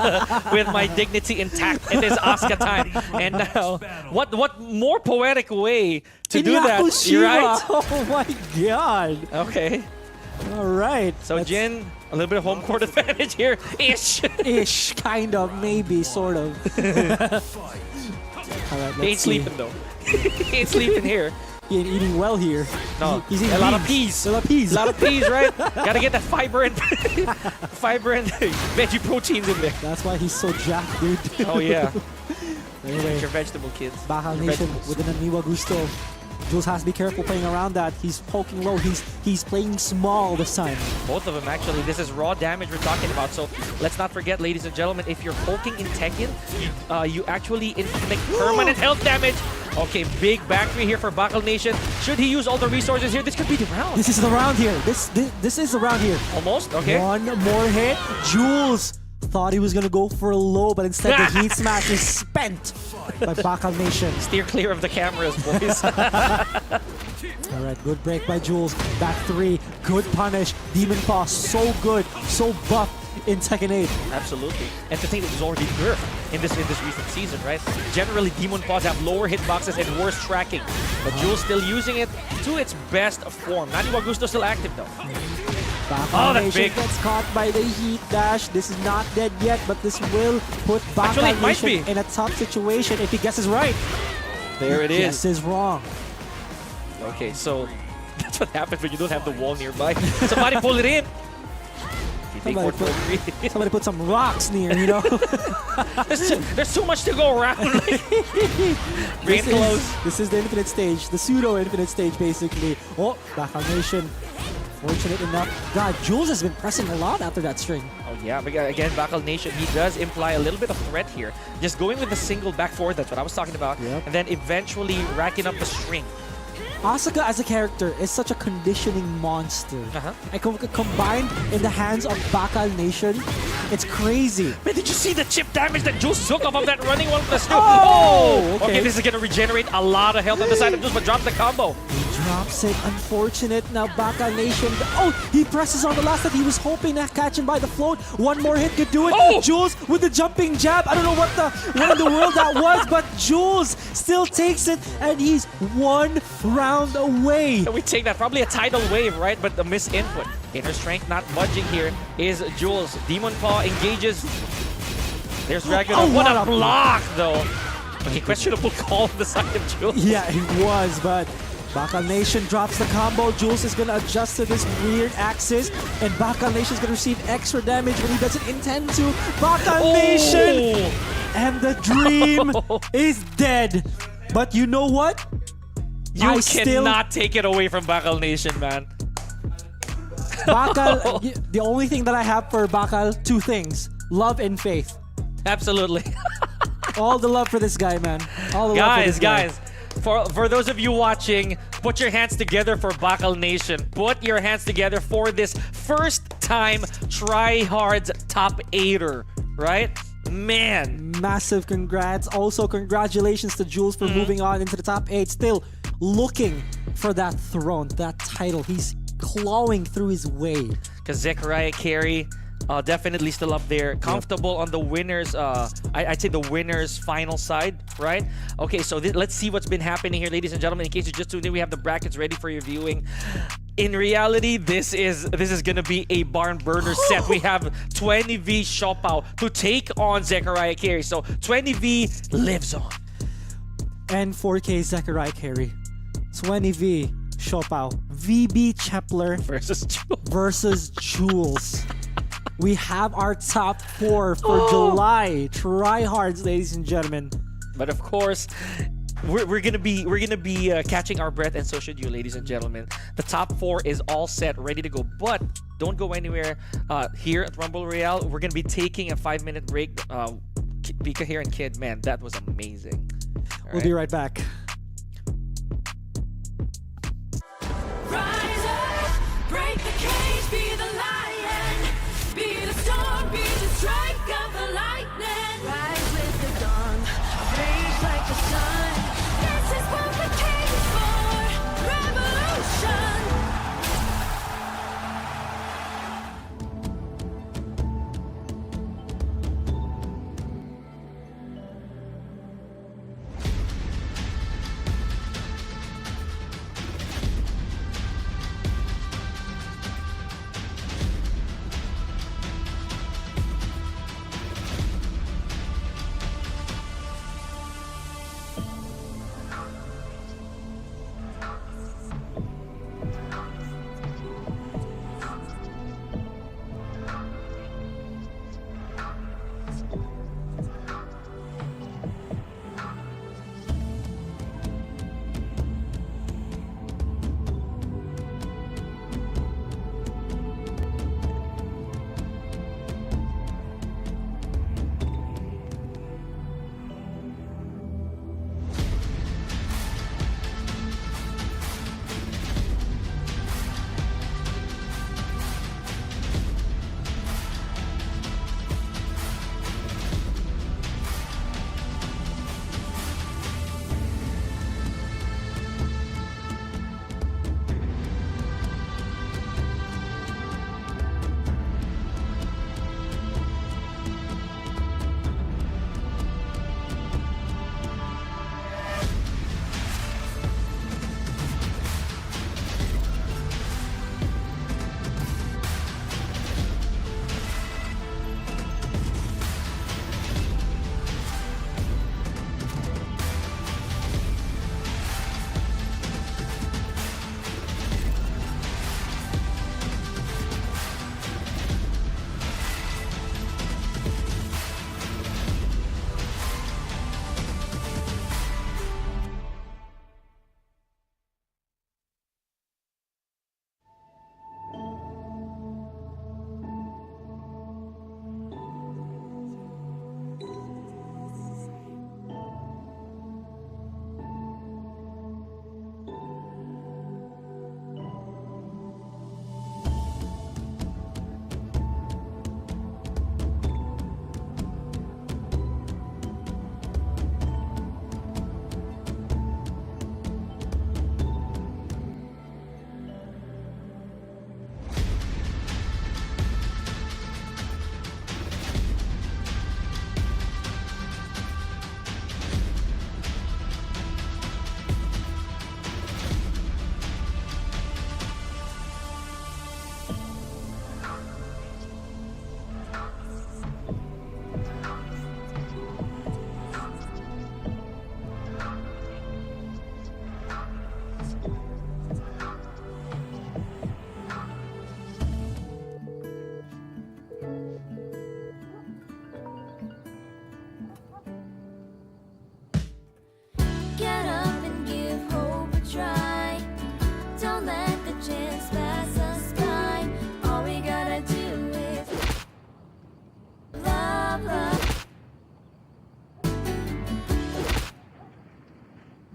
F: with my dignity intact. It is Asuka time. And now, what more poetic way to do that?
D: Yakushima.
F: You're right.
D: Oh my god.
F: Okay.
D: All right.
F: So Jin, a little bit of home court advantage here. Ish.
D: Ish, kind of, maybe, sort of. All right,
F: He ain't
D: let's see.
F: sleeping though. He ain't sleeping here.
D: He ain't eating well here.
F: No,
D: He's eating
F: a lot of
D: beans.
F: peas.
D: A lot of peas.
F: A lot of peas, right? Gotta get that fiber and veggie proteins in there.
D: That's why he's so jacked, dude.
F: Oh yeah.
D: Anyway,
F: Your vegetable kids.
D: Bakal
F: Your
D: Nation
F: vegetables.
D: with an Aniwa Gusto. Jules has to be careful playing around that. He's poking low. He's playing small this time.
F: Both of them, actually. This is raw damage we're talking about. So let's not forget, ladies and gentlemen, if you're poking in Tekken, you actually inflict permanent health damage. Okay, big back three here for Bakal Nation. Should he use all the resources here? This could be the round.
D: This is the round here. This is the round here.
F: Almost, okay.
D: One more hit. Jules thought he was gonna go for a low, but instead the heat smash is spent by Bakal Nation.
F: Steer clear of the cameras, boys.
D: All right, good break by Jules. Back three, good punish. Demon Paw, so good, so buff in Tekken 8.
F: Absolutely. And to think that it was already nerfed in this recent season, right? Generally, Demon Paws have lower hitboxes and worse tracking. But Jules still using it to its best form. Naniwa Gusto still active though.
D: Bakal
F: that's
D: Nation
F: big.
D: gets caught by the heat dash. This is not dead yet, but this will put Bakal
F: Actually, it might
D: Nation
F: be.
D: in a tough situation if he guesses right.
F: There it is.
D: Guesses wrong.
F: Okay, so that's what happens when you don't have the wall nearby. Somebody pull it in.
D: Somebody put, somebody put some rocks near, you know?
F: There's too much to go around. Bring it close.
D: This is the infinite stage, the pseudo-infinite stage, basically. Oh, Bakal Nation, fortunate enough. God, Jules has been pressing a lot after that string.
F: Oh yeah, but again, Bakal Nation, he does imply a little bit of threat here. Just going with the single back forward, that's what I was talking about.
D: Yep.
F: And then eventually racking up the string.
D: Asuka as a character is such a conditioning monster.
F: Uh-huh.
D: And combined in the hands of Bakal Nation, it's crazy.
F: Man, did you see the chip damage that Jules took off of that running one plus two?
D: Oh, okay.
F: Okay, this is gonna regenerate a lot of health on the side of Jules, but drops the combo.
D: He drops it. Unfortunate. Now Bakal Nation. Oh, he presses on the last that he was hoping to catch him by the float. One more hit could do it.
F: Oh!
D: Jules with the jumping jab. I don't know what in the world that was, but Jules still takes it, and he's one round away.
F: We take that, probably a tidal wave, right? But the miss input. Inner strength not budging here is Jules. Demon Paw engages. There's Dragon.
D: Oh,
F: what
D: what
F: a
D: a
F: block, though. Okay, questionable call on the side of Jules.
D: Yeah, it was, but Bakal Nation drops the combo. Jules is going to adjust to this weird axis, and Bakal Nation is going to receive extra damage when he doesn't intend to. Bakal Nation! And the dream is dead. But you know what?
F: You cannot take it away from Bakal Nation, man.
D: Bakal, the only thing that I have for Bakal, two things. Love and faith.
F: Absolutely.
D: All the love for this guy, man. All the love for this guy.
F: Guys, for those of you watching, put your hands together for Bakal Nation. Put your hands together for this first time TryHards top 8er, right? Man.
D: Massive congrats. Also, congratulations to Jules for moving on into the top 8. Still looking for that throne, that title. He's clawing through his way.
F: Because Zechariah Carey, definitely still up there. Comfortable on the winners, I'd say the winners final side, right? Okay, so let's see what's been happening here, ladies and gentlemen. In case you just tuned in, we have the brackets ready for your viewing. In reality, this is gonna be a barn burner set. We have 20V Shopao to take on Zechariah Carey. So 20V lives on.
D: And 4K Zechariah Carey. 20V Shopao. VB Chepler versus Jules. We have our top 4 for July. TryHards, ladies and gentlemen.
F: But of course, we're gonna be catching our breath, and so should you, ladies and gentlemen. The top 4 is all set, ready to go. But don't go anywhere. Here at Rumble Royale, we're gonna be taking a 5-minute break. Pika here and Kid, man, that was amazing.
D: We'll be right back.
G: Rise up, break the cage, be the lion, be the storm, be the strike of the lightning. Rise with the dawn, rage like the sun. This is what we came for, revolution.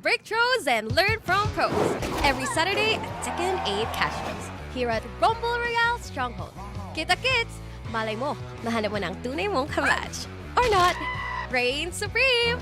A: Breakthroughs and learn from pros. Every Saturday at Tekken 8 Casuals. Here at Rumble Royale Stronghold. Kita Kids, malay mo, nahanap mo ng tunay mong kamatch. Or not, reign supreme!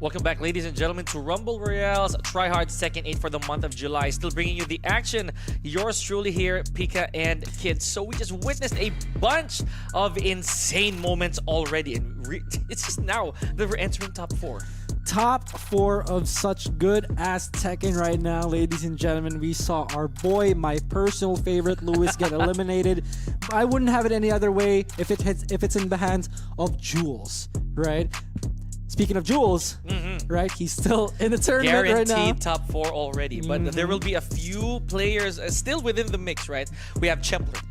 F: Welcome back, ladies and gentlemen, to Rumble Royale's Tryhards second 8 for the month of July. Still bringing you the action. Yours truly here, Pika and Kids. So we just witnessed a bunch of insane moments already, and it's just now that we're entering top 4.
D: Top 4 of such good ass Tekken right now, ladies and gentlemen. We saw our boy, my personal favorite, Lewis, get eliminated. I wouldn't have it any other way if it's in the hands of Jules, right? Speaking of Jules, right? He's still in the tournament right now.
F: Guaranteed top 4 already, but there will be a few players still within the mix, right? We have Chepler.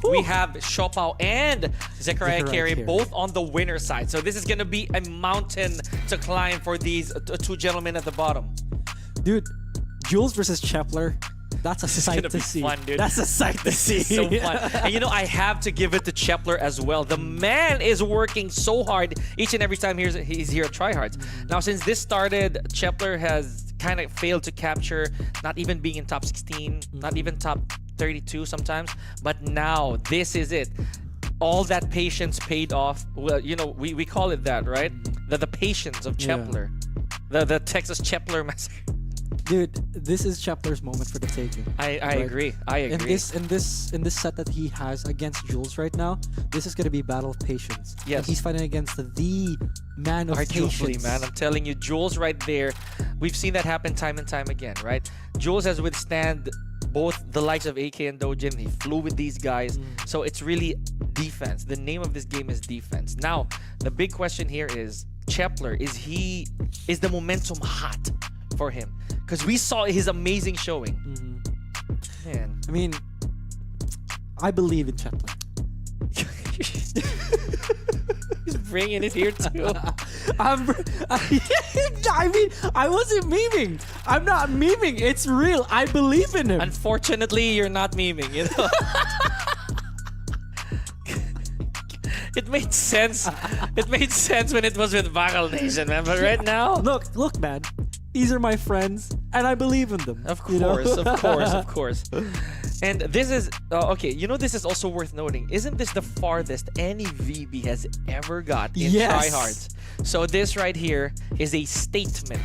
F: We have Shopao and Zechariah Carey both on the winner side. So this is going to be a mountain to climb for these two gentlemen at the bottom.
D: Dude, Jules versus Chepler. That's a sight to see.
F: Fun, dude.
D: That's a sight to see.
F: So fun. And you know, I have to give it to Chepler as well. The man is working so hard each and every time he's here at TryHards. Now, since this started, Chepler has kind of failed to capture, not even being in top 16, not even top 32 sometimes. But now, this is it. All that patience paid off. Well, you know, we call it that, right? The patience of Chepler. The Texas Chepler massacre.
D: Dude, this is Chepler's moment for the taking.
F: I agree. I agree.
D: In this set that he has against Jules right now, this is gonna be a battle of patience.
F: Yes.
D: And he's fighting against the man of
F: Arguably,
D: patience.
F: man. I'm telling you, Jules right there. We've seen that happen time and time again, right? Jules has withstand both the likes of AK and Dojin. He flew with these guys. So it's really defense. The name of this game is defense. Now, the big question here is, Chepler, is the momentum hot for him? Because we saw his amazing showing. Man.
D: I mean, I believe in Chepler.
F: He's bringing it here too.
D: I mean, I wasn't memeing. I'm not memeing. It's real. I believe in him.
F: Unfortunately, you're not memeing, you know? It made sense. It made sense when it was with Viral Nation, man. But right now,
D: Look, man. These are my friends, and I believe in them.
F: of course,
D: you know?
F: of course. And this is okay. You know, this is also worth noting. Isn't this the farthest any VB has ever got in TryHards? So this right here is a statement,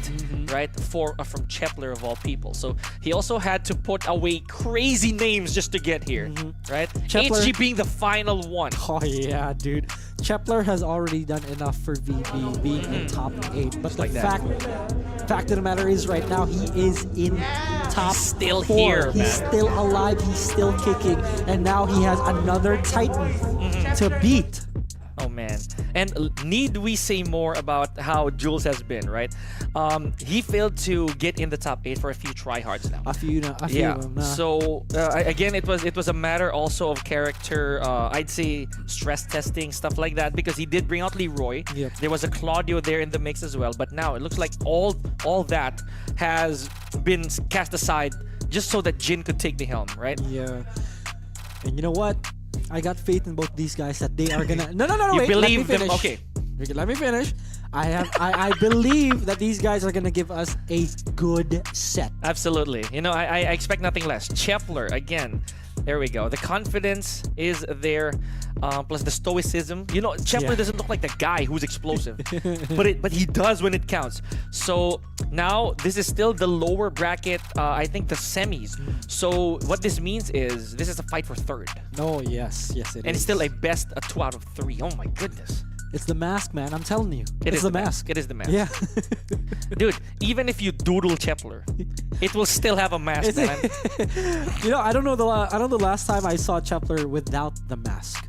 F: right, from Chepler of all people. So he also had to put away crazy names just to get here, right?
D: Chepler-
F: HG being the final one.
D: Oh yeah, dude. Chepler has already done enough for VB being in top 8. But the fact of the matter is, right now he is in top
F: He's still
D: 4.
F: here,
D: He's
F: man.
D: still alive. He's still kicking, and now he has another Titan to beat.
F: Oh man. And need we say more about how Jules has been, right? He failed to get in the top 8 for a few tryhards now.
D: A few of them.
F: So again, it was a matter also of character. I'd say stress testing, stuff like that, because he did bring out Leroy.
D: Yep.
F: There was a Claudio there in the mix as well. But now it looks like all that has been cast aside just so that Jin could take the helm, right?
D: Yeah. And you know what? I got faith in both these guys that they are gonna. No,
F: You
D: wait.
F: believe
D: let me
F: them?
D: finish.
F: Okay.
D: Let me finish. I believe that these guys are gonna give us a good set.
F: Absolutely. You know, I expect nothing less. Chepler, again. There we go. The confidence is there, plus the stoicism. You know, Chepler doesn't look like the guy who's explosive, but he does when it counts. So now this is still the lower bracket. I think the semis. So what this means is this is a fight for third,
D: Oh yes, it is.
F: and it's still a best 2 out of 3. Oh my goodness.
D: It's the mask, man. I'm telling you.
F: It
D: It's
F: is
D: the mask.
F: It is the mask.
D: Yeah.
F: Dude, even if you doodle Chepler, it will still have a mask,
D: Is
F: man.
D: it- you know, I don't know the last time I saw Chepler without the mask.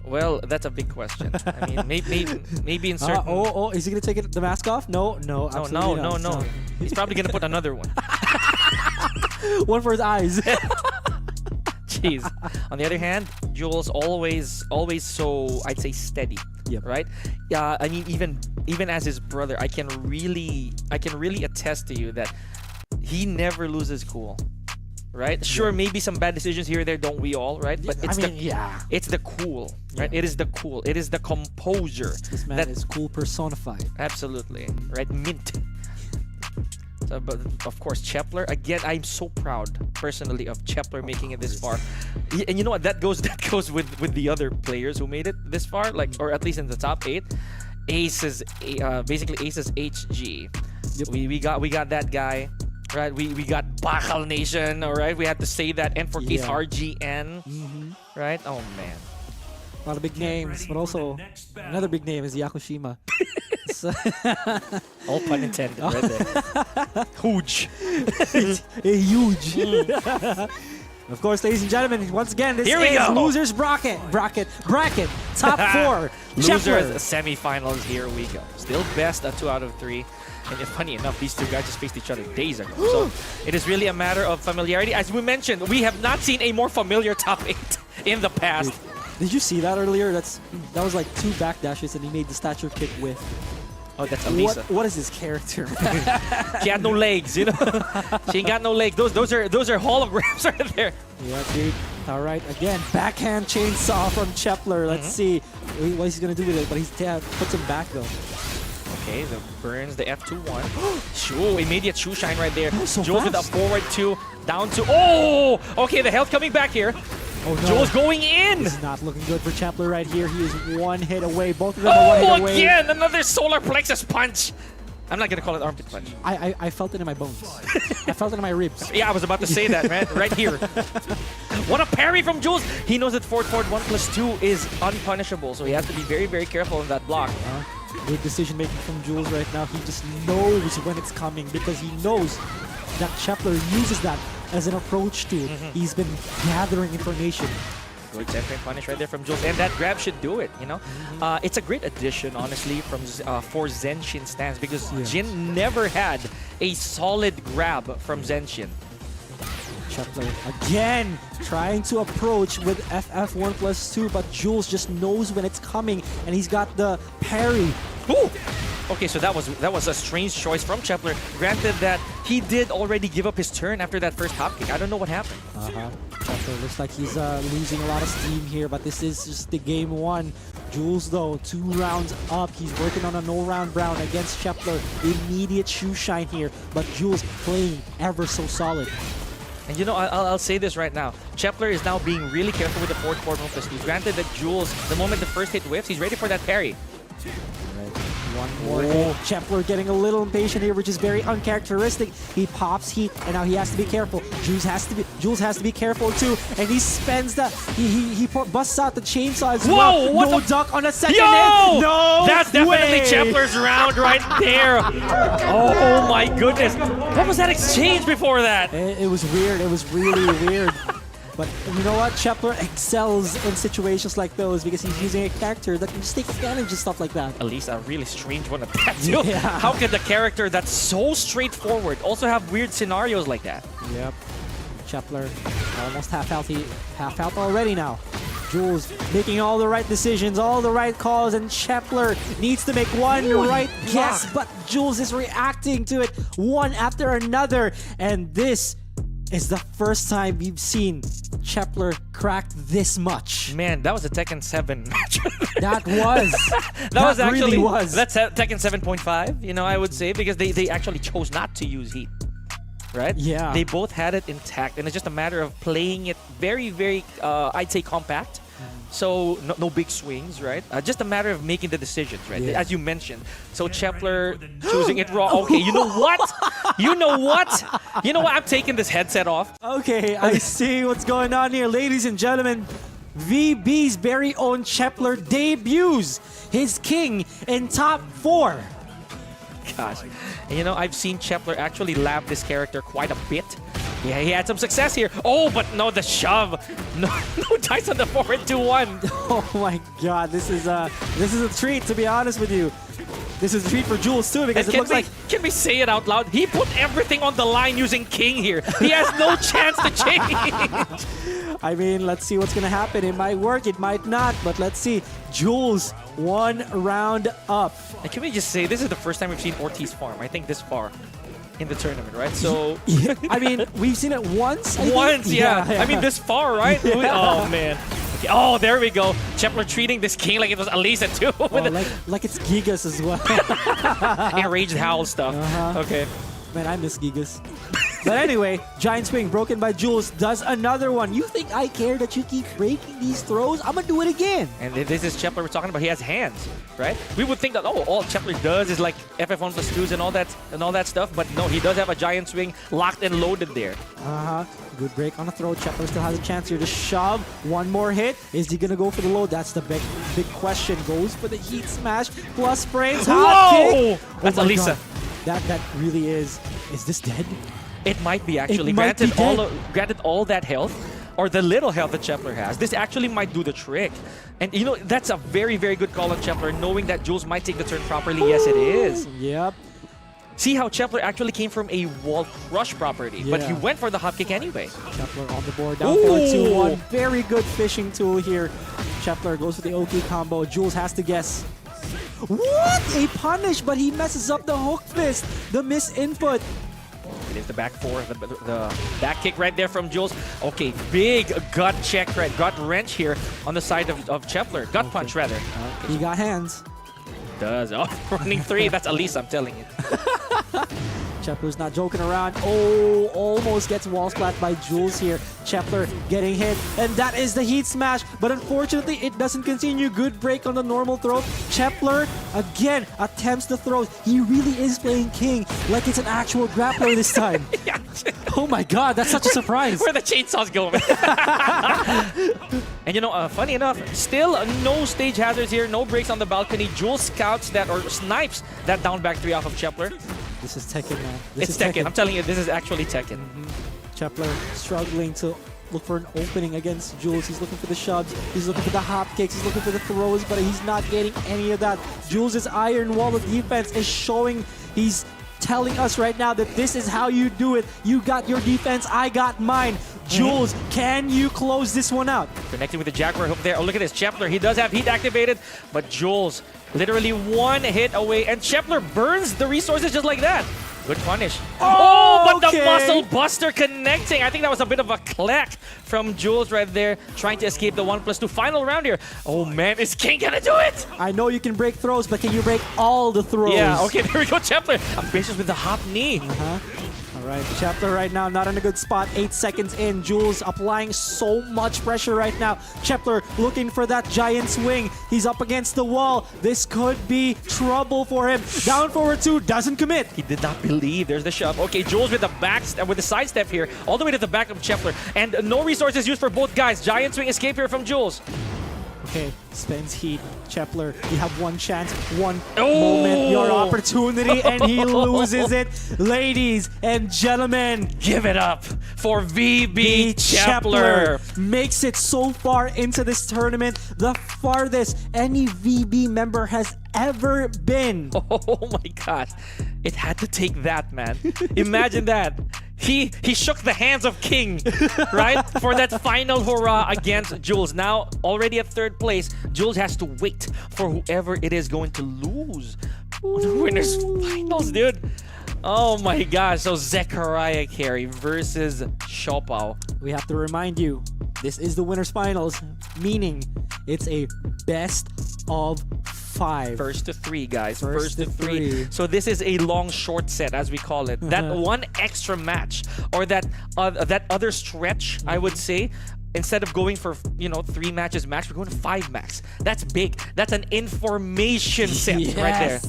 F: Well, that's a big question. I mean, maybe in certain...
D: Is he gonna take the mask off? No, absolutely not.
F: No. He's probably gonna put another one.
D: One for his eyes.
F: Jeez. On the other hand, Jules always so, I'd say, steady.
D: Yep.
F: Right? Yeah. I mean, even as his brother, I can really attest to you that he never loses cool. Right? Sure, maybe some bad decisions here or there, don't we all, right? But it's it's the cool, right?
D: Yeah.
F: It is the cool. It is the composure.
D: This man is cool personified.
F: Absolutely. Right? Mint. So, but of course, Chepler. Again, I'm so proud personally of Chepler making it this far. And you know what? That goes with the other players who made it this far, like, or at least in the top 8. Aces, basically Aces HG.
D: Yep.
F: We got that guy, right? We got Bakal Nation, all right? We had to say that. And for case
D: Yeah.
F: RGN, right? Oh man.
D: A lot of big names, but also another big name is Yakushima. So-
F: All pun intended, right there. Huge.
D: huge. Of course, ladies and gentlemen, once again, this
F: Here we
D: is
F: go.
D: losers bracket. Top 4.
F: Losers
D: Chepler.
F: semifinals. Here we go. Still best at 2 out of 3. And funny enough, these two guys just faced each other days ago. So it is really a matter of familiarity. As we mentioned, we have not seen a more familiar top 8 in the past.
D: Did you see that earlier? That was like 2 backdashes, and he made the stature kick with.
F: Oh, that's Alisa.
D: What is this character?
F: She had no legs, you know. She ain't got no legs. Those are holograms right there.
D: Yeah, dude. All right, again, backhand chainsaw from Chepler. Let's see what he's gonna do with it, but he's puts him back though.
F: Okay, the burns the F2-1. Shoo, immediate shoe shine right there.
D: So
F: Jules with a
D: fast.
F: forward 2, down to. Oh! Okay, the health coming back here.
D: Oh no.
F: Jules going in.
D: This is not looking good for Chepler right here. He is 1 hit away. Both of them are 1
F: Oh,
D: hit away.
F: again! Another solar plexus punch. I'm not gonna call it armpit punch.
D: I felt it in my bones. I felt it in my ribs.
F: Yeah, I was about to say that, man. Right here. What a parry from Jules! He knows that forward 1+2 is unpunishable, so he has to be very, very careful in that block.
D: Good decision making from Jules right now. He just knows when it's coming because he knows that Chepler uses that as an approach tool. He's been gathering information.
F: Good centering punish right there from Jules, and that grab should do it, you know? It's a great addition, honestly, for Zenshin stance because Jin never had a solid grab from Zenshin.
D: Chepler again trying to approach with FF1+2, but Jules just knows when it's coming, and he's got the parry.
F: Ooh! Okay, so that was a strange choice from Chepler. Granted that he did already give up his turn after that first hop kick. I don't know what happened.
D: Chepler looks like he's losing a lot of steam here, but this is just the game 1. Jules, though, 2 rounds up. He's working on a no-round brown against Chepler. Immediate shoe shine here, but Jules playing ever so solid.
F: And you know, I'll say this right now. Chepler is now being really careful with the forward 1+2. Granted that Jules, the moment the first hit whiffs, he's ready for that parry.
D: One more hit. Chepler getting a little impatient here, which is very uncharacteristic. He pops heat, and now he has to be careful. Jules has to be careful too, and he spends the he busts out the chainsaw as well.
F: What
D: No
F: the-
D: duck on a second
F: Yo!
D: hit. No,
F: That's definitely
D: way.
F: Chepler's round right there. Oh my goodness. What was that exchange before that?
D: It was weird. It was really weird. But you know what? Chepler excels in situations like those because he's using a character that can just take advantage of stuff like that.
F: At least a really strange one at that too.
D: Yeah.
F: How could the character that's so straightforward also have weird scenarios like that?
D: Yep. Chepler almost half out already now. Jules making all the right decisions, all the right calls, and Chepler needs to make one right guess, but Jules is reacting to it one after another, and this is the first time we've seen Chepler crack this much.
F: Man, that was a Tekken 7 match.
D: That was.
F: that was actually
D: really was.
F: That's Tekken 7.5, you know, I would say, because they actually chose not to use heat. Right?
D: Yeah.
F: They both had it intact, and it's just a matter of playing it very, very, I'd say, compact. So no big swings, right? Just a matter of making the decisions, right?
D: Yeah.
F: As you mentioned. So Chepler choosing it wrong. Okay, you know what? You know what? You know what? I'm taking this headset off.
D: Okay, I see what's going on here. Ladies and gentlemen, VB's very own Chepler debuts his king in top 4.
F: Gosh. And you know, I've seen Chepler actually lab this character quite a bit. Yeah, he had some success here. Oh, but no, the shove. No dice on the forward 2-1.
D: Oh my god, this is a treat, to be honest with you. This is a treat for Jules too, because
F: And
D: it looks like
F: can we say it out loud? He put everything on the line using King here. He has no chance to change.
D: I mean, let's see what's gonna happen. It might work, it might not, but let's see. Jules, 1 round up.
F: And can we just say, this is the first time we've seen Ortiz farm, I think this far in the tournament, right? So,
D: I mean, we've seen it once. I think.
F: once, yeah.
D: Yeah.
F: I mean, this far, right? Oh, man. Okay. Oh, there we go. Chepler treating this King like it was Alisa too.
D: Oh, like it's Gigas as well.
F: Enraged howl stuff. Okay.
D: Man, I miss Gigas. But anyway, giant swing broken by Jules does another one. You think I care that you keep breaking these throws? I'm gonna do it again.
F: And this is Chepler we're talking about. He has hands, right? We would think that all Chepler does is like FF1 plus 2s and all that stuff, but no, he does have a giant swing locked and loaded there.
D: Good break on the throw. Chepler still has a chance here to shove. One more hit. Is he gonna go for the load? That's the big question. Goes for the heat smash plus frames. Hot kick.
F: That's
D: my
F: Alisa.
D: God. That really is. Is this dead?
F: It might be actually.
D: It might be
F: Granted all that health, or the little health that Chepler has, this actually might do the trick. And you know, that's a very, very good call on Chepler, knowing that Jules might take the turn properly. Yes, it is.
D: Yep.
F: See how Chepler actually came from a wall crush property, but he went for the hop kick anyway.
D: Chepler on the board, down 4-2-1. Very good fishing tool here. Chepler goes for the OK combo. Jules has to guess. What? A punish, but he messes up the hook fist. The misinput.
F: It is the back four, the back kick right there from Jules. Okay, big gut check, right? Gut wrench here on the side of Chepler. Gut punch, rather.
D: He got hands.
F: Does. Oh, running 3. That's Alisa, I'm telling you.
D: Chepler's not joking around. Oh, almost gets wall splat by Jules here. Chepler getting hit, and that is the heat smash, but unfortunately it doesn't continue. Good break on the normal throw. Chepler again attempts the throws. He really is playing King like it's an actual grappler this time.
F: Yeah.
D: Oh my God, that's such a surprise.
F: Where the chainsaw's going. And you know, funny enough, still no stage hazards here, no breaks on the balcony. Jules scouts that, or snipes that down back 3 off of Chepler.
D: This is Tekken, man.
F: It's Tekken. I'm telling you, this is actually Tekken.
D: Chepler struggling to look for an opening against Jules. He's looking for the shoves. He's looking for the hop kicks. He's looking for the throws, but he's not getting any of that. Jules' iron wall of defense is showing. He's telling us right now that this is how you do it. You got your defense, I got mine. Jules, can you close this one out?
F: Connecting with the Jaguar hook there. Oh, look at this. Chepler, he does have heat activated, but Jules literally one hit away, and Chepler burns the resources just like that. Good punish. Oh, but
D: okay.
F: the muscle buster connecting. I think that was a bit of a clack from Jules right there, trying to escape the 1+2 final round here. Oh man, is King gonna do it?
D: I know you can break throws, but can you break all the throws?
F: Yeah, okay, there we go, Chepler. Ambitious with the hop knee.
D: All right, Chepler right now not in a good spot. 8 seconds in. Jules applying so much pressure right now. Chepler looking for that giant swing. He's up against the wall. This could be trouble for him. Down forward 2, doesn't commit.
F: He did not believe. There's the shove. Okay, Jules with the with the side step here, all the way to the back of Chepler, and no resources used for both guys. Giant swing escape here from Jules.
D: Okay, spends heat. Chepler, you have one chance, one moment, your opportunity, and he loses it. Ladies and gentlemen,
F: Give it up for VB Chepler.
D: makes it so far into this tournament, the farthest any VB member has ever been.
F: Oh my God. It had to take that, man. Imagine that. He shook the hands of King, right? For that final hurrah against Jules. Now, already at 3rd place, Jules has to wait for whoever it is going to lose. The winners finals, dude. Oh my gosh. So Zechariah Carey versus Shopao.
D: We have to remind you, this is the winners finals, meaning it's a best of 5.
F: First to 3, guys.
D: First to 3.
F: So this is a long short set, as we call it. That one extra match, or that other stretch, I would say, instead of going for 3 matches max, we're going to 5 max. That's big. That's an information set right there.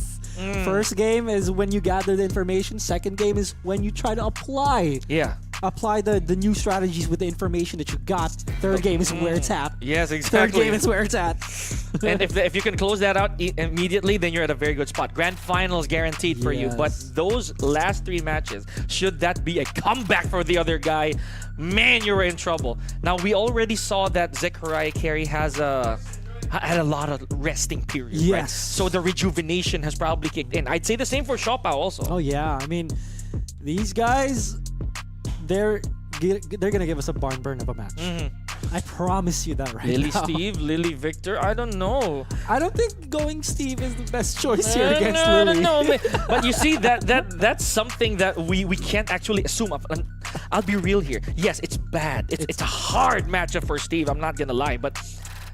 D: First game is when you gather the information. Second game is when you try to apply the new strategies with the information that you got. Third game is where it's at.
F: Yes, exactly.
D: Third game is where it's at.
F: And if you can close that out immediately, then you're at a very good spot. Grand finals guaranteed for you. But those last 3 matches, should that be a comeback for the other guy, man, you're in trouble. Now, we already saw that Zechariah Carey had a lot of resting periods,
D: Yes.
F: right? So the rejuvenation has probably kicked in. I'd say the same for Shopao also.
D: Oh yeah, I mean, these guys, they're gonna give us a barn burn of a match. I promise you that right
F: Lily
D: now.
F: Steve, Lily Victor, I don't know.
D: I don't think going Steve is the best choice here against
F: no,
D: Lily.
F: No, but you see, that's something that we can't actually assume. I'll be real here. Yes, it's bad. It's a hard matchup for Steve. I'm not gonna lie, but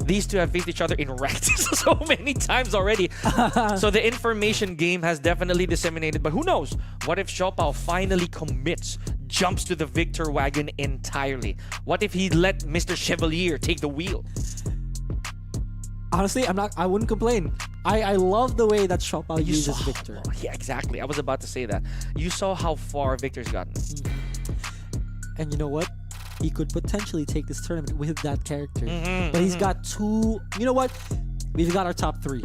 F: these two have faced each other in ranked so many times already. So the information game has definitely disseminated. But who knows? What if Xiaopao finally commits, jumps to the victor wagon entirely? What if he let Mr. Chevalier take the wheel?
D: Honestly, I wouldn't complain. I love the way that Xiaopao uses
F: saw-
D: Victor.
F: Yeah, exactly. I was about to say that. You saw how far Victor's gotten.
D: And you know what? He could potentially take this tournament with that character.
F: Mhm,
D: But he's
F: mhm.
D: got two. You know what? We've got our top three.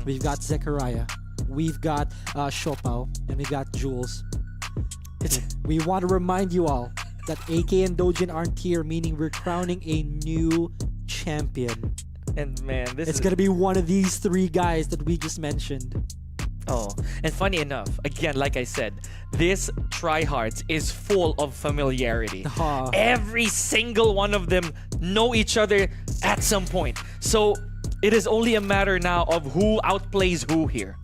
D: We've got Zechariah. We've got Xiaopao. And we've got Jules. We want to remind you all that AK and Dojin aren't here, meaning we're crowning a new champion.
F: And man, this
D: It's
F: is...
D: going to be one of these three guys that we just mentioned.
F: Oh, and funny enough, again, like I said, this TryHards is full of familiarity.
D: Ah.
F: Every single one of them know each other at some point. So it is only a matter now of who outplays who here.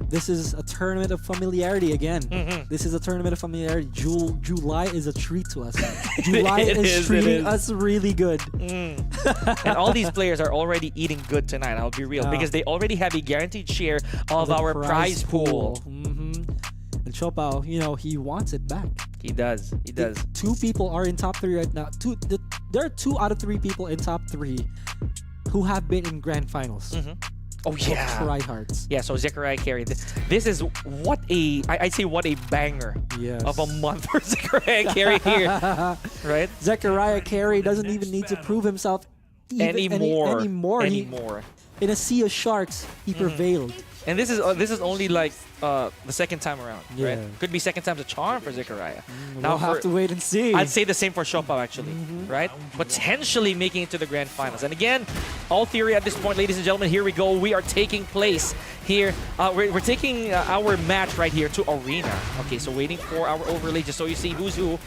D: This is a tournament of familiarity again. This is a tournament of familiarity. July is a treat to us. July
F: It
D: is
F: is, it
D: treating
F: is.
D: us really good.
F: And all these players are already eating good tonight, I'll be real,
D: Yeah.
F: because they already have a guaranteed share of
D: The
F: our prize pool.
D: And Xiaopao, you know, he wants it back.
F: He does. He does.
D: Two people are in top three right now. There are 2 out of 3 people in top 3 who have been in grand finals.
F: Oh, yeah.
D: TryHards.
F: Yeah, so Zechariah Carey. This is what I'd say what a banger
D: Yes.
F: of a month for Zechariah Carey here, right?
D: Zechariah Carey doesn't even need to prove himself
F: Anymore.
D: He- in a sea of sharks, he prevailed.
F: And this is only like the second time around, right?
D: Yeah.
F: Could be second time's a charm for Zechariah.
D: We'll have to wait and see.
F: I'd say the same for Xiaopao actually, right? Potentially making it to the grand finals. And again, all theory at this point, ladies and gentlemen. Here we go. We are taking place here. We're taking our match right here to Arena. Okay, so waiting for our overlay just so you see who's who.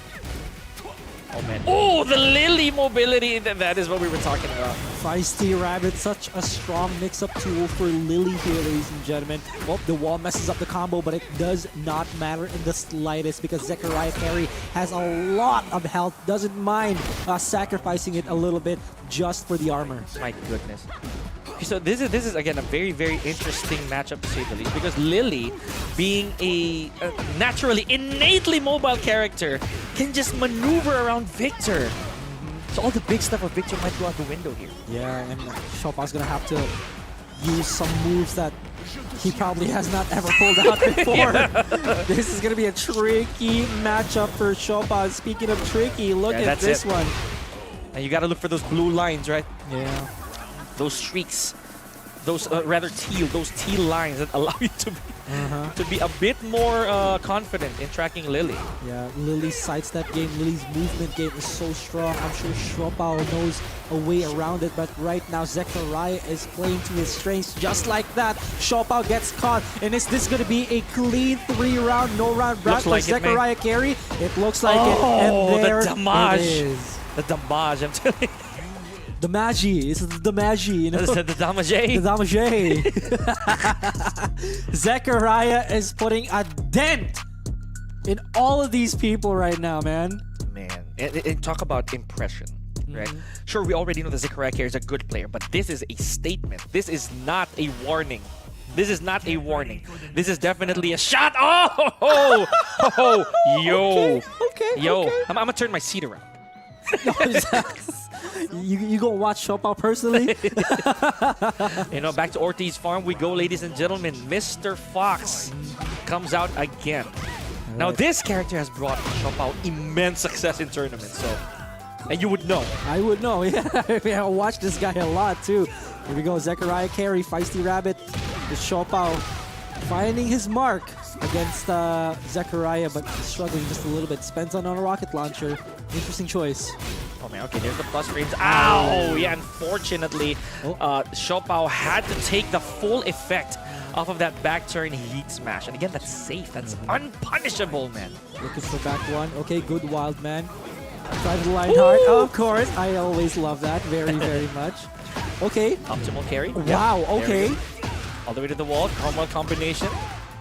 F: Oh man. Oh, the Lily mobility. That is what we were talking about.
D: Feisty Rabbit, such a strong mix-up tool for Lily here, ladies and gentlemen. Well, the wall messes up the combo, but it does not matter in the slightest because Zechariah Carey has a lot of health, doesn't mind sacrificing it a little bit just for the armor.
F: My goodness. So this is again a very, very interesting matchup to say the least, because Lily, being a naturally, innately mobile character, can just maneuver around Victor. So all the big stuff of Victor might go out the window here.
D: Yeah, and Xiaopao's gonna have to use some moves that he probably has not ever pulled out before. This is gonna be a tricky matchup for Xiaopao. Speaking of tricky, look
F: Yeah,
D: at
F: that's
D: this
F: it.
D: one.
F: And you gotta look for those blue lines, right?
D: Yeah.
F: Those streaks. Those those teal lines that allow you to be a bit more confident in tracking Lily.
D: Yeah, Lily's sidestep game, Lily's movement game is so strong. I'm sure Xiaopao knows a way around it, but right now Zechariah is playing to his strengths just like that. Xiaopao gets caught, and is this going to be a clean 3-round, no-round bracket for
F: like it, man.
D: Zechariah Carey? It looks like it,
F: Oh,
D: and there
F: the damage.
D: it is.
F: The damage, I'm telling you.
D: The Magi, it's the Magi, you know?
F: The damage.
D: The damage. Zechariah is putting a dent in all of these people right now, man.
F: Man, and talk about impression, right? Sure, we already know that Zechariah Carey is a good player, but this is a statement. This is not a warning. This is not a warning. This is definitely a shot. Yo.
D: Okay.
F: I'm gonna turn my seat around.
D: You gonna watch Xiaopao personally?
F: You know, back to Ortiz Farm we go, ladies and gentlemen. Mr. Fox comes out again. Now, this character has brought Xiaopao immense success in tournaments, so... And you would know.
D: I would know, yeah. I watch this guy a lot, too. Here we go, Zechariah Carey, Feisty Rabbit, with Xiaopao finding his mark against Zechariah, but struggling just a little bit. Spends on a rocket launcher. Interesting choice.
F: Oh man, okay, there's the plus frames. Ow! Yeah, unfortunately,
D: Oh.
F: Xiaopao had to take the full effect off of that back turn heat smash. And again, that's safe. That's unpunishable, man.
D: Looking for back one. Okay, good wild man. Try the line hard. Of course, I always love that very, very much. Okay.
F: Optimal carry.
D: Wow,
F: Yep, there we
D: okay.
F: go. All the way to the wall. Combo combination.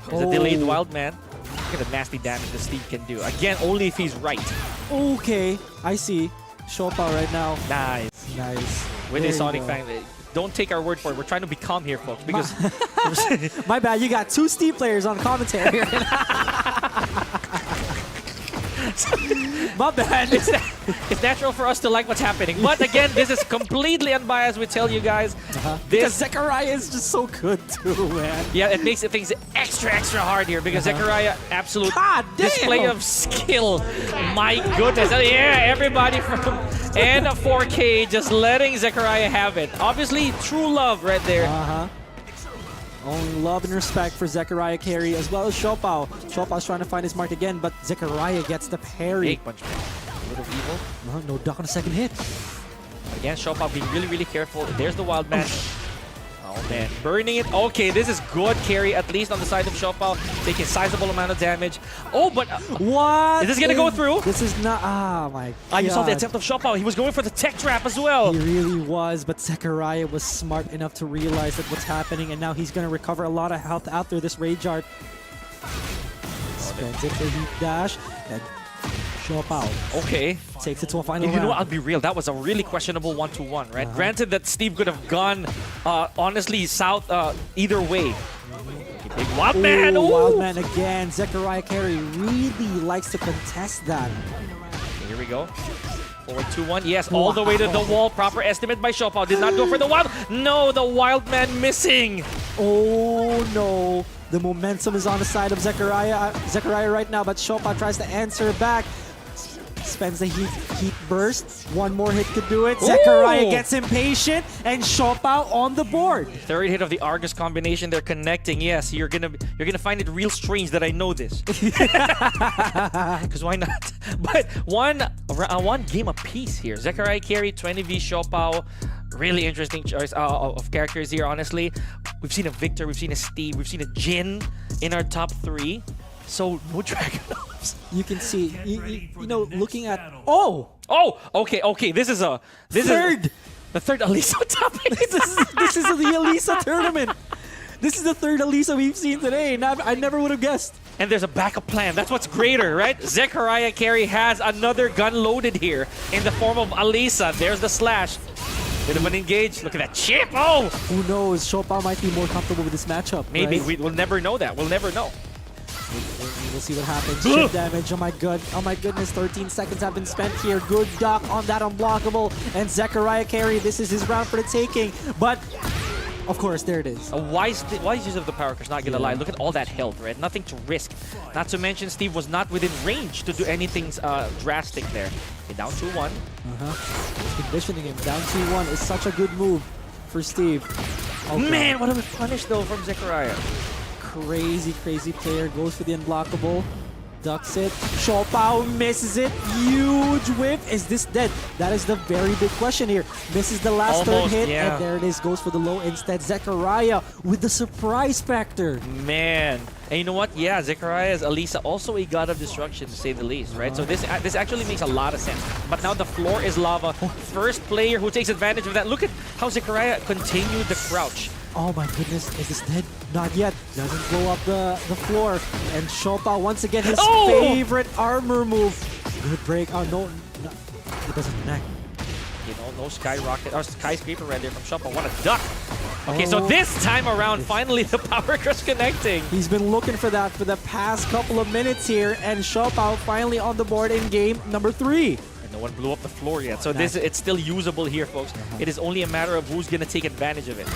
F: There's a delayed wild man. Look at the nasty damage this Steve can do. Again, only if he's right.
D: Okay, I see. Xiaopao right now.
F: Nice.
D: Nice.
F: With
D: There
F: his
D: you
F: Sonic
D: go.
F: Fang, don't take our word for it. We're trying to be calm here, folks, because
D: My bad, you got 2 Steve players on commentary. My bad.
F: it's natural for us to like what's happening. But again, this is completely unbiased. We tell you guys,
D: Because Zechariah is just so good too, man.
F: yeah, it makes things extra hard here because Zechariah, absolute
D: God damn!
F: display of skill. My goodness. Yeah, everybody from and a 4K just letting Zechariah have it. Obviously, true love right there.
D: Only love and respect for Zechariah carry as well as Shopao. Shopao's trying to find his mark again, but Zechariah gets the parry.
F: Big punch. A little evil.
D: No duck on the second hit.
F: Again, Shopao being really careful. There's the wild man. Oh man, burning it. Okay, this is good carry, at least on the side of Shopao. Taking sizable amount of damage. Oh, but
D: What?
F: is this gonna go through?
D: This is not. Ah, my God.
F: You saw the attempt of Shopao. He was going for the tech trap as well.
D: He really was, but Zechariah was smart enough to realize that what's happening, and now he's going to recover a lot of health after this Rage Art. Spends it to heat dash, and Shopao
F: Okay.
D: takes it to a final
F: You know what? I'll
D: round.
F: be real. That was a really questionable 1-2-1, right? Granted that Steve could have gone, honestly, south either way. Okay, big wild man.
D: Ooh,
F: Ooh.
D: Wild Man again. Zechariah carry really likes to contest that.
F: Okay, here we go. Forward 2-1. Yes, all the way to the wall. Proper estimate by Shopao. Did not go for the wild. No, the wild man missing.
D: Oh no. The momentum is on the side of Zechariah right now, but Shopao tries to answer back. Spends the heat burst. One more hit could do it. Zechariah gets impatient, and Shopao on the board.
F: Third hit of the Argus combination. They're connecting. Yes, you're gonna find it real strange that I know this. Because why not? But one game apiece here. Zechariah carry 20v Shopao. Really interesting choice of characters here. Honestly, we've seen a Victor, we've seen a Steve, we've seen a Jin in our top 3. So no Dragunovs.
D: You can see, you know, looking at. Oh,
F: Oh, okay. This is the third Alisa topic.
D: this is the Elisa tournament. This is the third Elisa we've seen today, and I never would have guessed.
F: And there's a backup plan. That's what's greater, right? Zechariah carry has another gun loaded here in the form of Alisa. There's the slash. Bit of an engage. Look at that chip. Oh!
D: Who knows? Shopao might be more comfortable with this matchup.
F: Maybe.
D: right?
F: We'll never know that. We'll never know.
D: We'll see what happens. Chip damage. Oh my goodness. 13 seconds have been spent here. Good dock on that unblockable. And Zechariah carry. This is his round for the taking. But of course, there it is.
F: A wise use of the power curse, not gonna lie. Look at all that health, right? Nothing to risk. Not to mention, Steve was not within range to do anything drastic there. Okay, down 2-1.
D: Conditioning him down 2-1 is such a good move for Steve. Oh,
F: Man, what a punish though from Zechariah.
D: Crazy player. Goes for the unblockable. Ducks it. Shopao misses it. Huge whiff. Is this dead? That is the very big question here. Misses the last
F: Almost,
D: third hit.
F: yeah.
D: And there it is. Goes for the low instead. Zechariah with the surprise factor.
F: Man. And you know what? Yeah, Zechariah's Alisa also a god of destruction, to say the least, right? So this actually makes a lot of sense. But now the floor is lava. First player who takes advantage of that. Look at how Zechariah continued the crouch.
D: Oh my goodness, is this dead? Not yet. Doesn't blow up the floor. And Shopao once again his favorite armor move. Good break. Oh no, it doesn't connect.
F: You know, no skyrocket or skyscraper right there from Shopao. What a duck! Okay, so this time around, finally the power crush connecting.
D: He's been looking for that for the past couple of minutes here, and Shopao finally on the board in game number 3.
F: And no one blew up the floor yet, so it's still usable here, folks. It is only a matter of who's gonna take advantage of it.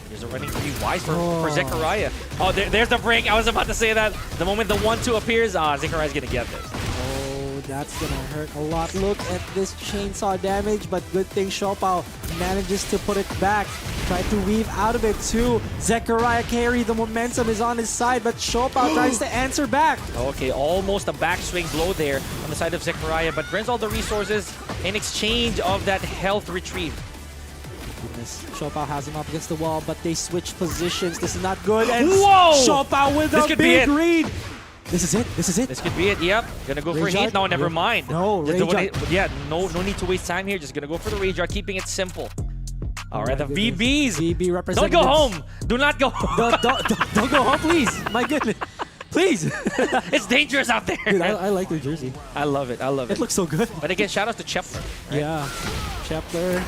F: There's a running to be wise for Zechariah. Oh, there's the break. I was about to say that. The moment the 1-2 appears, Zechariah's gonna get this.
D: Oh, that's gonna hurt a lot. Look at this chainsaw damage, but good thing Shopao manages to put it back. Try to weave out of it too. Zechariah carry, the momentum is on his side, but Shopao tries to answer back.
F: Okay, almost a backswing blow there on the side of Zechariah, but brings all the resources in exchange of that health retrieve.
D: Goodness. Shopao has him up against the wall, but they switch positions. This is not good. And
F: Whoa!
D: Shopao with
F: This
D: a
F: could be
D: big
F: it.
D: read. This is it. This is it.
F: This could be it. Yep. Gonna go for
D: Rage
F: heat.
D: Art?
F: No, never mind.
D: No,
F: Just
D: Rage
F: doing
D: Art.
F: it- Yeah, no need to waste time here. Just gonna go for the Rage Art, keeping it simple. All right,
D: my
F: the
D: goodness.
F: VBs.
D: VB
F: Don't
D: representatives.
F: go home. Do not go home.
D: Don't go home, please. My goodness. Please.
F: It's dangerous out there.
D: Dude, I like their jersey.
F: I love it. I love
D: It
F: it.
D: looks so good.
F: But again, shout out to Chepler. Right?
D: Yeah. Chepler.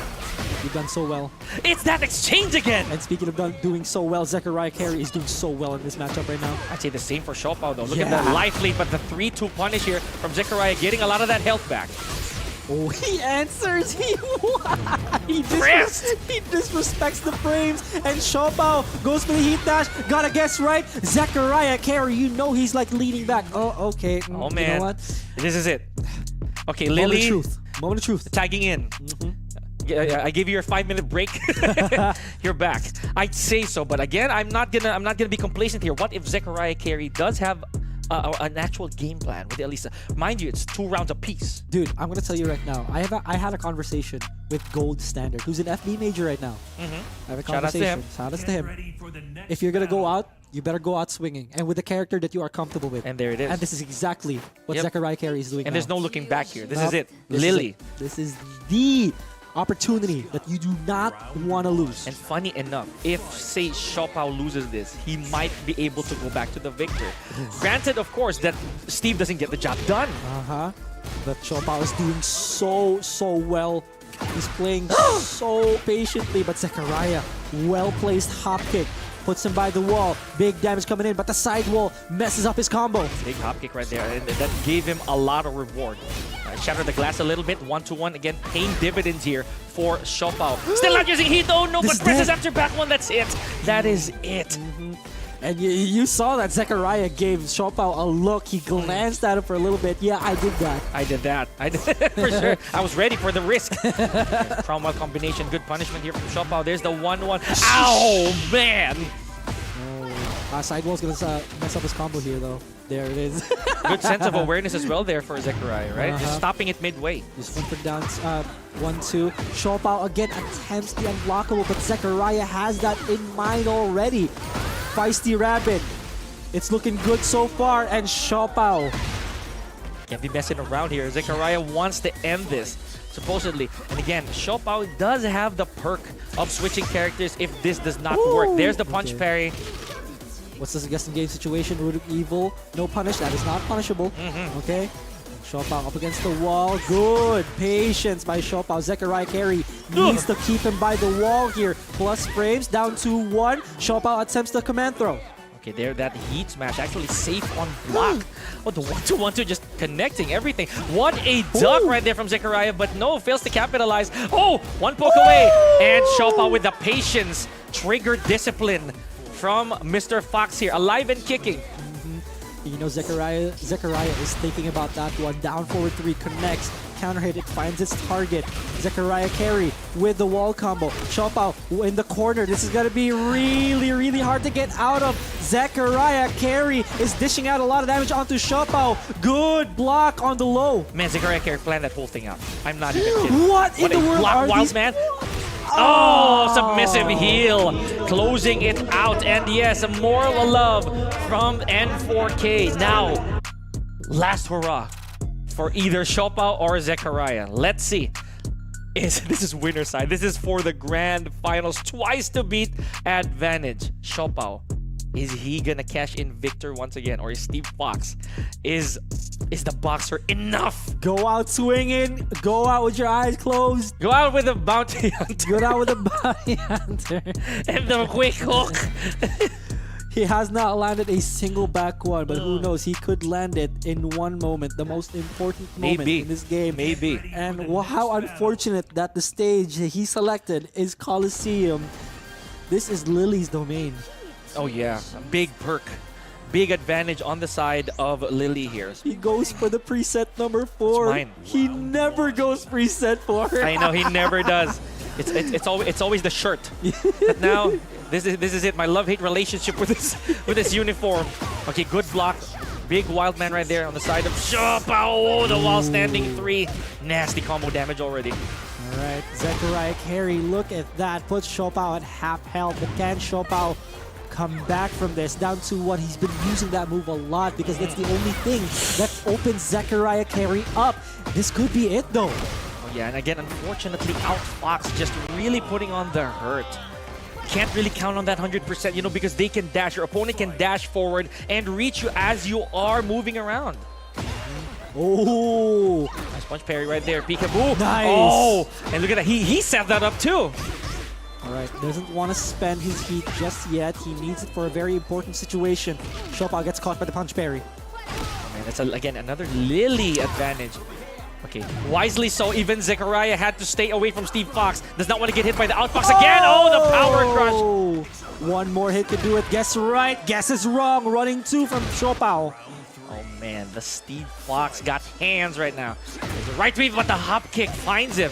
D: You've done so well.
F: It's that exchange again!
D: And speaking of doing so well, Zechariah Carey is doing so well in this matchup right now.
F: I'd say the same for Xiaopao though. Look at
D: Yeah.
F: that life lead, but the 3-2 punish here from Zechariah, getting a lot of that health back.
D: Oh, he answers. He
F: Pressed.
D: he disrespects the frames, and Xiaopao goes for the heat dash. Gotta guess right. Zechariah Carey, you know he's like leaning back. Oh, okay.
F: Oh
D: You
F: man,
D: know what?
F: this is it. Okay,
D: Moment of
F: Lily
D: truth. Moment of truth.
F: tagging in. Yeah, I gave you your 5-minute break. You're back. I'd say so, but again, I'm not gonna be complacent here. What if Zechariah Carey does have an actual game plan with Elisa? Mind you, it's 2 rounds apiece.
D: Dude, I'm gonna tell you right now. I had a conversation with Gold Standard, who's an FB major right now. I have a
F: Shout out to
D: conversation.
F: him.
D: Shout out to
H: Get
D: him.
H: ready for the next
D: If you're gonna go
H: battle.
D: out, you better go out swinging, and with the character that you are comfortable with.
F: And there it is.
D: And this is exactly what
F: Yep.
D: Zechariah Carey is doing.
F: And there's no looking back here. This
D: Nope.
F: is it.
D: This
F: Lily.
D: Is it. This is the opportunity that you do not want to lose.
F: And funny enough, if say Xiaopao loses this, he might be able to go back to the victor. Granted, of course, that Steve doesn't get the job done.
D: But Xiaopao is doing so well. He's playing so patiently, but Zechariah, well-placed hop kick. Puts him by the wall. Big damage coming in, but the side wall messes up his combo.
F: Big hop kick right there, and that gave him a lot of reward. Shattered the glass a little bit, 1-1. Again, paying dividends here for Xiaopao. Still not using heat though, no,
D: This
F: but
D: is
F: presses
D: dead.
F: after back one, that's it. That is it.
D: And you saw that Zechariah gave Xiaopao a look. He glanced at him for a little bit. Yeah, I did that.
F: I did that. I did for sure. I was ready for the risk. Trauma combination, good punishment here from Xiaopao. There's the 1-1. Ow, man!
D: Sidewall's gonna mess up his combo here, though. There it is.
F: Good sense of awareness as well there for Zechariah, right? Just
D: Uh-huh.
F: stopping it midway.
D: Just went for down 1-2. Xiaopao again attempts the unblockable, but Zechariah has that in mind already. Feisty Rabbit. It's looking good so far, and Xiaopao.
F: Can't be messing around here. Zechariah wants to end this, supposedly. And again, Xiaopao does have the perk of switching characters if this does not work. There's the punch
D: Okay.
F: parry.
D: What's this guessing game situation? Root of Evil. No punish. That is not punishable. Okay. Xiaopao up against the wall. Good patience by Xiaopao. Zechariah Carey needs to keep him by the wall here. Plus frames down to 1. Xiaopao attempts the command throw.
F: Okay, there, that heat smash actually safe on block. Oh, the 1-2-1-2 just connecting everything. What a duck right there from Zechariah, but no, fails to capitalize. Oh, 1 poke away. And Xiaopao with the patience, trigger discipline from Mr. Fox here, alive and kicking.
D: You know, Zechariah is thinking about that one. Down forward 3 connects. Counter hit, it finds its target. Zechariah Carey with the wall combo. Xiaopao in the corner. This is going to be really hard to get out of. Zechariah Carey is dishing out a lot of damage onto Xiaopao. Good block on the low.
F: Man, Zechariah Carey planned that whole thing out. I'm not even kidding.
D: What in
F: What
D: the
F: a
D: world
F: block,
D: are
F: wild
D: these?
F: man. Oh, submissive heel. Closing it out. And yes, moral love from N4K. Now, last hurrah for either Xiaopao or Zechariah. Let's see. This is winner side. This is for the grand finals. Twice to beat advantage. Xiaopao, is he gonna cash in Victor once again, or is Steve Fox is the boxer enough?
D: Go out swinging. Go out with your eyes closed.
F: Go out with a bounty hunter
D: Go out with a bounty hunter.
F: and the quick hook.
D: He has not landed a single back one, but who knows? He could land it in one moment, the most important moment
F: Maybe.
D: in this game.
F: Maybe.
D: And how unfortunate that the stage he selected is Coliseum. This is Lily's domain.
F: Oh yeah, big perk. Big advantage on the side of Lily here.
D: He goes for the preset number 4.
F: mine.
D: He never goes preset 4.
F: I know he never does. It's always the shirt. But now this is it. My love-hate relationship with this uniform. Okay, good block. Big wild man right there on the side of Xiaopao. Oh, the wall standing 3. Nasty combo damage already.
D: All right, Zechariah Carey, look at that. Puts Xiaopao at half health, but can Xiaopao come back from this? Down to what? He's been using that move a lot because that's the only thing that opens Zechariah Carey up. This could be it though.
F: Oh yeah, and again, unfortunately, Outfox just really putting on the hurt. Can't really count on that 100%, you know, because they can dash. Your opponent can dash forward and reach you as you are moving around.
D: Oh,
F: Nice punch parry right there. Peekaboo.
D: Nice.
F: Oh, and look at that. He set that up too.
D: All right, doesn't want to spend his heat just yet. He needs it for a very important situation. Shopao gets caught by the punch parry.
F: Oh, man, that's again another Lily advantage. Okay, wisely so. Even Zechariah had to stay away from Steve Fox. Does not want to get hit by the outfox again. Oh, the power crush.
D: Oh! One more hit could do it. Guess right. Guess is wrong. Running 2 from Shopao.
F: Oh man, the Steve Fox got hands right now. There's a right weave, but the hop kick finds him.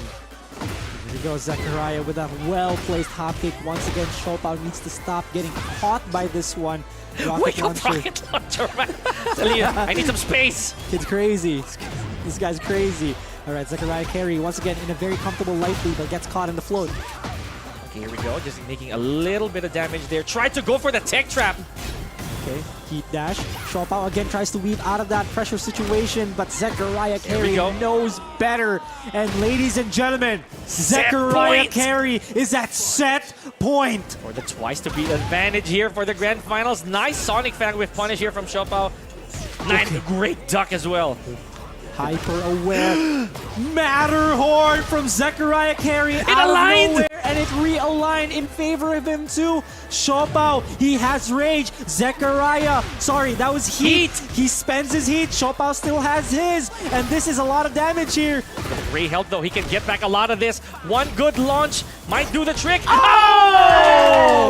D: Here goes Zechariah with a well-placed hop kick. Once again, Shopao needs to stop getting caught by this one.
F: Wake up, rocket launcher, man. Tell you, I need some space.
D: Kid's crazy. This guy's crazy. All right, Zechariah carry once again in a very comfortable light lead, but gets caught in the float.
F: Okay, here we go. Just making a little bit of damage there. Tried to go for the tech trap.
D: Okay, heat dash. Shopao again tries to weave out of that pressure situation, but Zechariah Carey knows better. And ladies and gentlemen, Zechariah
F: point.
D: Carey is at set point.
F: Or the twice to beat advantage here for the grand finals. Nice Sonic Fang with punish here from Shopao. Nice, great duck as well.
D: Hyper aware. Matterhorn from Zechariah Carey out
F: aligned.
D: of nowhere, and it realigned in favor of him too. Shopao, he has rage. Zechariah, sorry, that was heat. He spends his heat. Shopao still has his, and this is a lot of damage here.
F: Great help though. He can get back a lot of this. One good launch might do the trick. Oh!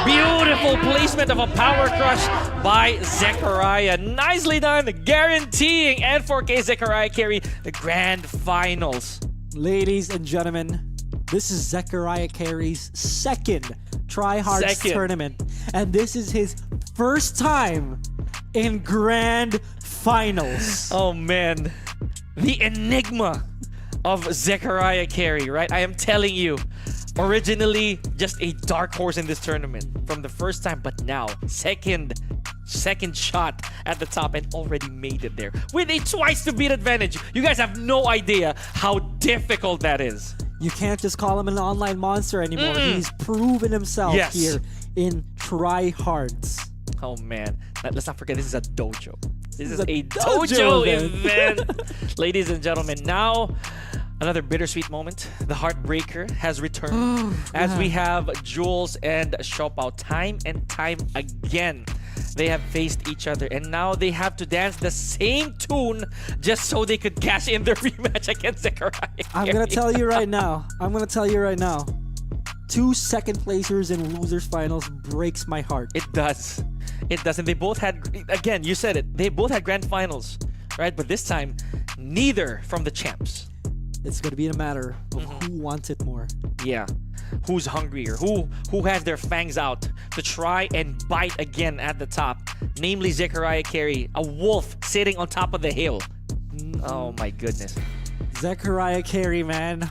F: Beautiful placement of a power crush by Zechariah. Nicely done, guaranteeing N4K Zechariah Carey the grand finals.
D: Ladies and gentlemen, this is Zechariah Carey's second TryHards tournament, and this is his first time in grand finals.
F: Oh man, the enigma of Zechariah Carey, right? I am telling you, originally just a dark horse in this tournament from the first time, but now second shot at the top and already made it there with a twice to beat advantage. You guys have no idea how difficult that is.
D: You can't just call him an online monster anymore. He's proven himself here in TryHards.
F: Oh man, let's not forget this is a dojo. This is a
D: dojo
F: dojo event. Ladies and gentlemen, now another bittersweet moment. The Heartbreaker has returned as we have Jules and Shopao time and time again. They have faced each other and now they have to dance the same tune just so they could cash in their rematch against Zechariah.
D: I'm gonna tell you right now. 2 second placers in losers finals breaks my heart.
F: It does. It does. And they both had, again, you said it, they both had grand finals, right? But this time, neither from the champs.
D: It's gonna be a matter of who wants it more.
F: Yeah. Who's hungrier? Who has their fangs out to try and bite again at the top? Namely Zechariah Carey, a wolf sitting on top of the hill. Oh my goodness.
D: Zechariah Carey, man,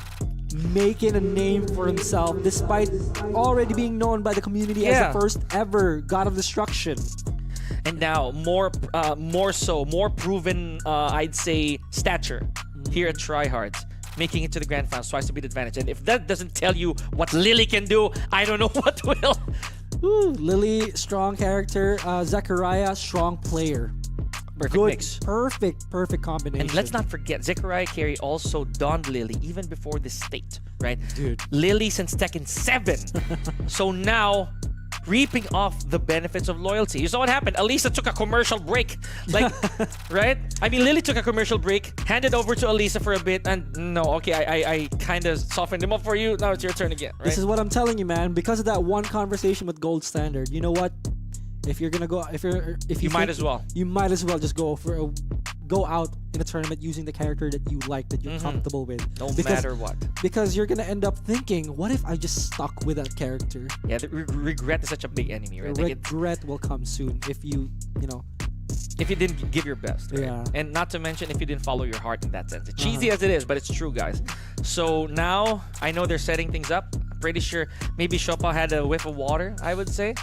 D: making a name for himself despite already being known by the community as the first ever God of Destruction.
F: And now more proven, I'd say, stature here at TryHards, making it to the grand finals, twice to beat advantage. And if that doesn't tell you what Lily can do, I don't know what will.
D: Ooh, Lily, strong character. Zechariah, strong player.
F: Perfect
D: Good
F: mix.
D: Perfect combination.
F: And let's not forget, Zechariah Carey also donned Lily even before this state, right?
D: Dude.
F: Lily since Tekken 7. So now, reaping off the benefits of loyalty. You saw what happened. Alisa took a commercial break. Like, right? I mean, Lily took a commercial break, handed over to Alisa for a bit, and no, okay, I kind of softened him up for you. Now it's your turn again, right?
D: This is what I'm telling you, man. Because of that one conversation with Gold Standard, you know what? If you're gonna go, if you
F: might as well.
D: You might as well just go out in a tournament using the character that you like, that you're comfortable with.
F: No matter what.
D: Because you're gonna end up thinking, what if I just stuck with that character?
F: Yeah, the regret is such a big enemy, right? Like
D: Regret will come soon if you know.
F: if you didn't give your best, right?
D: Yeah.
F: And not to mention if you didn't follow your heart in that sense. It's cheesy as it is, but it's true, guys. So now I know they're setting things up. I'm pretty sure maybe Shopao had a whiff of water, I would say.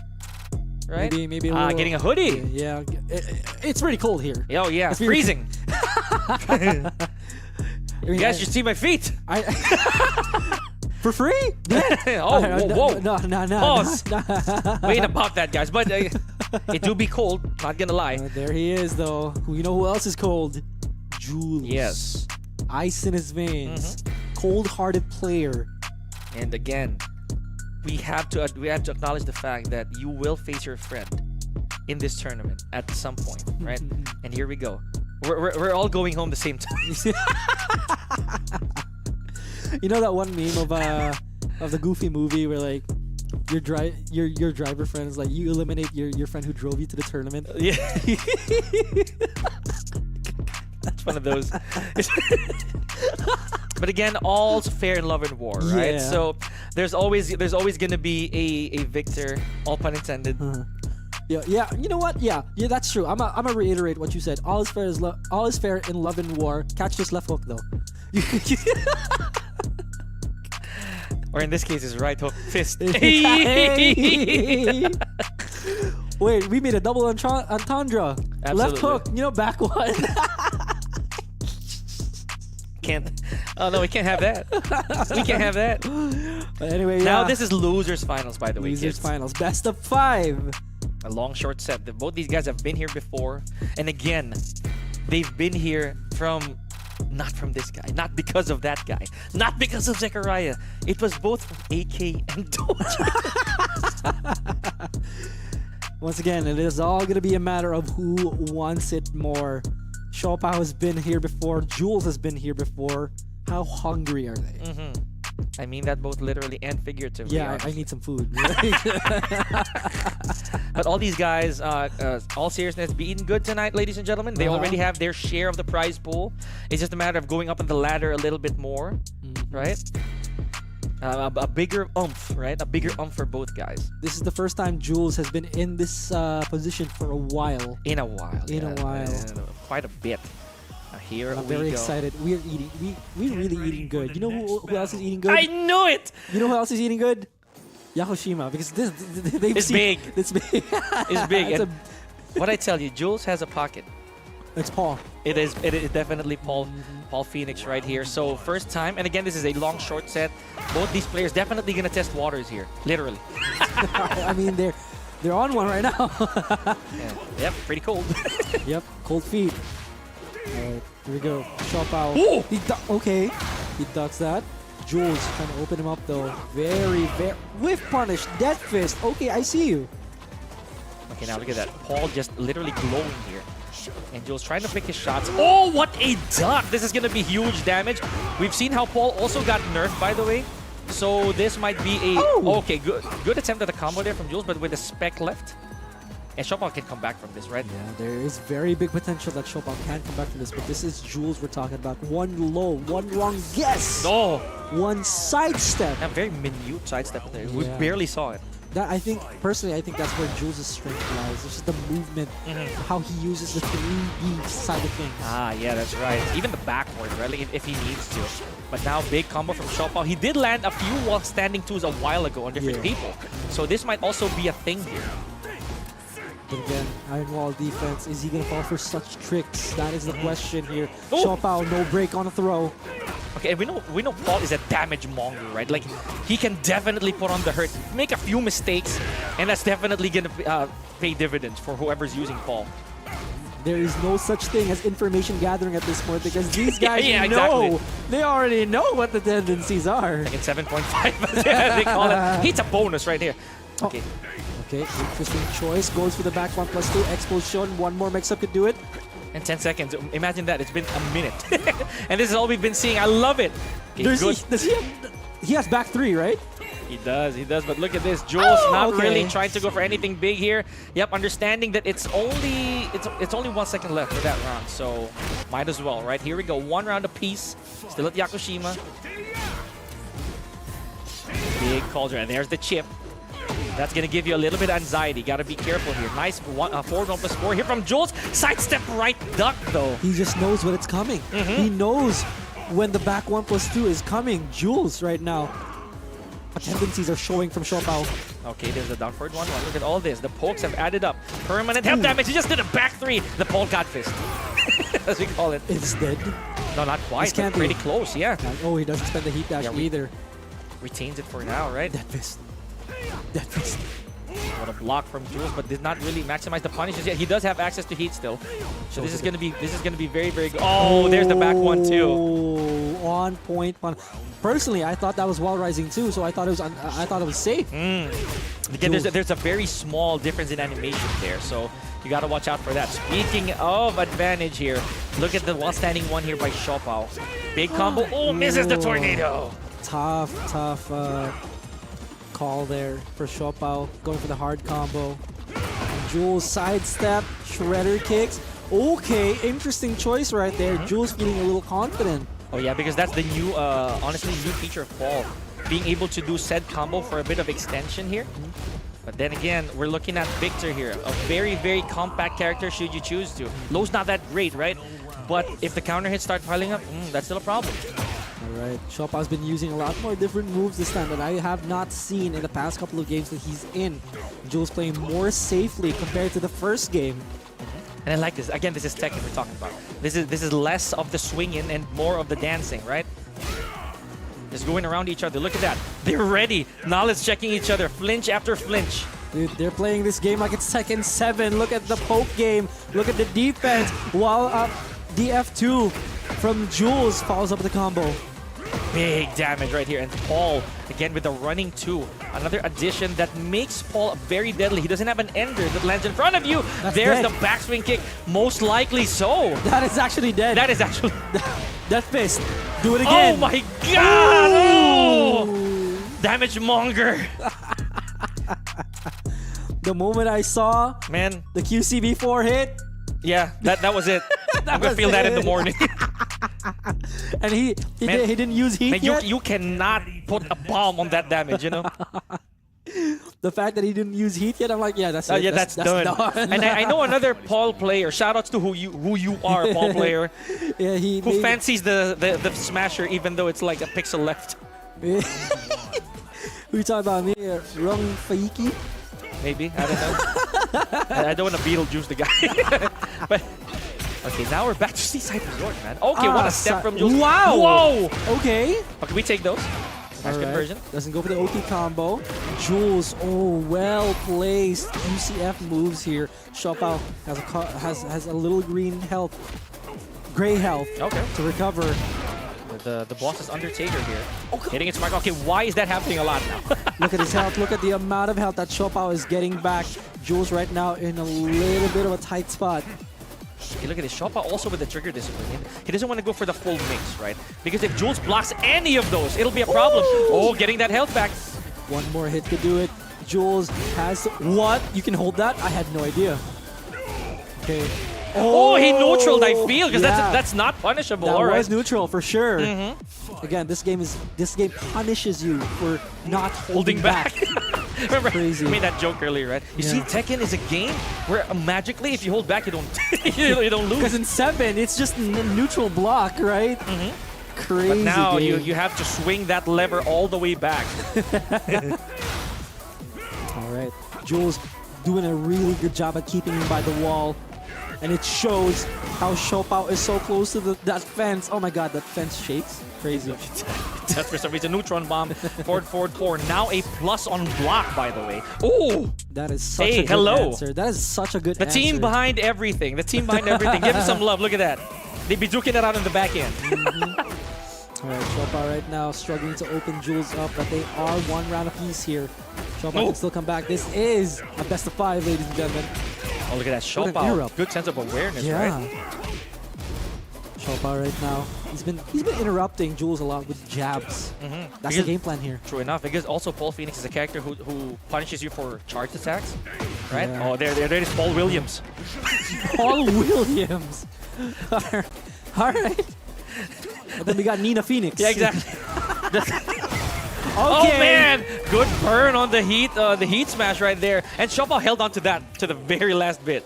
F: Right?
D: Maybe a little,
F: getting a hoodie.
D: Yeah, it's pretty cold here.
F: Oh yeah,
D: It's
F: freezing.
D: I mean,
F: You guys should see my feet.
D: For free?
F: Oh, whoa.
D: No.
F: Pause. We ain't about that, guys. But it do be cold. Not gonna lie.
D: There he is, though. You know who else is cold? Jules.
F: Yes.
D: Ice in his veins. Cold-hearted player.
F: And again, we have to acknowledge the fact that you will face your friend in this tournament at some point, right? And here we go. We're all going home the same time.
D: You know that one meme of the Goofy movie where like your driver friend is like, you eliminate your friend who drove you to the tournament.
F: Yeah. That's one of those. But again, all's fair in love and war, right?
D: Yeah.
F: So there's always gonna be a victor, all pun intended.
D: Yeah. You know what? Yeah, that's true. I'm gonna reiterate what you said. All is fair in love and war. Catch this left hook though.
F: Or in this case, his right hook fist.
D: Hey! Wait, we made a double entendre. Left
F: Absolutely.
D: hook, back one.
F: Can't. Oh no, we can't have that. We can't have that.
D: But anyway,
F: Now
D: yeah.
F: this is losers finals, by the way.
D: Losers
F: Kids.
D: finals, best of 5.
F: A long short set. Both these guys have been here before, and again, they've been here from. Not from this guy, not because of that guy, not because of Zechariah. It was both from AK and Doja.
D: Once again, it is all gonna be a matter of who wants it more. Shopao has been here before. Jules has been here before. How hungry are they?
F: I mean that both literally and figuratively.
D: Yeah, I
F: honestly.
D: need some food.
F: But all these guys, all seriousness, be eating good tonight, ladies and gentlemen. They already have their share of the prize pool. It's just a matter of going up on the ladder a little bit more, right? A bigger oomph, right? A bigger oomph for both guys.
D: This is the first time Jules has been in this position for a while.
F: In a while.
D: In a while.
F: Quite a bit. Here
D: I'm
F: we
D: very
F: go.
D: excited. We're eating. We're really eating good. You know who else is eating good?
F: I knew it!
D: You know who else is eating good? Yakushima, because they've
F: It's
D: seen,
F: big.
D: It's big.
F: It's big.
D: It's,
F: And what I tell you, Jules has a pocket.
D: it's Paul.
F: It is definitely Paul Phoenix right here. So first time, and again, this is a long short set. Both these players definitely gonna test waters here, literally.
D: I mean, they're on one right now.
F: Yeah. Yep, pretty cold.
D: Yep, cold feet. Alright, here we go. Shopao.
F: Ooh!
D: Okay, he ducks that. Jules trying to open him up though. Very. Whiff punish, death fist. Okay, I see you.
F: Okay, now look at that. Paul just literally glowing here. And Jules trying to pick his shots. Oh, what a duck! This is gonna be huge damage. We've seen how Paul also got nerfed, by the way. So this might be a okay, good attempt at a combo there from Jules, but with a spec left. And Chopin can come back from this, right?
D: Yeah, there is very big potential that Chopin can come back from this, but this is Jules we're talking about. One low, one wrong guess,
F: No!
D: one sidestep.
F: A very minute sidestep there. We
D: Yeah.
F: barely saw it.
D: That I think that's where Jules' strength lies. It's just the movement, how he uses the 3D side of things.
F: Ah, yeah, that's right. Even the backward, right? Like if he needs to. But now, big combo from Chopin. He did land a few while standing twos a while ago on different people. So this might also be a thing here.
D: But again, Iron Wall defense, is he gonna fall for such tricks? That is the question here.
F: Oh.
D: Chopin, no break on the throw.
F: Okay, we know Paul is a damage monger, right? Like he can definitely put on the hurt, make a few mistakes, and that's definitely gonna pay dividends for whoever's using Paul.
D: There is no such thing as information gathering at this point because these guys
F: Yeah,
D: know.
F: exactly.
D: They already know what the tendencies are.
F: Like in 7.5, they call it. It's a bonus right here. Okay.
D: Okay, interesting choice. Goes for the back 1+2. Explosion. One more mix-up could do it.
F: And 10 seconds. Imagine that. It's been a minute. And this is all we've been seeing. I love it. Okay, good.
D: He has back 3, right?
F: He does. But look at this. Jules not
D: okay.
F: really trying to go for anything big here. Yep, understanding that it's only 1 second left for that round. So might as well, right? Here we go. 1 round apiece. Still at Yakushima. Big cauldron. And there's the chip. That's going to give you a little bit of anxiety. Got to be careful here. Nice forward 1+4 here from Jules. Sidestep right duck, though.
D: He just knows when it's coming. He knows when the back 1+2 is coming. Jules right now. Tendencies are showing from Shopao.
F: Okay, there's the down forward 1-1. Look at all this. The pokes have added up. Permanent health damage. He just did a back 3. The Paul God Fist, as we call it.
D: It's dead.
F: No, not quite.
D: This can't
F: But pretty
D: be.
F: close, yeah.
D: Oh, he doesn't spend the heat dash
F: Yeah, we-
D: either.
F: Retains it for now, right?
D: Dead fist. Dead fist.
F: What a block from Jules, but did not really maximize the punishes yet. He does have access to heat still, so this is gonna be very good. Oh, there's the back one too.
D: Oh, on point one. Personally, I thought that was wall rising too, so I thought it was safe.
F: Again, there's a very small difference in animation there, so you gotta watch out for that. Speaking of advantage here, look at the wall standing one here by Xiaopao. Big combo. Oh, misses the tornado.
D: Tough call there for Xiaopao, going for the hard combo. Jules sidestep, shredder kicks. Okay, interesting choice right there. Jules feeling a little confident.
F: Oh yeah, because that's the new, honestly, new feature of Paul. Being able to do said combo for a bit of extension here. But then again, we're looking at Victor here. A very compact character should you choose to. Low's not that great, right? But if the counter hits start piling up, that's still a problem.
D: Alright, Xiaopao's been using a lot more different moves this time that I have not seen in the past couple of games that he's in. Jules playing more safely compared to the first game.
F: And I like this. Again, this is Tekken we're talking about. This is less of the swinging and more of the dancing, right? Just going around each other. Look at that. They're ready. Knowledge checking each other. Flinch after flinch.
D: Dude, they're playing this game like it's Tekken 7. Look at the poke game. Look at the defense. While DF2 from Jules follows up with the combo.
F: Big damage right here. And Paul, again with the running 2. Another addition that makes Paul very deadly. He doesn't have an ender that lands in front of you.
D: That's
F: There's
D: dead.
F: the backswing kick. Most likely so.
D: That is actually dead.
F: That is actually...
D: Death Fist. Do it again.
F: Oh my god! Oh! Damage monger.
D: The moment I saw
F: Man,
D: the QCB4 hit,
F: yeah, that was it. I'm gonna
D: was
F: feel that in the
D: it.
F: morning.
D: and he
F: Man,
D: didn't use heat
F: Man,
D: yet.
F: you cannot put a bomb on that damage, you know?
D: The fact that he didn't use heat yet, I'm like, yeah, that's it.
F: Yeah, that's done. And I know another Paul player. Shoutouts to who you are, Paul player,
D: Yeah, he
F: who fancies the smasher even though it's like a pixel left.
D: Who you talking about me? Rung Faiki?
F: Maybe, I don't know. I don't want to Beetlejuice the guy. But okay, now we're back to Seaside Resort, man. Okay, what a step from Jules.
D: Wow!
F: Whoa!
D: Okay.
F: Okay, we take those. Nice
D: Alright.
F: conversion.
D: Doesn't go for the OT combo. Jules, oh, well placed. UCF moves here. Xiaopao has a little green health, gray health
F: Okay.
D: to recover.
F: The boss is Undertaker here. Hitting its mark. Okay, why is that happening a lot now?
D: Look at his health. Look at the amount of health that Xiaopao is getting back. Jules right now in a little bit of a tight spot.
F: Hey, look at this. Shoppa also with the trigger discipline. He doesn't want to go for the full mix, right? Because if Jules blocks any of those, it'll be a problem. Oh, getting that health back.
D: One more hit could do it. Jules has what? You can hold that? I had no idea. Okay.
F: Oh, he neutraled, I feel, because
D: yeah.
F: that's not punishable.
D: That
F: All right.
D: was neutral for sure. Again, this game punishes you for not holding back.
F: Remember,
D: Crazy.
F: I made that joke earlier, right? You see,
D: Yeah.
F: Tekken is a game where magically, if you hold back, you don't you don't
D: Because
F: lose.
D: in 7, it's just neutral block, right? Crazy.
F: But now
D: game.
F: you have to swing that lever all the way back.
D: All right, Jules doing a really good job at keeping him by the wall, and it shows how Xiaopao is so close to that fence. Oh my God, that fence shakes. Crazy.
F: That's for some reason. Neutron bomb. Forward, 4. Now a plus on block, by the way. Oh,
D: That is such
F: Hey,
D: a good
F: hello.
D: answer. That is such a good
F: the
D: answer.
F: team behind everything. The team behind everything. Give him some love. Look at that. They be duking it out in the back end.
D: All right, Xiaopao right now struggling to open Jules up, but they are one round apiece here. Xiaopao can still come back. This is a best of 5, ladies and gentlemen.
F: Oh, look at that.
D: What an
F: Xiaopao.
D: interrupt.
F: Good sense of awareness,
D: Yeah.
F: right?
D: Xiaopao right now, he's been interrupting Jules a lot with jabs. That's the
F: Because-
D: game plan here.
F: True enough, because also Paul Phoenix is a character who punishes you for charged attacks, right?
D: Yeah.
F: Oh, there it is, Paul Williams.
D: Paul Williams. All right. And then we got Nina Phoenix.
F: Yeah, exactly.
D: Okay.
F: Oh man, good burn on the heat smash right there, and Xiaopao held on to that to the very last bit.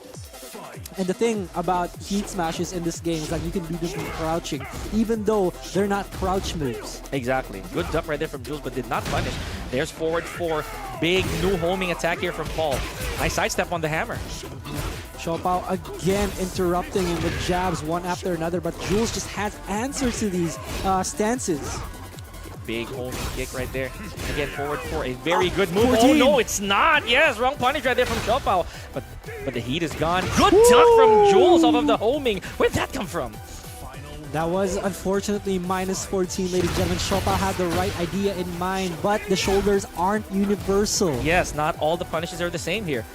D: And the thing about heat smashes in this game is that you can do this from crouching, even though they're not crouch moves.
F: Exactly. Good jump right there from Jules, but did not punish. There's forward 4. Big new homing attack here from Paul. Nice sidestep on the hammer.
D: Xiaopao again interrupting him with jabs one after another, but Jules just has answers to these stances.
F: big homing kick right there. Again, forward for a very good move.
D: 14.
F: Oh no, it's not. Yes, wrong punish right there from Xiaopao. But the heat is gone. Good duck from Jules off of the homing. Where'd that come from?
D: That was unfortunately minus 14, ladies and gentlemen. Xiaopao had the right idea in mind, but the shoulders aren't universal.
F: Yes, not all the punishes are the same here.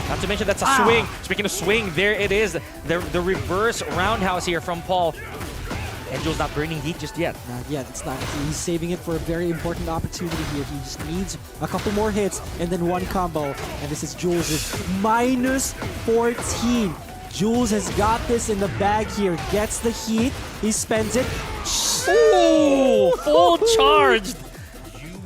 F: Not to mention that's a swing. Speaking of swing, there it is. The reverse roundhouse here from Paul. And Jules not burning heat just yet.
D: Not yet. It's not. He's saving it for a very important opportunity here. He just needs a couple more hits and then one combo. And this is Jules' minus 14. Jules has got this in the bag here. Gets the heat. He spends it.
F: Ooh, full charged.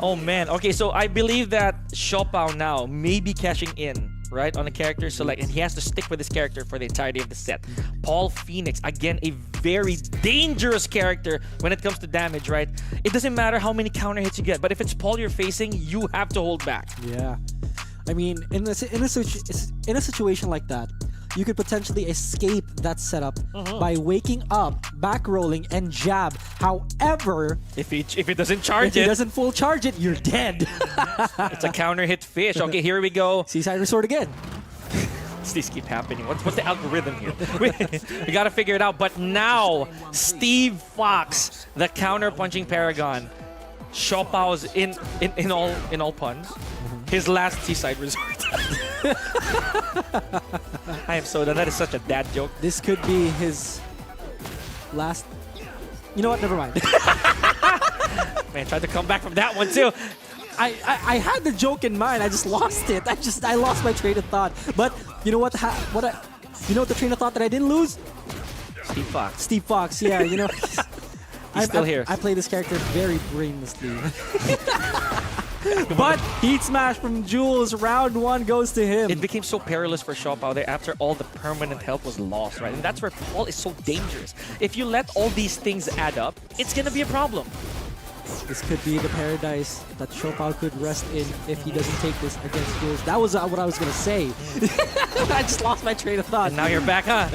F: Oh man. Okay, so I believe that Xiaopao now may be cashing in, right, on a character select, and he has to stick with this character for the entirety of the set. Paul Phoenix, again, a very dangerous character when it comes to damage, right? It doesn't matter how many counter hits you get, but if it's Paul you're facing, you have to hold back.
D: Yeah. I mean, in a situation like that, you could potentially escape that setup by waking up, back rolling, and jab. However,
F: If it doesn't charge
D: if he
F: it,
D: doesn't full charge it, you're dead.
F: it's a counter hit fish. Okay, here we go.
D: Seaside Resort again.
F: These keep happening. What's the algorithm here? we gotta figure it out. But now, Steve Fox, the counter punching paragon, Xiaopao's in all puns. His last Seaside Resort. I am so done. That is such a dad joke.
D: This could be his last. You know what? Never mind.
F: Man, tried to come back from that one too.
D: I had the joke in mind. I just lost it. I lost my train of thought. But you know what? You know what the train of thought that I didn't lose?
F: Steve Fox.
D: Steve Fox. Yeah. You know.
F: He's still here.
D: I play this character very brainlessly. But heat smash from Jules. Round one goes to him.
F: It became so perilous for Xiaopao there after all the permanent health was lost, right? And that's where Paul is so dangerous. If you let all these things add up, it's gonna be a problem.
D: This could be the paradise that Xiaopao could rest in if he doesn't take this against Jules. That was what I was gonna say. I just lost my train of thought.
F: And now you're back, huh?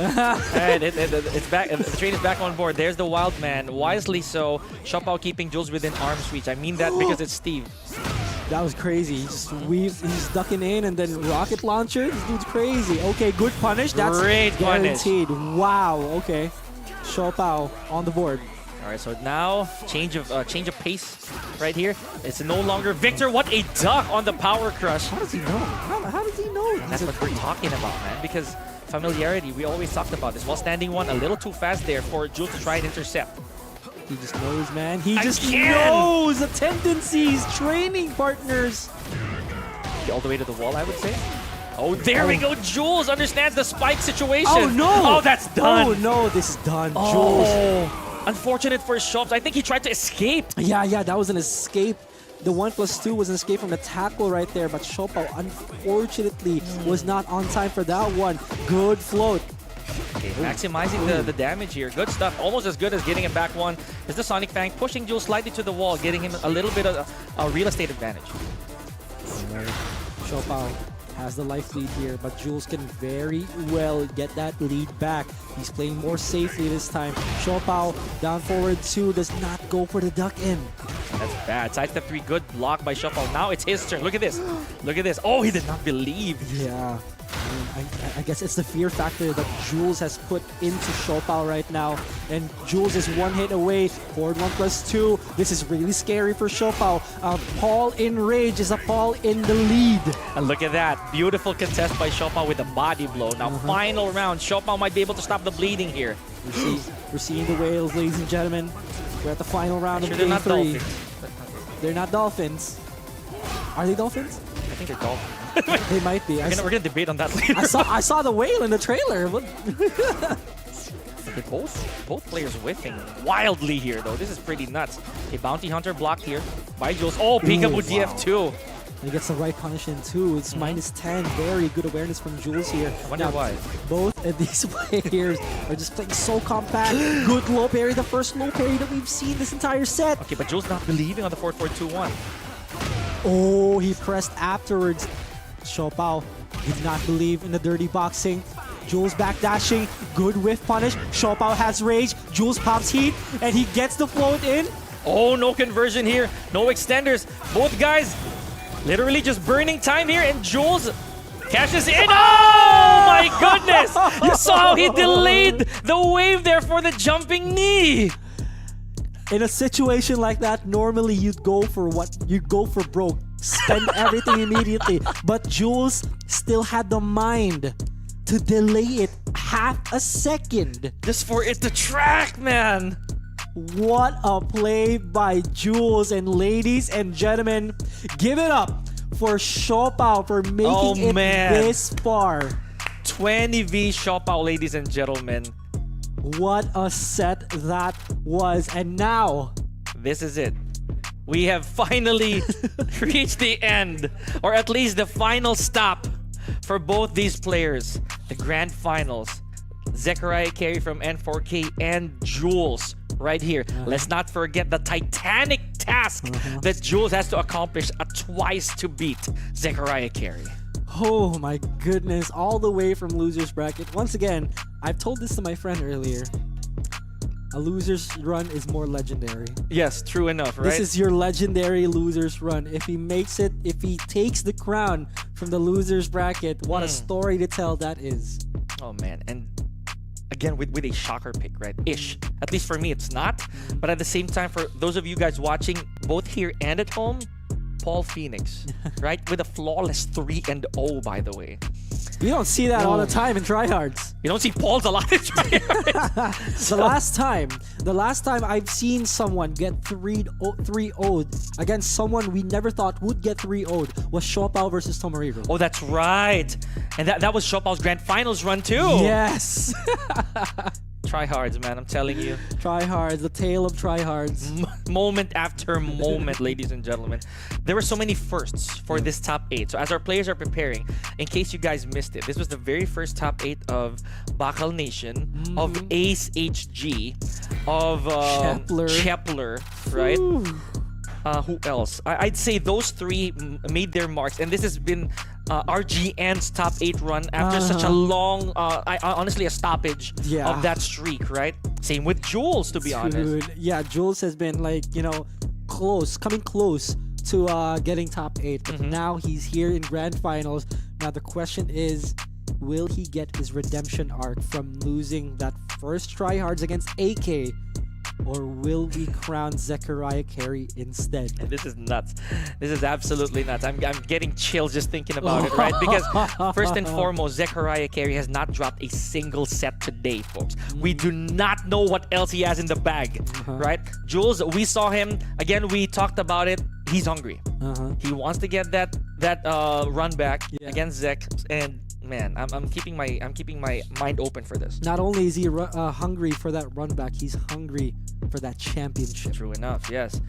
F: Alright, it's back. The train is back on board. There's the wild man. Wisely so. Xiaopao keeping Jules within arm's reach. I mean that because it's Steve.
D: That was crazy. He just weaves, he's ducking in and then rocket launcher. This dude's crazy. Okay, good punish. That's
F: Great punish.
D: guaranteed. Wow. Okay. Xiaopao on the board.
F: All right, so now change of pace right here. It's no longer Victor. What a duck on the power crush.
D: How does he know? How does he know?
F: That's what we're talking about, man. Because familiarity, we always talked about this. While standing one a little too fast there for Jules to try and intercept.
D: He just knows, man. He just
F: Again!
D: knows the tendencies, training partners.
F: All the way to the wall, I would say. Oh, there we go. Jules understands the spike situation.
D: Oh, no.
F: Oh, that's done.
D: Oh, no. This is done. Jules.
F: Oh, unfortunate for Shops. I think he tried to escape.
D: Yeah, that was an escape. The 1+2 was an escape from the tackle right there, but Xiaopao unfortunately was not on time for that one. Good float.
F: Okay, maximizing the damage here. Good stuff. Almost as good as getting him back one. Is the Sonic Fang pushing Jules slightly to the wall, getting him a little bit of a real estate advantage.
D: Xiaopao has the life lead here, but Jules can very well get that lead back. He's playing more safely this time. Xiaopao down forward 2 does not go for the duck in.
F: That's bad. Sidestep 3, good block by Xiaopao. Now it's his turn. Look at this. Look at this. Oh, he did not believe.
D: Yeah. I guess it's the fear factor that Jules has put into Xiaopao right now. And Jules is 1 hit away. Forward 1+2. This is really scary for Xiaopao. Paul in rage is a Paul in the lead.
F: And look at that. Beautiful contest by Xiaopao with a body blow. Now, final round. Xiaopao might be able to stop the bleeding here.
D: We're seeing the whales, ladies and gentlemen. We're at the final round of
F: They're
D: game
F: not
D: 3.
F: dolphins.
D: They're not dolphins. Are they dolphins?
F: I think they're dolphins.
D: They might be.
F: We're gonna debate on that later.
D: I saw the whale in the trailer. What?
F: Okay, both players whiffing wildly here, though. This is pretty nuts. A Bounty Hunter blocked here by Jules. Oh, Peekaboo DF2.
D: He gets the right punish in too. It's -10. Very good awareness from Jules here.
F: I wonder why.
D: Both of these players are just playing so compact. Good low parry. The first low parry that we've seen this entire set.
F: Okay, but Jules not believing on the 4-4-2-1.
D: Oh, he pressed afterwards. Xiaopao did not believe in the dirty boxing. Jules backdashing. Good whiff punish. Xiaopao has rage. Jules pops heat, and he gets the float in.
F: Oh, no conversion here. No extenders. Both guys literally just burning time here. And Jules cashes in. Oh, my goodness. You saw how he delayed the wave there for the jumping knee.
D: In a situation like that, normally you'd go for what? You'd go for broke. Spend everything immediately. But Jules still had the mind to delay it half a second.
F: Just for it to track, man.
D: What a play by Jules. And ladies and gentlemen, give it up for Shopao for making it this far.
F: 20v Shopao, ladies and gentlemen.
D: What a set that was. And now,
F: This is it. We have finally reached the end, or at least the final stop for both these players. The grand finals. Zechariah Carey from N4K and Jules right here. Let's not forget the titanic task that Jules has to accomplish twice to beat Zechariah Carey.
D: oh my goodness, all the way from loser's bracket. Once again, I've told this to my friend earlier. A loser's run is more legendary.
F: Yes, true enough, right?
D: This is your legendary loser's run. If he makes it, if he takes the crown from the loser's bracket, what a story to tell that is.
F: Oh man, and again with a shocker pick, right? Ish. At least for me, it's not. But at the same time, for those of you guys watching, both here and at home, Paul Phoenix, right? With a flawless 3-0, by the way.
D: You don't see that all the time in tryhards.
F: You don't see Paul's a lot in tryhards.
D: The last time I've seen someone get 3-0'd against someone we never thought would get 3-0'd was Shopao versus Tomohiro.
F: Oh, that's right. And that was Shopao's grand finals run too.
D: Yes.
F: Tryhards, man, I'm telling you.
D: Tryhards, the tale of tryhards.
F: Moment after moment, ladies and gentlemen. There were so many firsts for this top 8. So as our players are preparing, in case you guys missed it, this was the very first top 8 of Bakal Nation, of Ace HG, of Chepler, right? Who else? I'd say those three made their marks, and this has been RGN's top 8 run after such a long, honestly, a stoppage of that streak, right? Same with Jules, to be honest.
D: Yeah, Jules has been like, coming close to getting top 8, but now he's here in grand finals. Now the question is, will he get his redemption arc from losing that first tryhards against AK? Or will we crown Zechariah Carey instead?
F: This is nuts. This is absolutely nuts. I'm getting chills just thinking about it, right? Because first and foremost, Zechariah Carey has not dropped a single set today, folks. We do not know what else he has in the bag, right? Jules, we saw him. Again, we talked about it. He's hungry. He wants to get that run back against Zech, and man, I'm keeping my mind open for this.
D: Not only is he hungry for that run back, he's hungry for that championship.
F: True enough, yes.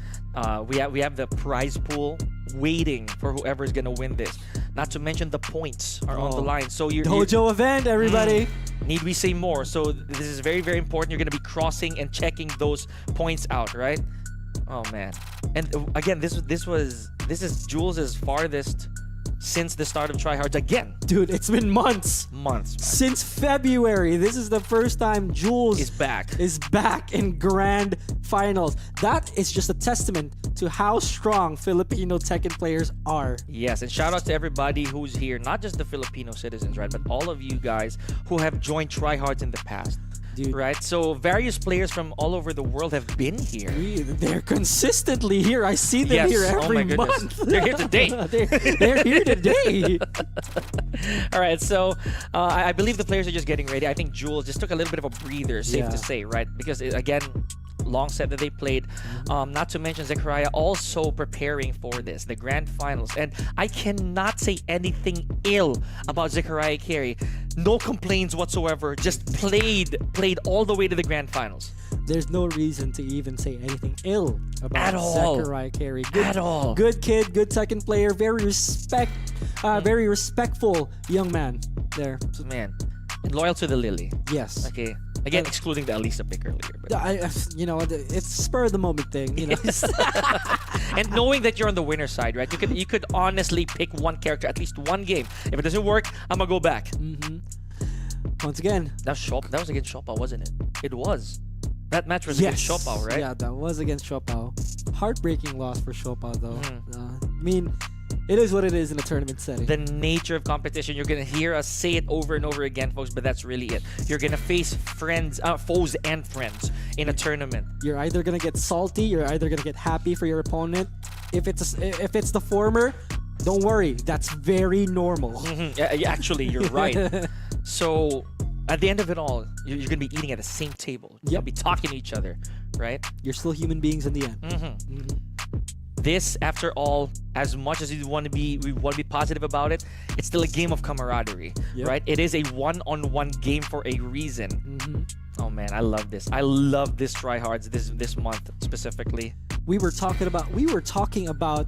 F: We have the prize pool waiting for whoever is gonna win this. Not to mention the points are on the line. So
D: Dojo event, everybody.
F: Need we say more? So this is very, very important. You're gonna be crossing and checking those points out, right? Oh man. And again, this is Jules' farthest since the start of tryhards again.
D: Dude, it's been months.
F: Months, man.
D: Since February. This is the first time Jules
F: is back
D: in grand finals. That is just a testament to how strong Filipino Tekken players are.
F: Yes, and shout out to everybody who's here, not just the Filipino citizens, right, but all of you guys who have joined tryhards in the past.
D: Dude.
F: Right, so various players from all over the world have been here.
D: They're consistently here. I see them here every month.
F: They're here today.
D: they're here today.
F: All right, so I believe the players are just getting ready. I think Jules just took a little bit of a breather, safe to say, right? Because again, long set that they played. Not to mention Zechariah also preparing for this, the grand finals. And I cannot say anything ill about Zechariah Carey. No complaints whatsoever. Just played all the way to the grand finals.
D: There's no reason to even say anything ill about Zechariah Carey.
F: At all.
D: Good kid, good second player, very respectful young man there.
F: Man, and loyal to the Lily.
D: Yes.
F: Okay. Again, excluding the Alisa pick earlier. But.
D: It's spur of the moment thing.
F: And knowing that you're on the winner side, right? You could honestly pick one character at least one game. If it doesn't work, I'm gonna go back.
D: Once again,
F: That was against Shoppa, wasn't it? It was. That match was against Shopao, right?
D: Yeah, that was against Shopao. Heartbreaking loss for Shopao, though.
F: Mm-hmm.
D: I mean, it is what it is in a tournament setting.
F: The nature of competition. You're gonna hear us say it over and over again, folks, but that's really it. You're gonna face foes and friends in a tournament.
D: You're either gonna get salty, you're either gonna get happy for your opponent. If it's the former, don't worry, that's very normal.
F: Yeah, actually, you're right. So at the end of it all, you're gonna be eating at the same table. You're gonna be talking to each other, right?
D: You're still human beings in the end.
F: This, after all, as much as we want to be positive about it, it's still a game of camaraderie, right? It is a one-on-one game for a reason. Oh man, I love this. I love this TryHards this month specifically.
D: We were talking about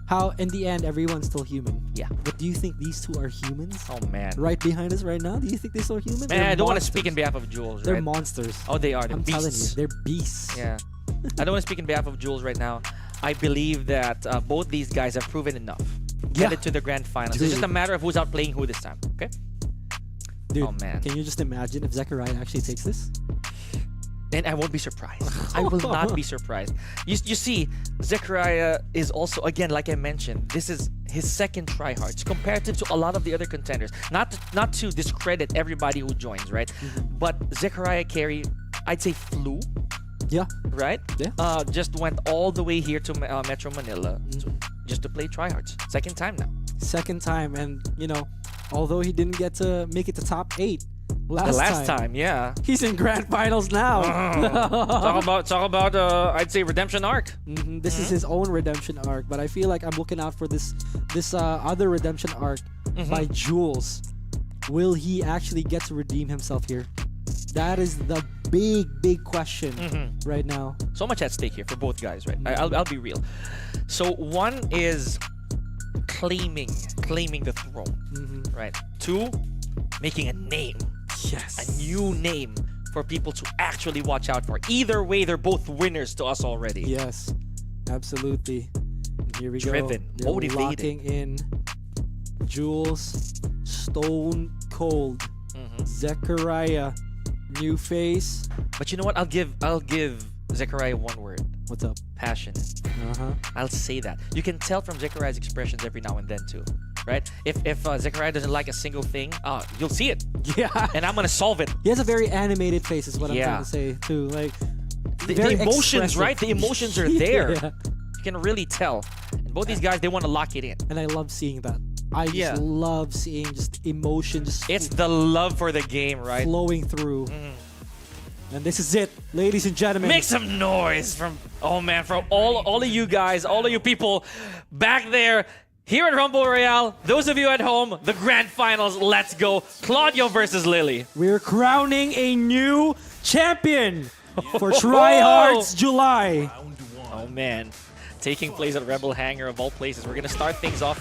D: how in the end everyone's still human.
F: Yeah.
D: But do you think these two are humans?
F: Oh man.
D: Right behind us right now? Do you think they're still human?
F: Man,
D: They're
F: I don't want to
D: monsters.
F: speak in behalf of Jules,
D: They're
F: right?
D: monsters.
F: Oh, they are. They're
D: I'm telling you,
F: beasts.
D: they're beasts.
F: Yeah. I don't want to speak in behalf of Jules right now. I believe that both these guys have proven enough. Get it to the grand finals. It's just a matter of who's outplaying who this time. Okay.
D: Dude,
F: Oh man.
D: can you just imagine if Zechariah actually takes this?
F: And I won't be surprised. I will not be surprised. You see, Zechariah is also, again, like I mentioned, this is his second TryHards comparative to a lot of the other contenders. Not to discredit everybody who joins, right? But Zechariah Carey, I'd say flew.
D: Yeah.
F: Right?
D: Yeah.
F: Just went all the way here to Metro Manila just to play TryHards. Second time now.
D: Second time, and you know, although he didn't get to make it to top 8 last
F: time, yeah.
D: he's in grand finals now.
F: Talk about I'd say redemption arc.
D: This is his own redemption arc, but I feel like I'm looking out for this other redemption arc by Jules. Will he actually get to redeem himself here? That is the big question right now.
F: So much at stake here for both guys, right? I'll be real. So one is claiming the throne, right? Two, making a name.
D: Yes.
F: A new name for people to actually watch out for. Either way, they're both winners to us already.
D: Yes, absolutely. And here we
F: Driven,
D: go. They're
F: motivated.
D: locking in Jules, stone cold. Zechariah, new face.
F: But you know what? I'll give Zechariah one word.
D: What's up?
F: Passionate.
D: Uh-huh.
F: I'll say that. You can tell from Zechariah's expressions every now and then too, right? If Zechariah doesn't like a single thing, you'll see it.
D: Yeah.
F: And I'm gonna solve it.
D: He has a very animated face is what I'm
F: Yeah.
D: trying to say too. Like
F: The
D: very
F: emotions,
D: expressive.
F: right? The emotions are there.
D: Yeah.
F: You can really tell. And both these guys, they want to lock it in.
D: And I love seeing that. I just love seeing just emotion just
F: It's the love for the game, right?
D: flowing through. And this is it, ladies and gentlemen.
F: Make some noise from all of you guys, all of you people back there here at Rumble Royale. Those of you at home, the grand finals, let's go. Claudio versus Lily.
D: We're crowning a new champion for TryHards July.
F: Oh man. Taking place at Rebel Hangar of all places. We're going to start things off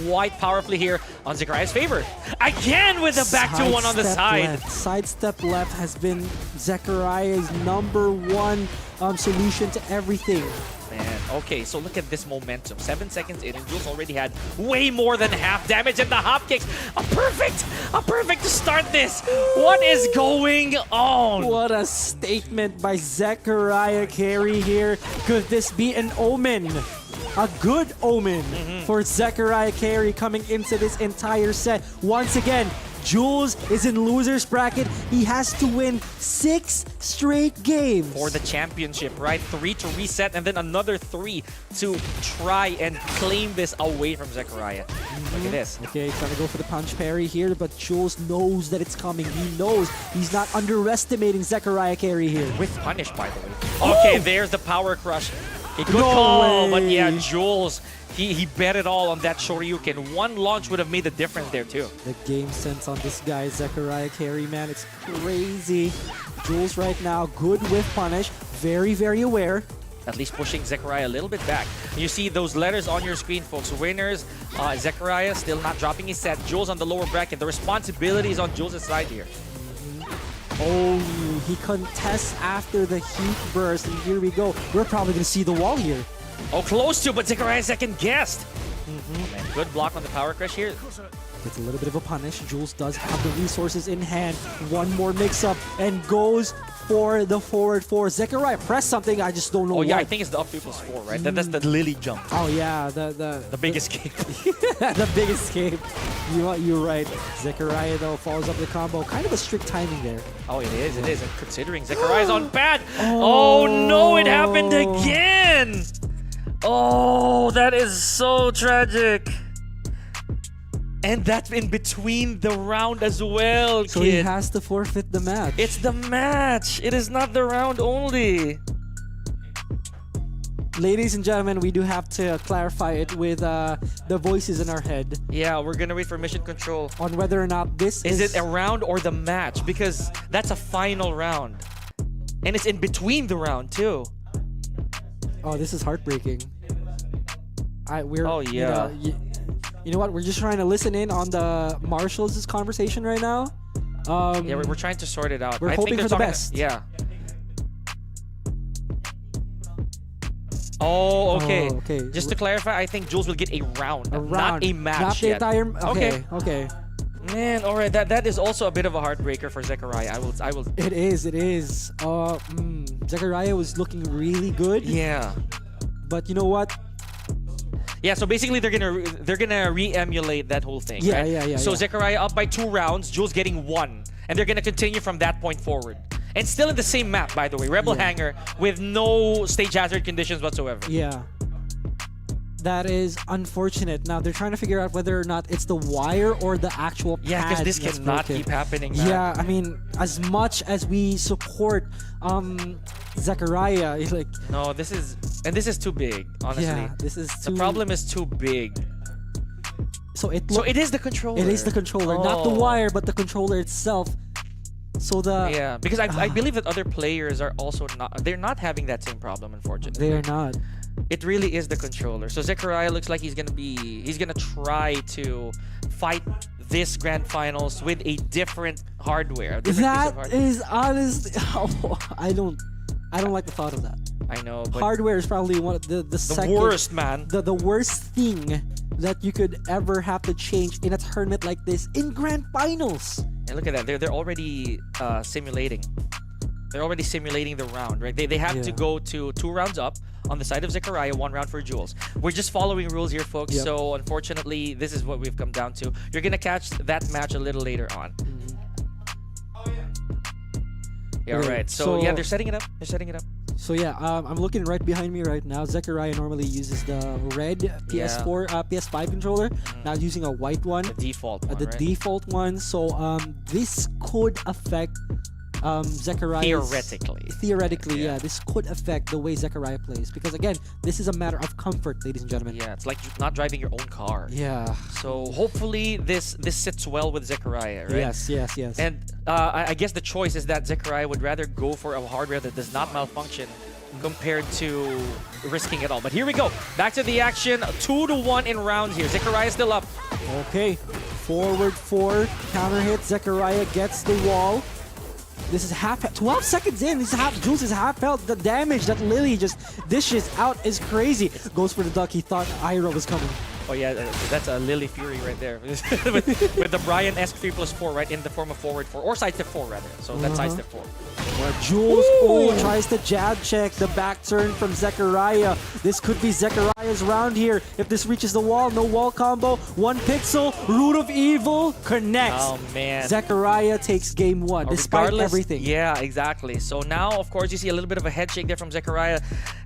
F: quite powerfully here on Zechariah's favor. Again with the back 2-1 on the
D: Sidestep
F: side.
D: Left. Sidestep left has been Zechariah's #1 solution to everything.
F: Man, okay, so look at this momentum. 7 seconds in, and Jules already had way more than half damage, and the hop kicks. A perfect to start this. What is going on?
D: What a statement by Zechariah Carey here. Could this be an omen? A good omen for Zechariah Carey coming into this entire set. Once again, Jules is in loser's bracket. He has to win 6 straight games.
F: For the championship, right? 3 to reset, and then another 3 to try and claim this away from Zechariah. Look at this.
D: Okay, trying to go for the punch parry here, but Jules knows that it's coming. He knows he's not underestimating Zechariah Carey here.
F: With punish, by the way. Okay, there's the power crush. A good
D: No
F: call, but
D: way.
F: yeah, Jules, he bet it all on that Shoryuken. One launch would have made the difference there too.
D: The game sense on this guy, Zechariah Carey, man, it's crazy. Jules right now, good with punish, very aware.
F: At least pushing Zechariah a little bit back. You see those letters on your screen, folks. Winners, Zechariah still not dropping his set. Jules on the lower bracket. The responsibility is on Jules' side here.
D: Oh, he contests after the heat burst, and here we go. We're probably gonna see the wall here.
F: Oh, close to, but Zechariah second guessed. Man, good block on the power crush here.
D: Gets a little bit of a punish. Jules does have the resources in hand. One more mix-up and goes for the forward four. Zechariah pressed something. I just don't know
F: Oh yeah, I
D: what.
F: think it's the up 4, right? That's the Lily jump.
D: Oh yeah,
F: The big escape.
D: the big escape. You're right. Zechariah though follows up the combo. Kind of a strict timing there.
F: Oh, it is. And considering Zechariah's on pad. Oh no, it happened again. Oh, that is so tragic. And that's in between the round as well,
D: So he
F: kid.
D: has to forfeit the match.
F: It's the match. It is not the round only.
D: Ladies and gentlemen, we do have to clarify it with the voices in our head
F: Yeah, we're gonna wait for mission control.
D: on whether or not this
F: Is it a round or the match? Because that's a final round. And it's in between the round too.
D: Oh, this is heartbreaking. We're.
F: Oh, yeah.
D: You know what? We're just trying to listen in on the Marshals' conversation right now.
F: Yeah, we're trying to sort it out.
D: We're
F: I
D: hoping
F: think
D: for the
F: they're
D: best.
F: Yeah. Oh, okay.
D: Oh, okay.
F: Just to clarify, I think Jules will get a round,
D: a round,
F: not a match
D: not the
F: yet.
D: entire.
F: Okay.
D: Okay.
F: Man, all right. That is also a bit of a heartbreaker for Zechariah. I will.
D: It is. It is. Zechariah was looking really good.
F: Yeah.
D: But you know what?
F: Yeah, so basically they're gonna re-emulate that whole thing.
D: Yeah,
F: right?
D: yeah.
F: So Zechariah up by 2 rounds, Jules getting 1, and they're gonna continue from that point forward. And still in the same map, by the way, Rebel
D: Yeah.
F: Hangar with no stage hazard conditions whatsoever.
D: Yeah. That is unfortunate. Now they're trying to figure out whether or not it's the wire or the actual pad.
F: Yeah, because this
D: that's
F: cannot
D: broken.
F: keep happening, man.
D: Yeah, I mean, as much as we support Zechariah, like
F: No, this is too big, honestly.
D: yeah, this is
F: The
D: too,
F: problem is too big.
D: So it
F: So it is the controller.
D: it is the controller, not the
F: Oh.
D: wire, but the controller itself. So the
F: Yeah, because I believe that other players are also they're not having that same problem, unfortunately.
D: they're not.
F: It really is the controller. So Zechariah looks like he's gonna try to fight this grand finals with a different hardware. A different piece
D: That
F: of hardware.
D: is honestly, I don't like the thought of that.
F: I know, but
D: Hardware is probably one of the
F: the
D: second,
F: worst, man.
D: the worst thing that you could ever have to change in a tournament like this in grand finals.
F: And look at that. They're already simulating. They're already simulating the round, right? They have to
D: Yeah.
F: go to 2 rounds up on the side of Zechariah, 1 round for Jules. We're just following rules here, folks.
D: Yep.
F: So unfortunately, this is what we've come down to. You're gonna catch that match a little later on. Yeah,
D: Okay,
F: right. So yeah,
D: so-
F: they're setting it up. They're setting it up.
D: So yeah, I'm looking right behind me right now. Zechariah normally uses the red PS4, PS5 controller. Now using a white one,
F: The default one,
D: the
F: right?
D: default one. So this could affect Zechariah. Theoretically,
F: Yeah.
D: yeah, this could affect the way Zechariah plays because again, this is a matter of comfort, ladies and gentlemen.
F: Yeah, it's like not driving your own car.
D: Yeah.
F: So hopefully this sits well with Zechariah, right?
D: Yes.
F: And I guess the choice is that Zechariah would rather go for a hardware that does not malfunction compared to risking it all. But here we go. Back to the action. 2-1 in rounds here. Zechariah still up.
D: Okay. Forward 4, counter hit. Zechariah gets the wall. This is 12 seconds in. Jules is half health. The damage that Lily just dishes out is crazy. Goes for the duck. He thought Ira was coming.
F: Oh yeah, that's a Lily Fury right there. with the Brian-esque 3+4, right? In the form of forward 4. Or sidestep 4, rather. So that's sidestep 4.
D: Jules tries to jab check the back turn from Zechariah. This could be Zechariah's round here. If this reaches the wall, no wall combo. 1 pixel, Root of Evil connects.
F: Oh man.
D: Zechariah takes game 1 despite
F: Regardless,
D: everything.
F: Yeah, exactly. So now, of course, you see a little bit of a head shake there from Zechariah.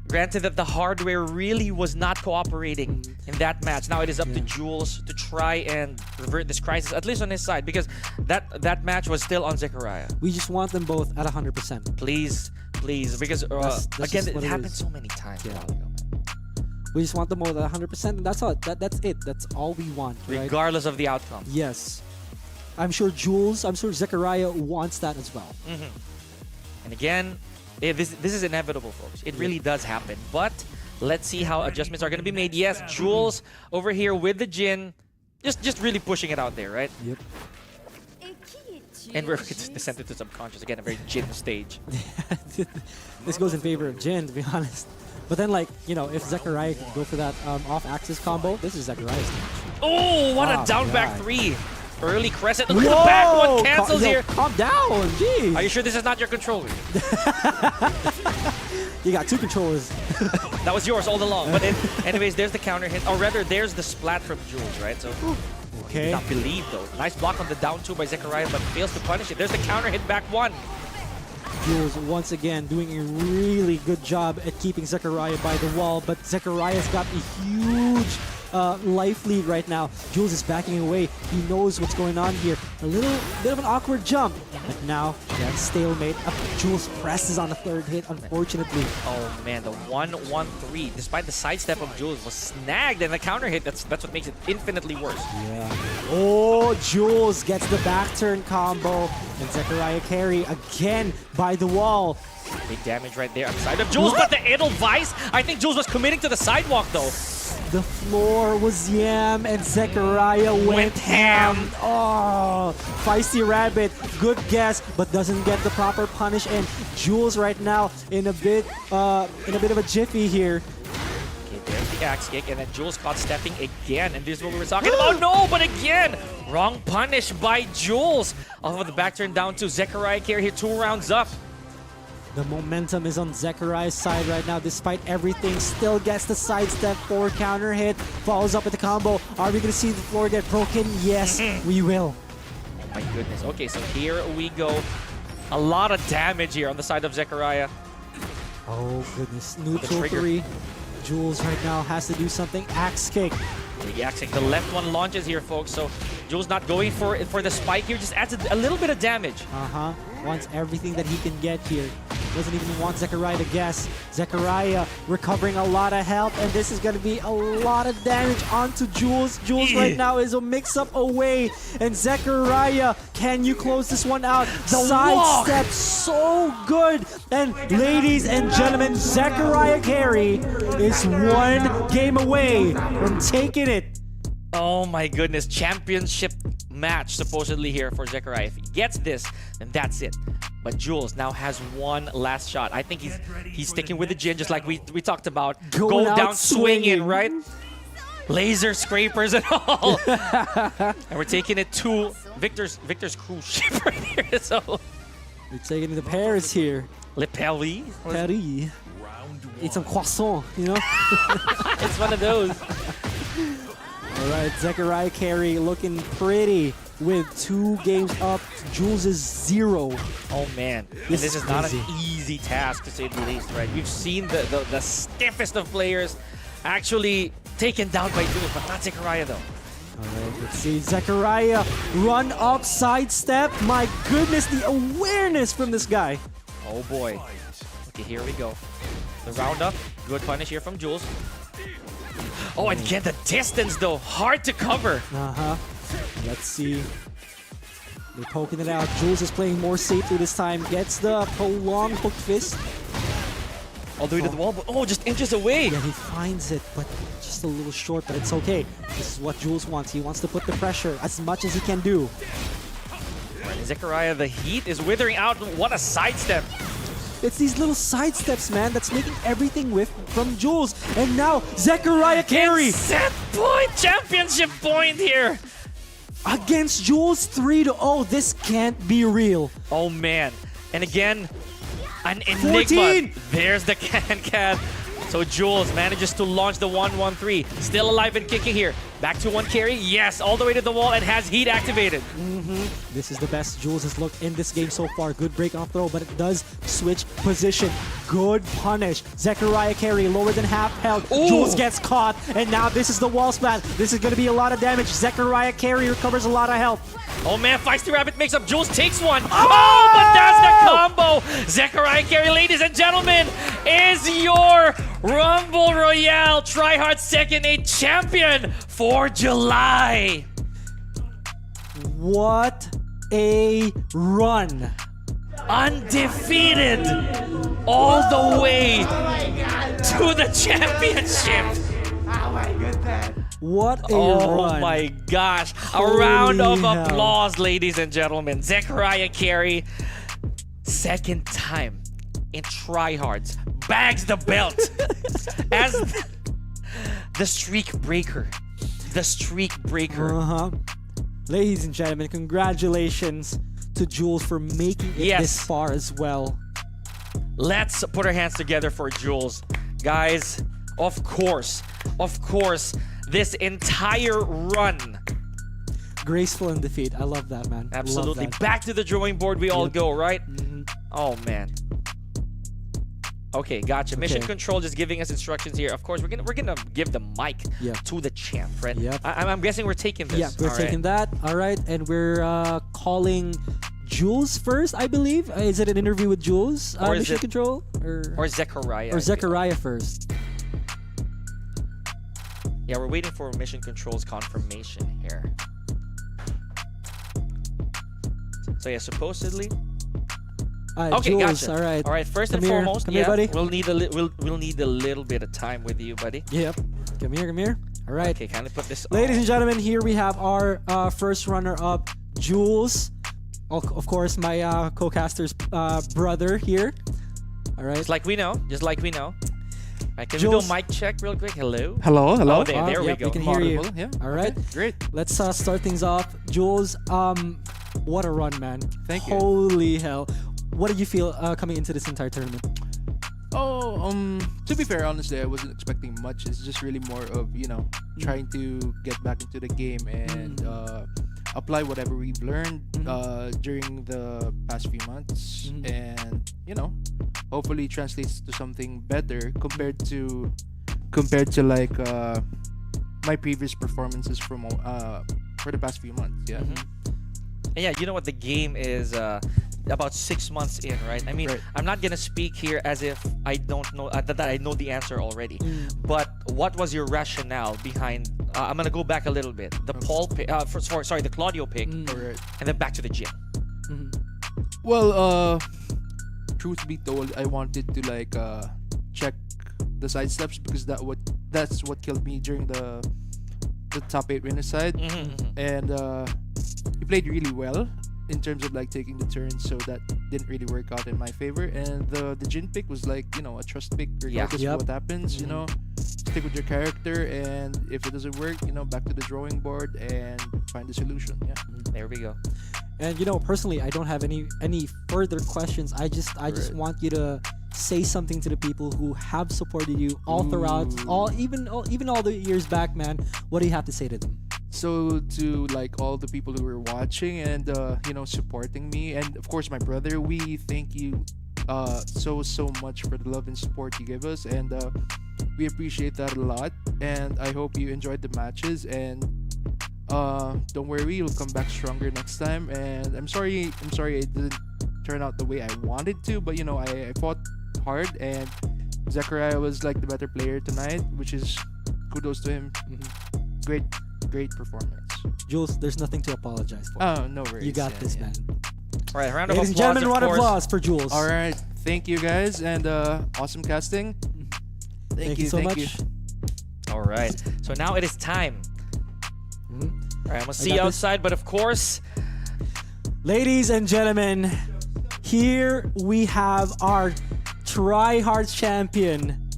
F: Granted that the hardware really was not cooperating in that match. Now it is up to Jules to try and revert this crisis, at least on his side, because that match was still on Zechariah.
D: We just want them both at 100%.
F: Please, because
D: That's
F: again,
D: just
F: it
D: what it
F: happened
D: is.
F: so many times. a while ago, man.
D: We just want them both at 100%, and that's all. That's it. That's all we want, right?
F: Regardless of the outcome.
D: Yes. I'm sure Zechariah wants that as well.
F: And again, this is inevitable, folks. It really does happen. But let's see how adjustments are going to be made. Yes, Jules over here with the Jin, just really pushing it out there, right?
D: Yep.
F: And we're descended to subconscious again, a very Jin stage.
D: This goes in favor of Jin, to be honest. But then, like, you know, if Zechariah can go for that off-axis combo, this is Zechariah's stage.
F: Oh, what
D: Oh,
F: a down back
D: God.
F: 3 Early crescent. Look at the back one cancels here.
D: Calm down, jeez.
F: Are you sure this is not your controller?
D: You got two controllers.
F: That was yours all along. But anyways, there's the counter hit. Or rather, there's the splat from Jules, right? So,
D: Okay.
F: not believe though. Nice block on the down two by Zechariah, but fails to punish it. There's the counter hit back one.
D: Jules once again doing a really good job at keeping Zechariah by the wall, but Zechariah's got a huge life lead right now. Jules is backing away. He knows what's going on here. A little bit of an awkward jump, but now that stalemate. Jules presses on the third hit, unfortunately.
F: Oh man, the 1-1-3. Despite the sidestep of Jules was snagged, and the counter hit. That's what makes it infinitely worse.
D: Yeah. Oh, Jules gets the back turn combo, and Zechariah carry again by the wall.
F: Big damage right there outside of Jules, but the Edelweiss. I think Jules was committing to the sidewalk though.
D: The floor was yam, and Zechariah went ham. Oh, feisty rabbit, good guess, but doesn't get the proper punish. And Jules right now in a bit of a jiffy here.
F: Okay, there's the axe kick, and then Jules caught stepping again, and this is what we were talking about. No, but again, wrong punish by Jules. Off of the back turn down to Zechariah carry here, 2 rounds up.
D: The momentum is on Zechariah's side right now, despite everything. Still gets the sidestep forward counter hit. Follows up with the combo. Are we going to see the floor get broken? Yes, we will.
F: Oh my goodness. Okay, so here we go. A lot of damage here on the side of Zechariah.
D: Oh, goodness. Neutral
F: trigger.
D: 3. Jules right now has to do something. Axe kick.
F: The axe kick. The left one launches here, folks. So Jules not going for the spike here. Just adds a little bit of damage.
D: Uh-huh. Wants everything that he can get here. Doesn't even want Zechariah to guess. Zechariah recovering a lot of health, and this is going to be a lot of damage onto Jules. Jules right now is a mix-up away, and Zechariah, can you close this one out? Sidestep so good, and ladies and gentlemen, Zechariah carry is 1 game away from taking it.
F: Oh my goodness. Championship match supposedly here for Zechariah. If he gets this, then that's it. But Jules now has one last shot. I think he's sticking with the Jin, just like we talked about.
D: Going
F: Go
D: out
F: down
D: swinging.
F: swinging, right? Laser scrapers and all. And we're taking it to Victor's cruise ship right here. So
D: We're taking the Paris here.
F: Le Paris.
D: Paris. Eat some croissant, you know?
F: It's one of those.
D: All right, Zechariah carry looking pretty with 2 games up. Jules is 0.
F: Oh man,
D: This
F: this
D: is
F: is not an
D: crazy.
F: easy task to say the least, right? We've seen the stiffest of players actually taken down by Jules, but not Zechariah though.
D: All right, let's see. Zechariah run up, sidestep. My goodness, the awareness from this guy.
F: Oh boy. Okay, here we go. The roundup, good punish here from Jules. Oh, and get the distance though, hard to cover.
D: Uh-huh. Let's see. They're poking it out. Jules is playing more safely this time. Gets the prolonged hook fist.
F: All the way to the wall, but oh, just inches away.
D: Yeah, he finds it, but just a little short, but it's okay. This is what Jules wants. He wants to put the pressure as much as he can do.
F: And Zechariah, the heat is withering out. What a sidestep.
D: It's these little sidesteps, man, that's making everything whiff from Jules. And now, Zechariah carry
F: Set point, championship point here.
D: against Jules 3-0. This can't be real.
F: Oh man. And again, an enigma.
D: 14.
F: There's the can. So Jules manages to launch the 1-1-3. Still alive and kicking here. Back to 1 carry. Yes, all the way to the wall and has heat activated.
D: This is the best Jules has looked in this game so far. Good break off throw, but it does switch position. Good punish. Zechariah carry lower than half health.
F: Ooh.
D: Jules gets caught, and now this is the wall splat. This is going to be a lot of damage. Zechariah carry recovers a lot of health.
F: Oh man, Feisty Rabbit makes up. Jules takes one. Oh, but that's the combo. Zechariah carry, ladies and gentlemen, is your Rumble Royale TryHards Second 8 champion for July.
D: What a run.
F: Undefeated all the way to the championship.
D: What a
F: Oh
D: run.
F: my gosh. A
D: Holy
F: round of
D: hell.
F: applause, ladies and gentlemen. Zechariah carry, second time in TryHards, bags the belt as the streak breaker. The streak breaker.
D: Uh-huh. Ladies and gentlemen, congratulations to Jules for making it
F: Yes.
D: this far as well.
F: Let's put our hands together for Jules. Guys, of course, this entire run.
D: Graceful in defeat. I love that, man. Love
F: Absolutely.
D: that.
F: Back to the drawing board we all
D: Yep.
F: go, right?
D: Mhm.
F: Oh, man. Okay, gotcha. Mission
D: Okay.
F: Control just giving us instructions here. Of course, we're gonna give the mic
D: Yeah.
F: to the champ, right?
D: Yep.
F: I'm guessing we're taking this.
D: Yeah, we're
F: All right.
D: taking that. All right, and we're calling Jules first, I believe. Is it an interview with Jules?
F: Or is
D: Mission
F: it-
D: Control?
F: Or Zechariah.
D: Or Zechariah first?
F: Yeah, we're waiting for Mission Control's confirmation here. So yeah, supposedly. Okay,
D: Jules,
F: gotcha.
D: all right.
F: All right. First
D: Come
F: and
D: here.
F: foremost,
D: Come here,
F: yeah,
D: buddy.
F: we'll need a little bit of time with you, buddy.
D: Yep. Come here, come here. All right.
F: Okay, kindly put this.
D: Ladies
F: on.
D: and gentlemen, here we have our first runner-up, Jules. Of course, my co-caster's brother here. All right.
F: Just like we know. Right, can we
D: Jules.
F: do a mic check real quick? Hello.
I: Hello, hello.
F: Oh, there we
D: yep,
F: go.
D: We can hear you.
I: Yeah.
D: All right.
I: Great.
D: Let's start things off. Jules, what a run, man.
I: Thank you.
D: Holy hell. What did you feel coming into this entire tournament?
I: Oh, to be fair, honestly, I wasn't expecting much. It's just really more of, trying to get back into the game and apply whatever we've learned during the past few months, and hopefully translates to something better compared to like my previous performances from for the past few months. Yeah.
F: And yeah, you know what, the game is about 6 months in, right? I mean,
I: Right.
F: I'm not gonna speak here as if I don't know that I know the answer already. But what was your rationale behind? I'm gonna go back a little bit. The Paul pick, the Claudio pick,
I: Alright.
F: and then back to the gym.
I: Well, truth be told, I wanted to like check the side steps because that's what killed me during the top 8 winner side, and he played really well in terms of like taking the turns, so that didn't really work out in my favor. And the Jin pick was like a trust pick regardless
D: Yep.
I: of what happens. Stick with your character, and if it doesn't work, back to the drawing board and find the solution. Yeah.
F: There we go.
D: And personally, I don't have any further questions. I just
I: Right.
D: want you to say something to the people who have supported you all throughout, even all the years back, man. What do you have to say to them?
I: So to like all the people who were watching and supporting me, and of course my brother, we thank you so much for the love and support you give us, and we appreciate that a lot. And I hope you enjoyed the matches, and don't worry, you'll come back stronger next time. And I'm sorry it didn't turn out the way I wanted to, but I fought hard, and Zechariah was like the better player tonight, which is kudos to him. Great performance.
D: Jules, there's nothing to apologize for.
I: Oh, no worries.
D: You got
I: Yeah,
D: this,
I: yeah.
D: man.
F: All right, round of
D: Ladies and
F: applause.
D: gentlemen,
F: of
D: round of
F: course.
D: applause for Jules.
I: All right. Thank you guys, and awesome casting.
D: Thank you so much.
F: All right. So now it is time.
D: Mhm.
F: All right, I'm gonna see
D: got
F: you
D: this.
F: outside, but of course,
D: Ladies and gentlemen, here we have our TryHards champion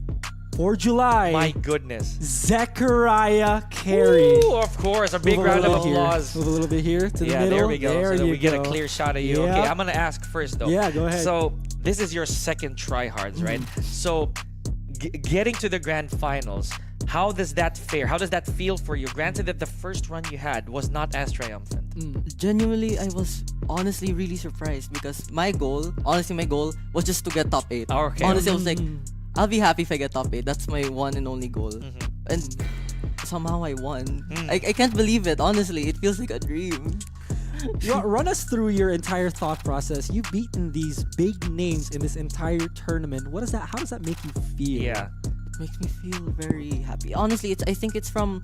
D: for July,
F: my goodness.
D: Zechariah Carey.
F: Ooh, of course, a big
D: Move a
F: round of
D: little bit here.
F: applause.
D: Move a little bit here to the
F: Yeah,
D: middle.
F: there we go.
D: There
F: so that
D: you
F: we get a
D: go.
F: clear shot of you.
D: Yeah.
F: Okay, I'm gonna ask first though.
D: Yeah, go ahead.
F: So this is your second TryHards, right? So getting to the grand finals, how does that fare? How does that feel for you? Granted that the first run you had was not as triumphant.
J: Genuinely, I was honestly really surprised because my goal was just to get top 8.
F: Okay.
J: Honestly, I was like, I'll be happy if I get top 8. That's my one and only goal. And somehow I won. I can't believe it, honestly. It feels like a dream.
D: Run us through your entire thought process. You've beaten these big names in this entire tournament. How does that make you feel?
F: Yeah.
J: It makes me feel very happy. Honestly, I think it's from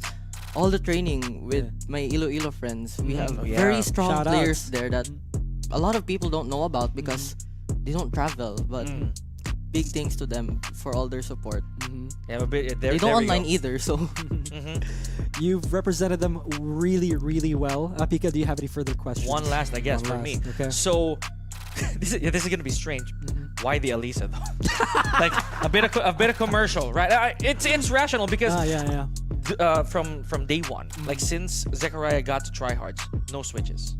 J: all the training with my Iloilo friends. We have
F: yeah.
J: very strong
D: Shout
J: players
D: outs.
J: there that a lot of people don't know about because they don't travel. But big thanks to them for all their support.
F: Yeah, a bit, there,
J: They don't
F: there we
J: online
F: go.
J: either, so
D: You've represented them really, really well. Pika, do you have any further questions?
F: One last, I guess,
D: One
F: for me.
D: last, okay.
F: So this is gonna be strange. Why the Alisa though? Like a bit of commercial, right? It's rational because
D: Yeah.
F: from day one, like since Zechariah got to TryHards, no switches.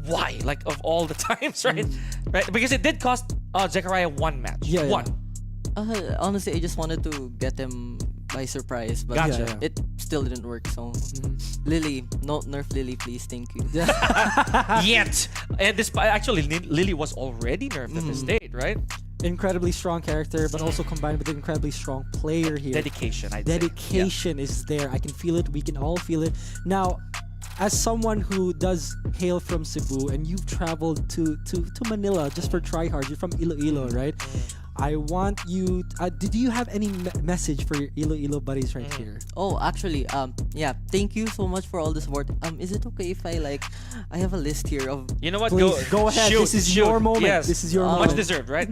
F: Why? Like of all the times, right? Right? Because it did cost Zechariah one match.
D: Yeah,
F: One.
J: Honestly, I just wanted to get him by surprise, but
F: Gotcha.
D: Yeah.
J: it still didn't work. So, Lily, no nerf Lily, please, thank you.
F: Yet. And despite actually Lily was already nerfed at this stage, right?
D: Incredibly strong character, but also combined with an incredibly strong player here.
F: Dedication, I'd say.
D: Dedication is there. I can feel it. We can all feel it. Now, as someone who does hail from Cebu and you've traveled to Manila just for TryHards, you're from Iloilo, right? I want you. Do you have any message for your Iloilo buddies right here?
J: Oh, actually, yeah, thank you so much for all the support. Is it okay if I have a list here of
F: You know what?
D: Please go ahead.
F: Shoot,
D: This is
F: shoot.
D: your moment.
F: Yes.
D: This is your
F: Much
D: moment.
F: deserved, right?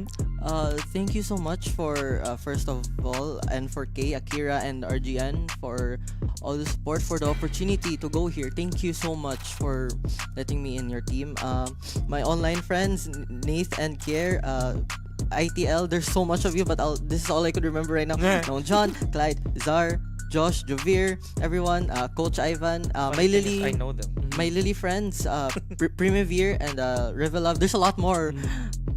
J: thank you so much for first of all, and for Kay, Akira, and RGN for all the support, for the opportunity to go here. Thank you so much for letting me in your team. My online friends, Nath and Kier, ITL, there's so much of you, but this is all I could remember right now. Known John, Clyde, Zar, Josh, Javier, everyone, Coach Ivan, my
F: Funny thing is,
J: Lily,
F: I know them.
J: my Lily friends, Primavere and Rivelove. There's a lot more,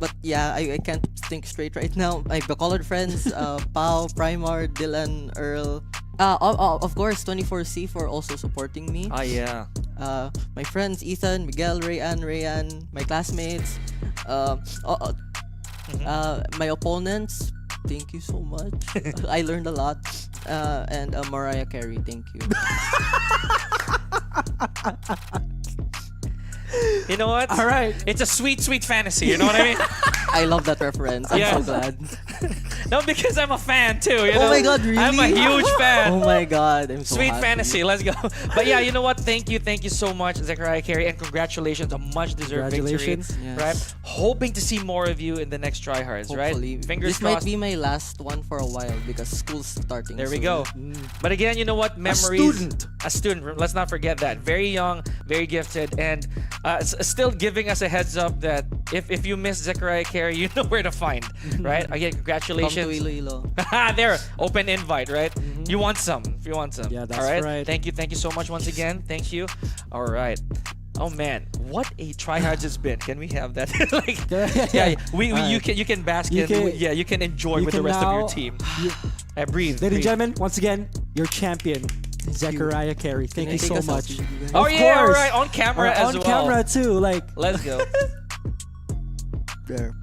J: but yeah, I can't think straight right now. My Bacolod friends, Pau, Primar, Dylan, Earl. Of course, 24C for also supporting me.
F: Yeah.
J: My friends, Ethan, Miguel, Rayan, my classmates, my opponents. Thank you so much. I learned a lot. And Mariah Carey, thank you.
F: You know what?
D: All right.
F: It's a sweet, sweet fantasy. You know what I mean?
J: I love that reference. I'm
F: Yeah.
J: so glad.
F: No, because I'm a fan too. You know?
J: Oh my God, really?
F: I'm a huge fan.
J: Oh my God, I'm so
F: Sweet
J: happy.
F: fantasy, let's go. But yeah, you know what? Thank you so much, Zechariah Carey, and congratulations, a much-deserved victory.
D: Congratulations.
J: Yes.
F: Right? Hoping to see more of you in the next TryHards,
J: Hopefully.
F: right? Fingers
J: This might
F: crossed.
J: be my last one for a while because school's starting.
F: There we
J: soon.
F: go. But again, you know what? Memories.
D: student.
F: A student. Let's not forget that. Very young, very gifted, and still giving us a heads up that if you miss Zechariah Carey, you know where to find, right? Again,
J: Come
F: congratulations.
J: to Iloilo.
F: There, open invite, right? You want some? If you want some.
D: Yeah, that's
F: all right?
D: right.
F: Thank you so much once again. Thank you. All right. Oh man, what a TryHards has been. Can we have that? Like, yeah, you can bask
D: You
F: in.
D: can-
F: Yeah, you can enjoy
D: you
F: with the
D: can
F: rest of your
D: now-
F: team.
D: you-
F: Breathe.
D: Ladies and
F: breathe.
D: gentlemen, once again, your champion, Zechariah Carey. Thank
J: Can
D: you
J: I take
D: so
J: a
D: much.
J: selfie with you guys?
F: Oh
D: Of
F: yeah, all
D: course.
F: right, on camera as
D: on
F: well.
D: camera too. Like,
F: Let's go.
J: There.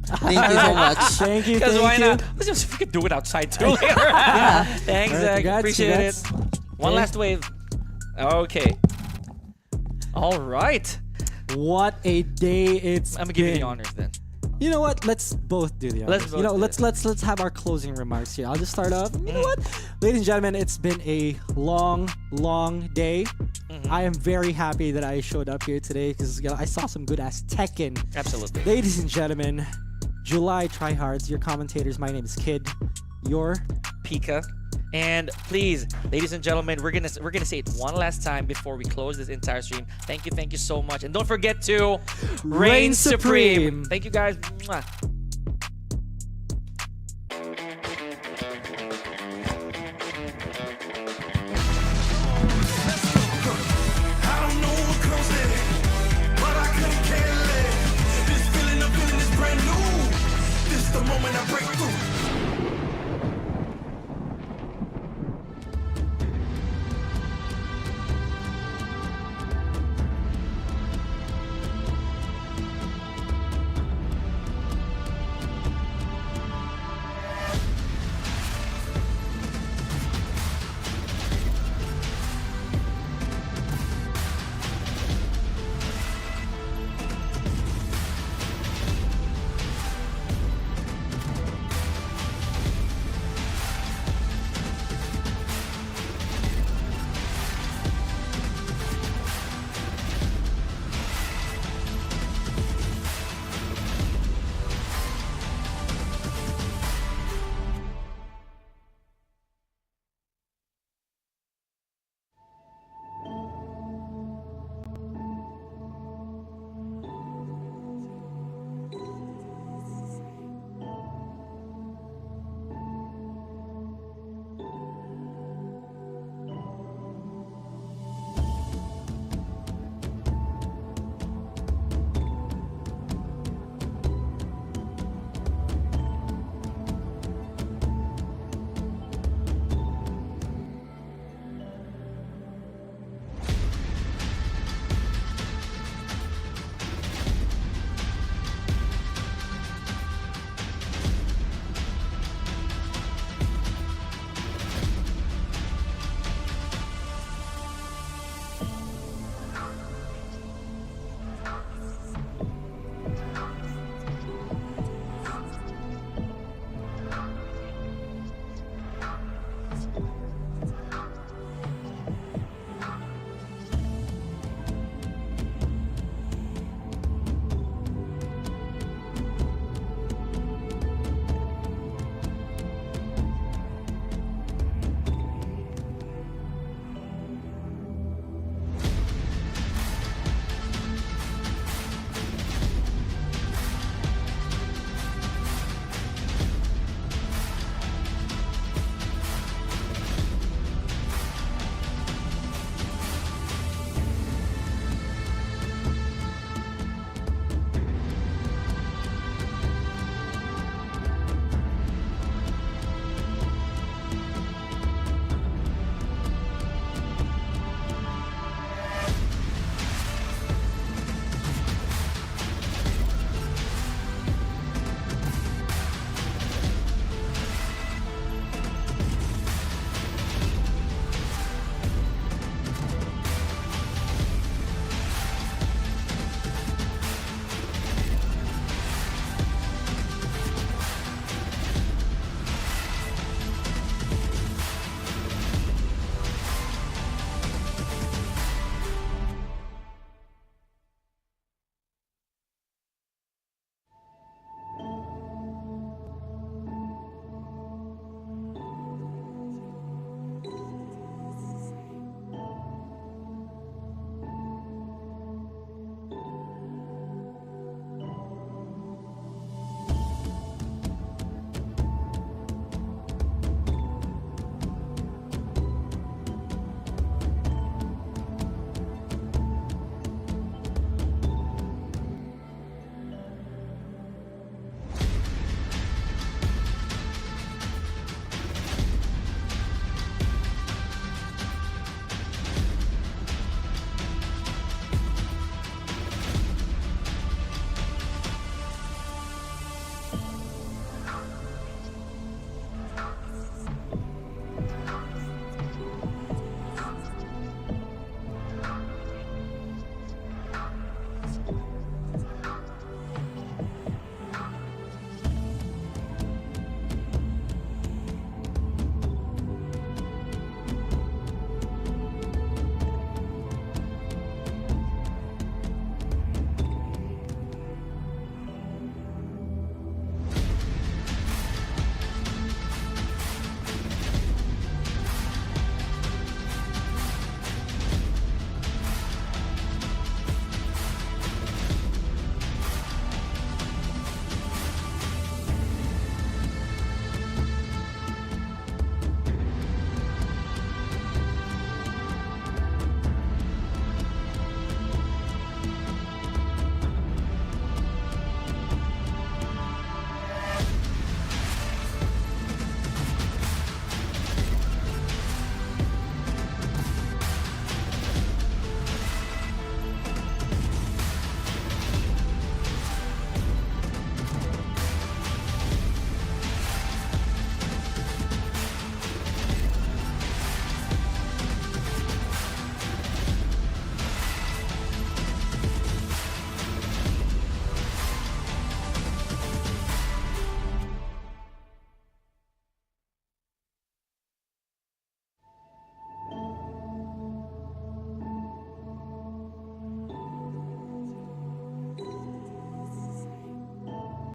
J: Thank you so much.
D: thank you.
F: Because
D: Thank
F: why
D: you.
F: not? Let's just we could do it outside too later. Thanks,
D: All right,
F: Zach.
D: congrats,
F: Appreciate
D: congrats.
F: it. One
D: Okay.
F: last wave. Okay. All right.
D: What a day it's
F: I'm gonna give you
D: been.
F: the honors then.
D: You know what? Let's both do the honors.
F: Let's
D: you know,
F: both do
D: let's have our closing remarks here. I'll just start off. You know what? Ladies and gentlemen, it's been a long day. I am very happy that I showed up here today because I saw some good ass Tekken.
F: Absolutely.
D: Ladies and gentlemen, July TryHards, your commentators. My name is Kid. Your
F: Pika. And please, ladies and gentlemen, we're gonna say it one last time before we close this entire stream. Thank you so much. And don't forget to
D: Reign
F: reign supreme.
D: supreme.
F: Thank you guys. Mwah.